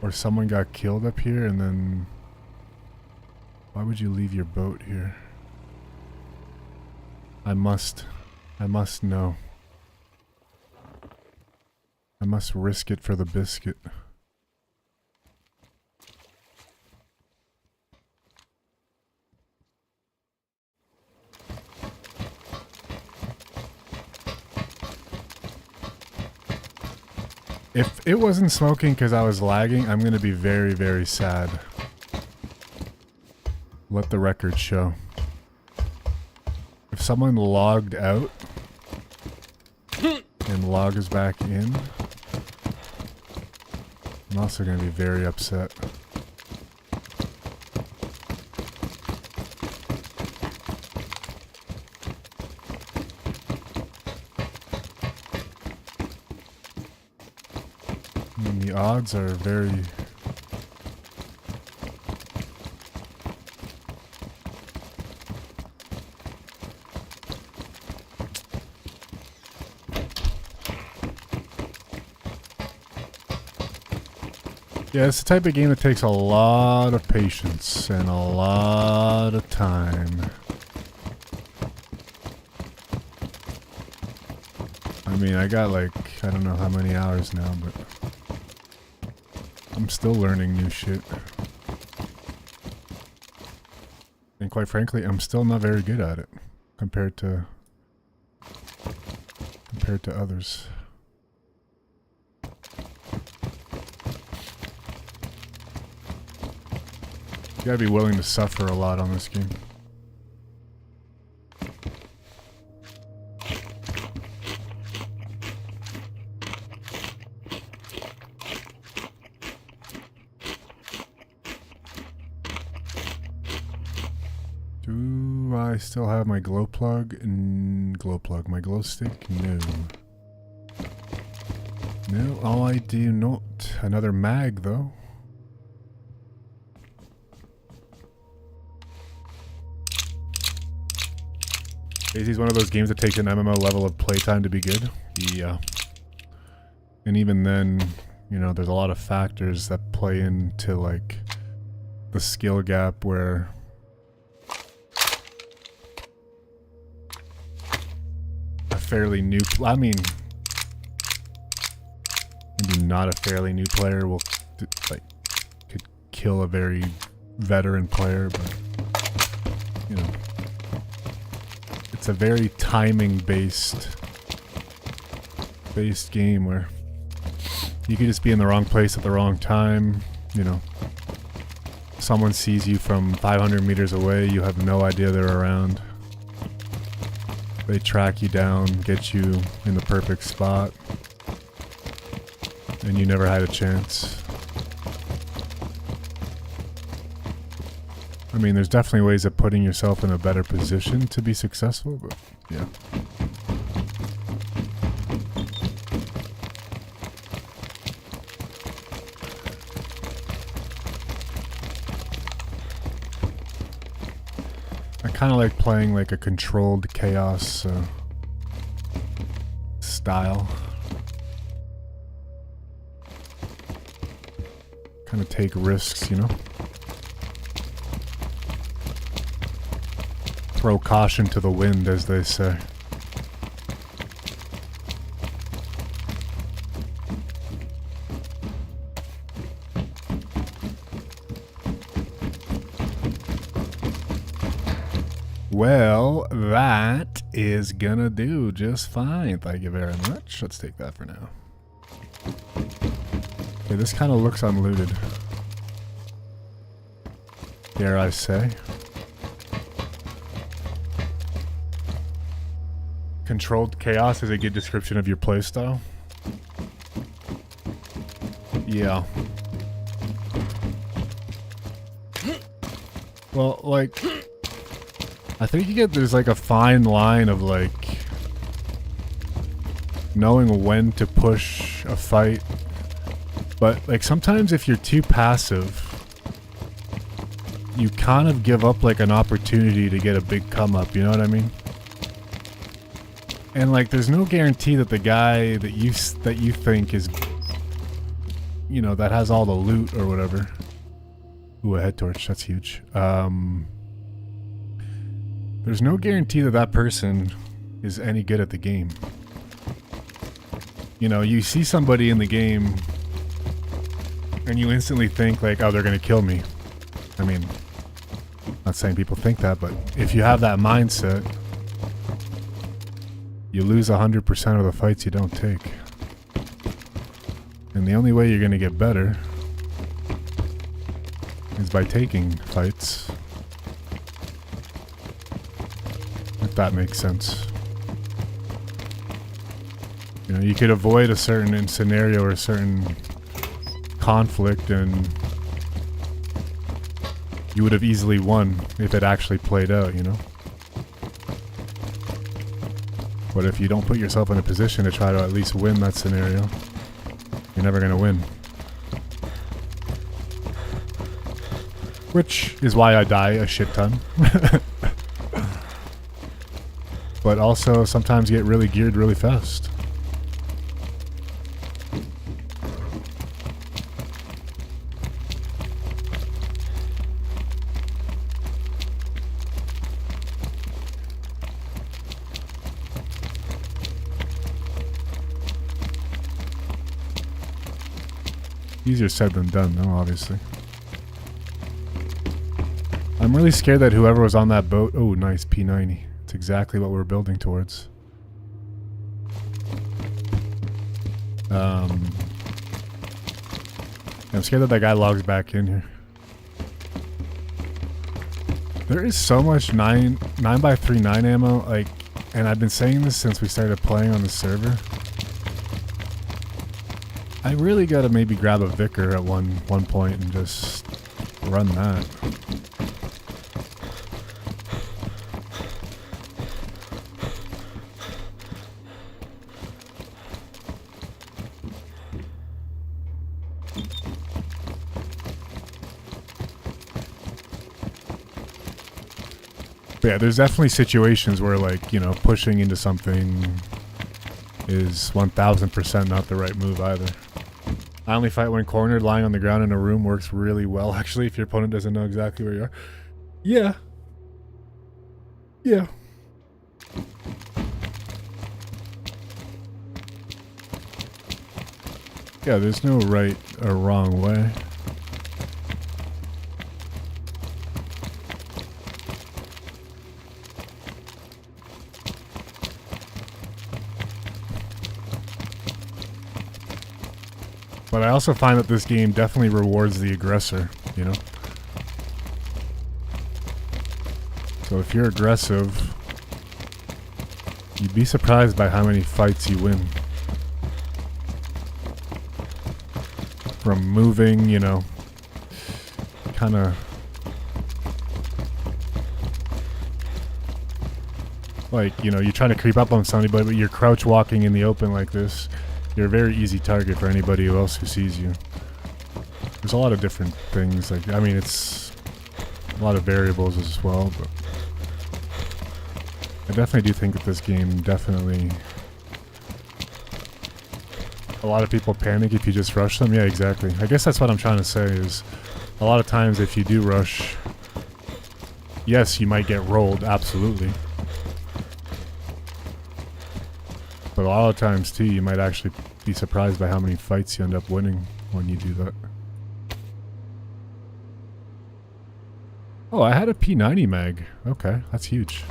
Or someone got killed up here and then... Why would you leave your boat here? I must know. I must risk it for the biscuit. If it wasn't smoking because I was lagging, I'm gonna be very, very sad. Let the record show. If someone logged out and logs back in, I'm also gonna be very upset. The odds are very... Yeah, it's the type of game that takes a lot of patience and a lot of time. I mean, I got like, I don't know how many hours now, but... I'm still learning new shit. And quite frankly, I'm still not very good at it compared to others. You gotta be willing to suffer a lot on this game. Do I still have my glow plug? My glow stick? No. No, all I do not. Another mag, though. Dayz is one of those games that takes an MMO level of playtime to be good. Yeah. And even then, you know, there's a lot of factors that play into, like, the skill gap where a fairly new... I mean... maybe not a fairly new player will, like, could kill a very veteran player, but, you know, it's a very timing based game where you could just be in the wrong place at the wrong time. You know, someone sees you from 500 meters away, you have no idea they're around. They track you down, get you in the perfect spot, and you never had a chance. I mean, there's definitely ways of putting yourself in a better position to be successful, but yeah. I kind of like playing like a controlled chaos style. Kind of take risks, you know? Throw caution to the wind, as they say. Well, that is gonna do just fine. Thank you very much. Let's take that for now. Okay, this kind of looks unlooted. Dare I say. Controlled chaos is a good description of your playstyle. Yeah. Well, like, I think there's like a fine line of like knowing when to push a fight. But like sometimes if you're too passive, you kind of give up like an opportunity to get a big come up, you know what I mean? And like there's no guarantee that the guy that you think is, you know, that has all the loot or whatever. Ooh, a head torch, that's huge. There's no guarantee that that person is any good at the game. You know, you see somebody in the game and you instantly think like, oh, they're gonna kill me. I mean, not saying people think that, but if you have that mindset, you lose 100% of the fights you don't take. And the only way you're gonna get better is by taking fights. If that makes sense. You know, you could avoid a certain scenario or a certain conflict and you would have easily won if it actually played out, you know? But if you don't put yourself in a position to try to at least win that scenario, you're never gonna win. Which is why I die a shit ton. But also sometimes get really geared really fast. Easier said than done, though, obviously. I'm really scared that whoever was on that boat... Oh, nice, P90. It's exactly what we're building towards. I'm scared that guy logs back in here. There is so much 9x3 ammo, like, and I've been saying this since we started playing on the server. I really gotta maybe grab a Vicar at one point and just run that. But yeah, there's definitely situations where, like, you know, pushing into something is 1000% not the right move either. I only fight when cornered. Lying on the ground in a room works really well, actually, if your opponent doesn't know exactly where you are. Yeah. Yeah. Yeah, there's no right or wrong way. But I also find that this game definitely rewards the aggressor, you know? So if you're aggressive, you'd be surprised by how many fights you win. From moving, you know, kind of like, you know, you're trying to creep up on somebody, but you're crouch walking in the open like this. You're a very easy target for anybody else who sees you. There's a lot of different things, like, I mean, it's a lot of variables as well, but I definitely do think that this game definitely... A lot of people panic if you just rush them. Yeah, exactly. I guess that's what I'm trying to say is a lot of times if you do rush, yes, you might get rolled, absolutely. But a lot of times too, you might actually be surprised by how many fights you end up winning when you do that. Oh, I had a P90 mag. Okay, that's huge.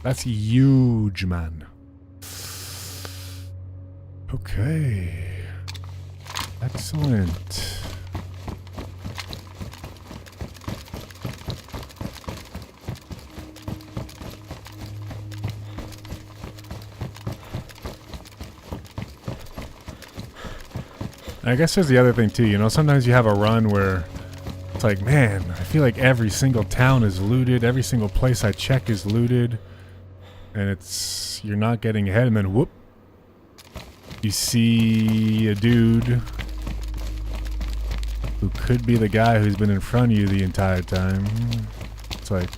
That's huge, man. Okay. Excellent. I guess there's the other thing too, you know, sometimes you have a run where it's like, man, I feel like every single town is looted, every single place I check is looted. And it's, you're not getting ahead, and then whoop, you see a dude who could be the guy who's been in front of you the entire time. It's like,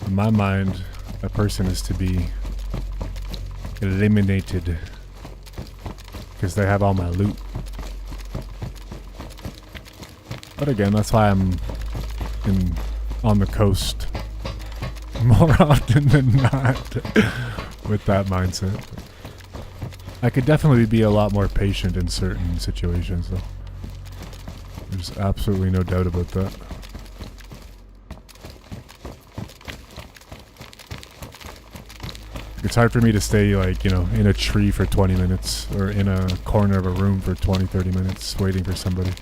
in my mind, a person is to be eliminated because they have all my loot. But again, that's why I'm on the coast more often than not with that mindset. I could definitely be a lot more patient in certain situations though. There's absolutely no doubt about that. It's hard for me to stay, like, you know, in a tree for 20 minutes or in a corner of a room for 20-30 minutes waiting for somebody.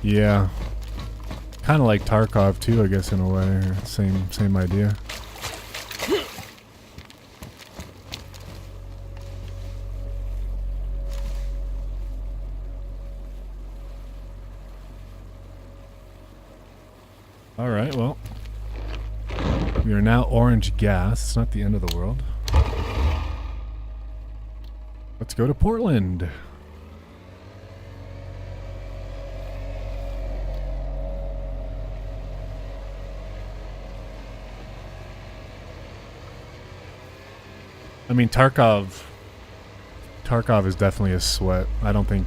Yeah, kind of like Tarkov too, I guess, in a way. Same idea. All right, well, we are now orange gas. It's not the end of the world. Let's go to Portland. I mean, Tarkov is definitely a sweat. I don't think...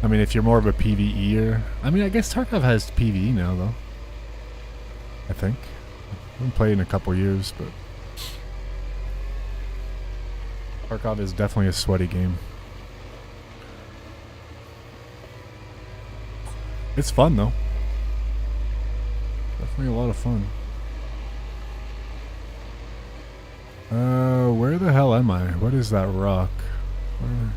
I mean, if you're more of a PvEer... I mean, I guess Tarkov has PvE now, though. I think. I haven't played in a couple years, but... Tarkov is definitely a sweaty game. It's fun, though. Definitely a lot of fun. Where the hell am I? What is that rock? Where?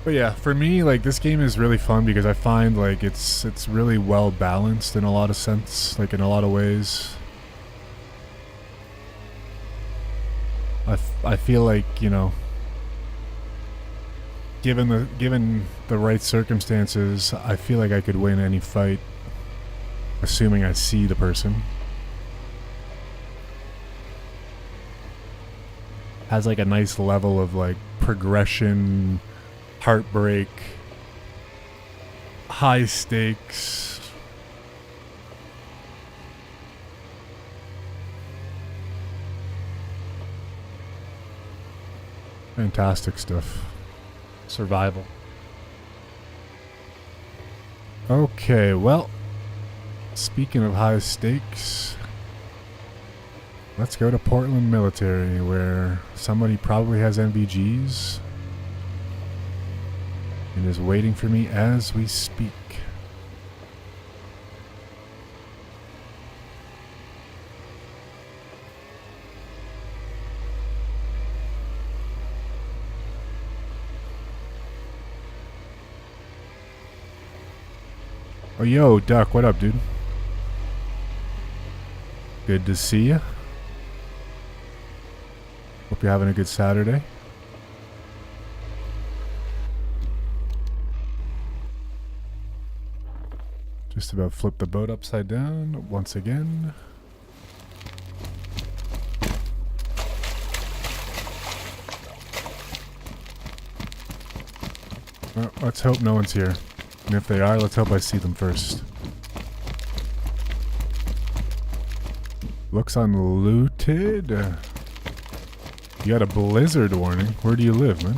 But yeah, for me, like, this game is really fun because I find, like, it's really well balanced in a lot of sense, like, in a lot of ways. I feel like, you know, given the right circumstances, I feel like I could win any fight, assuming I see the person. Has like a nice level of like progression, heartbreak, high stakes. Fantastic stuff. Survival. Okay, well, speaking of high stakes, let's go to Portland Military, where somebody probably has NVGs and is waiting for me as we speak. Oh, yo, Duck, what up, dude? Good to see you. Hope you're having a good Saturday. Just about flipped the boat upside down once again. Well, let's hope no one's here. And if they are, let's hope I see them first. Looks unlooted. You got a blizzard warning. Where do you live, man?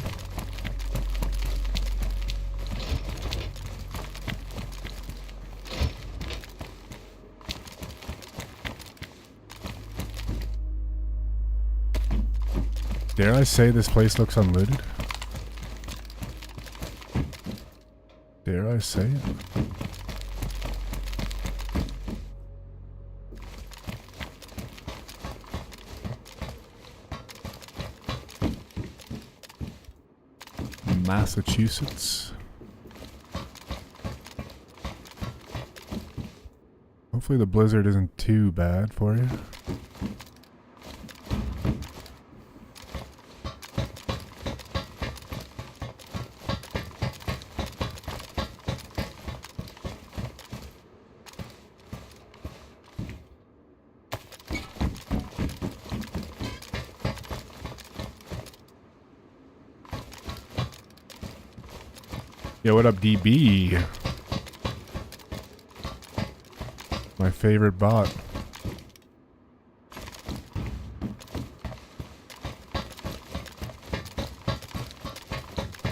Dare I say this place looks unlooted? Dare I say it? Massachusetts. Hopefully the blizzard isn't too bad for you. Yo, what up, DB? My favorite bot.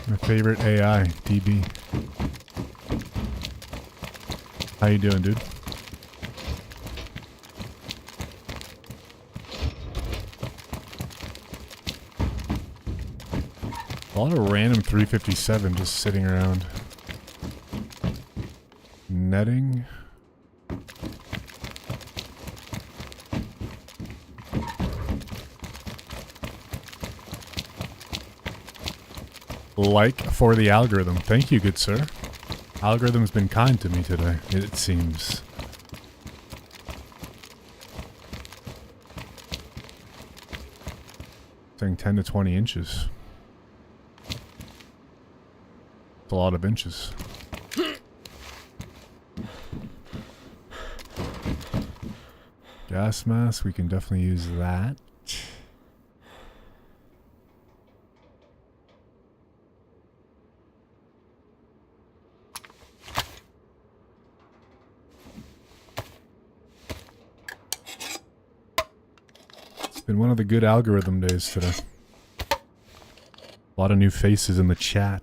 My favorite AI, DB. How you doing, dude? A lot of random 357 just sitting around. Netting. Like for the algorithm. Thank you, good sir. Algorithm's been kind to me today, it seems. Saying 10 to 20 inches. It's a lot of inches. Gas mask, we can definitely use that. It's been one of the good algorithm days today. A lot of new faces in the chat.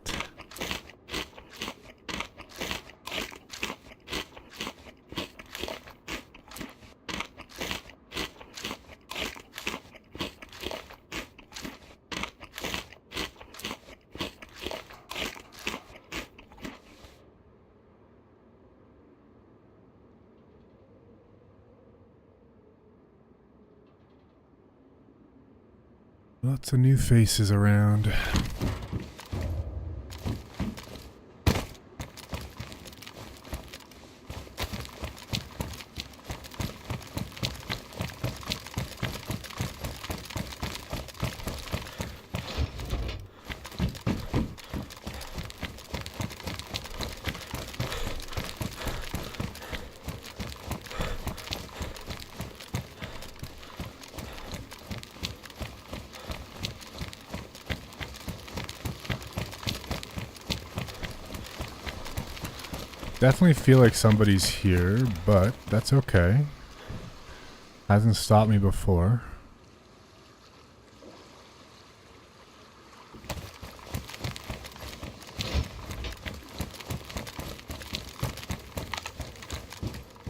Lots of new faces around. Definitely feel like somebody's here, but that's okay. Hasn't stopped me before.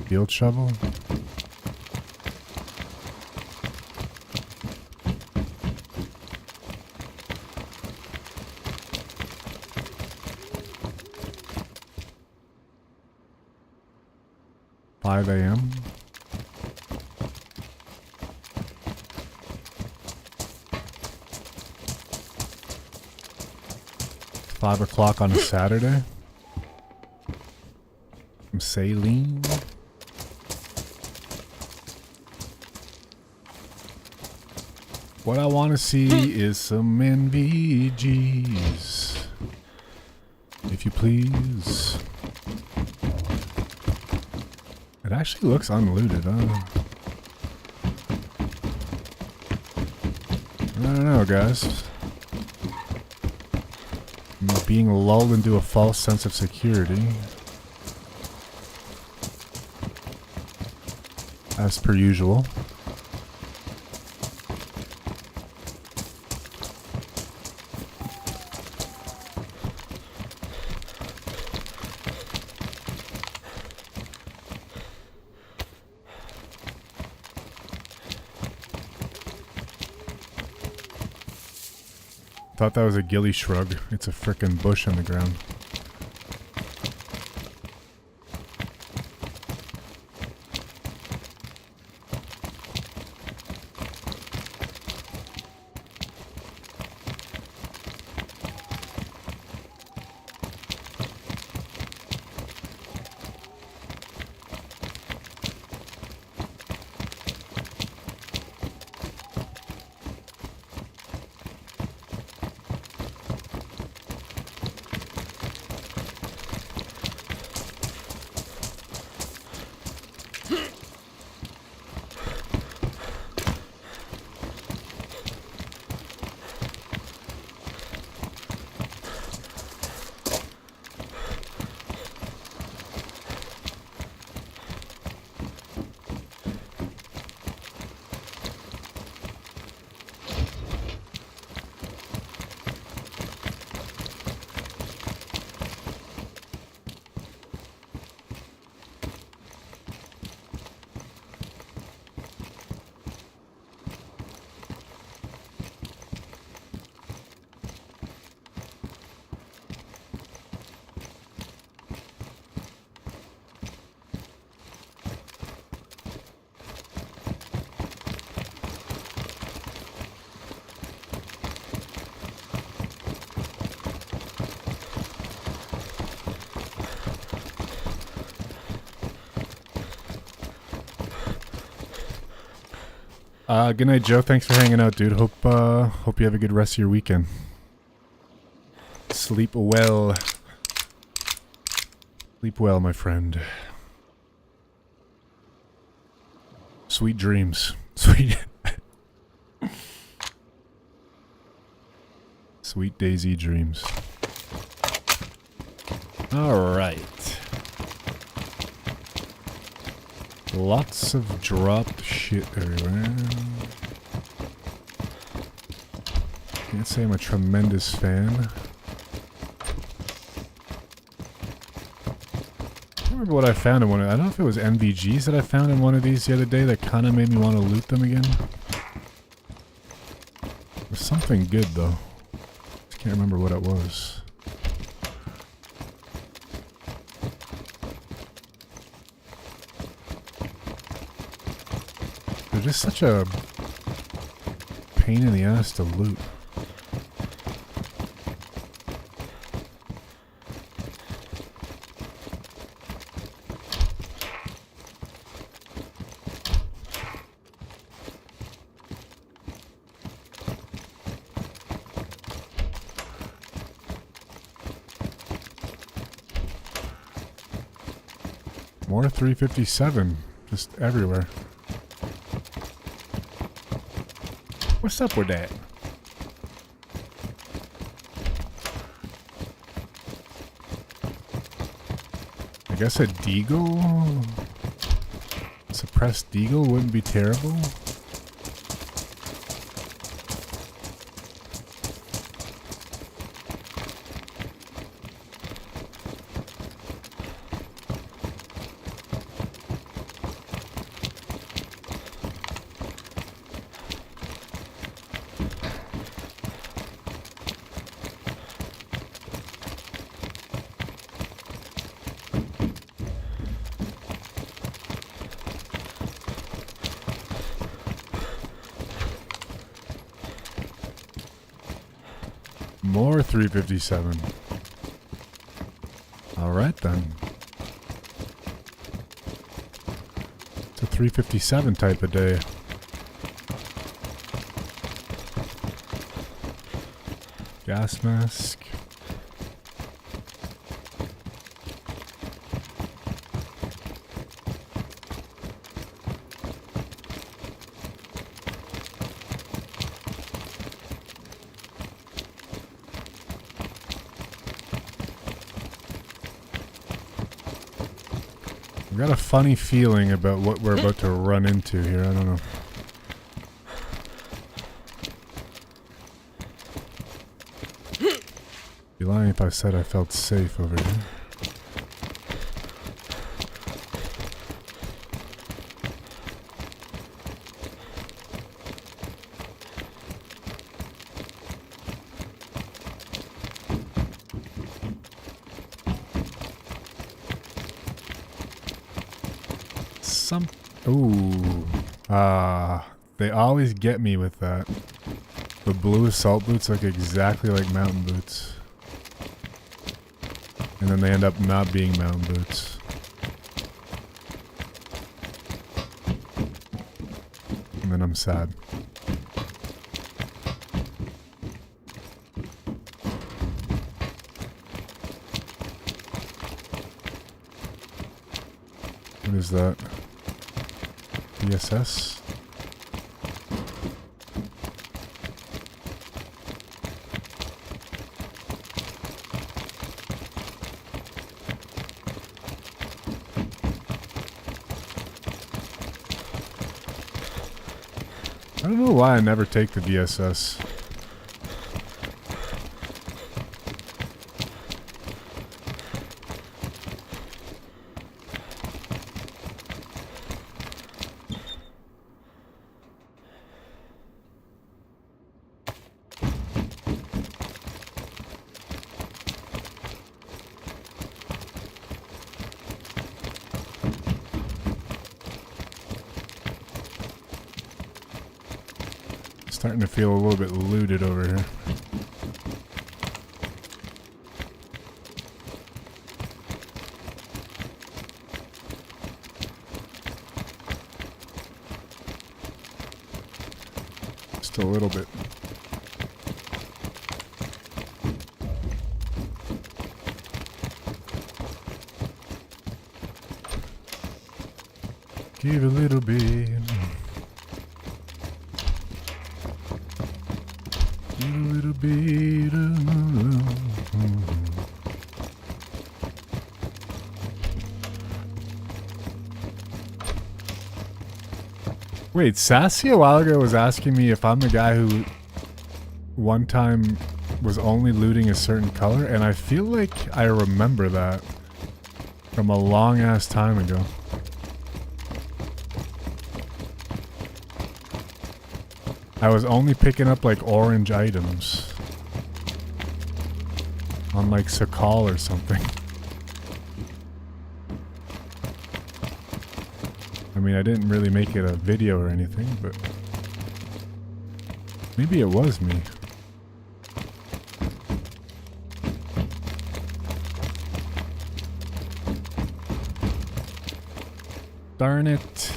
Field shovel? 5 a.m. It's 5 o'clock on a Saturday. I'm saline. What I want to see is some NVGs. If you please. It actually looks unlooted. I don't know, guys. I'm being lulled into a false sense of security. As per usual. Thought that was a ghillie shrug. It's a frickin' bush on the ground. Good night, Joe. Thanks for hanging out, dude. Hope you have a good rest of your weekend. Sleep well. Sleep well, my friend. Sweet dreams. Sweet. Sweet Daisy dreams. All right. Lots of dropped shit everywhere. Can't say I'm a tremendous fan. I don't remember what I found in one of, I don't know if it was NVGs that I found in one of these the other day that kind of made me want to loot them again. There's something good though. Just can't remember what it was. They're just such a pain in the ass to loot. More 357, just everywhere. What's up with that? I guess a deagle? Suppressed deagle wouldn't be terrible. More 357. Alright then. It's a 357 type of day. Gas mask. I've got a funny feeling about what we're about to run into here. I don't know. Be lying if I said I felt safe over here. Ooh. They always get me with that. The blue assault boots look exactly like mountain boots. And then they end up not being mountain boots. And then I'm sad. What is that? ESS? I don't know why I never take the DSS. Starting to feel a little bit looted over here. Just a little bit. Give a little bit. Wait, Sassy a while ago was asking me if I'm the guy who one time was only looting a certain color, and I feel like I remember that from a long ass time ago. I was only picking up like orange items on like Sakal or something. I mean, I didn't really make it a video or anything, but maybe it was me. Darn it.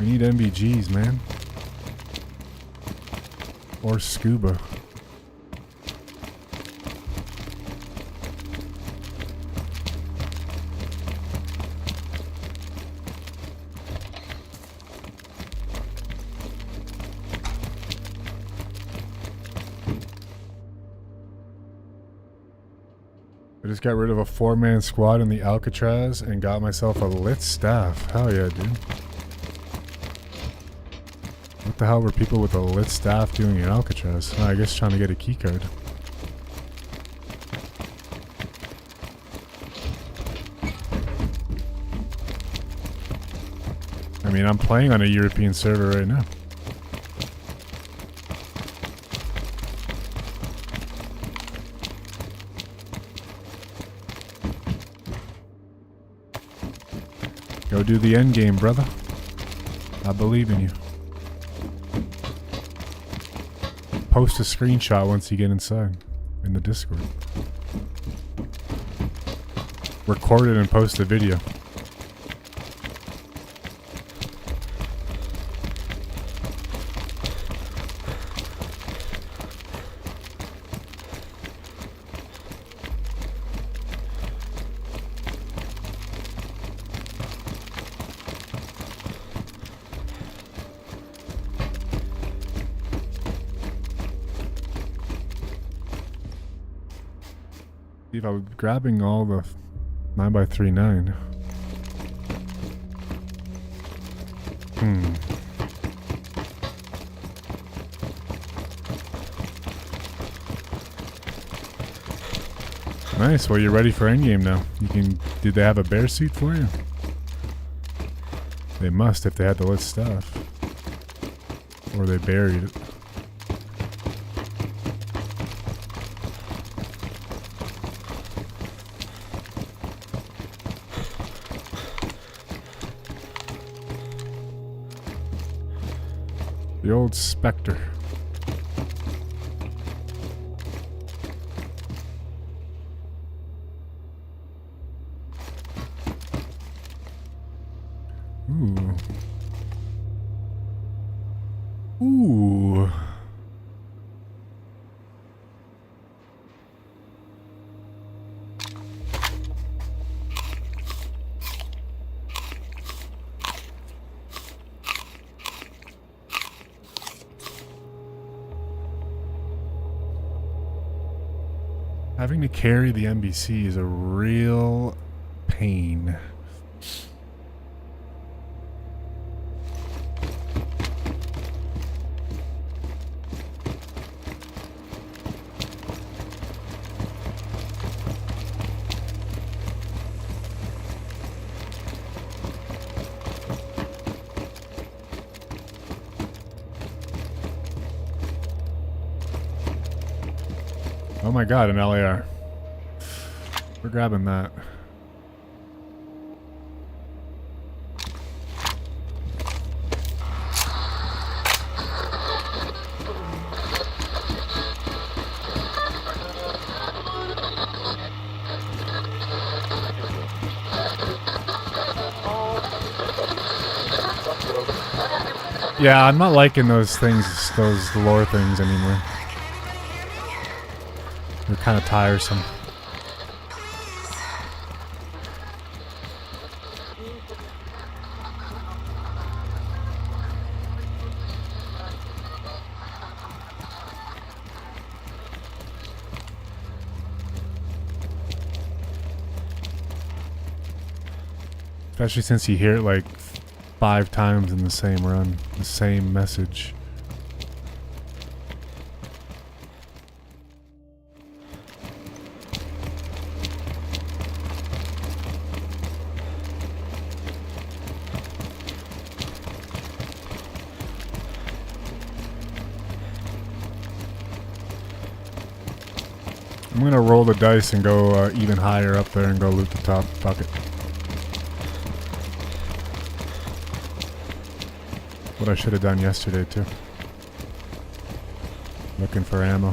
We need MVGs, man. Or scuba. I just got rid of a 4-man squad in the Alcatraz and got myself a lit staff. Hell yeah, dude. What the hell were people with a lit staff doing in Alcatraz? Oh, I guess trying to get a keycard. I mean, I'm playing on a European server right now. Go do the endgame, brother. I believe in you. Post a screenshot once you get inside in the Discord. Record it and post the video. If I was grabbing all the 9x39. Nice. Well, you're ready for endgame now. You can. Did they have a bear suit for you? They must if they had the lit stuff, or they buried it. The old Spectre. Ooh. Ooh. Having to carry the NBC is a real pain. Oh my god, an LAR. We're grabbing that. Yeah, I'm not liking those things, those lore things anymore. They're kind of tiresome. Especially since you hear it like 5 times in the same run, the same message. I'm gonna roll the dice and go even higher up there and go loot the top. Fuck it. What I should have done yesterday too. Looking for ammo.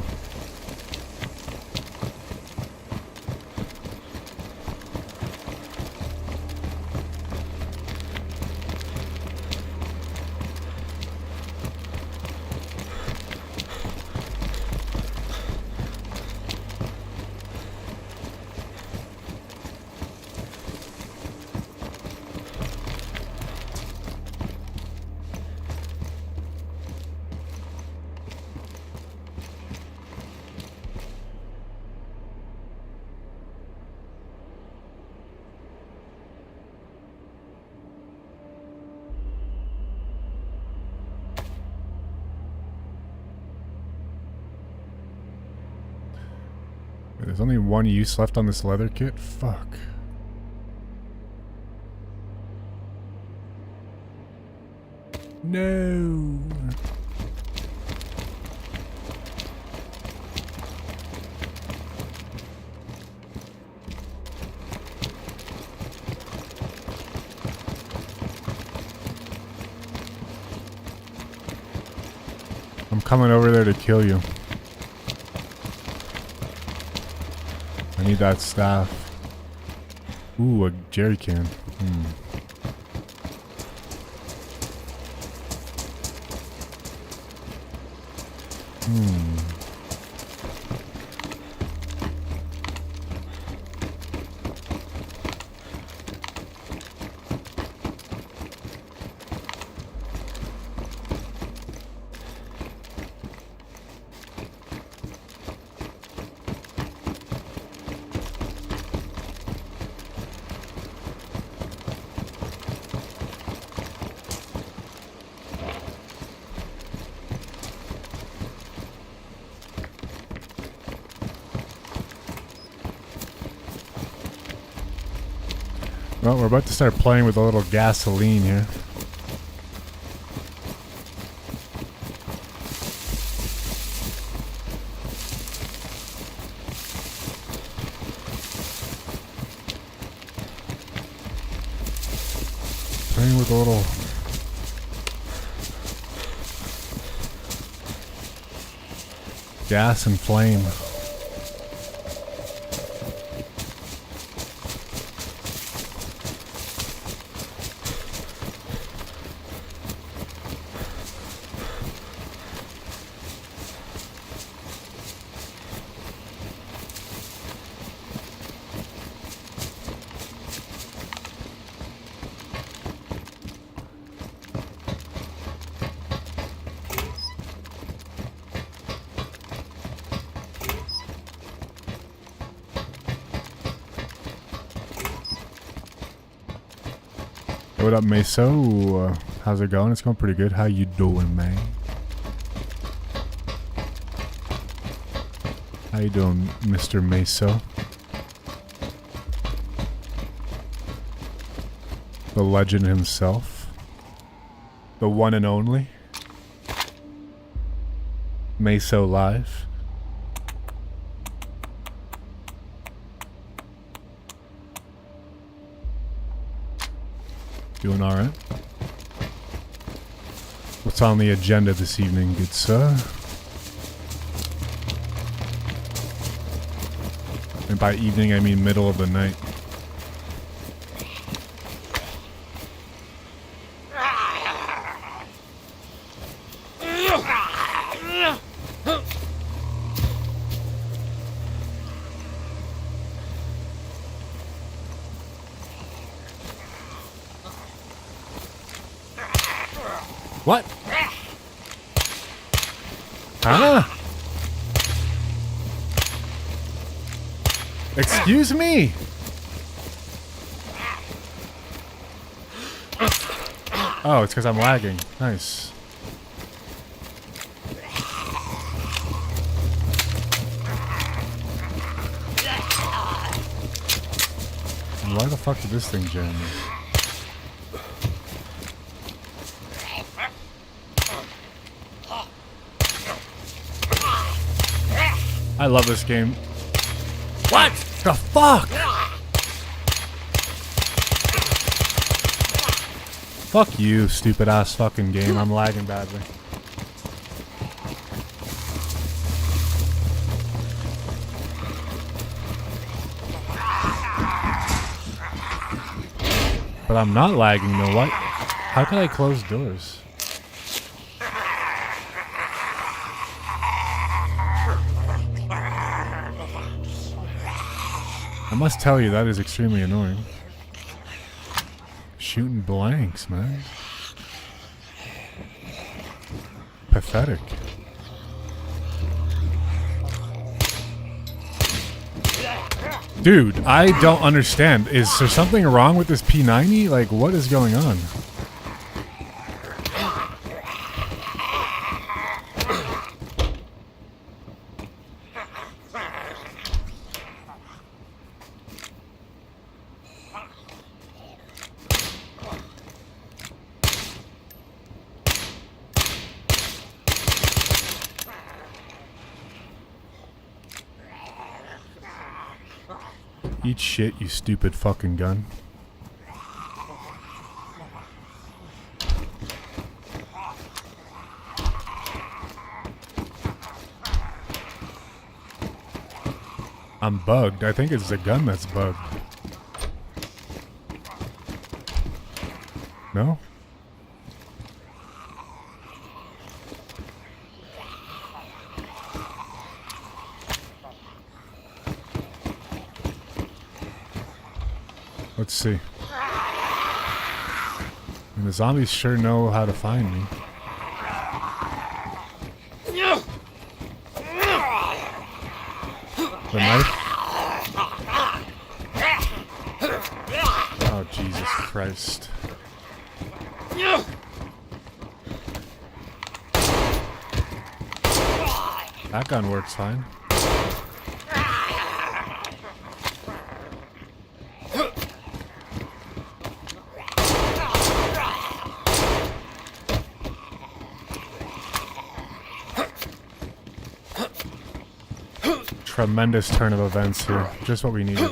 There's only one use left on this leather kit? Fuck. No. I'm coming over there to kill you. I need that staff. Ooh, a jerry can. Well, we're about to start playing with a little gasoline here. Playing with a little... gas and flame. What up, Meso? How's it going? It's going pretty good. How you doing, man? How you doing, Mr. Meso? The legend himself. The one and only. Meso Live. Doing alright. What's on the agenda this evening, good sir? And by evening, I mean middle of the night. What? Huh? Excuse me? Oh, it's because I'm lagging. Nice. Why the fuck did this thing jam me? I love this game. What the fuck? Fuck you, stupid ass fucking game. I'm lagging badly. But I'm not lagging though. What? How can I close doors? I must tell you, that is extremely annoying. Shooting blanks, man. Pathetic. Dude, I don't understand. Is there something wrong with this P90? Like, what is going on? Eat shit, you stupid fucking gun. I'm bugged. I think it's the gun that's bugged. No? Let's see. And the zombies sure know how to find me. The knife? Oh, Jesus Christ. That gun works fine. Tremendous turn of events here. Just what we needed.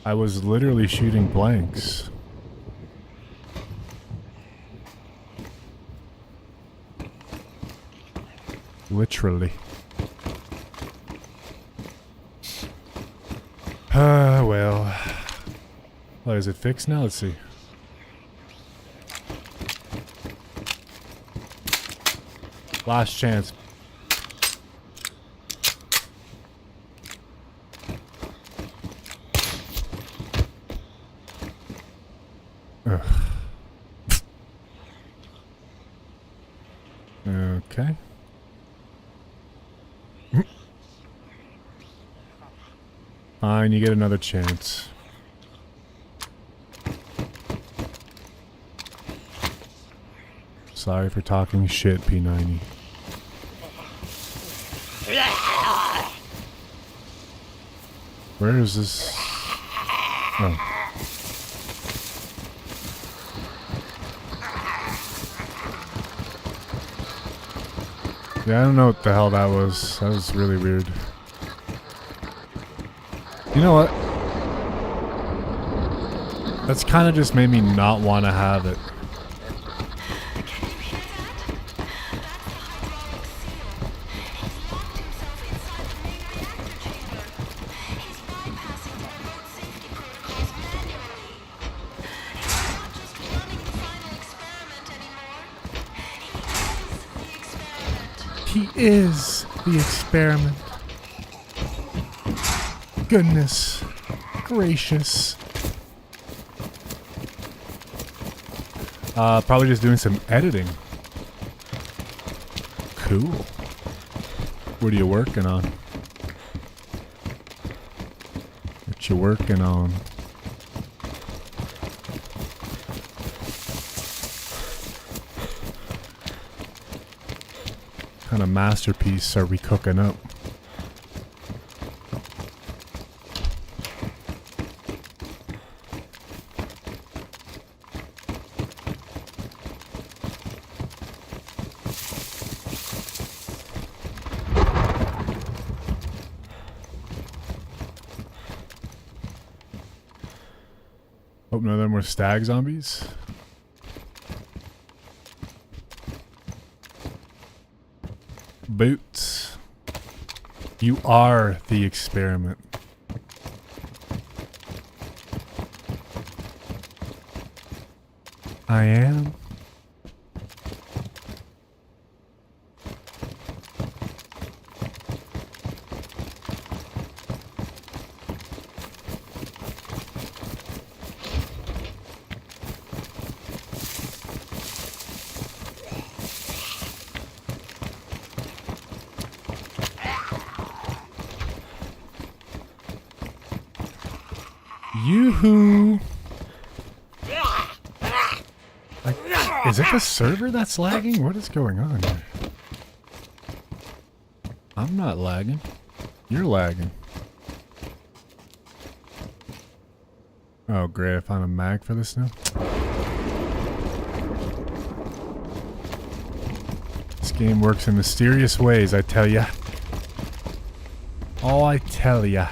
I was literally shooting blanks. Literally. Well. Oh, is it fixed now? Let's see. Last chance. Ugh. Okay. Fine, you get another chance. Sorry for talking shit, P90. Where is this? Oh. Yeah, I don't know what the hell that was. That was really weird. You know what? That's kind of just made me not want to have it. He is the experiment. Goodness gracious. Probably just doing some editing. Cool. What are you working on? What you working on? What kind of masterpiece are we cooking up? Hope none of them were stag zombies. Boots. You are the experiment. I am. Yoo-hoo! Like, is it the server that's lagging? What is going on here? I'm not lagging. You're lagging. Oh, great. I found a mag for this now. This game works in mysterious ways, I tell ya. Oh, I tell ya.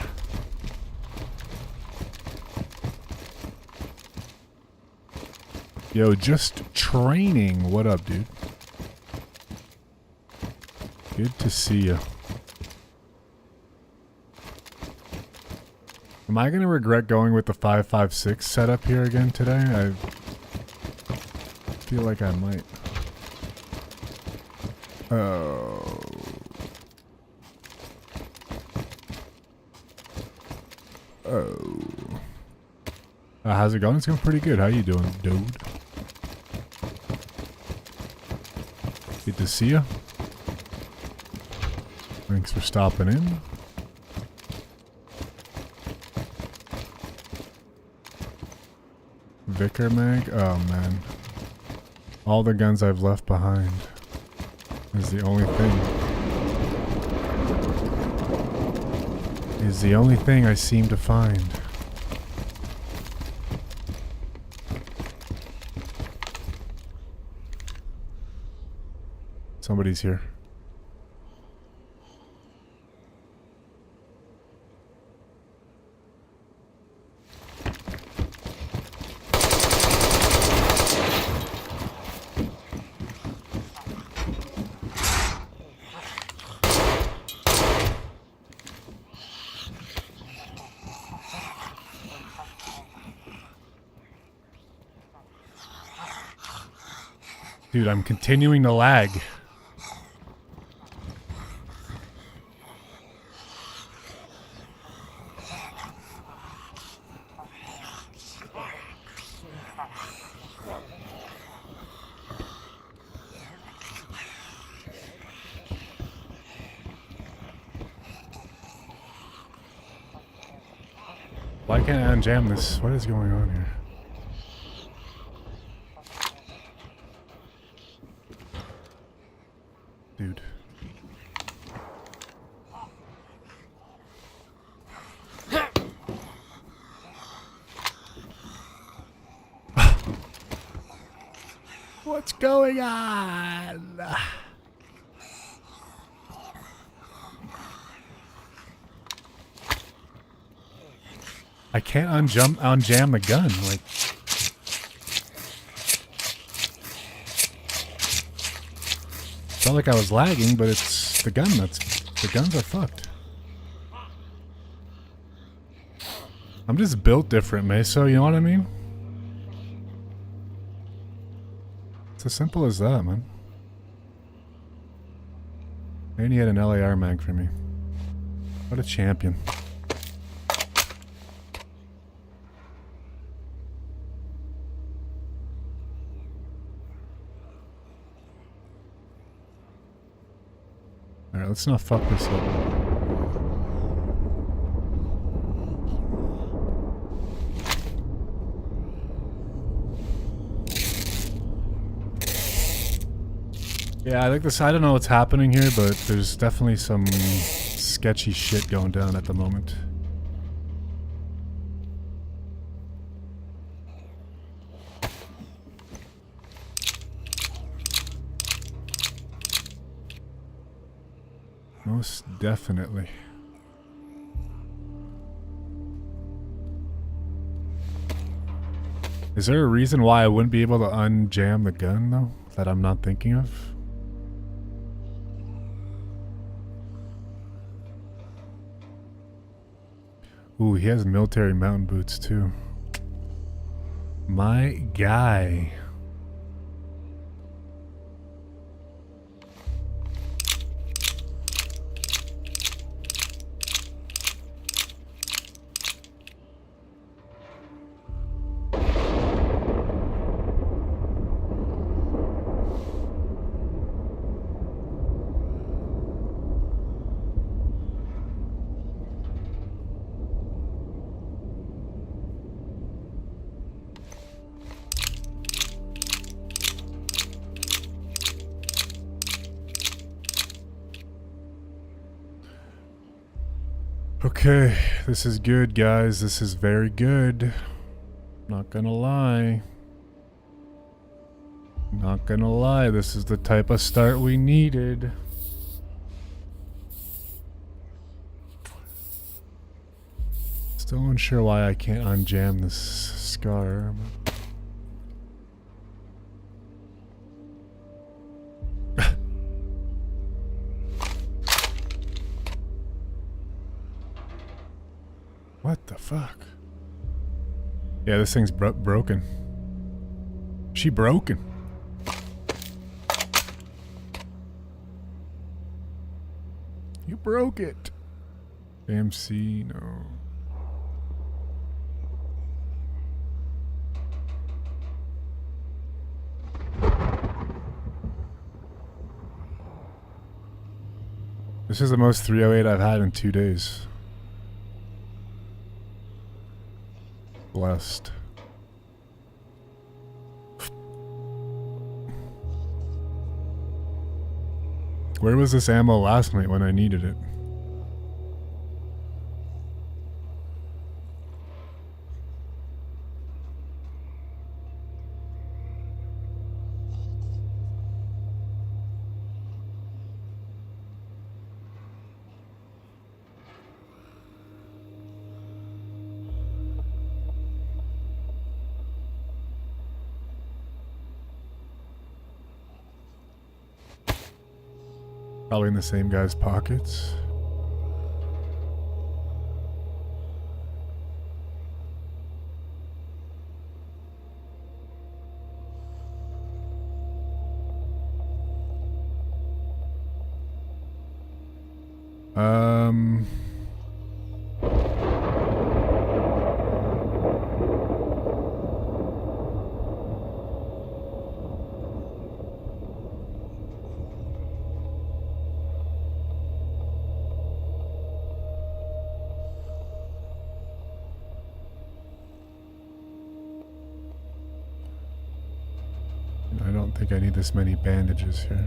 Yo, just training. What up, dude? Good to see you. Am I gonna regret going with the 5.56 setup here again today? I feel like I might. Oh. Oh. How's it going? It's going pretty good. How you doing, dude? Good to see you. Thanks for stopping in. Vicar mag? Oh man. All the guns I've left behind is the only thing. Is the only thing I seem to find. Somebody's here. Dude, I'm continuing to lag. Why can't I unjam this? What is going on here? Dude. What's going on? I can't unjam the gun. Like, felt like I was lagging, but it's the gun the guns are fucked. I'm just built different, Meso, you know what I mean? It's as simple as that, man. And he had an LAR mag for me. What a champion. Alright, let's not fuck this up. Yeah, I think this, I don't know what's happening here, but there's definitely some sketchy shit going down at the moment. Most definitely. Is there a reason why I wouldn't be able to unjam the gun, though, that I'm not thinking of? Ooh, he has military mountain boots, too. My guy. Okay, this is good, guys. This is very good. Not gonna lie. Not gonna lie, this is the type of start we needed. Still unsure why I can't unjam this scar. What the fuck? Yeah, this thing's broken. She broken. You broke it. AMC, no. This is the most 308 I've had in 2 days. Blessed. Where was this ammo last night when I needed it? Probably in the same guy's pockets. I don't think I need this many bandages here.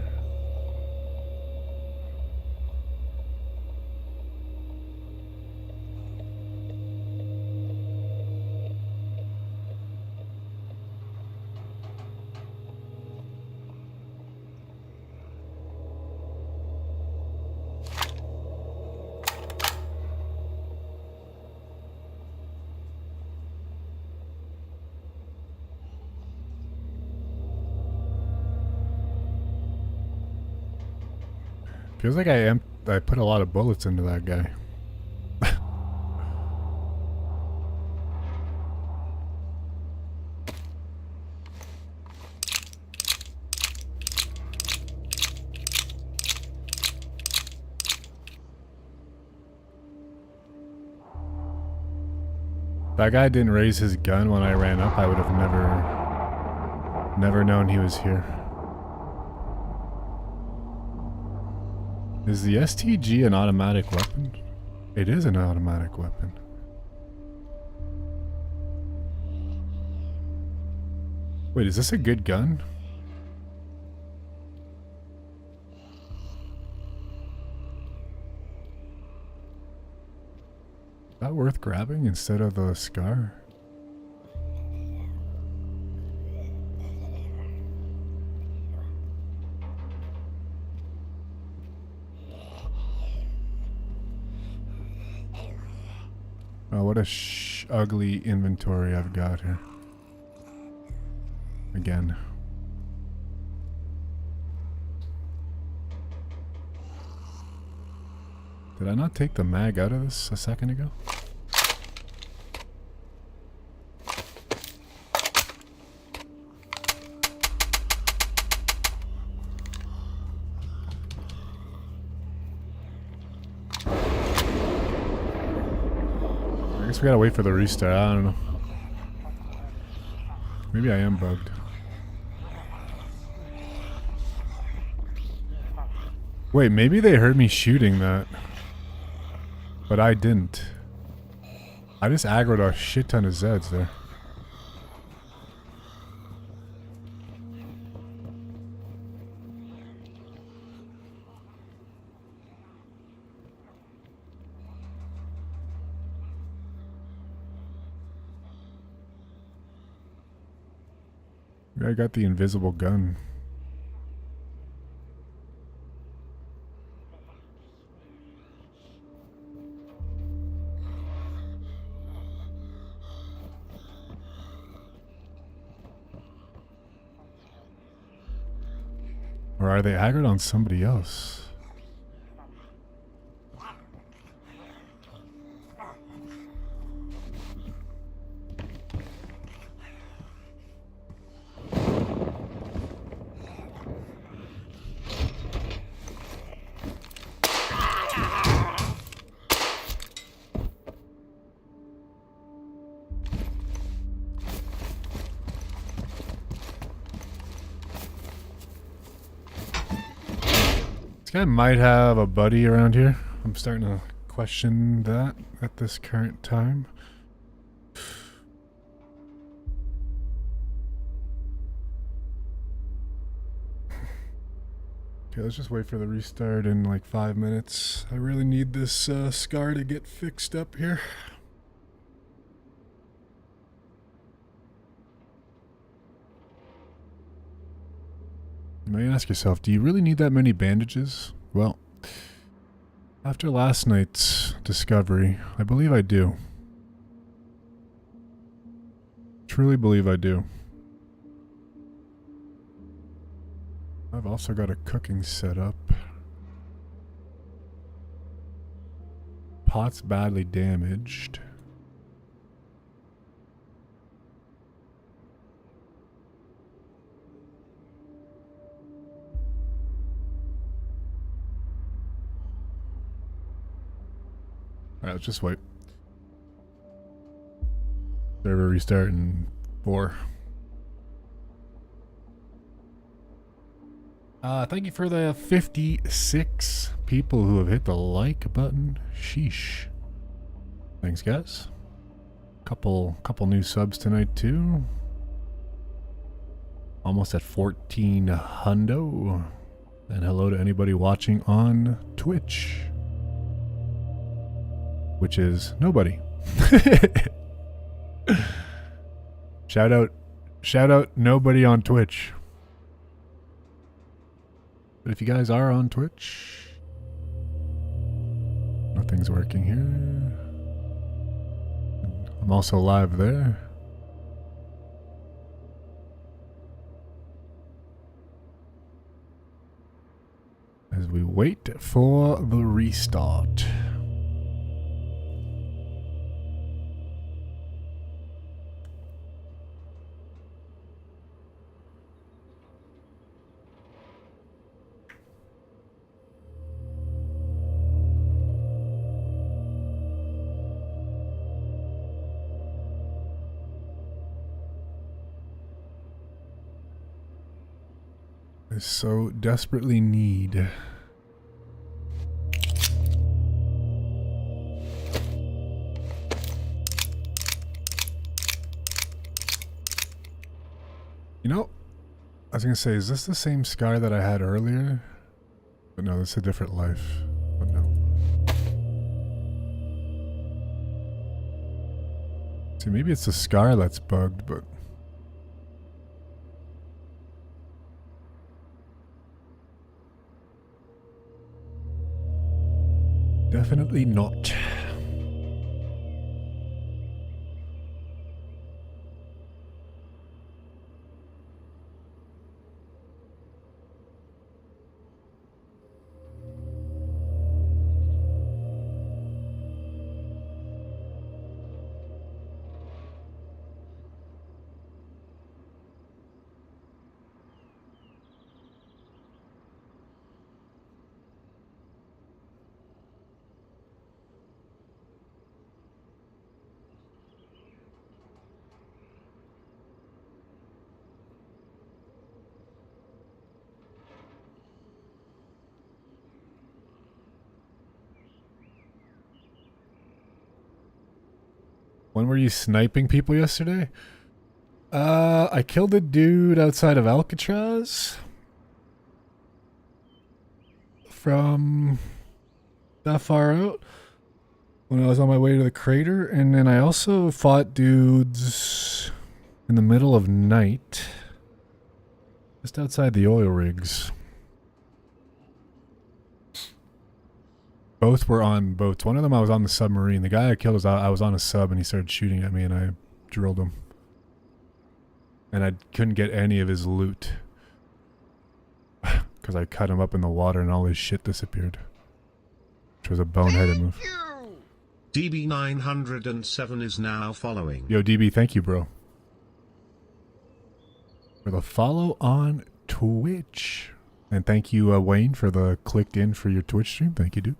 Feels like I put a lot of bullets into that guy. That guy didn't raise his gun when I ran up. I would have never known he was here. Is the STG an automatic weapon? It is an automatic weapon. Wait, is this a good gun? Is that worth grabbing instead of the scar? Oh, what a ugly inventory I've got here. Again. Did I not take the mag out of this a second ago? I guess we gotta wait for the restart. I don't know. Maybe I am bugged. Wait, maybe they heard me shooting that. But I didn't. I just aggroed a shit ton of Zeds there. I got the invisible gun. Or are they aggroed on somebody else? This guy might have a buddy around here. I'm starting to question that at this current time. Okay, let's just wait for the restart in like 5 minutes. I really need this scar to get fixed up here. You may ask yourself, do you really need that many bandages? Well, after last night's discovery, I believe I do. Truly believe I do. I've also got a cooking setup. Pot's badly damaged. Alright, let's just wait. Server restart in 4. Thank you for the 56 people who have hit the like button. Sheesh. Thanks, guys. Couple new subs tonight too. Almost at 14 hundo. And hello to anybody watching on Twitch. Which is nobody. Shout out nobody on Twitch. But if you guys are on Twitch, nothing's working here. I'm also live there. As we wait for the restart. I so desperately need. You know, I was gonna say, is this the same scar that I had earlier? But no, it's a different life. But no. See, maybe it's the scar that's bugged, but definitely not. When were you sniping people yesterday? I killed a dude outside of Alcatraz. From that far out. When I was on my way to the crater. And then I also fought dudes in the middle of night. Just outside the oil rigs. Both were on boats. One of them I was on the submarine. The guy I killed was I was on a sub and he started shooting at me and I drilled him. And I couldn't get any of his loot. Because I cut him up in the water and all his shit disappeared. Which was a boneheaded move. DB907 is now following. Yo, DB, thank you, bro. For the follow on Twitch. And thank you, Wayne, for the clicked in for your Twitch stream. Thank you, dude.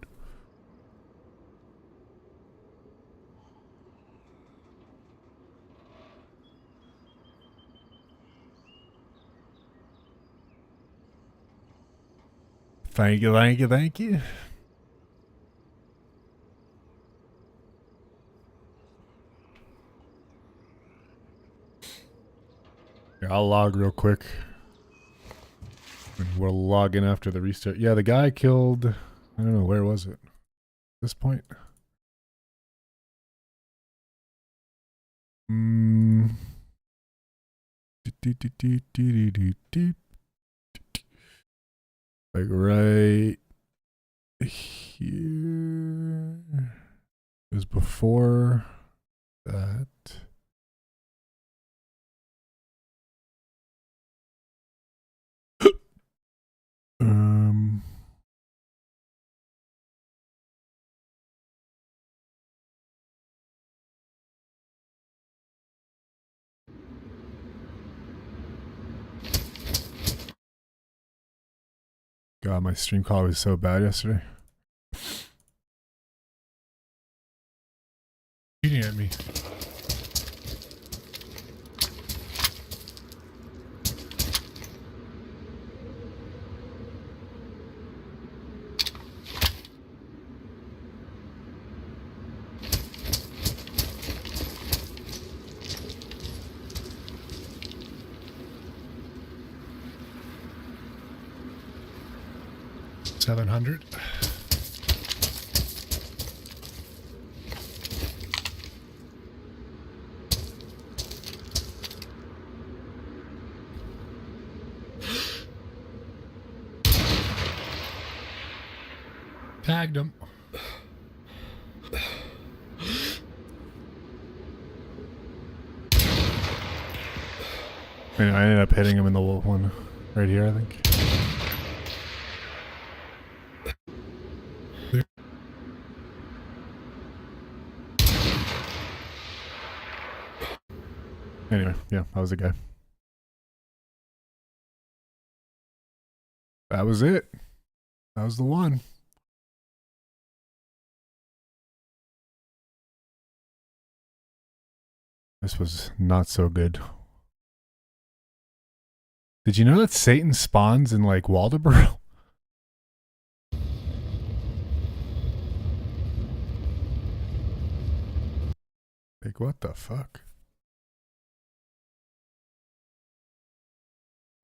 Thank you, thank you, thank you. Here, I'll log real quick. We'll log in after the restart. Yeah, the guy killed... I don't know, where was it? At this point? Like right here. It was before that. God, my stream call was so bad yesterday. Shooting at me. $700. Tagged him. And I ended up hitting him in the one right here, I think. Anyway, yeah, that was the guy. That was it. That was the one. This was not so good. Did you know that Satan spawns in like Waldeboro? Like what the fuck?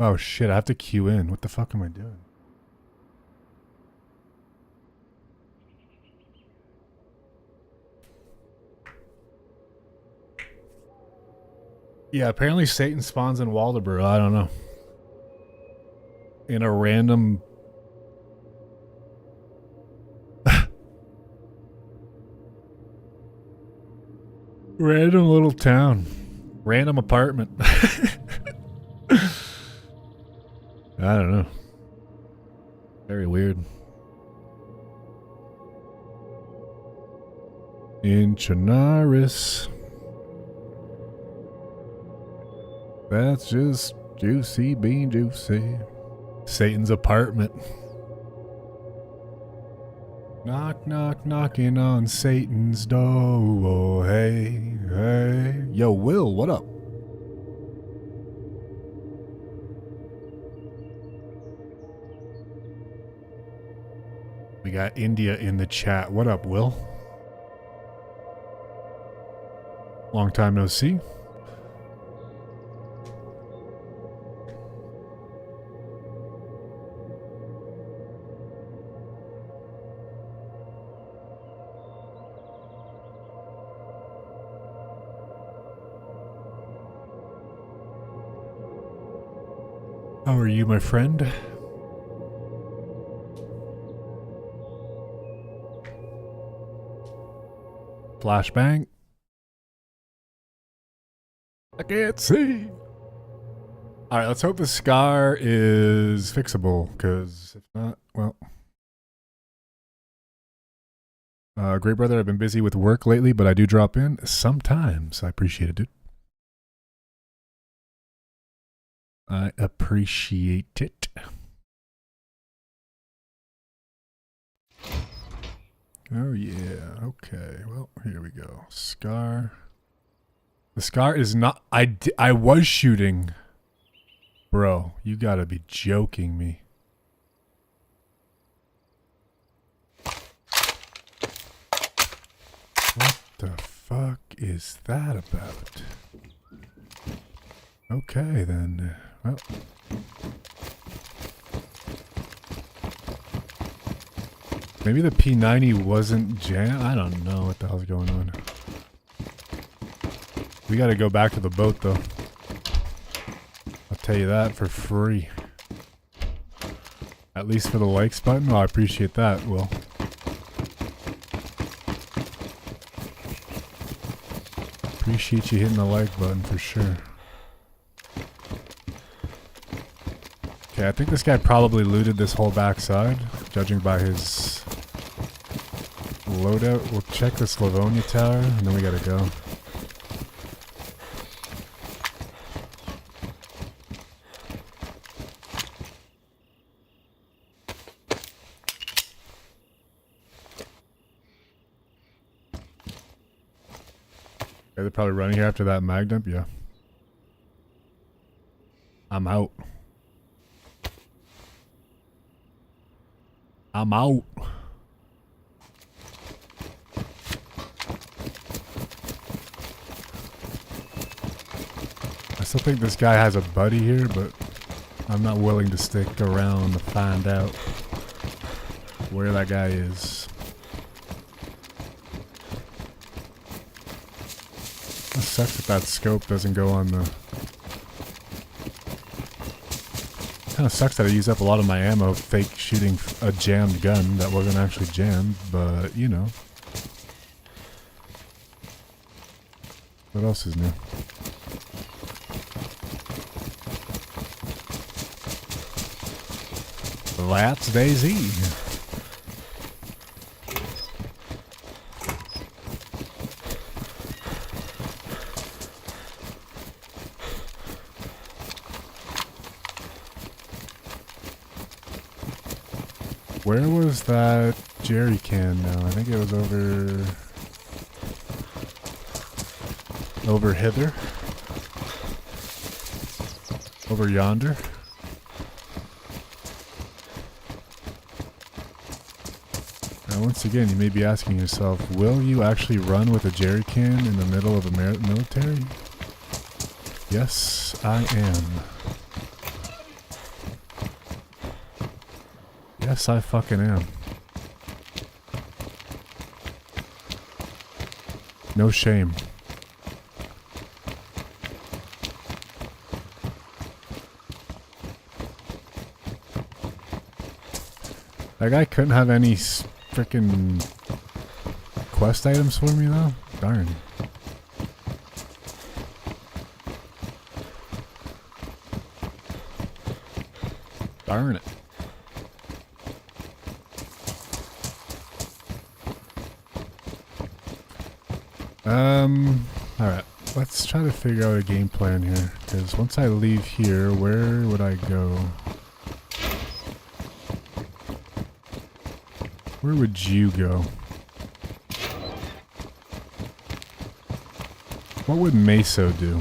Oh shit, I have to queue in. What the fuck am I doing? Yeah, apparently Satan spawns in Waldeboro. I don't know. In a random... random little town. Random apartment. I don't know. Very weird. In Chinaris. That's just juicy being juicy. Satan's apartment. Knock, knock, knocking on Satan's door. Oh, hey, hey. Yo, Will, what up? We got India in the chat. What up, Will? Long time no see. How are you, my friend? Flashbang. I can't see. Alright, let's hope the scar is fixable, because if not, well. Great brother, I've been busy with work lately, but I do drop in sometimes. I appreciate it, dude. I appreciate it. Oh yeah, okay. Well, here we go. Scar. The scar is not... I was shooting. Bro, you gotta be joking me. What the fuck is that about? Okay, then. Well... Maybe the P90 wasn't jammed? I don't know what the hell's going on. We gotta go back to the boat, though. I'll tell you that for free. At least for the likes button? Oh, I appreciate that, Will. Appreciate you hitting the like button for sure. Okay, I think this guy probably looted this whole backside, judging by his loadout. We'll check the Slavonia tower, and then we gotta go. Okay, they're probably running here after that mag dump, yeah. I'm out. I'm out. I still think this guy has a buddy here, but I'm not willing to stick around to find out where that guy is. It sucks that that scope doesn't go on the... Kind of sucks that I used up a lot of my ammo fake shooting a jammed gun that wasn't actually jammed, but you know. What else is new? That's Dayz. Where was that jerry can now? I think it was over hither. Over yonder. Now once again, you may be asking yourself, will you actually run with a jerry can in the middle of a military? Yes, I am. Yes, I fucking am. No shame. That guy couldn't have any frickin' quest items for me though? Darn. Darn it. Alright. Let's try to figure out a game plan here. Because once I leave here, where would I go? Where would you go? What would Meso do?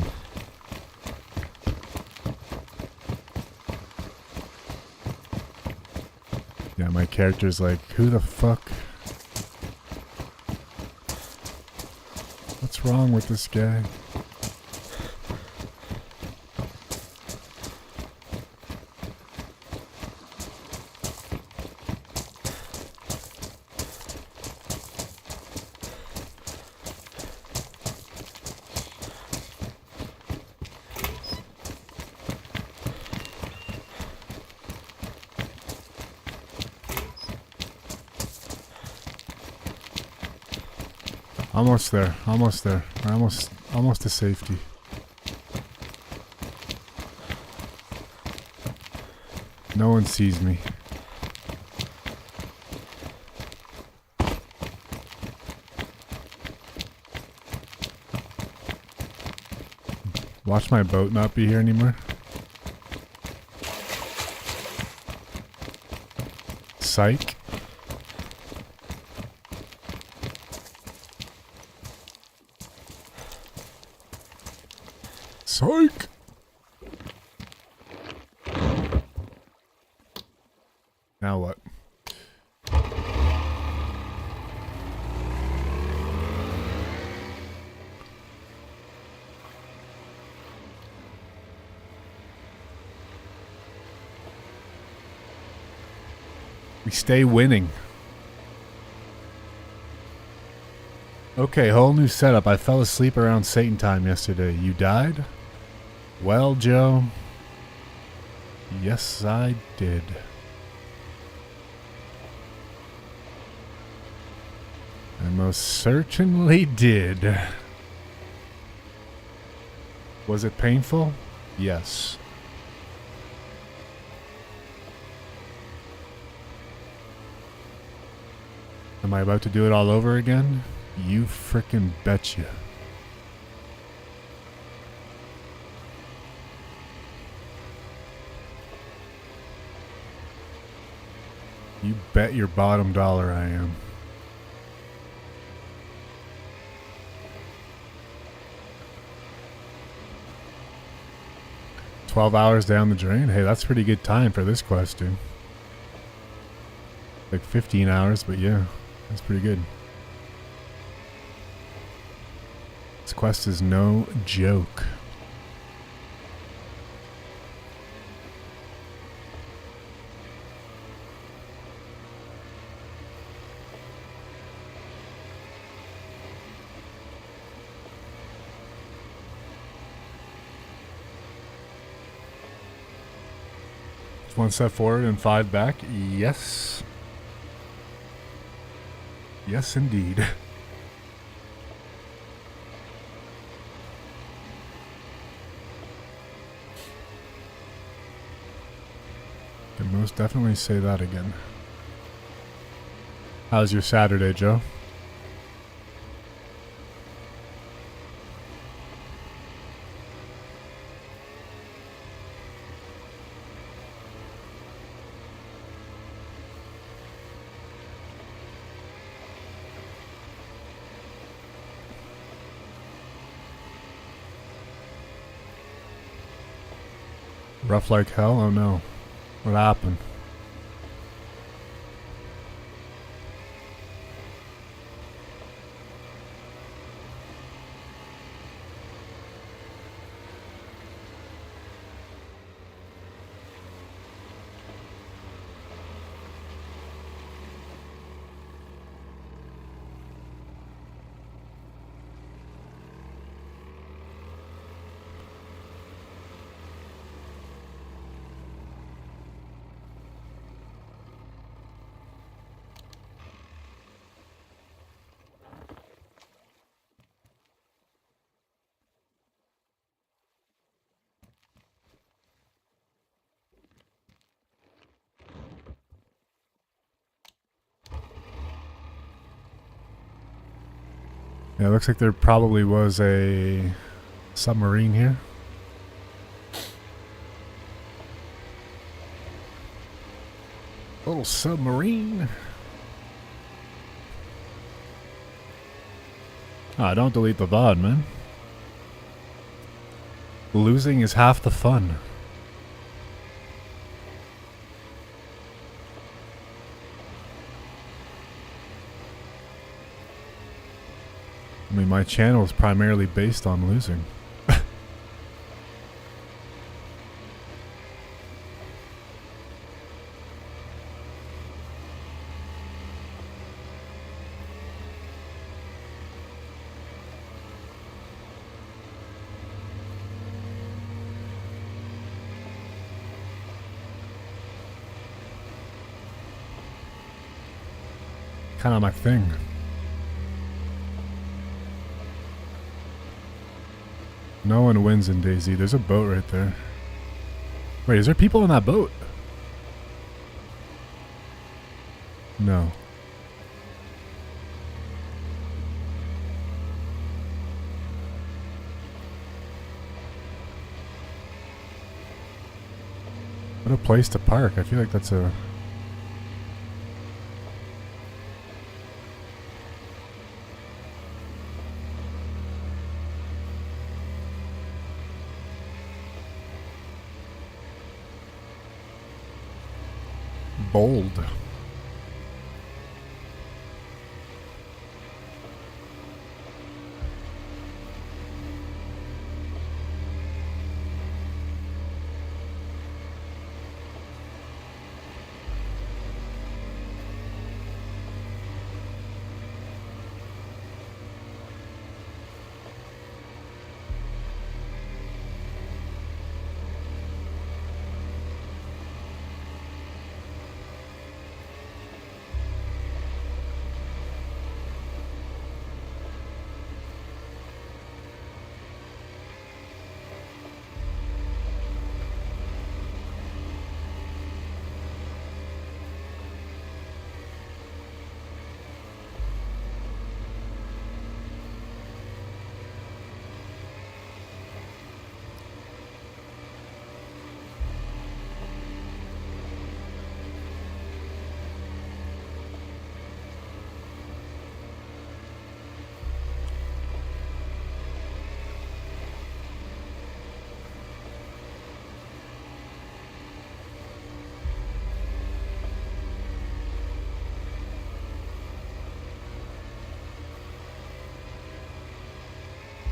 Yeah, my character's like, who the fuck? What's wrong with this guy? Almost there. Almost there. We're almost to safety. No one sees me. Watch my boat not be here anymore. Psych. Psych. Now what? We stay winning. Okay, whole new setup. I fell asleep around Satan time yesterday. You died? Well, Joe. Yes, I did. I most certainly did. Was it painful? Yes. Am I about to do it all over again? You frickin' betcha. You bet your bottom dollar I am. "12 hours down the drain? Hey, that's pretty good time for this quest, dude. Like 15 hours, but yeah, that's pretty good. This quest is no joke. One step forward and 5 back. Yes. Yes, indeed. Can most definitely say that again. How's your Saturday, Joe? Rough like hell? Oh no. What happened? Yeah, it looks like there probably was a submarine here. Little submarine. Ah, don't delete the VOD, man. Losing is half the fun. I mean, my channel is primarily based on losing. Kind of my thing. No one wins in Dayz. There's a boat right there. Wait, is there people on that boat? No. What a place to park. I feel like that's a... bold.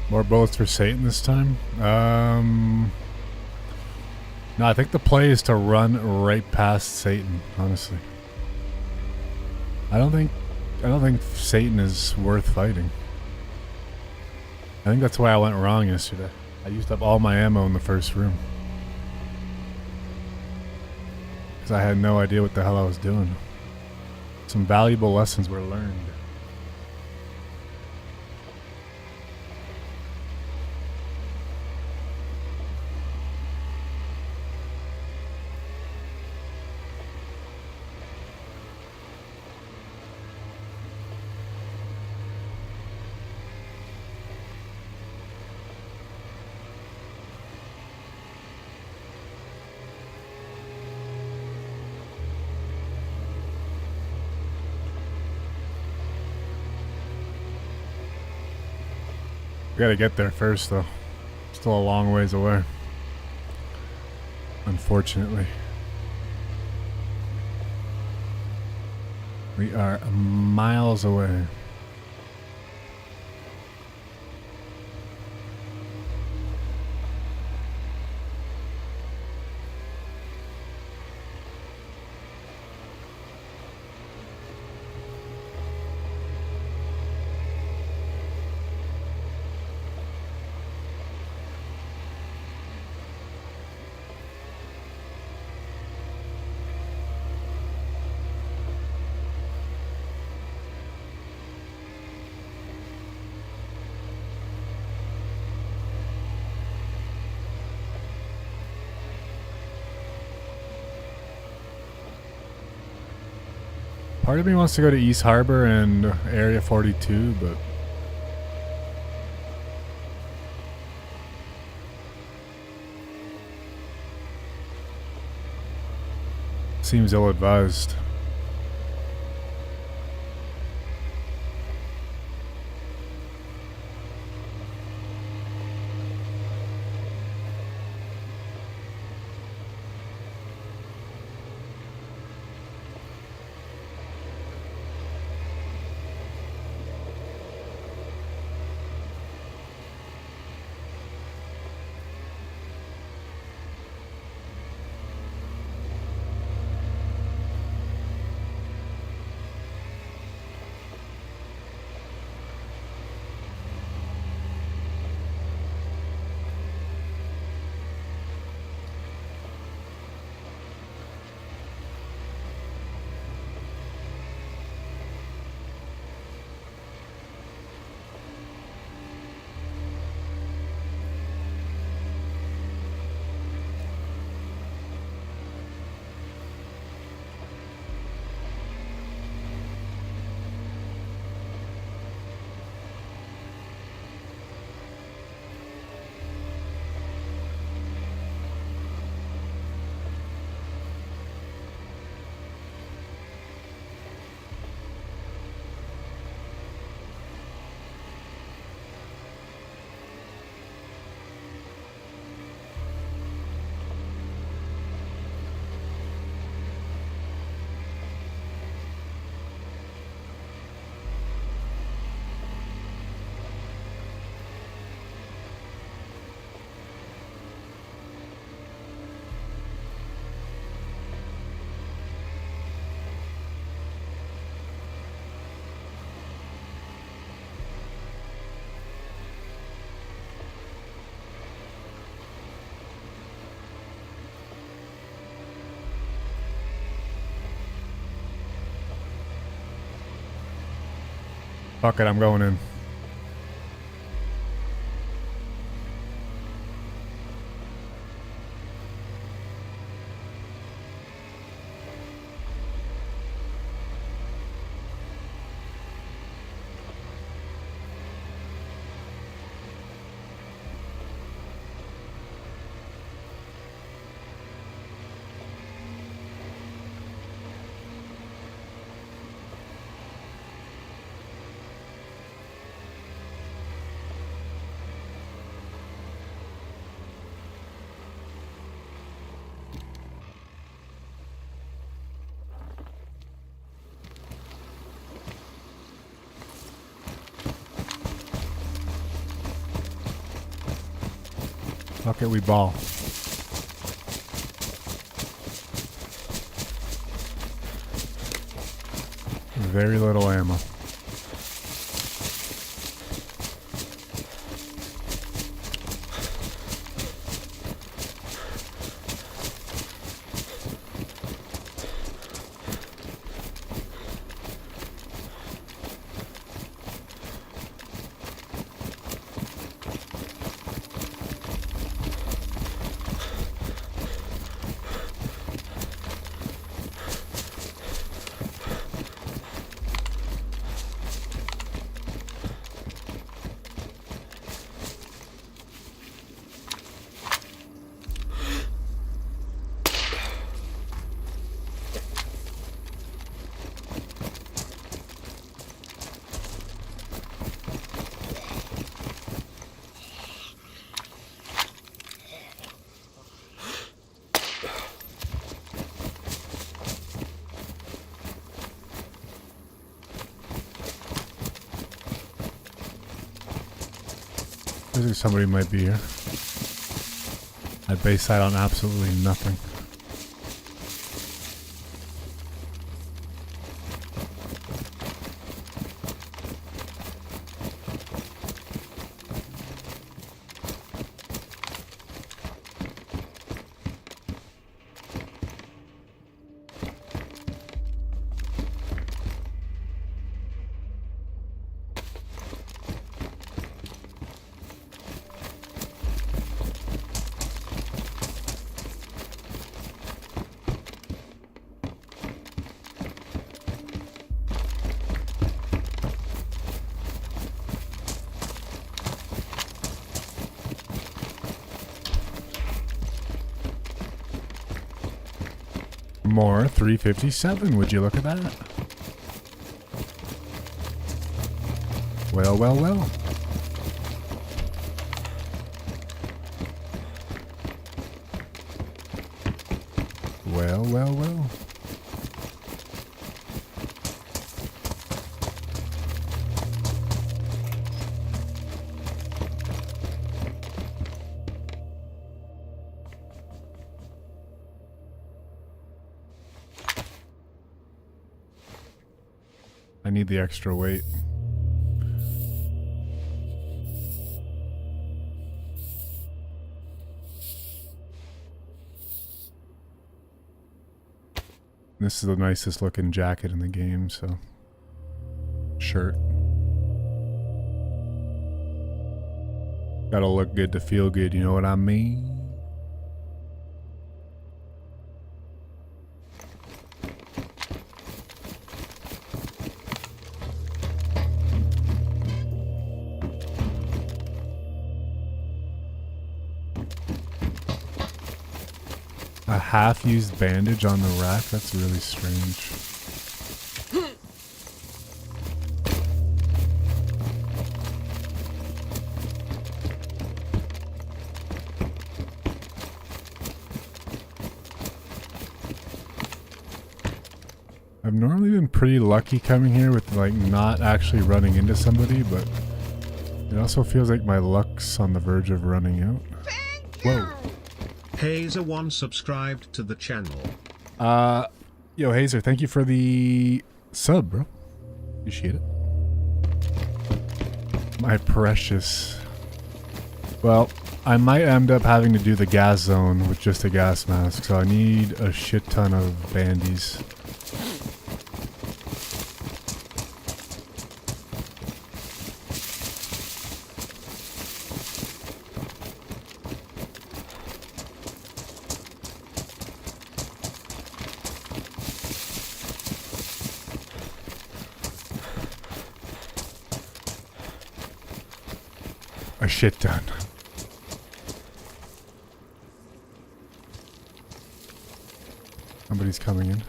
More bullets for Satan this time? No, I think the play is to run right past Satan, honestly. I don't think Satan is worth fighting. I think that's why I went wrong yesterday. I used up all my ammo in the first room. Because I had no idea what the hell I was doing. Some valuable lessons were learned. Gotta get there first, though. Still a long ways away. Unfortunately. We are miles away. Part of me wants to go to East Harbor and Area 42, but seems ill-advised. Fuck it, I'm going in. Fuck it, we ball. Very little ammo. I think somebody might be here. I base that on absolutely nothing. More 357, would you look at that? Well, well, well. Well, well, well. I need the extra weight. This is the nicest looking jacket in the game, so shirt. Gotta look good to feel good, you know what I mean? A half-used bandage on the rack? That's really strange. I've normally been pretty lucky coming here with like not actually running into somebody, but it also feels like my luck's on the verge of running out. Whoa. Hazer1 subscribed to the channel. Yo, Hazer, thank you for the sub, bro. Appreciate it. My precious. Well, I might end up having to do the gas zone with just a gas mask, so I need a shit ton of bandies. a shit ton. Somebody's coming in.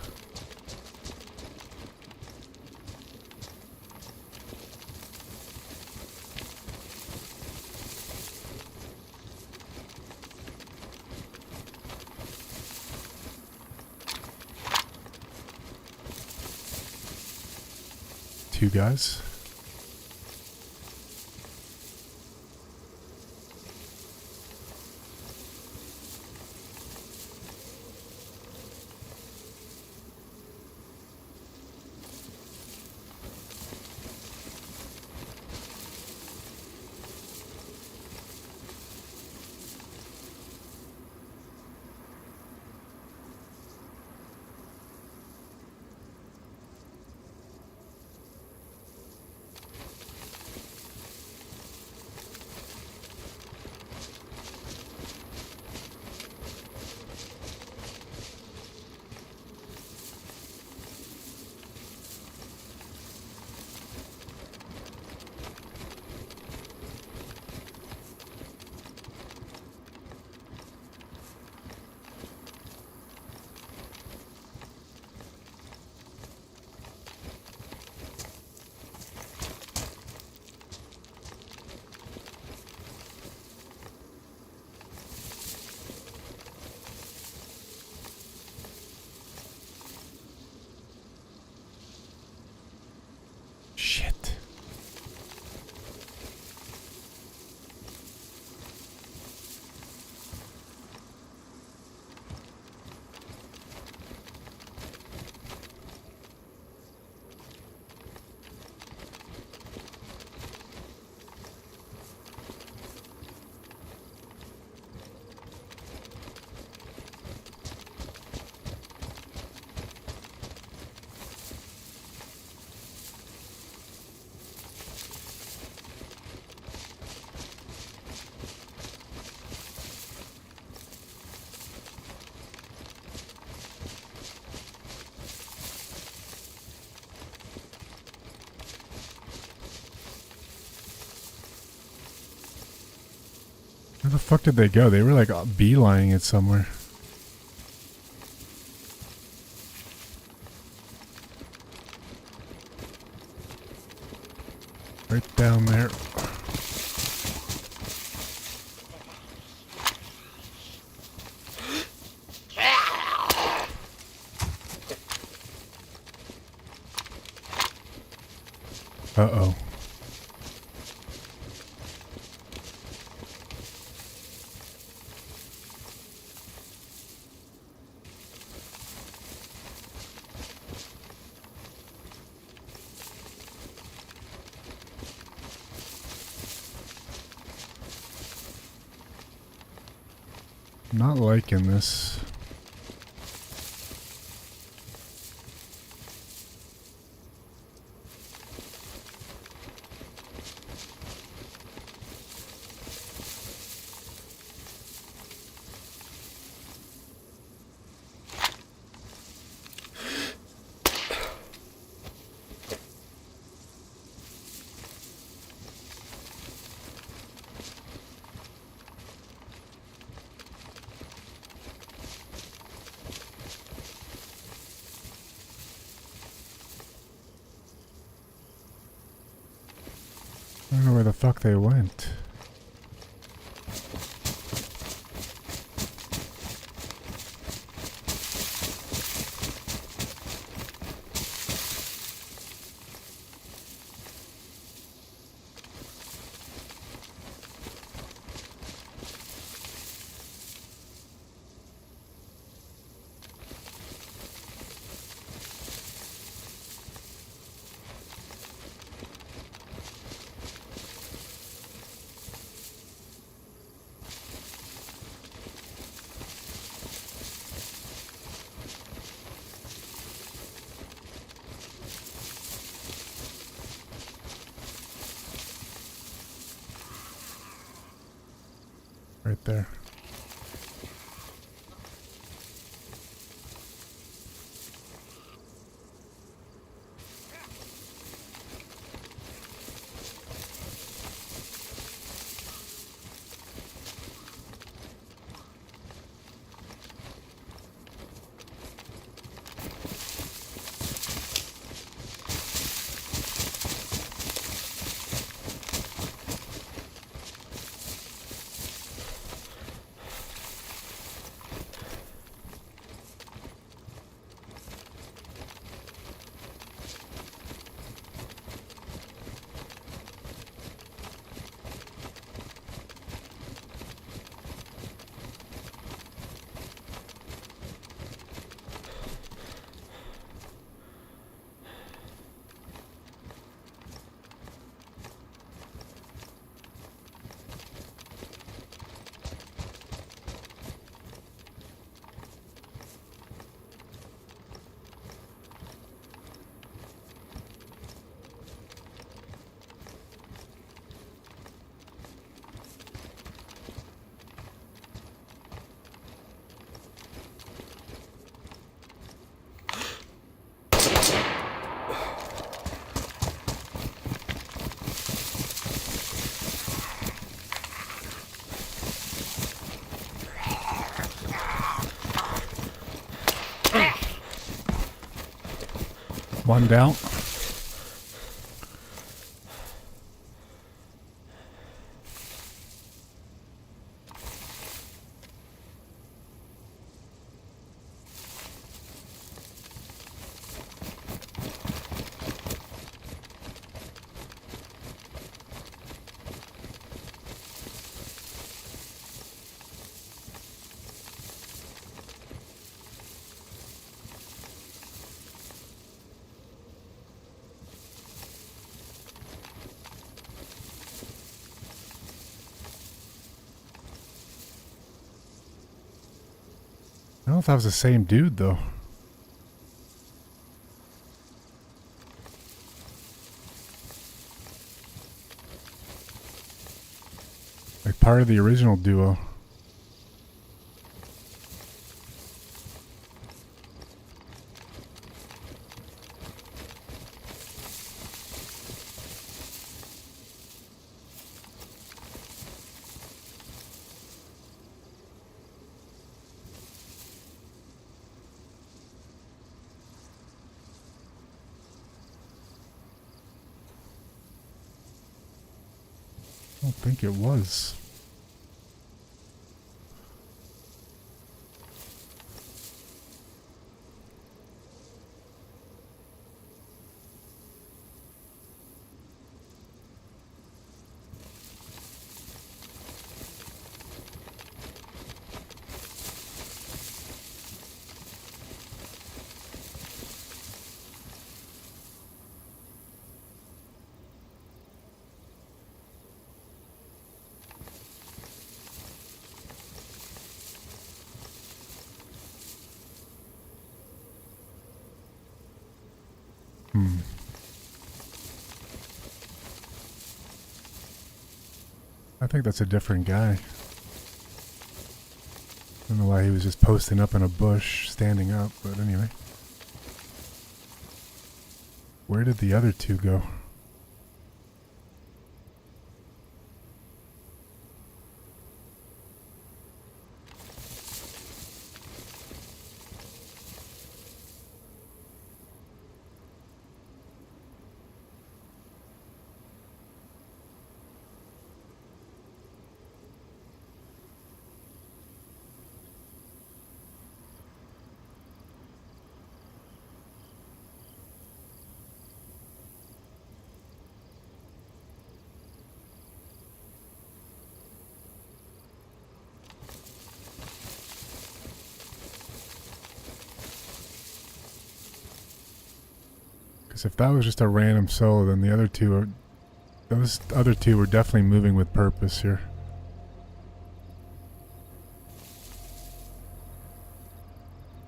Two guys. Shit. Where the fuck did they go? They were like beelining it somewhere. Right down there. Uh-oh. Not liking this. I don't know where the fuck they went. Right there. One down. I don't know if that was the same dude, though. Like part of the original duo. I don't think it was. I think that's a different guy. I don't know why he was just posting up in a bush, standing up, but anyway. Where did the other two go? Because if that was just a random solo, then the other two are... Those other two were definitely moving with purpose here.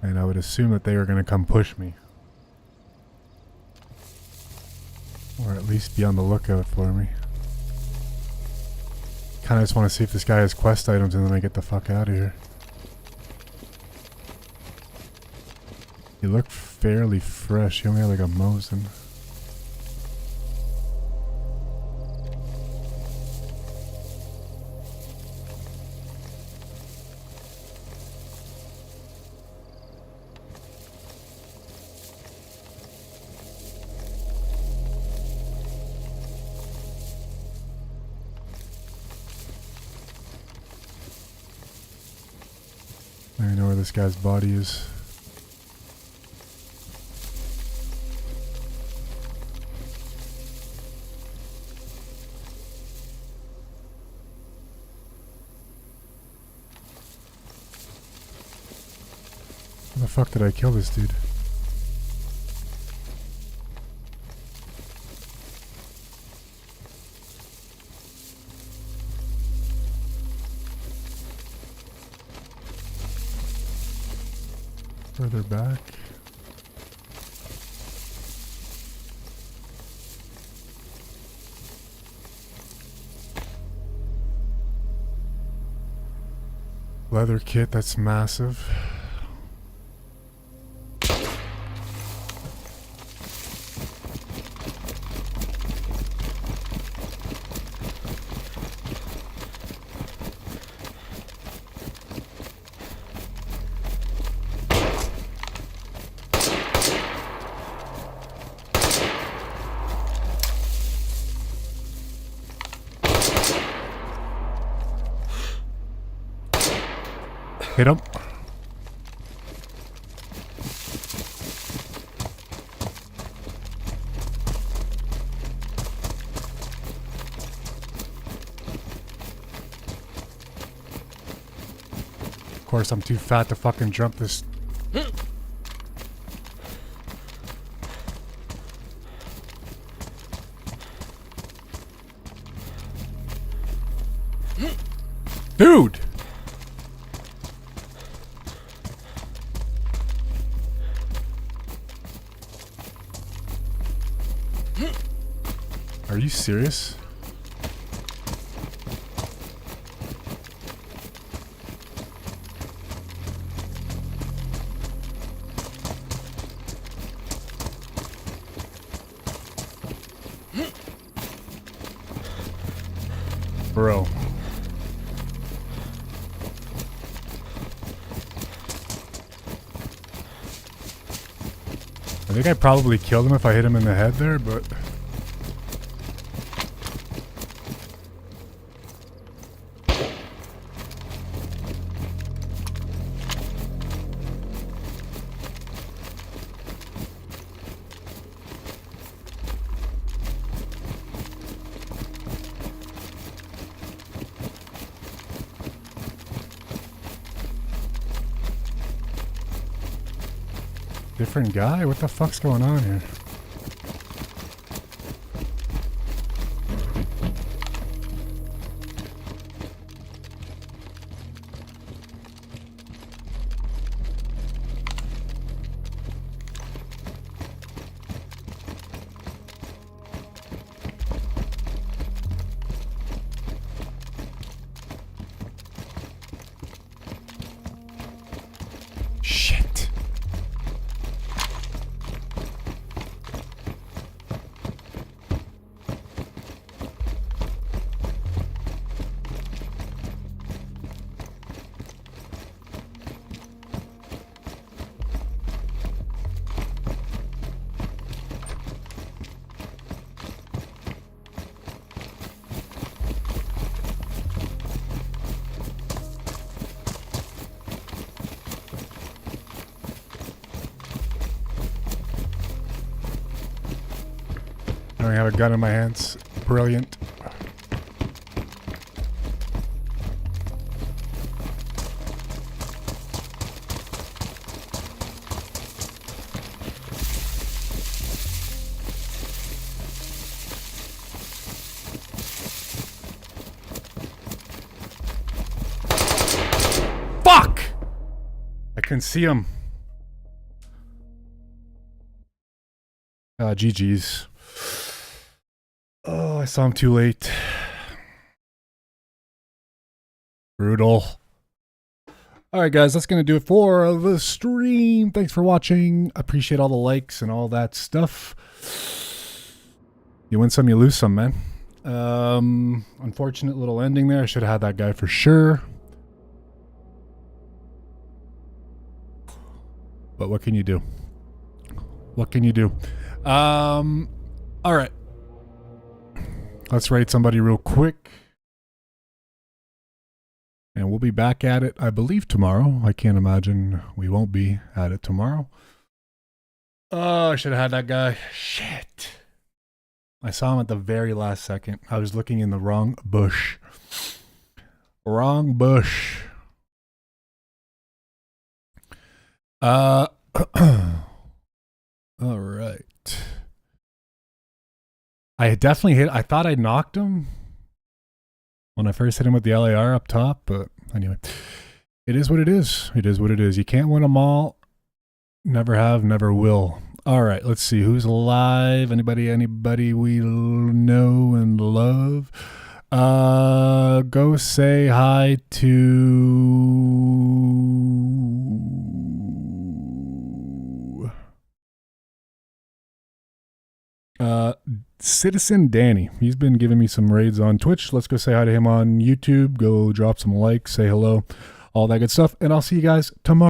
And I would assume that they were going to come push me. Or at least be on the lookout for me. Kinda just want to see if this guy has quest items and then I get the fuck out of here. He looked fairly fresh. He only had like a Mosin. I don't know where this guy's body is. How the fuck did I kill this dude? Further back. Leather kit, that's massive. Hit him. Of course, I'm too fat to fucking jump this. Dude! Are you serious? Bro. I think I probably killed him if I hit him in the head there, but... Different guy? What the fuck's going on here? Shit. I don't have a gun in my hands. Brilliant. Fuck! I can see him. GG's. Oh, I saw him too late. Brutal. Alright guys, that's going to do it for the stream. Thanks for watching. Appreciate all the likes and all that stuff. You win some, you lose some, man. Unfortunate little ending there. I should have had that guy for sure. But what can you do? What can you do? Alright. Let's rate somebody real quick. And we'll be back at it, I believe, tomorrow. I can't imagine we won't be at it tomorrow. Oh, I should have had that guy. Shit. I saw him at the very last second. I was looking in the wrong bush. Wrong bush. All right. I definitely hit. I thought I knocked him when I first hit him with the LAR up top, but anyway, it is what it is. It is what it is. You can't win them all. Never have, never will. All right, let's see who's alive. Anybody we know and love. Go say hi to Citizen Danny. He's been giving me some raids on Twitch. Let's go say hi to him on YouTube. Go drop some likes, say hello, all that good stuff. And I'll see you guys tomorrow.